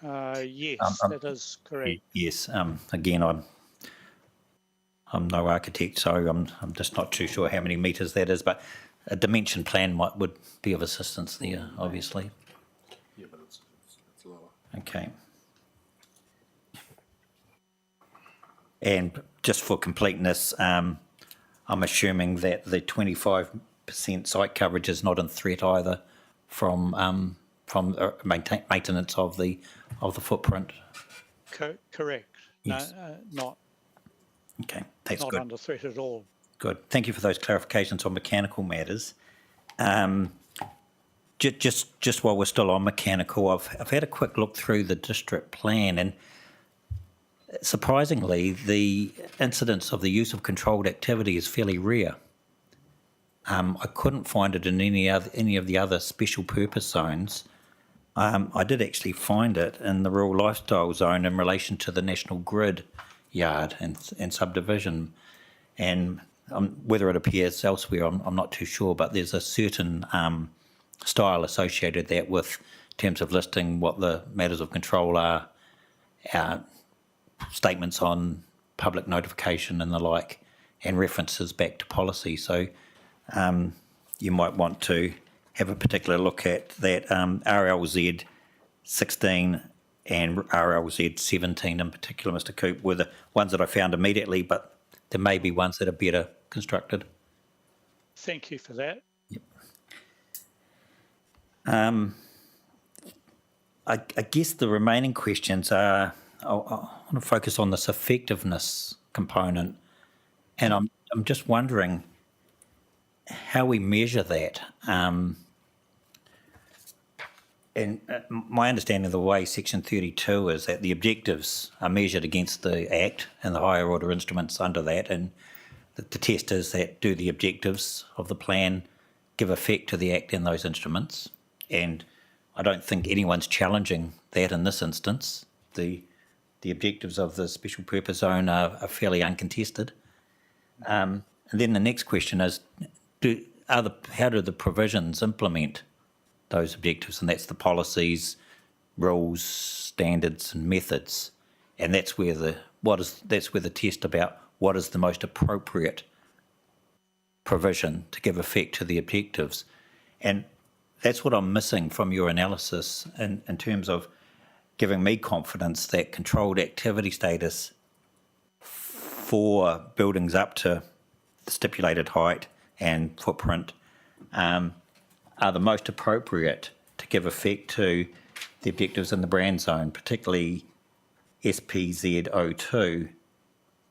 Yes, that is correct. Yes. Again, I'm no architect, so I'm just not too sure how many metres that is, but a dimension plan would be of assistance there, obviously. Yeah, but it's lower. Okay. And just for completeness, I'm assuming that the 25% site coverage is not in threat either from maintenance of the footprint. Correct. Yes. No, not. Okay, that's not good. Under threat at all. Good. Thank you for those clarifications on mechanical matters. Just while we're still on mechanical, I've had a quick look through the district plan, and surprisingly, the incidence of the use of controlled activity is fairly rare. I couldn't find it in any of the other special purpose zones. I did actually find it in the rural lifestyle zone in relation to the National Grid yard and subdivision, and whether it appears elsewhere, I'm not too sure, but there's a certain style associated that with in terms of listing what the matters of control are, statements on public notification and the like, and references back to policy. So you might want to have a particular look at that. RLZ 16 and RLZ 17 in particular, Mr. Coop, were the ones that I found immediately, but there may be ones that are better constructed. Thank you for that. Yep. I guess the remaining questions are, I want to focus on this effectiveness component, and I'm just wondering how we measure that. And my understanding of the way Section 32 is that the objectives are measured against the Act and the higher order instruments under that, and the test is that do the objectives of the plan give effect to the Act and those instruments? And I don't think anyone's challenging that in this instance. The objectives of the special purpose zone are fairly uncontested. And then the next question is, how do the provisions implement those objectives? And that's the policies, rules, standards, and methods. And that's where the test about what is the most appropriate provision to give effect to the objectives. And that's what I'm missing from your analysis in terms of giving me confidence that controlled activity status for buildings up to the stipulated height and footprint are the most appropriate to give effect to the objectives in the brand zone, particularly SPZ02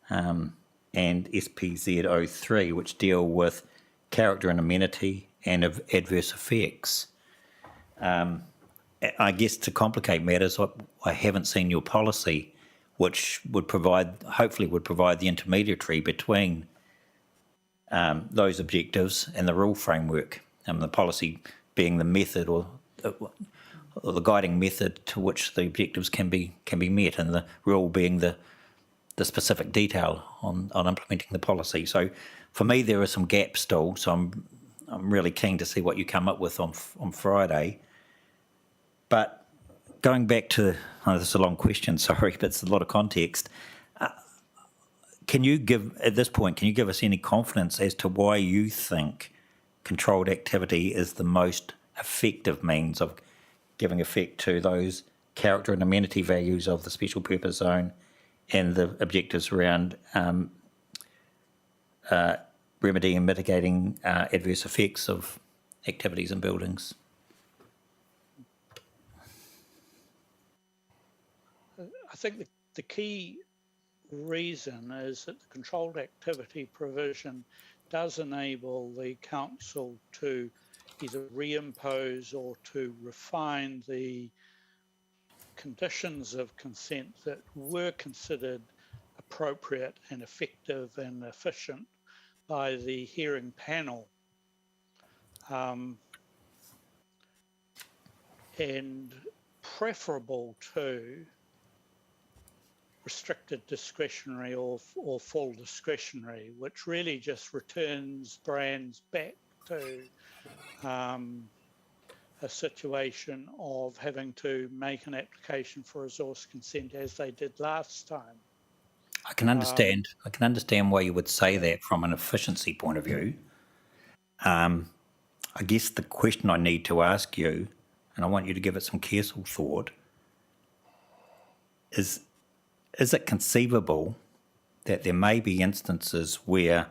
and SPZ03, which deal with character and amenity and of adverse effects. I guess to complicate matters, I haven't seen your policy, which hopefully would provide the intermediary between those objectives and the rule framework, the policy being the method or the guiding method to which the objectives can be met, and the rule being the specific detail on implementing the policy. So for me, there are some gaps still, so I'm really keen to see what you come up with on Friday. But going back to, this is a long question, sorry, but it's a lot of context. Can you give us any confidence as to why you think controlled activity is the most effective means of giving effect to those character and amenity values of the special purpose zone and the objectives around remedying and mitigating adverse effects of activities in buildings? I think the key reason is that the controlled activity provision does enable the council to either reimpose or to refine the conditions of consent that were considered appropriate and effective and efficient by the hearing panel. And preferable to restricted discretionary or full discretionary, which really just returns brands back to a situation of having to make an application for resource consent as they did last time. I can understand why you would say that from an efficiency point of view. I guess the question I need to ask you, and I want you to give it some careful thought, is it conceivable that there may be instances where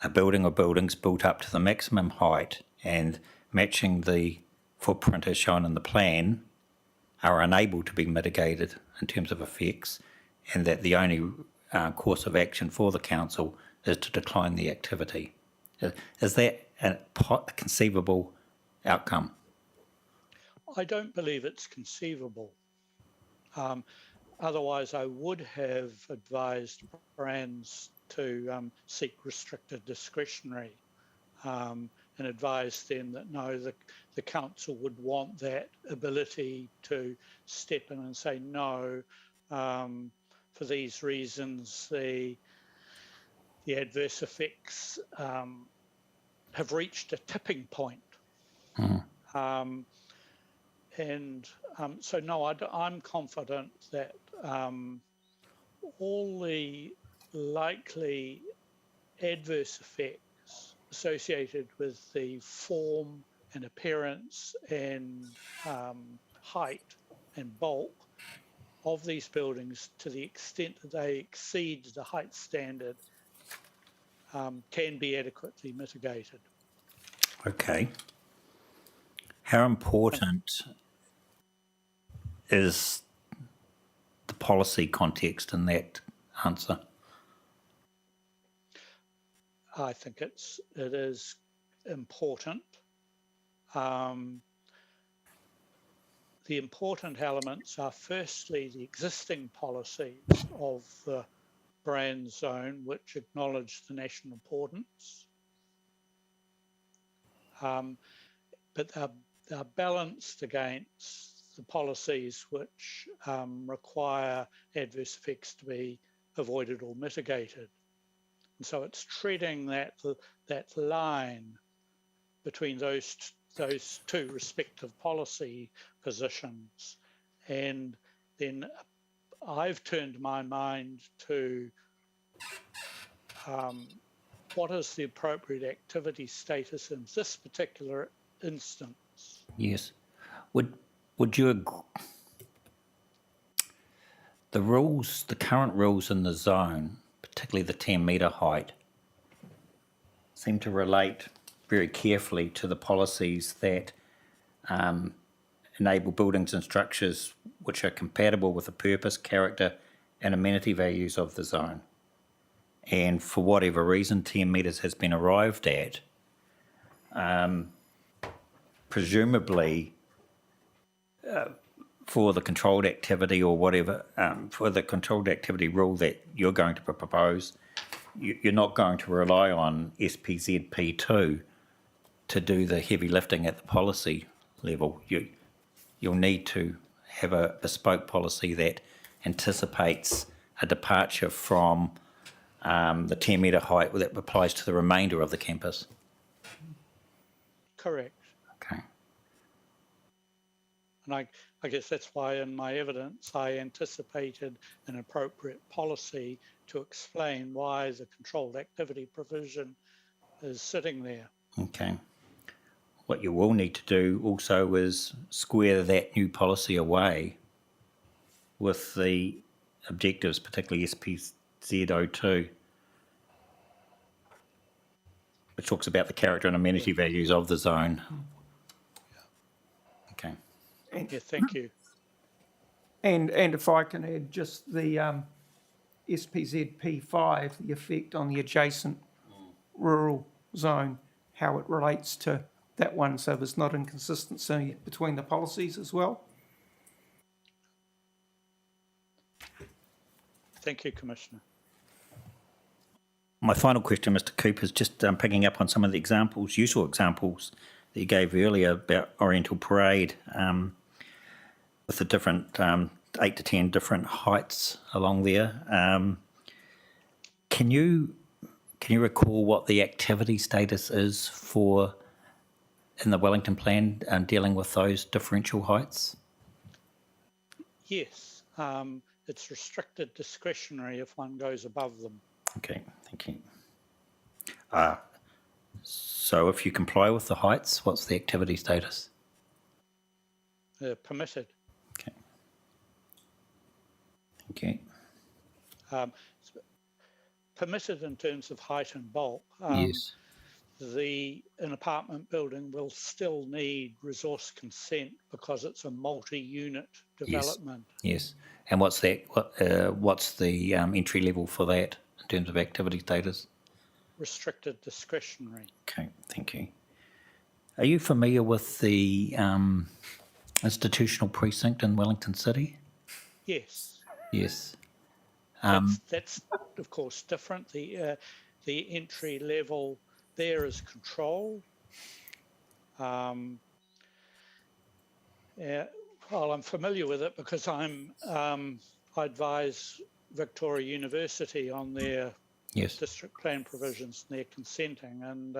a building or buildings built up to the maximum height and matching the footprint as shown in the plan are unable to be mitigated in terms of effects, and that the only course of action for the council is to decline the activity? Is that a conceivable outcome? I don't believe it's conceivable. Otherwise, I would have advised brands to seek restricted discretionary and advise them that no, the council would want that ability to step in and say no, for these reasons, the adverse effects have reached a tipping point. So no, I'm confident that all the likely adverse effects associated with the form and appearance and height and bulk of these buildings, to the extent that they exceed the height standard, can be adequately mitigated. Okay. How important is the policy context in that answer? I think it is important. The important elements are firstly the existing policies of the brand zone, which acknowledge the national importance, but they're balanced against the policies which require adverse effects to be avoided or mitigated. And so it's treading that line between those two respective policy positions. And then I've turned my mind to what is the appropriate activity status in this particular instance. Yes. Would you agree? The current rules in the zone, particularly the 10-metre height, seem to relate very carefully to the policies that enable buildings and structures which are compatible with the purpose, character and amenity values of the zone. And for whatever reason, 10 metres has been arrived at, presumably for the controlled activity or whatever, for the controlled activity rule that you're going to propose, you're not going to rely on SPZP2 to do the heavy lifting at the policy level. You'll need to have a bespoke policy that anticipates a departure from the 10-metre height that applies to the remainder of the campus. Correct. Okay. And I guess that's why in my evidence I anticipated an appropriate policy to explain why the controlled activity provision is sitting there. Okay. What you will need to do also is square that new policy away with the objectives, particularly SPZ02, which talks about the character and amenity values of the zone. Okay. Yeah, thank you. And if I can add just the SPZP5, the effect on the adjacent rural zone, how it relates to that one, so there's not inconsistency between the policies as well. Thank you, Commissioner. My final question, Mr. Cooper, is just picking up on some of the examples, useful examples that you gave earlier about Oriental Parade, with the different 8 to 10 different heights along there. Can you recall what the activity status is for in the Wellington Plan dealing with those differential heights? Yes, it's restricted discretionary if one goes above them. Okay, thank you. So if you comply with the heights, what's the activity status? Permitted. Okay. Thank you. Permitted in terms of height and bulk. Yes. An apartment building will still need resource consent because it's a multi-unit development. Yes. And what's that? What's the entry level for that in terms of activity status? Restricted discretionary. Okay, thank you. Are you familiar with the institutional precinct in Wellington City? Yes. Yes. That's of course different. The entry level there is controlled. Well, I'm familiar with it because I advise Victoria University on their district plan provisions and their consenting, and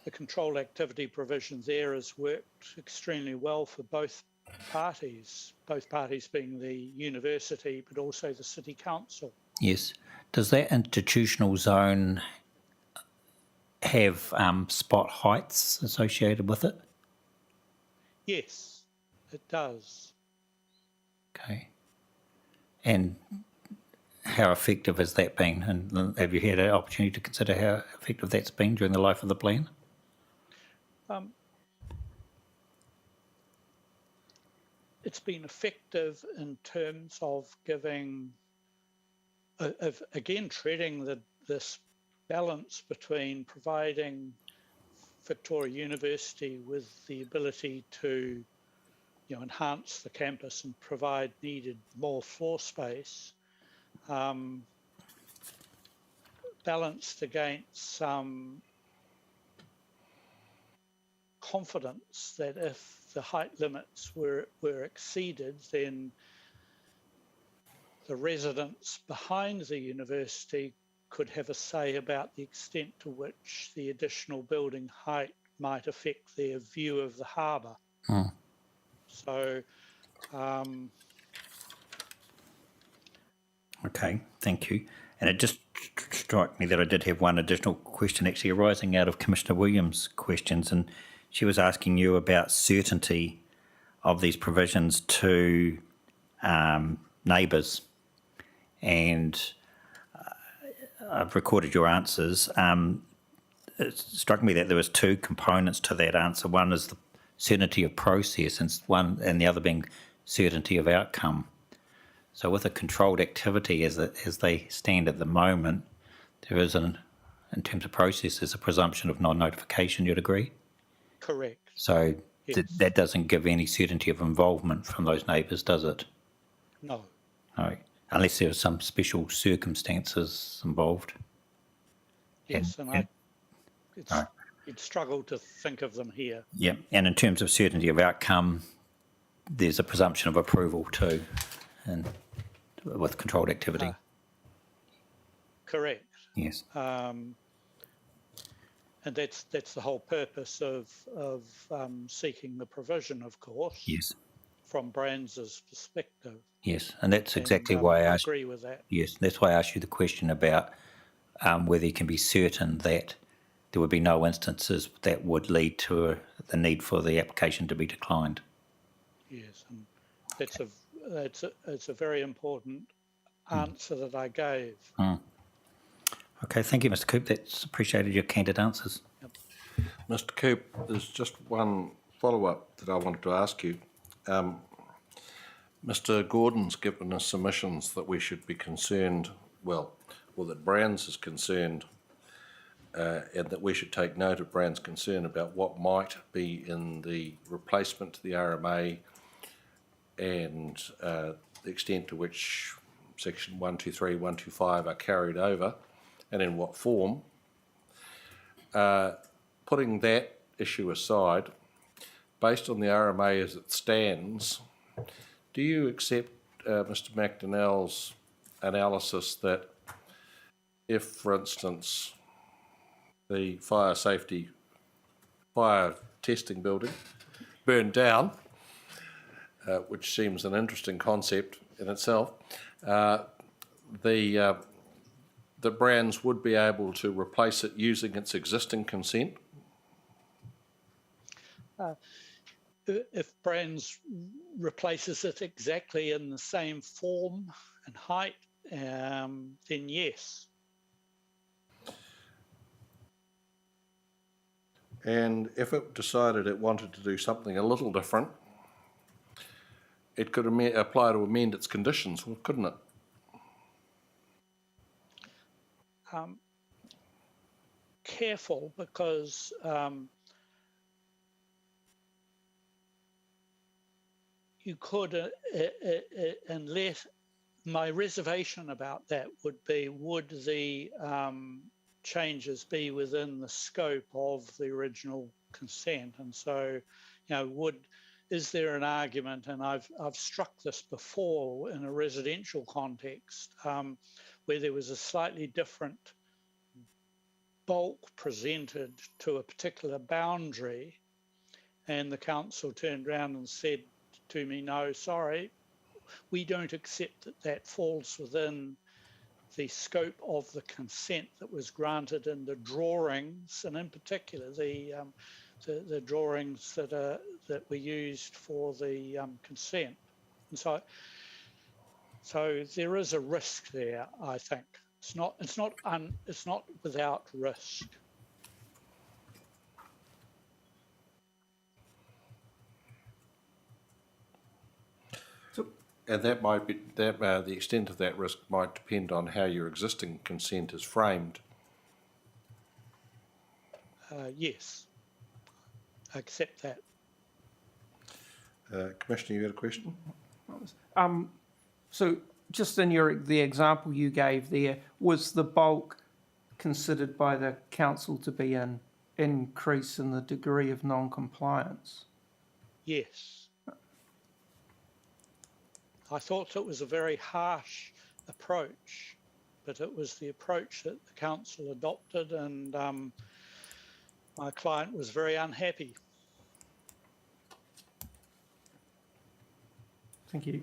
the controlled activity provision there has worked extremely well for both parties being the university, but also the city council. Yes. Does that institutional zone have spot heights associated with it? Yes, it does. Okay. And how effective has that been? And have you had an opportunity to consider how effective that's been during the life of the plan? It's been effective in terms of giving, again, treading this balance between providing Victoria University with the ability to enhance the campus and provide needed more floor space, balanced against some confidence that if the height limits were exceeded, then the residents behind the university could have a say about the extent to which the additional building height might affect their view of the harbour. So, okay, thank you. And it just struck me that I did have one additional question actually arising out of Commissioner Williams' questions, and she was asking you about certainty of these provisions to neighbours. And I've recorded your answers. It struck me that there was two components to that answer. One is the certainty of process, and the other being certainty of outcome. So with a controlled activity as they stand at the moment, there is in terms of process, there's a presumption of non-notification, you'd agree? Correct. So yes. that doesn't give any certainty of involvement from those neighbours, does it? No. No, unless there are some special circumstances involved. Yes, you'd struggle to think of them here. Yeah, and in terms of certainty of outcome, there's a presumption of approval too, and with controlled activity. Correct. Yes. And that's the whole purpose of seeking the provision, of course. Yes. From Brands' perspective. Yes, and that's exactly why I asked. Agree with that. Yes, that's why I asked you the question about whether you can be certain that there would be no instances that would lead to the need for the application to be declined. Yes, and it's a very important answer that I gave. Okay, thank you, Mr. Coop. That's appreciated, your candid answers. Yep. Mr. Coop, there's just one follow-up that I wanted to ask you. Mr. Gordon's given us submissions that we should be concerned, or that Brands is concerned, and that we should take note of Brands' concern about what might be in the replacement to the RMA and the extent to which Section 123, 125 are carried over and in what form. Putting that issue aside, based on the RMA as it stands, do you accept Mr. McDonnell's analysis that if, for instance, the fire testing building burned down, which seems an interesting concept in itself, the Brands would be able to replace it using its existing consent? If Brands replaces it exactly in the same form and height, then yes. And if it decided it wanted to do something a little different, it could apply to amend its conditions, couldn't it? Careful, because you could, unless my reservation about that would be, would the changes be within the scope of the original consent? And so, is there an argument, and I've struck this before in a residential context, where there was a slightly different bulk presented to a particular boundary, and the council turned around and said to me, no, sorry, we don't accept that that falls within the scope of the consent that was granted in the drawings, and in particular the drawings that were used for the consent. And so there is a risk there, I think. It's not without risk. And that might be the extent of that risk might depend on how your existing consent is framed. Yes, I accept that. Commissioner, you had a question? So just in the example you gave there, was the bulk considered by the council to be an increase in the degree of non-compliance? Yes. I thought it was a very harsh approach, but it was the approach that the council adopted, and my client was very unhappy. Thank you.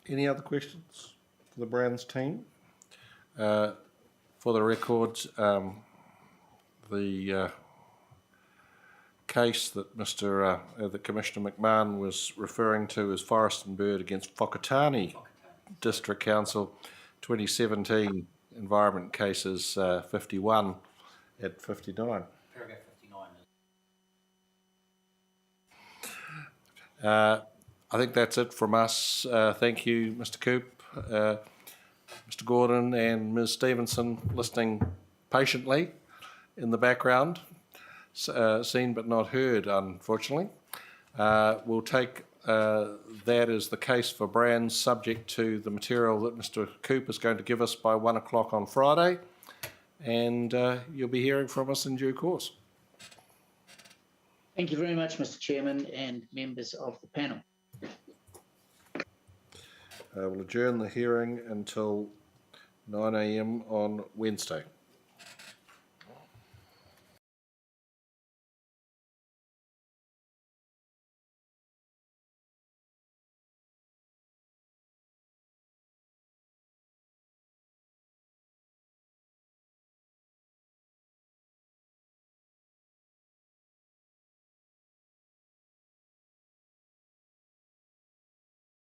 Any other questions for the Browns team? For the records, the case that the Commissioner McMahon was referring to is Forest and Bird against Whakatane District Council, 2017 Environment Cases 51 at 59. Paragraph 59. I think that's it from us. Thank you, Mr. Coop, Mr. Gordon and Ms. Stevenson, listening patiently in the background. Seen but not heard, unfortunately. We'll take that as the case for Brands, subject to the material that Mr. Coop is going to give us by 1 o'clock on Friday, and you'll be hearing from us in due course. Thank you very much, Mr. Chairman and members of the panel. We'll adjourn the hearing until 9 a.m. on Wednesday.